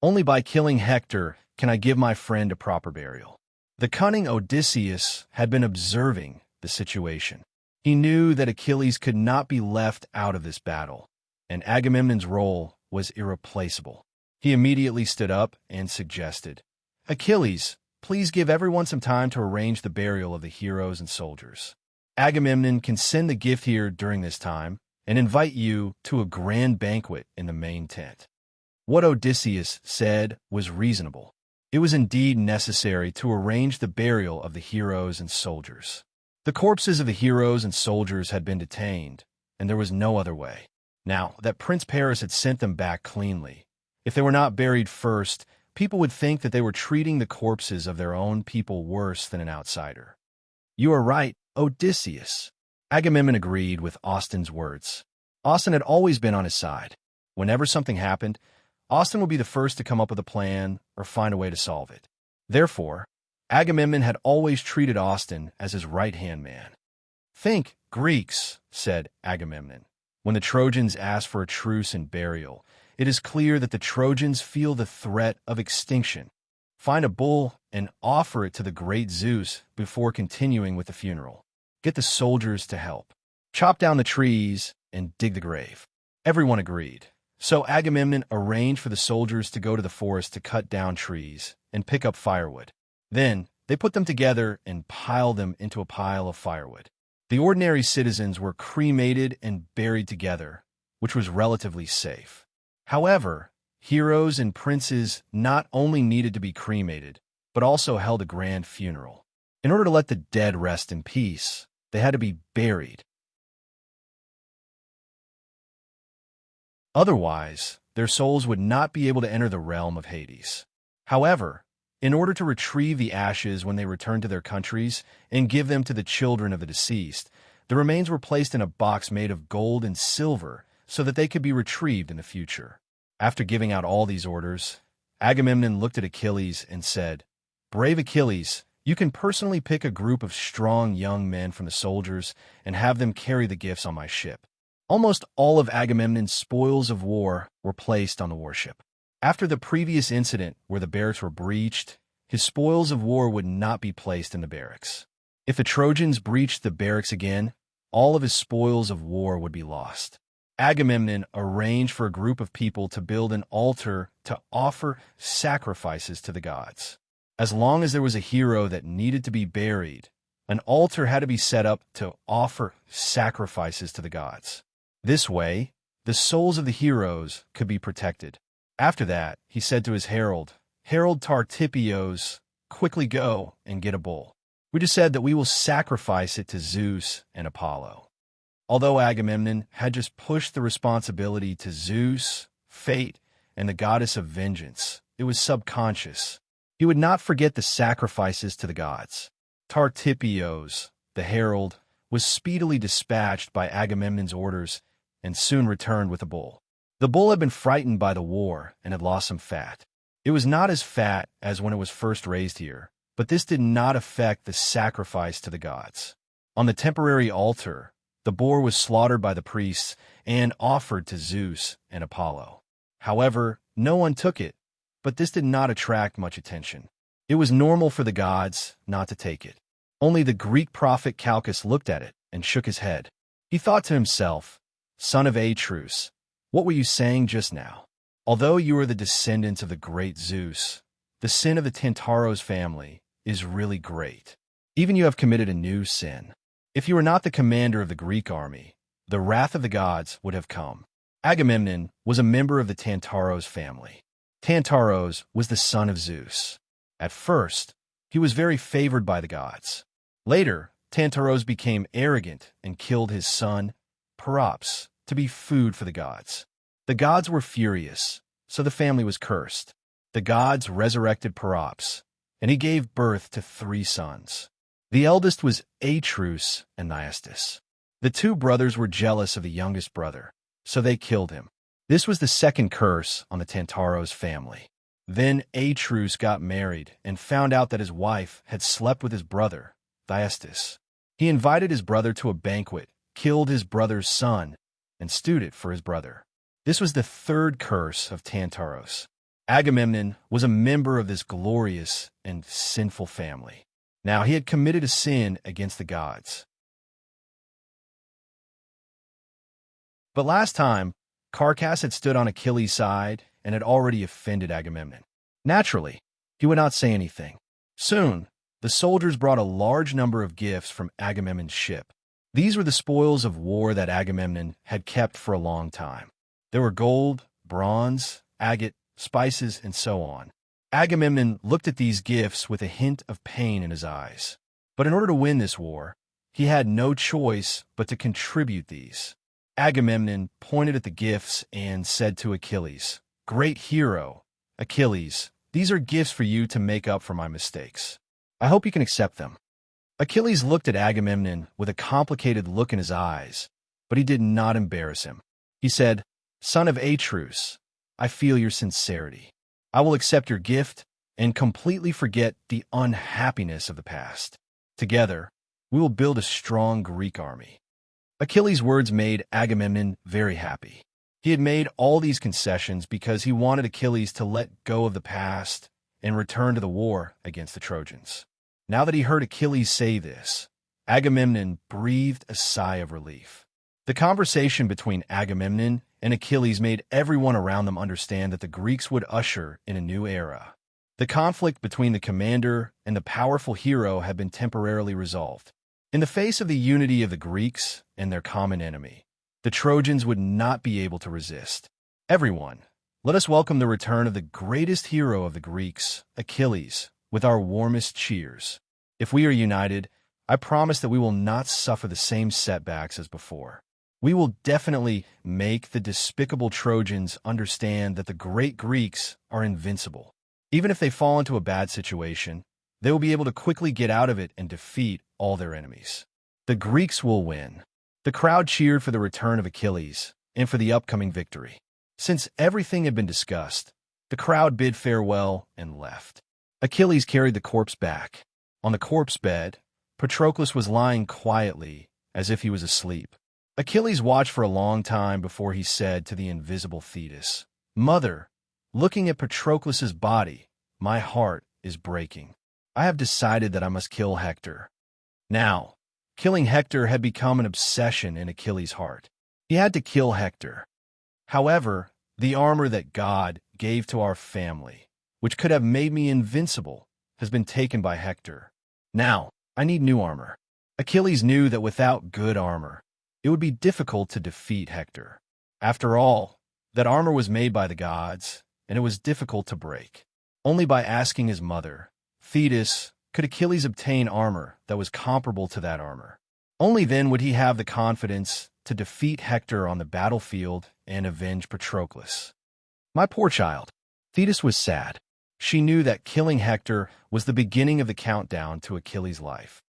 Only by killing Hector can I give my friend a proper burial." The cunning Odysseus had been observing the situation. He knew that Achilles could not be left out of this battle, and Agamemnon's role was irreplaceable. He immediately stood up and suggested, "Achilles, please give everyone some time to arrange the burial of the heroes and soldiers. Agamemnon can send the gift here during this time and invite you to a grand banquet in the main tent." What Odysseus said was reasonable. It was indeed necessary to arrange the burial of the heroes and soldiers. The corpses of the heroes and soldiers had been detained, and there was no other way. Now that Prince Paris had sent them back cleanly, if they were not buried first, people would think that they were treating the corpses of their own people worse than an outsider. "You are right, Odysseus." Agamemnon agreed with Austin's words. Austin had always been on his side. Whenever something happened, Austin would be the first to come up with a plan or find a way to solve it. Therefore, Agamemnon had always treated Austin as his right-hand man. "Think, Greeks," said Agamemnon. "When the Trojans ask for a truce and burial, it is clear that the Trojans feel the threat of extinction. Find a bull and offer it to the great Zeus before continuing with the funeral. Get the soldiers to help. Chop down the trees and dig the grave." Everyone agreed. So Agamemnon arranged for the soldiers to go to the forest to cut down trees and pick up firewood. Then they put them together and piled them into a pile of firewood. The ordinary citizens were cremated and buried together, which was relatively safe. However, heroes and princes not only needed to be cremated, but also held a grand funeral. In order to let the dead rest in peace, they had to be buried. Otherwise, their souls would not be able to enter the realm of Hades. However, in order to retrieve the ashes when they returned to their countries and give them to the children of the deceased, the remains were placed in a box made of gold and silver so that they could be retrieved in the future. After giving out all these orders, Agamemnon looked at Achilles and said, "Brave Achilles, you can personally pick a group of strong young men from the soldiers and have them carry the gifts on my ship." Almost all of Agamemnon's spoils of war were placed on the warship. After the previous incident where the barracks were breached, his spoils of war would not be placed in the barracks. If the Trojans breached the barracks again, all of his spoils of war would be lost. Agamemnon arranged for a group of people to build an altar to offer sacrifices to the gods. As long as there was a hero that needed to be buried, an altar had to be set up to offer sacrifices to the gods. This way, the souls of the heroes could be protected. After that, he said to his herald, "Herald Tartipios, quickly go and get a bull. We just said that we will sacrifice it to Zeus and Apollo." Although Agamemnon had just pushed the responsibility to Zeus, fate, and the goddess of vengeance, it was subconscious. He would not forget the sacrifices to the gods. Tartipios, the herald, was speedily dispatched by Agamemnon's orders and soon returned with a bull. The bull had been frightened by the war and had lost some fat. It was not as fat as when it was first raised here, but this did not affect the sacrifice to the gods. On the temporary altar, the boar was slaughtered by the priests and offered to Zeus and Apollo. However, no one took it, but this did not attract much attention. It was normal for the gods not to take it. Only the Greek prophet Calchas looked at it and shook his head. He thought to himself, "Son of Atreus, what were you saying just now? Although you are the descendants of the great Zeus, the sin of the Tantaros family is really great. Even you have committed a new sin. If you were not the commander of the Greek army, the wrath of the gods would have come." Agamemnon was a member of the Tantaros family. Tantaros was the son of Zeus. At first, he was very favored by the gods. Later, Tantaros became arrogant and killed his son, Perops, to be food for the gods. The gods were furious, so the family was cursed. The gods resurrected Perops, and he gave birth to 3 sons. The eldest was Atreus and Niastus. The 2 brothers were jealous of the youngest brother, so they killed him. This was the second curse on the Tantaros family. Then Atreus got married and found out that his wife had slept with his brother, Thyestes. He invited his brother to a banquet, killed his brother's son, and stewed it for his brother. This was the 3rd curse of Tantaros. Agamemnon was a member of this glorious and sinful family. Now he had committed a sin against the gods. But last time, Calchas had stood on Achilles' side and had already offended Agamemnon. Naturally, he would not say anything. Soon, the soldiers brought a large number of gifts from Agamemnon's ship. These were the spoils of war that Agamemnon had kept for a long time. There were gold, bronze, agate, spices, and so on. Agamemnon looked at these gifts with a hint of pain in his eyes. But in order to win this war, he had no choice but to contribute these. Agamemnon pointed at the gifts and said to Achilles, "Great hero, Achilles, these are gifts for you to make up for my mistakes. I hope you can accept them." Achilles looked at Agamemnon with a complicated look in his eyes, but he did not embarrass him. He said, "Son of Atreus, I feel your sincerity. I will accept your gift and completely forget the unhappiness of the past. Together, we will build a strong Greek army." Achilles' words made Agamemnon very happy. He had made all these concessions because he wanted Achilles to let go of the past and return to the war against the Trojans. Now that he heard Achilles say this, Agamemnon breathed a sigh of relief. The conversation between Agamemnon and Achilles made everyone around them understand that the Greeks would usher in a new era. The conflict between the commander and the powerful hero had been temporarily resolved. In the face of the unity of the Greeks and their common enemy, the Trojans would not be able to resist. Everyone, let us welcome the return of the greatest hero of the Greeks, Achilles, with our warmest cheers. If we are united, I promise that we will not suffer the same setbacks as before. We will definitely make the despicable Trojans understand that the great Greeks are invincible. Even if they fall into a bad situation, they will be able to quickly get out of it and defeat all their enemies. The Greeks will win. The crowd cheered for the return of Achilles and for the upcoming victory. Since everything had been discussed, the crowd bid farewell and left. Achilles carried the corpse back. On the corpse bed, Patroclus was lying quietly, as if he was asleep. Achilles watched for a long time before he said to the invisible Thetis, "Mother, looking at Patroclus's body, my heart is breaking. I have decided that I must kill Hector." Now, killing Hector had become an obsession in Achilles' heart. He had to kill Hector. However, the armor that God gave to our family, which could have made me invincible, has been taken by Hector. Now, I need new armor. Achilles knew that without good armor, it would be difficult to defeat Hector. After all, that armor was made by the gods, and it was difficult to break. Only by asking his mother, Thetis, could Achilles obtain armor that was comparable to that armor. Only then would he have the confidence to defeat Hector on the battlefield and avenge Patroclus. My poor child. Thetis was sad. She knew that killing Hector was the beginning of the countdown to Achilles' life.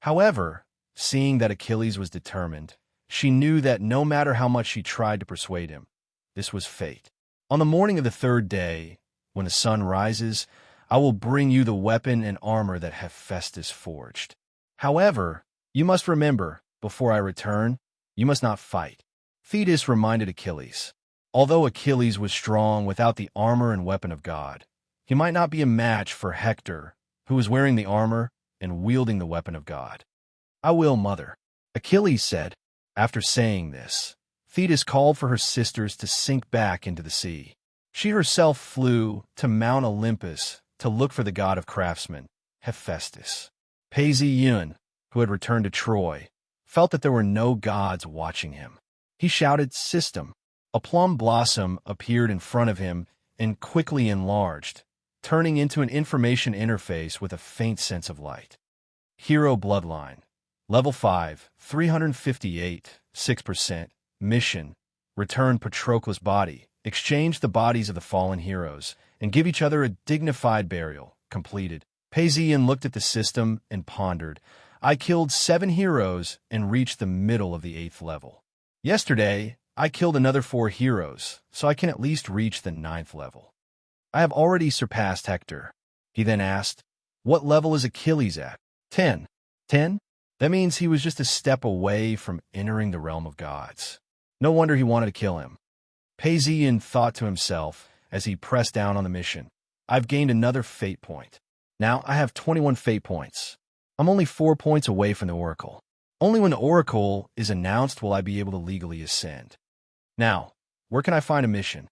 However, seeing that Achilles was determined, she knew that no matter how much she tried to persuade him, this was fate. On the morning of the third day, when the sun rises, I will bring you the weapon and armor that Hephaestus forged. However, you must remember, before I return, you must not fight. Thetis reminded Achilles. Although Achilles was strong without the armor and weapon of God, he might not be a match for Hector, who was wearing the armor and wielding the weapon of God. "I will, mother," Achilles said. After saying this, Thetis called for her sisters to sink back into the sea. She herself flew to Mount Olympus to look for the god of craftsmen, Hephaestus. Paseion, who had returned to Troy, felt that there were no gods watching him. He shouted, "System!" A plum blossom appeared in front of him and quickly enlarged, turning into an information interface with a faint sense of light. Hero Bloodline. Level 5, 358, 6%. Mission. Return Patroclus' body. Exchange the bodies of the fallen heroes and give each other a dignified burial. Completed. Paseion looked at the system and pondered. I killed 7 heroes and reached the middle of the 8th level. Yesterday, I killed another 4 heroes, so I can at least reach the 9th level. I have already surpassed Hector. He then asked, what level is Achilles at? 10. 10? That means he was just a step away from entering the realm of gods. No wonder he wanted to kill him. Paseion thought to himself as he pressed down on the mission. I've gained another fate point. Now I have 21 fate points. I'm only 4 points away from the Oracle. Only when the Oracle is announced will I be able to legally ascend. Now, where can I find a mission?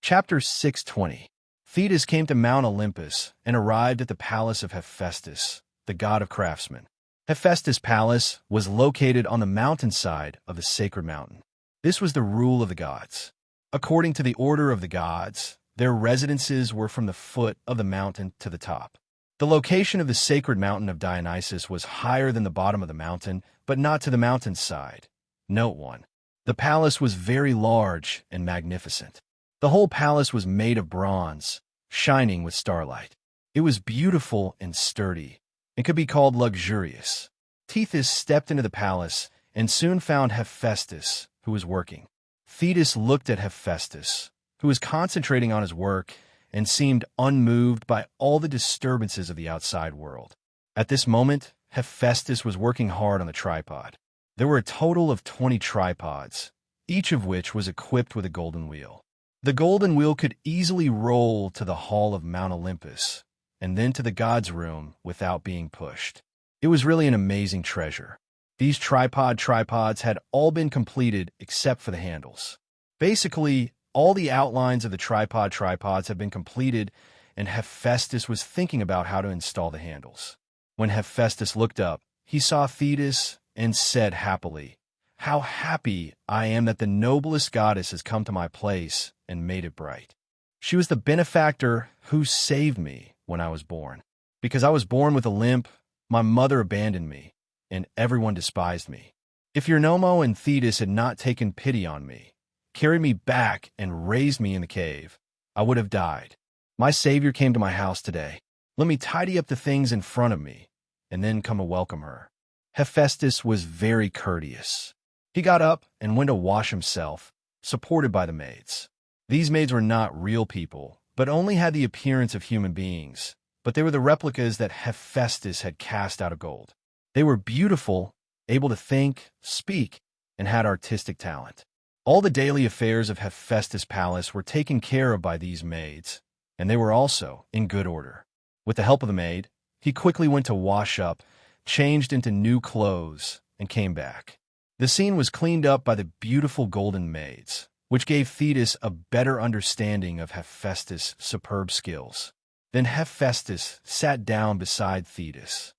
Chapter 620. Thetis came to Mount Olympus and arrived at the palace of Hephaestus, the god of craftsmen. Hephaestus' palace was located on the mountainside of the sacred mountain. This was the rule of the gods. According to the order of the gods, their residences were from the foot of the mountain to the top. The location of the sacred mountain of Dionysus was higher than the bottom of the mountain, but not to the mountainside. Note 1. The palace was very large and magnificent. The whole palace was made of bronze, shining with starlight. It was beautiful and sturdy, and could be called luxurious. Thetis stepped into the palace and soon found Hephaestus, who was working. Thetis looked at Hephaestus, who was concentrating on his work and seemed unmoved by all the disturbances of the outside world. At this moment, Hephaestus was working hard on the tripod. There were a total of 20 tripods, each of which was equipped with a golden wheel. The golden wheel could easily roll to the hall of Mount Olympus, and then to the god's room without being pushed. It was really an amazing treasure. These tripods had all been completed except for the handles. Basically, all the outlines of the tripods had been completed, and Hephaestus was thinking about how to install the handles. When Hephaestus looked up, he saw Thetis and said happily, "How happy I am that the noblest goddess has come to my place and made it bright. She was the benefactor who saved me when I was born. Because I was born with a limp, my mother abandoned me, and everyone despised me. If Eunomo and Thetis had not taken pity on me, carried me back and raised me in the cave, I would have died. My Savior came to my house today. Let me tidy up the things in front of me, and then come to welcome her." Hephaestus was very courteous. He got up and went to wash himself, supported by the maids. These maids were not real people, but only had the appearance of human beings, but they were the replicas that Hephaestus had cast out of gold. They were beautiful, able to think, speak, and had artistic talent. All the daily affairs of Hephaestus' palace were taken care of by these maids, and they were also in good order. With the help of the maid, he quickly went to wash up, changed into new clothes, and came back. The scene was cleaned up by the beautiful golden maids, which gave Thetis a better understanding of Hephaestus' superb skills. Then Hephaestus sat down beside Thetis.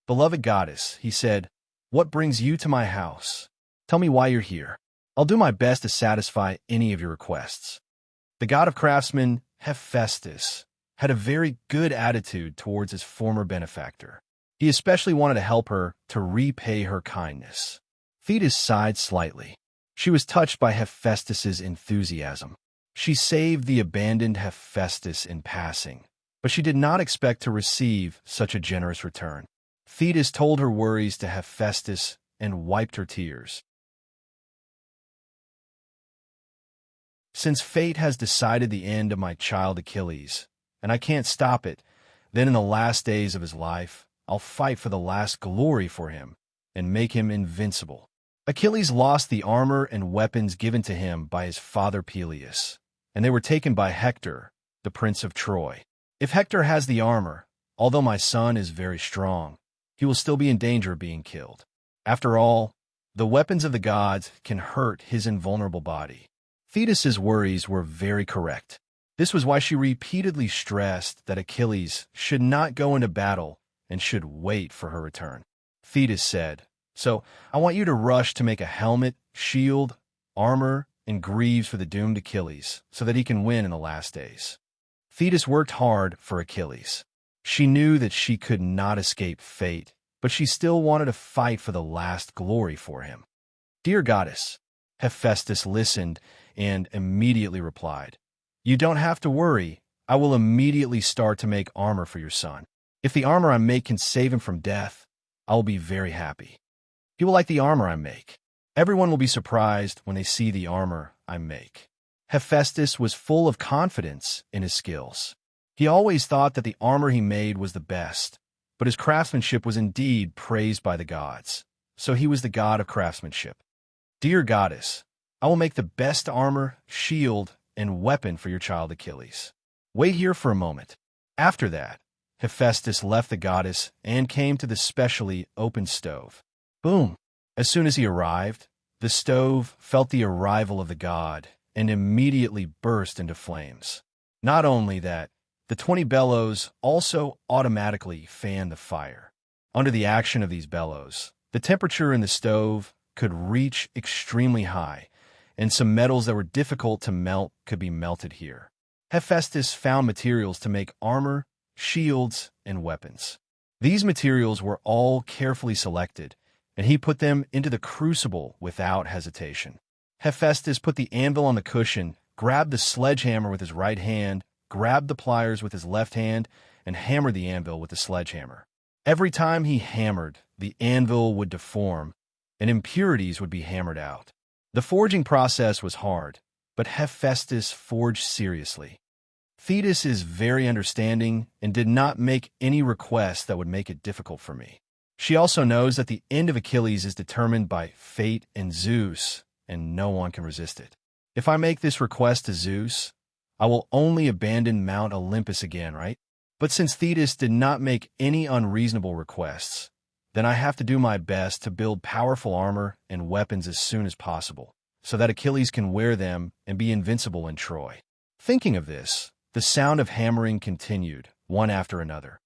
"Beloved goddess," he said, "what brings you to my house? Tell me why you're here. I'll do my best to satisfy any of your requests." The god of craftsmen, Hephaestus, had a very good attitude towards his former benefactor. He especially wanted to help her to repay her kindness. Thetis sighed slightly. She was touched by Hephaestus's enthusiasm. She saved the abandoned Hephaestus in passing, but she did not expect to receive such a generous return. Thetis told her worries to Hephaestus and wiped her tears. "Since fate has decided the end of my child Achilles, and I can't stop it, then in the last days of his life, I'll fight for the last glory for him and make him invincible." Achilles lost the armor and weapons given to him by his father Peleus, and they were taken by Hector, the prince of Troy. If Hector has the armor, although my son is very strong, he will still be in danger of being killed. After all, the weapons of the gods can hurt his invulnerable body. Thetis's worries were very correct. This was why she repeatedly stressed that Achilles should not go into battle and should wait for her return. Thetis said, "So, I want you to rush to make a helmet, shield, armor, and greaves for the doomed Achilles, so that he can win in the last days." Thetis worked hard for Achilles. She knew that she could not escape fate, but she still wanted to fight for the last glory for him. "Dear goddess," Hephaestus listened and immediately replied, "You don't have to worry. I will immediately start to make armor for your son. If the armor I make can save him from death, I will be very happy. He will like the armor I make. Everyone will be surprised when they see the armor I make." Hephaestus was full of confidence in his skills. He always thought that the armor he made was the best, but his craftsmanship was indeed praised by the gods, so he was the god of craftsmanship. "Dear goddess, I will make the best armor, shield, and weapon for your child Achilles. Wait here for a moment." After that, Hephaestus left the goddess and came to the specially opened stove. Boom! As soon as he arrived, the stove felt the arrival of the god and immediately burst into flames. Not only that, the 20 bellows also automatically fanned the fire. Under the action of these bellows, the temperature in the stove could reach extremely high, and some metals that were difficult to melt could be melted here. Hephaestus found materials to make armor, shields, and weapons. These materials were all carefully selected, and he put them into the crucible without hesitation. Hephaestus put the anvil on the cushion, grabbed the sledgehammer with his right hand, grabbed the pliers with his left hand, and hammered the anvil with the sledgehammer. Every time he hammered, the anvil would deform, and impurities would be hammered out. The forging process was hard, but Hephaestus forged seriously. Thetis is very understanding and did not make any requests that would make it difficult for me. She also knows that the end of Achilles is determined by fate and Zeus, and no one can resist it. If I make this request to Zeus, I will only abandon Mount Olympus again, right? But since Thetis did not make any unreasonable requests, then I have to do my best to build powerful armor and weapons as soon as possible, so that Achilles can wear them and be invincible in Troy. Thinking of this, the sound of hammering continued, one after another.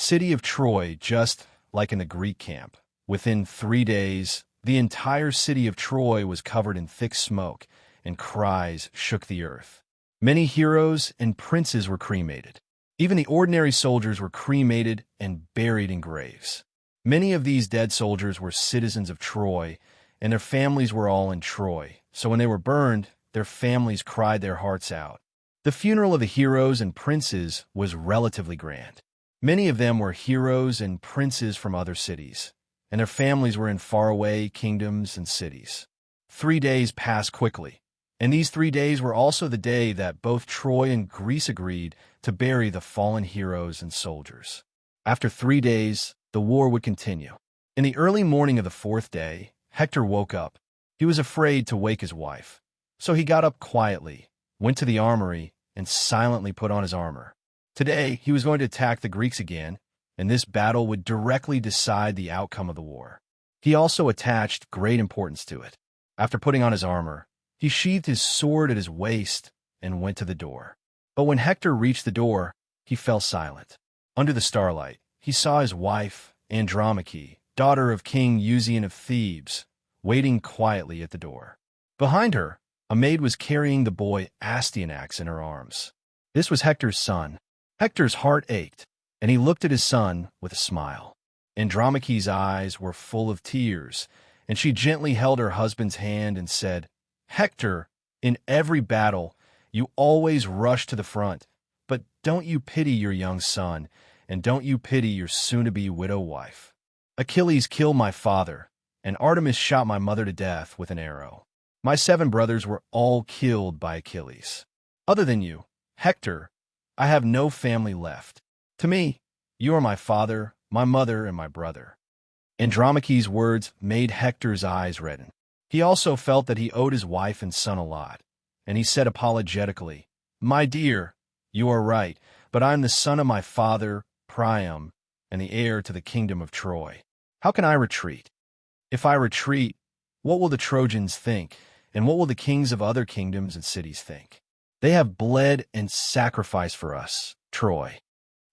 city of Troy, just like in the Greek camp. Within 3 days, the entire city of Troy was covered in thick smoke, and cries shook the earth. Many heroes and princes were cremated. Even the ordinary soldiers were cremated and buried in graves. Many of these dead soldiers were citizens of Troy, and their families were all in Troy, so when they were burned, their families cried their hearts out. The funeral of the heroes and princes was relatively grand. Many of them were heroes and princes from other cities, and their families were in faraway kingdoms and cities. 3 days passed quickly, and these 3 days were also the day that both Troy and Greece agreed to bury the fallen heroes and soldiers. After 3 days, the war would continue. In the early morning of the 4th day, Hector woke up. He was afraid to wake his wife, so he got up quietly, went to the armory, and silently put on his armor. Today, he was going to attack the Greeks again, and this battle would directly decide the outcome of the war. He also attached great importance to it. After putting on his armor, he sheathed his sword at his waist and went to the door. But when Hector reached the door, he fell silent. Under the starlight, he saw his wife, Andromache, daughter of King Eusian of Thebes, waiting quietly at the door. Behind her, a maid was carrying the boy Astyanax in her arms. This was Hector's son. Hector's heart ached, and he looked at his son with a smile. Andromache's eyes were full of tears, and she gently held her husband's hand and said, "Hector, in every battle, you always rush to the front, but don't you pity your young son, and don't you pity your soon-to-be widow wife? Achilles killed my father, and Artemis shot my mother to death with an arrow. My 7 brothers were all killed by Achilles. Other than you, Hector, I have no family left. To me, you are my father, my mother, and my brother." Andromache's words made Hector's eyes redden. He also felt that he owed his wife and son a lot, and he said apologetically, "My dear, you are right, but I am the son of my father, Priam, and the heir to the kingdom of Troy. How can I retreat? If I retreat, what will the Trojans think, and what will the kings of other kingdoms and cities think? They have bled and sacrificed for us, Troy.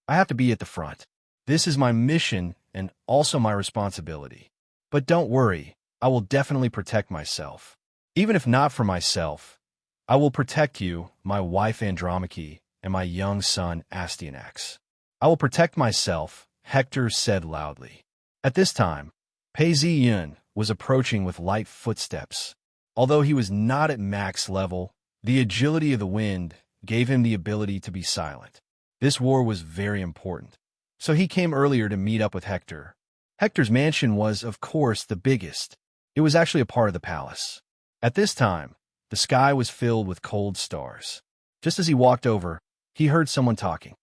I have to be at the front. This is my mission and also my responsibility. But don't worry, I will definitely protect myself. Even if not for myself, I will protect you, my wife Andromache, and my young son Astyanax. I will protect myself," Hector said loudly. At this time, Paezion was approaching with light footsteps. Although he was not at max level, the agility of the wind gave him the ability to be silent. This war was very important, so he came earlier to meet up with Hector. Hector's mansion was, of course, the biggest. It was actually a part of the palace. At this time, the sky was filled with cold stars. Just as he walked over, he heard someone talking.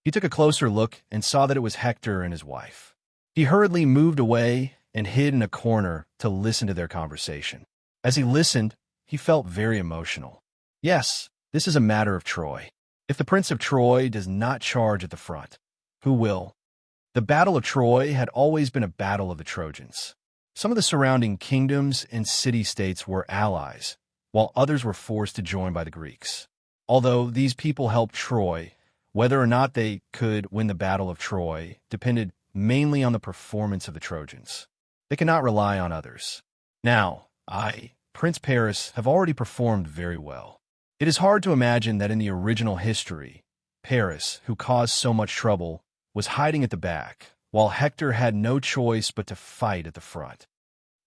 He took a closer look and saw that it was Hector and his wife. He hurriedly moved away and hid in a corner to listen to their conversation. As he listened, he felt very emotional. Yes, this is a matter of Troy. If the Prince of Troy does not charge at the front, who will? The Battle of Troy had always been a battle of the Trojans. Some of the surrounding kingdoms and city-states were allies, while others were forced to join by the Greeks. Although these people helped Troy, whether or not they could win the Battle of Troy depended mainly on the performance of the Trojans. They cannot rely on others. Now, I, Prince Paris, have already performed very well. It is hard to imagine that in the original history, Paris, who caused so much trouble, was hiding at the back, while Hector had no choice but to fight at the front.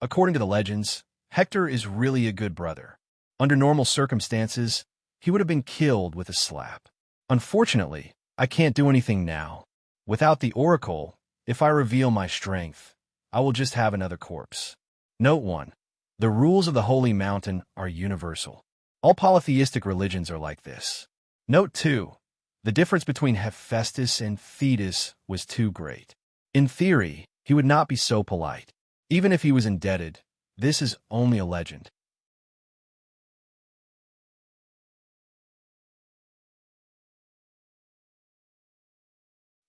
According to the legends, Hector is really a good brother. Under normal circumstances, he would have been killed with a slap. Unfortunately, I can't do anything now. Without the oracle, if I reveal my strength, I will just have another corpse. Note 1. The rules of the Holy Mountain are universal. All polytheistic religions are like this. Note 2. The difference between Hephaestus and Thetis was too great. In theory, he would not be so polite. Even if he was indebted, this is only a legend.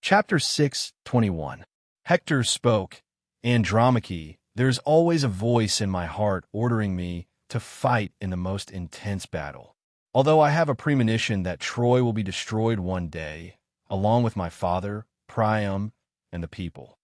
Chapter 6:21. Hector spoke, "Andromache, there's always a voice in my heart ordering me to fight in the most intense battle. Although I have a premonition that Troy will be destroyed one day, along with my father, Priam, and the people."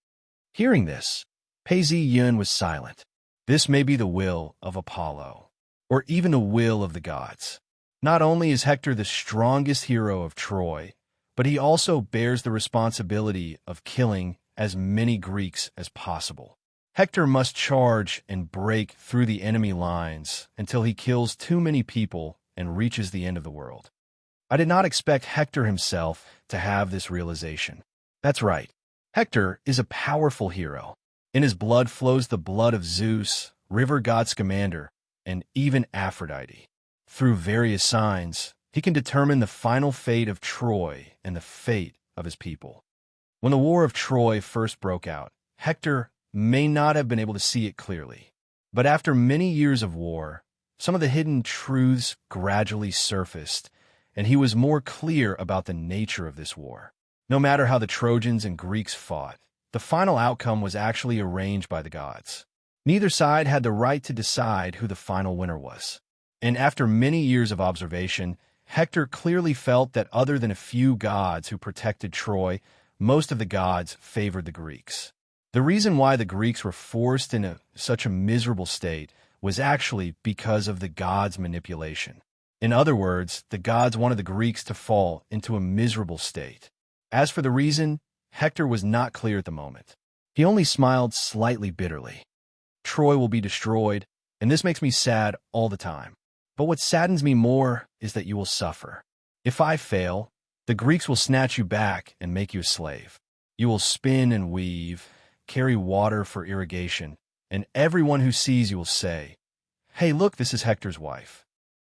Hearing this, Pei Yun was silent. This may be the will of Apollo, or even the will of the gods. Not only is Hector the strongest hero of Troy, but he also bears the responsibility of killing as many Greeks as possible. Hector must charge and break through the enemy lines until he kills too many people and reaches the end of the world. I did not expect Hector himself to have this realization. That's right. Hector is a powerful hero. In his blood flows the blood of Zeus, river god Scamander, and even Aphrodite. Through various signs, he can determine the final fate of Troy and the fate of his people. When the War of Troy first broke out, Hector may not have been able to see it clearly. But after many years of war, some of the hidden truths gradually surfaced, and he was more clear about the nature of this war. No matter how the Trojans and Greeks fought, the final outcome was actually arranged by the gods. Neither side had the right to decide who the final winner was. And after many years of observation, Hector clearly felt that other than a few gods who protected Troy, most of the gods favored the Greeks. The reason why the Greeks were forced into such a miserable state was actually because of the gods' manipulation. In other words, the gods wanted the Greeks to fall into a miserable state. As for the reason, Hector was not clear at the moment. He only smiled slightly bitterly. Troy will be destroyed, and this makes me sad all the time. But what saddens me more is that you will suffer. If I fail, the Greeks will snatch you back and make you a slave. You will spin and weave, carry water for irrigation, and everyone who sees you will say, "Hey, look, this is Hector's wife."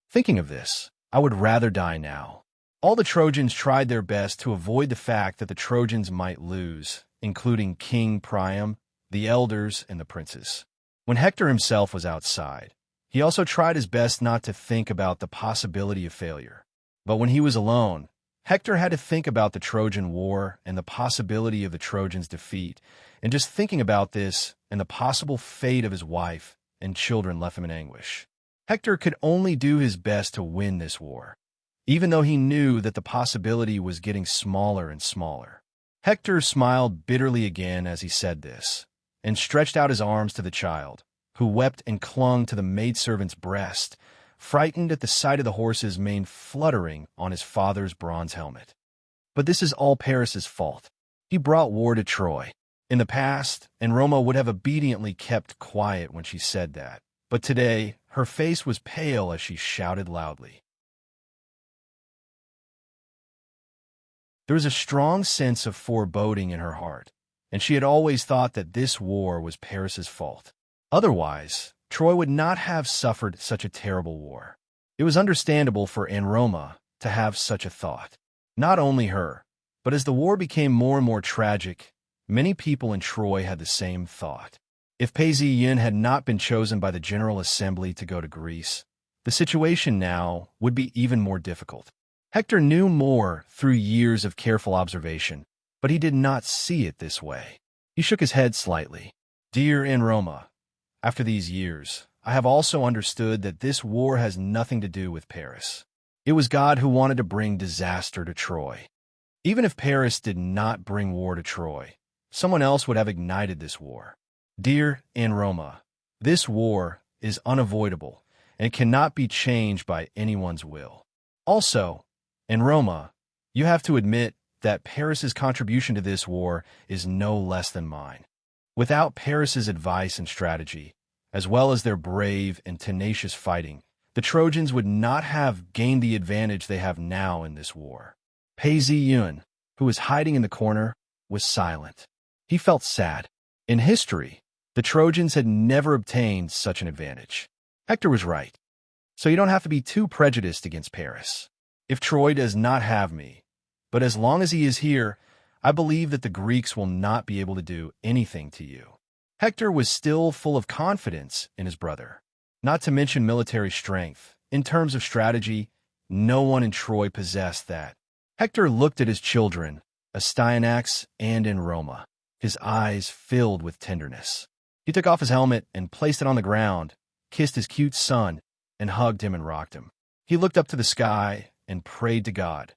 Thinking of this, I would rather die now. All the Trojans tried their best to avoid the fact that the Trojans might lose, including King Priam, the elders, and the princes. When Hector himself was outside, he also tried his best not to think about the possibility of failure. But when he was alone, Hector had to think about the Trojan War and the possibility of the Trojans' defeat, and just thinking about this and the possible fate of his wife and children left him in anguish. Hector could only do his best to win this war, even though he knew that the possibility was getting smaller and smaller. Hector smiled bitterly again as he said this, and stretched out his arms to the child, who wept and clung to the maidservant's breast, frightened at the sight of the horse's mane fluttering on his father's bronze helmet. But this is all Paris's fault. He brought war to Troy. In the past, and Roma would have obediently kept quiet when she said that. But today, her face was pale as she shouted loudly. There was a strong sense of foreboding in her heart, and she had always thought that this war was Paris's fault. Otherwise, Troy would not have suffered such a terrible war. It was understandable for Roma to have such a thought. Not only her, but as the war became more and more tragic, many people in Troy had the same thought. If Pei Yun had not been chosen by the General Assembly to go to Greece, the situation now would be even more difficult. Hector knew more through years of careful observation, but he did not see it this way. He shook his head slightly. "Dear Roma, after these years, I have also understood that this war has nothing to do with Paris. It was God who wanted to bring disaster to Troy. Even if Paris did not bring war to Troy, someone else would have ignited this war. Dear Roma, this war is unavoidable and cannot be changed by anyone's will. Also, Roma, you have to admit that Paris's contribution to this war is no less than mine. Without Paris's advice and strategy, as well as their brave and tenacious fighting, the Trojans would not have gained the advantage they have now in this war." Pei Yun, who was hiding in the corner, was silent. He felt sad. In history, the Trojans had never obtained such an advantage. Hector was right. So you don't have to be too prejudiced against Paris. If Troy does not have me, but as long as he is here, I believe that the Greeks will not be able to do anything to you. Hector was still full of confidence in his brother, not to mention military strength. In terms of strategy, no one in Troy possessed that. Hector looked at his children, Astyanax and Roma, his eyes filled with tenderness. He took off his helmet and placed it on the ground, kissed his cute son, and hugged him and rocked him. He looked up to the sky and prayed to God.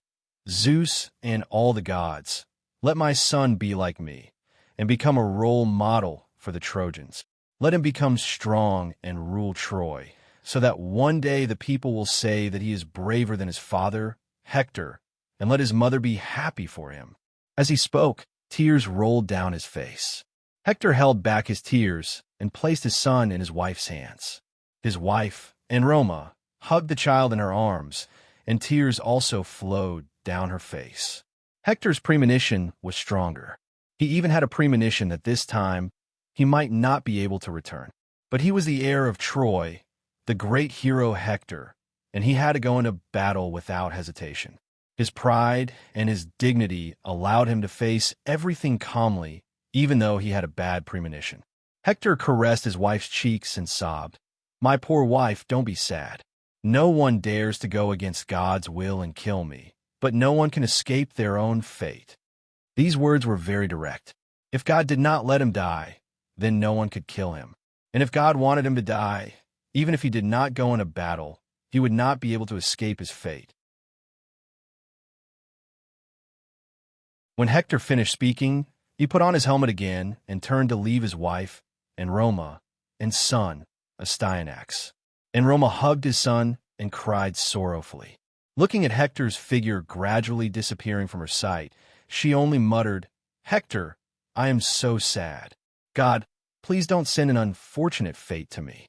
Zeus and all the gods, let my son be like me and become a role model for the Trojans. Let him become strong and rule Troy, so that one day the people will say that he is braver than his father, Hector, and let his mother be happy for him. As he spoke, tears rolled down his face. Hector held back his tears and placed his son in his wife's hands. His wife, Enroma, hugged the child in her arms, and tears also flowed down her face. Hector's premonition was stronger. He even had a premonition that this time he might not be able to return. But he was the heir of Troy, the great hero Hector, and he had to go into battle without hesitation. His pride and his dignity allowed him to face everything calmly, even though he had a bad premonition. Hector caressed his wife's cheeks and sobbed, "My poor wife, don't be sad. No one dares to go against God's will and kill me, but no one can escape their own fate." These words were very direct. If God did not let him die, then no one could kill him. And if God wanted him to die, even if he did not go into battle, he would not be able to escape his fate. When Hector finished speaking, he put on his helmet again and turned to leave his wife, Enroma, and son, Astyanax. Enroma hugged his son and cried sorrowfully. Looking at Hector's figure gradually disappearing from her sight, she only muttered, "Hector, I am so sad. God, please don't send an unfortunate fate to me."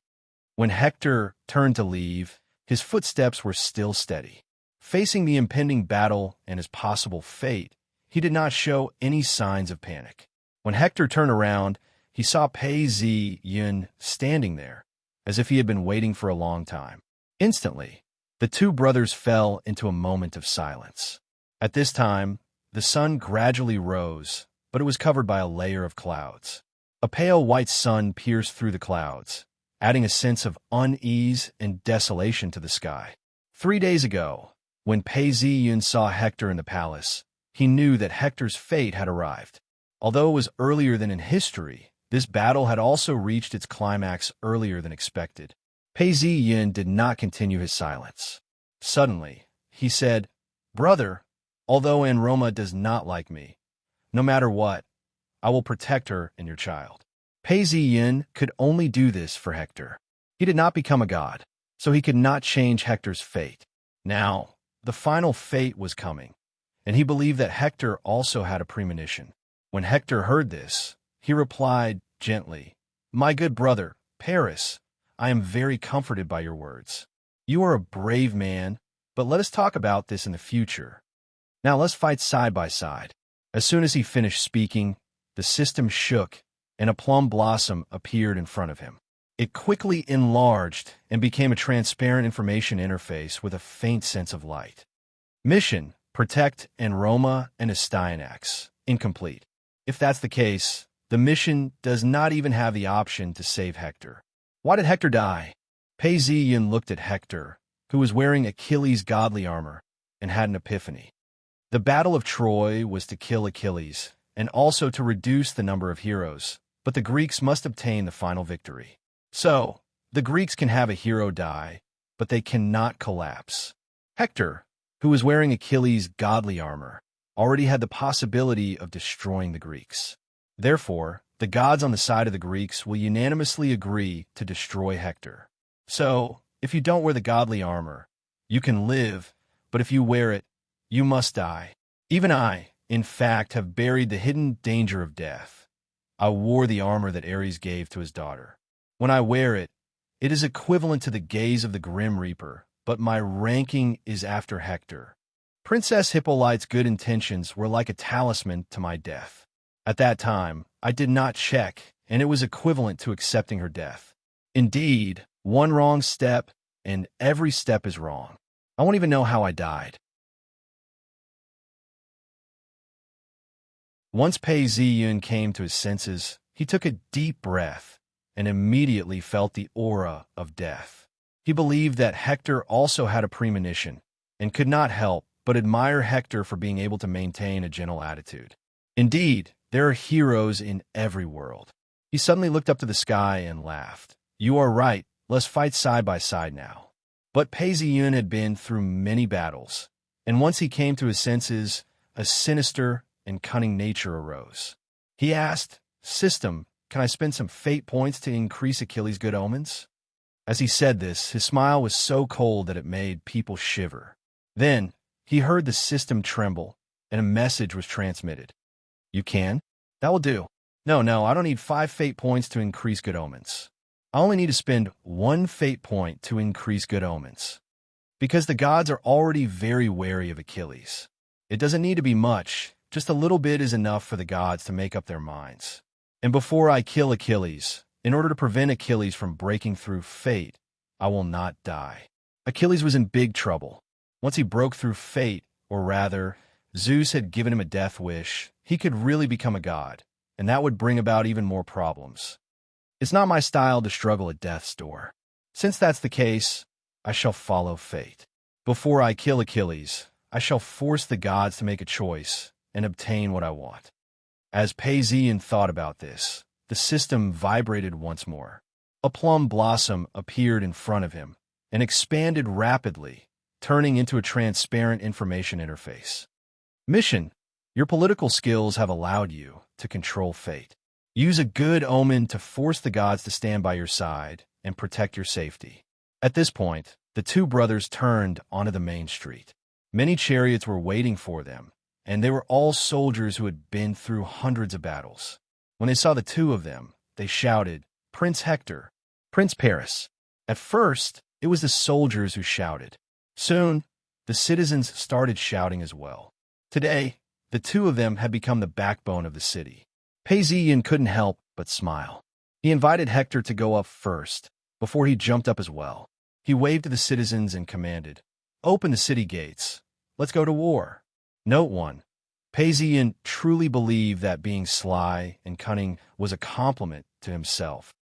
When Hector turned to leave, his footsteps were still steady. Facing the impending battle and his possible fate, he did not show any signs of panic. When Hector turned around, he saw Pei Zi Yun standing there, as if he had been waiting for a long time. Instantly, the two brothers fell into a moment of silence. At this time, the sun gradually rose, but it was covered by a layer of clouds. A pale white sun pierced through the clouds, adding a sense of unease and desolation to the sky. 3 days ago, when Pei Zi Yun saw Hector in the palace, he knew that Hector's fate had arrived. Although it was earlier than in history, this battle had also reached its climax earlier than expected. Pei Zi Yun did not continue his silence. Suddenly, he said, "Brother, although Enroma does not like me, no matter what, I will protect her and your child." Pei Zi Yun could only do this for Hector. He did not become a god, so he could not change Hector's fate. Now, the final fate was coming, and he believed that Hector also had a premonition. When Hector heard this, he replied gently, "My good brother, Paris, I am very comforted by your words. You are a brave man, but let us talk about this in the future. Now let's fight side by side." As soon as he finished speaking, the system shook, and a plum blossom appeared in front of him. It quickly enlarged and became a transparent information interface with a faint sense of light. Mission: protect Enroma and Astyanax. Incomplete. If that's the case, the mission does not even have the option to save Hector. Why did Hector die? Pei Zi Yun looked at Hector, who was wearing Achilles' godly armor, and had an epiphany. The Battle of Troy was to kill Achilles, and also to reduce the number of heroes, but the Greeks must obtain the final victory. So, the Greeks can have a hero die, but they cannot collapse. Hector, who was wearing Achilles' godly armor, already had the possibility of destroying the Greeks. Therefore, the gods on the side of the Greeks will unanimously agree to destroy Hector. So, if you don't wear the godly armor, you can live, but if you wear it, you must die. Even I, in fact, have buried the hidden danger of death. I wore the armor that Ares gave to his daughter. When I wear it, it is equivalent to the gaze of the Grim Reaper, but my ranking is after Hector. Princess Hippolyte's good intentions were like a talisman to my death. At that time, I did not check, and it was equivalent to accepting her death. Indeed, one wrong step, and every step is wrong. I won't even know how I died. Once Pei Zi Yun came to his senses, he took a deep breath and immediately felt the aura of death. He believed that Hector also had a premonition and could not help but admire Hector for being able to maintain a gentle attitude. Indeed, there are heroes in every world. He suddenly looked up to the sky and laughed. "You are right. Let's fight side by side now." But Paisiun had been through many battles, and once he came to his senses, a sinister and cunning nature arose. He asked, "System, can I spend some fate points to increase Achilles' good omens?" As he said this, his smile was so cold that it made people shiver. Then, he heard the system tremble, and a message was transmitted. "You can? That will do. No, I don't need 5 fate points to increase good omens. I only need to spend 1 fate point to increase good omens. Because the gods are already very wary of Achilles. It doesn't need to be much, just a little bit is enough for the gods to make up their minds. And before I kill Achilles, in order to prevent Achilles from breaking through fate, I will not die." Achilles was in big trouble. Once he broke through fate, or rather, Zeus had given him a death wish, he could really become a god, and that would bring about even more problems. It's not my style to struggle at death's door. Since that's the case, I shall follow fate. Before I kill Achilles, I shall force the gods to make a choice and obtain what I want. As Paisiun thought about this, the system vibrated once more. A plum blossom appeared in front of him and expanded rapidly, turning into a transparent information interface. Mission: your political skills have allowed you to control fate. Use a good omen to force the gods to stand by your side and protect your safety. At this point, the two brothers turned onto the main street. Many chariots were waiting for them, and they were all soldiers who had been through hundreds of battles. When they saw the two of them, they shouted, "Prince Hector, Prince Paris." At first, it was the soldiers who shouted. Soon, the citizens started shouting as well. Today, the two of them had become the backbone of the city. Paisiun couldn't help but smile. He invited Hector to go up first, before he jumped up as well. He waved to the citizens and commanded, "Open the city gates. Let's go to war." Note 1. Paisiun truly believed that being sly and cunning was a compliment to himself.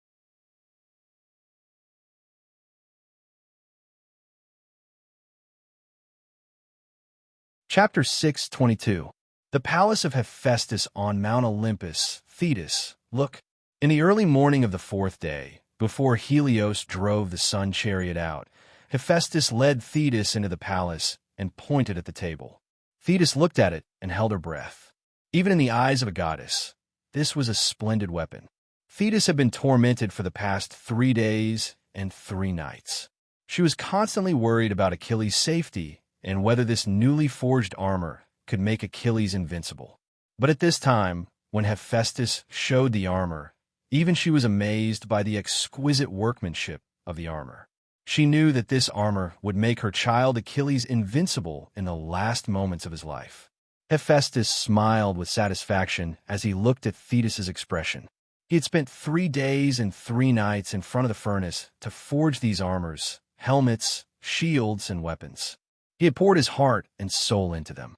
Chapter 6:22. The Palace of Hephaestus on Mount Olympus, Thetis. Look, in the early morning of the 4th day, before Helios drove the sun chariot out, Hephaestus led Thetis into the palace and pointed at the table. Thetis looked at it and held her breath. Even in the eyes of a goddess, this was a splendid weapon. Thetis had been tormented for the past 3 days and 3 nights. She was constantly worried about Achilles' safety and whether this newly forged armor could make Achilles invincible. But at this time, when Hephaestus showed the armor, even she was amazed by the exquisite workmanship of the armor. She knew that this armor would make her child Achilles invincible in the last moments of his life. Hephaestus smiled with satisfaction as he looked at Thetis's expression. He had spent 3 days and 3 nights in front of the furnace to forge these armors, helmets, shields, and weapons. He had poured his heart and soul into them.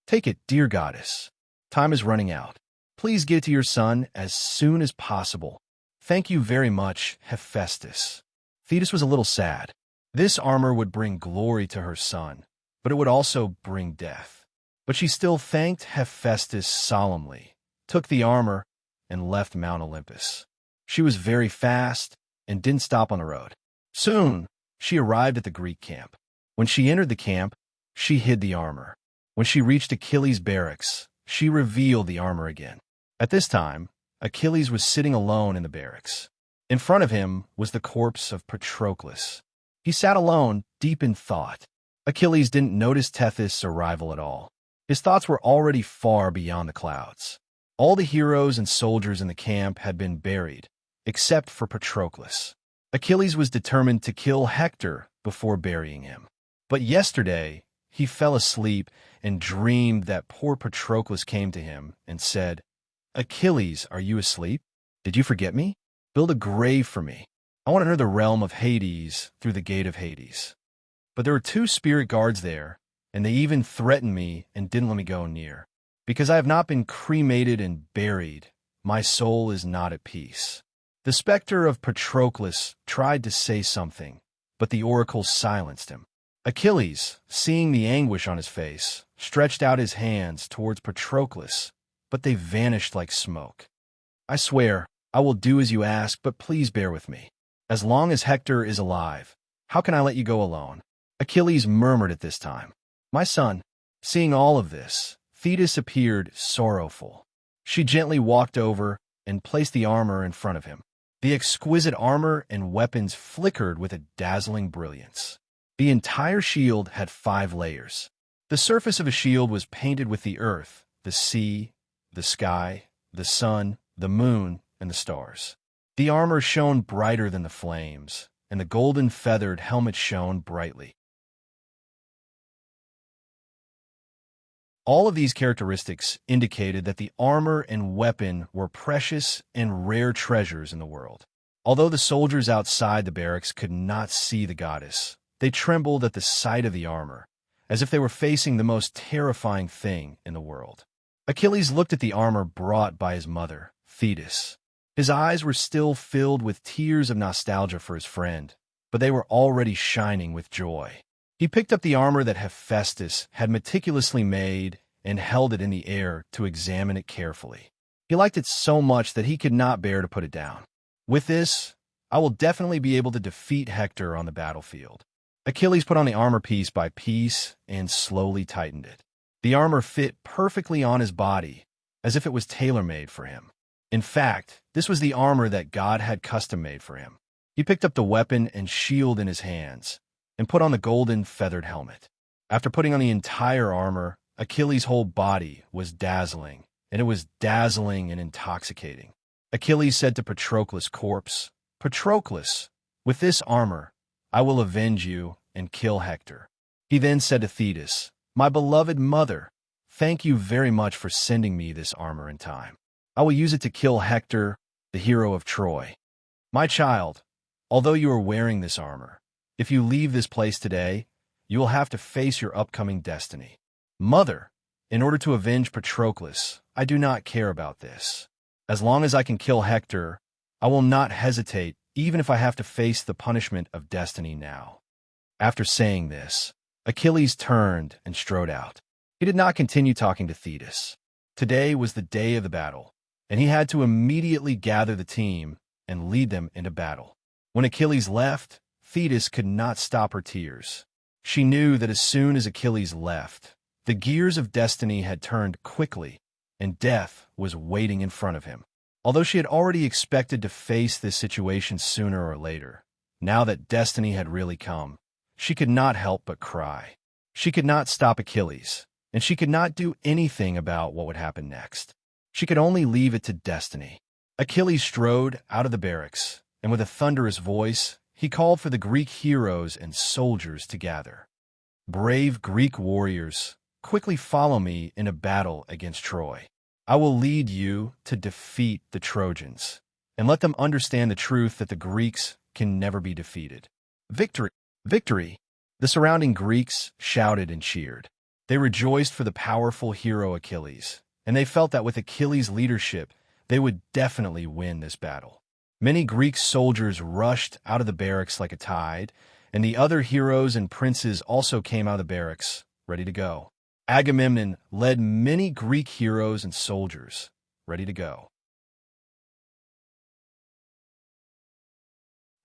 "Take it, dear goddess. Time is running out. Please get it to your son as soon as possible. Thank you very much, Hephaestus." Thetis was a little sad. This armor would bring glory to her son, but it would also bring death. But she still thanked Hephaestus solemnly, took the armor, and left Mount Olympus. She was very fast and didn't stop on the road. Soon, she arrived at the Greek camp. When she entered the camp, she hid the armor. When she reached Achilles' barracks, she revealed the armor again. At this time, Achilles was sitting alone in the barracks. In front of him was the corpse of Patroclus. He sat alone, deep in thought. Achilles didn't notice Tethys' arrival at all. His thoughts were already far beyond the clouds. All the heroes and soldiers in the camp had been buried, except for Patroclus. Achilles was determined to kill Hector before burying him. But yesterday, he fell asleep and dreamed that poor Patroclus came to him and said, "Achilles, are you asleep? Did you forget me? Build a grave for me. I want to enter the realm of Hades through the gate of Hades." But there were 2 spirit guards there, and they even threatened me and didn't let me go near. Because I have not been cremated and buried, my soul is not at peace. The specter of Patroclus tried to say something, but the oracle silenced him. Achilles, seeing the anguish on his face, stretched out his hands towards Patroclus, but they vanished like smoke. "I swear, I will do as you ask, but please bear with me. As long as Hector is alive, How can I let you go alone? Achilles murmured at this time. My son. Seeing all of this, Thetis appeared sorrowful. She gently walked over and placed the armor in front of him. The exquisite armor and weapons flickered with a dazzling brilliance. The entire shield had 5 layers. The surface of a shield was painted with the earth, the sea, the sky, the sun, the moon, and the stars. The armor shone brighter than the flames, and the golden feathered helmet shone brightly. All of these characteristics indicated that the armor and weapon were precious and rare treasures in the world. Although the soldiers outside the barracks could not see the goddess, they trembled at the sight of the armor, as if they were facing the most terrifying thing in the world. Achilles looked at the armor brought by his mother, Thetis. His eyes were still filled with tears of nostalgia for his friend, but they were already shining with joy. He picked up the armor that Hephaestus had meticulously made and held it in the air to examine it carefully. He liked it so much that he could not bear to put it down. With this, I will definitely be able to defeat Hector on the battlefield. Achilles put on the armor piece by piece and slowly tightened it. The armor fit perfectly on his body, as if it was tailor-made for him. In fact, this was the armor that God had custom-made for him. He picked up the weapon and shield in his hands, and put on the golden feathered helmet. After putting on the entire armor, Achilles' whole body was dazzling, and it was dazzling and intoxicating. Achilles said to Patroclus' corpse, Patroclus, with this armor, I will avenge you and kill Hector. He then said to Thetis, My beloved mother, thank you very much for sending me this armor in time. I will use it to kill Hector, the hero of Troy. My child, although you are wearing this armor, if you leave this place today, you will have to face your upcoming destiny. Mother, in order to avenge Patroclus, I do not care about this. As long as I can kill Hector, I will not hesitate, even if I have to face the punishment of destiny now. After saying this, Achilles turned and strode out. He did not continue talking to Thetis. Today was the day of the battle, and he had to immediately gather the team and lead them into battle. When Achilles left, Thetis could not stop her tears. She knew that as soon as Achilles left, the gears of destiny had turned quickly, and death was waiting in front of him. Although she had already expected to face this situation sooner or later, now that destiny had really come, she could not help but cry. She could not stop Achilles, and she could not do anything about what would happen next. She could only leave it to destiny. Achilles strode out of the barracks, and with a thunderous voice, he called for the Greek heroes and soldiers to gather. Brave Greek warriors, quickly follow me in a battle against Troy. I will lead you to defeat the Trojans, and let them understand the truth that the Greeks can never be defeated. Victory! Victory! The surrounding Greeks shouted and cheered. They rejoiced for the powerful hero Achilles, and they felt that with Achilles' leadership, they would definitely win this battle. Many Greek soldiers rushed out of the barracks like a tide, and the other heroes and princes also came out of the barracks, ready to go. Agamemnon led many Greek heroes and soldiers, ready to go.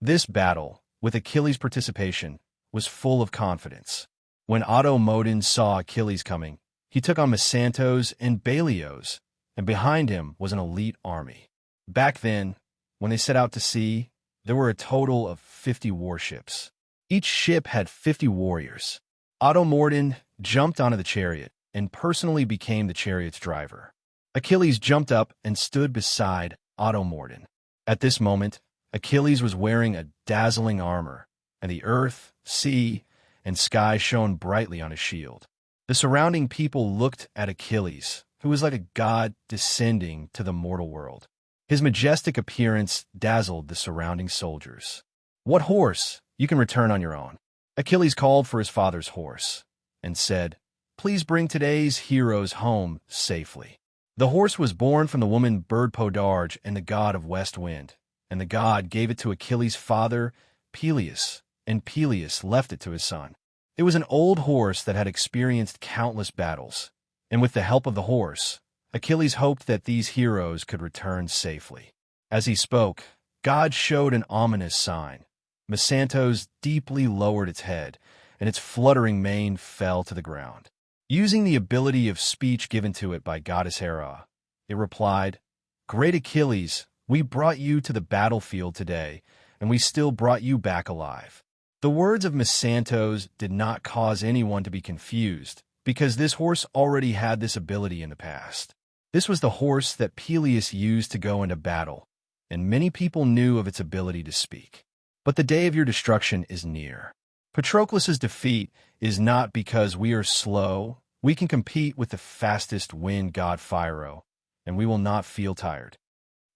This battle, with Achilles' participation, was full of confidence. When Automedon saw Achilles coming, he took on Messapus and Balios, and behind him was an elite army. Back then, when they set out to sea, there were a total of 50 warships. Each ship had 50 warriors. Automedon jumped onto the chariot and personally became the chariot's driver. Achilles jumped up and stood beside Automedon. At this moment, Achilles was wearing a dazzling armor, and the earth, sea, and sky shone brightly on his shield. The surrounding people looked at Achilles, who was like a god descending to the mortal world. His majestic appearance dazzled the surrounding soldiers. What horse? You can return on your own. Achilles called for his father's horse and said, Please bring today's heroes home safely. The horse was born from the woman bird Podarge and the god of west wind, and the god gave it to Achilles' father, Peleus, and Peleus left it to his son. It was an old horse that had experienced countless battles, and with the help of the horse, Achilles hoped that these heroes could return safely. As he spoke, God showed an ominous sign. Misantos deeply lowered its head, and its fluttering mane fell to the ground. Using the ability of speech given to it by goddess Hera, it replied, "Great Achilles, we brought you to the battlefield today, and we still brought you back alive." The words of Misantos did not cause anyone to be confused, because this horse already had this ability in the past. This was the horse that Peleus used to go into battle, and many people knew of its ability to speak. But the day of your destruction is near. Patroclus's defeat is not because we are slow. We can compete with the fastest wind god Pharaoh, and we will not feel tired.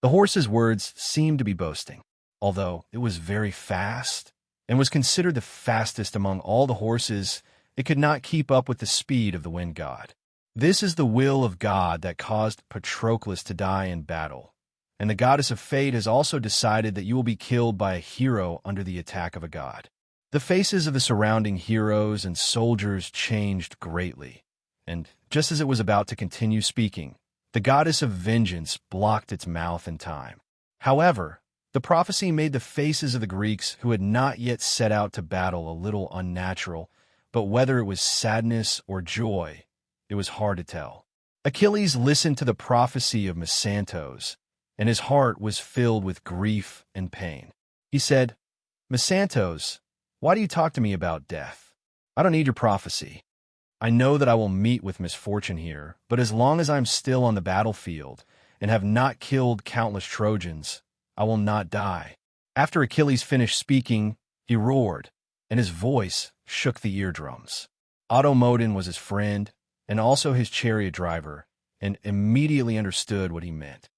The horse's words seemed to be boasting. Although it was very fast and was considered the fastest among all the horses, it could not keep up with the speed of the wind god. This is the will of God that caused Patroclus to die in battle, and the goddess of fate has also decided that you will be killed by a hero under the attack of a god. The faces of the surrounding heroes and soldiers changed greatly, and just as it was about to continue speaking, the goddess of vengeance blocked its mouth in time. However, the prophecy made the faces of the Greeks who had not yet set out to battle a little unnatural, but whether it was sadness or joy, it was hard to tell. Achilles listened to the prophecy of Misantos, and his heart was filled with grief and pain. He said, "Misantos, why do you talk to me about death? I don't need your prophecy. I know that I will meet with misfortune here, but as long as I'm still on the battlefield and have not killed countless Trojans, I will not die." After Achilles finished speaking, he roared, and his voice shook the eardrums. Automodon was his friend, and also his chariot driver, and immediately understood what he meant.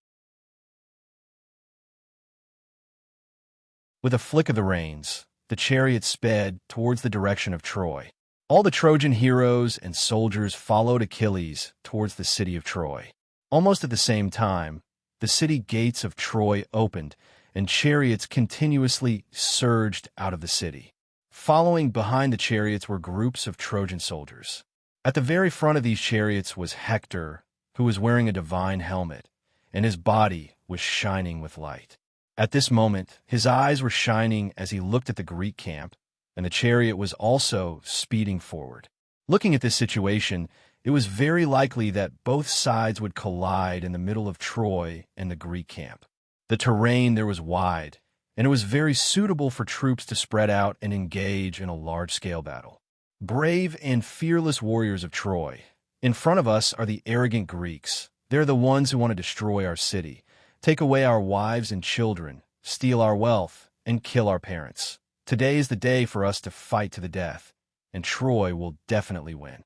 With a flick of the reins, the chariot sped towards the direction of Troy. All the Trojan heroes and soldiers followed Achilles towards the city of Troy. Almost at the same time, the city gates of Troy opened, and chariots continuously surged out of the city. Following behind the chariots were groups of Trojan soldiers. At the very front of these chariots was Hector, who was wearing a divine helmet, and his body was shining with light. At this moment, his eyes were shining as he looked at the Greek camp, and the chariot was also speeding forward. Looking at this situation, it was very likely that both sides would collide in the middle of Troy and the Greek camp. The terrain there was wide, and it was very suitable for troops to spread out and engage in a large-scale battle. Brave and fearless warriors of Troy, in front of us are the arrogant Greeks. They're the ones who want to destroy our city, take away our wives and children, steal our wealth, and kill our parents. Today is the day for us to fight to the death, and Troy will definitely win.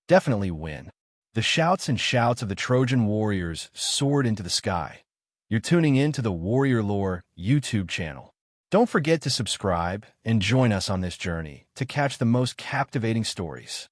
Definitely win. The shouts and shouts of the Trojan warriors soared into the sky. You're tuning in to the Warrior Lore YouTube channel. Don't forget to subscribe and join us on this journey to catch the most captivating stories.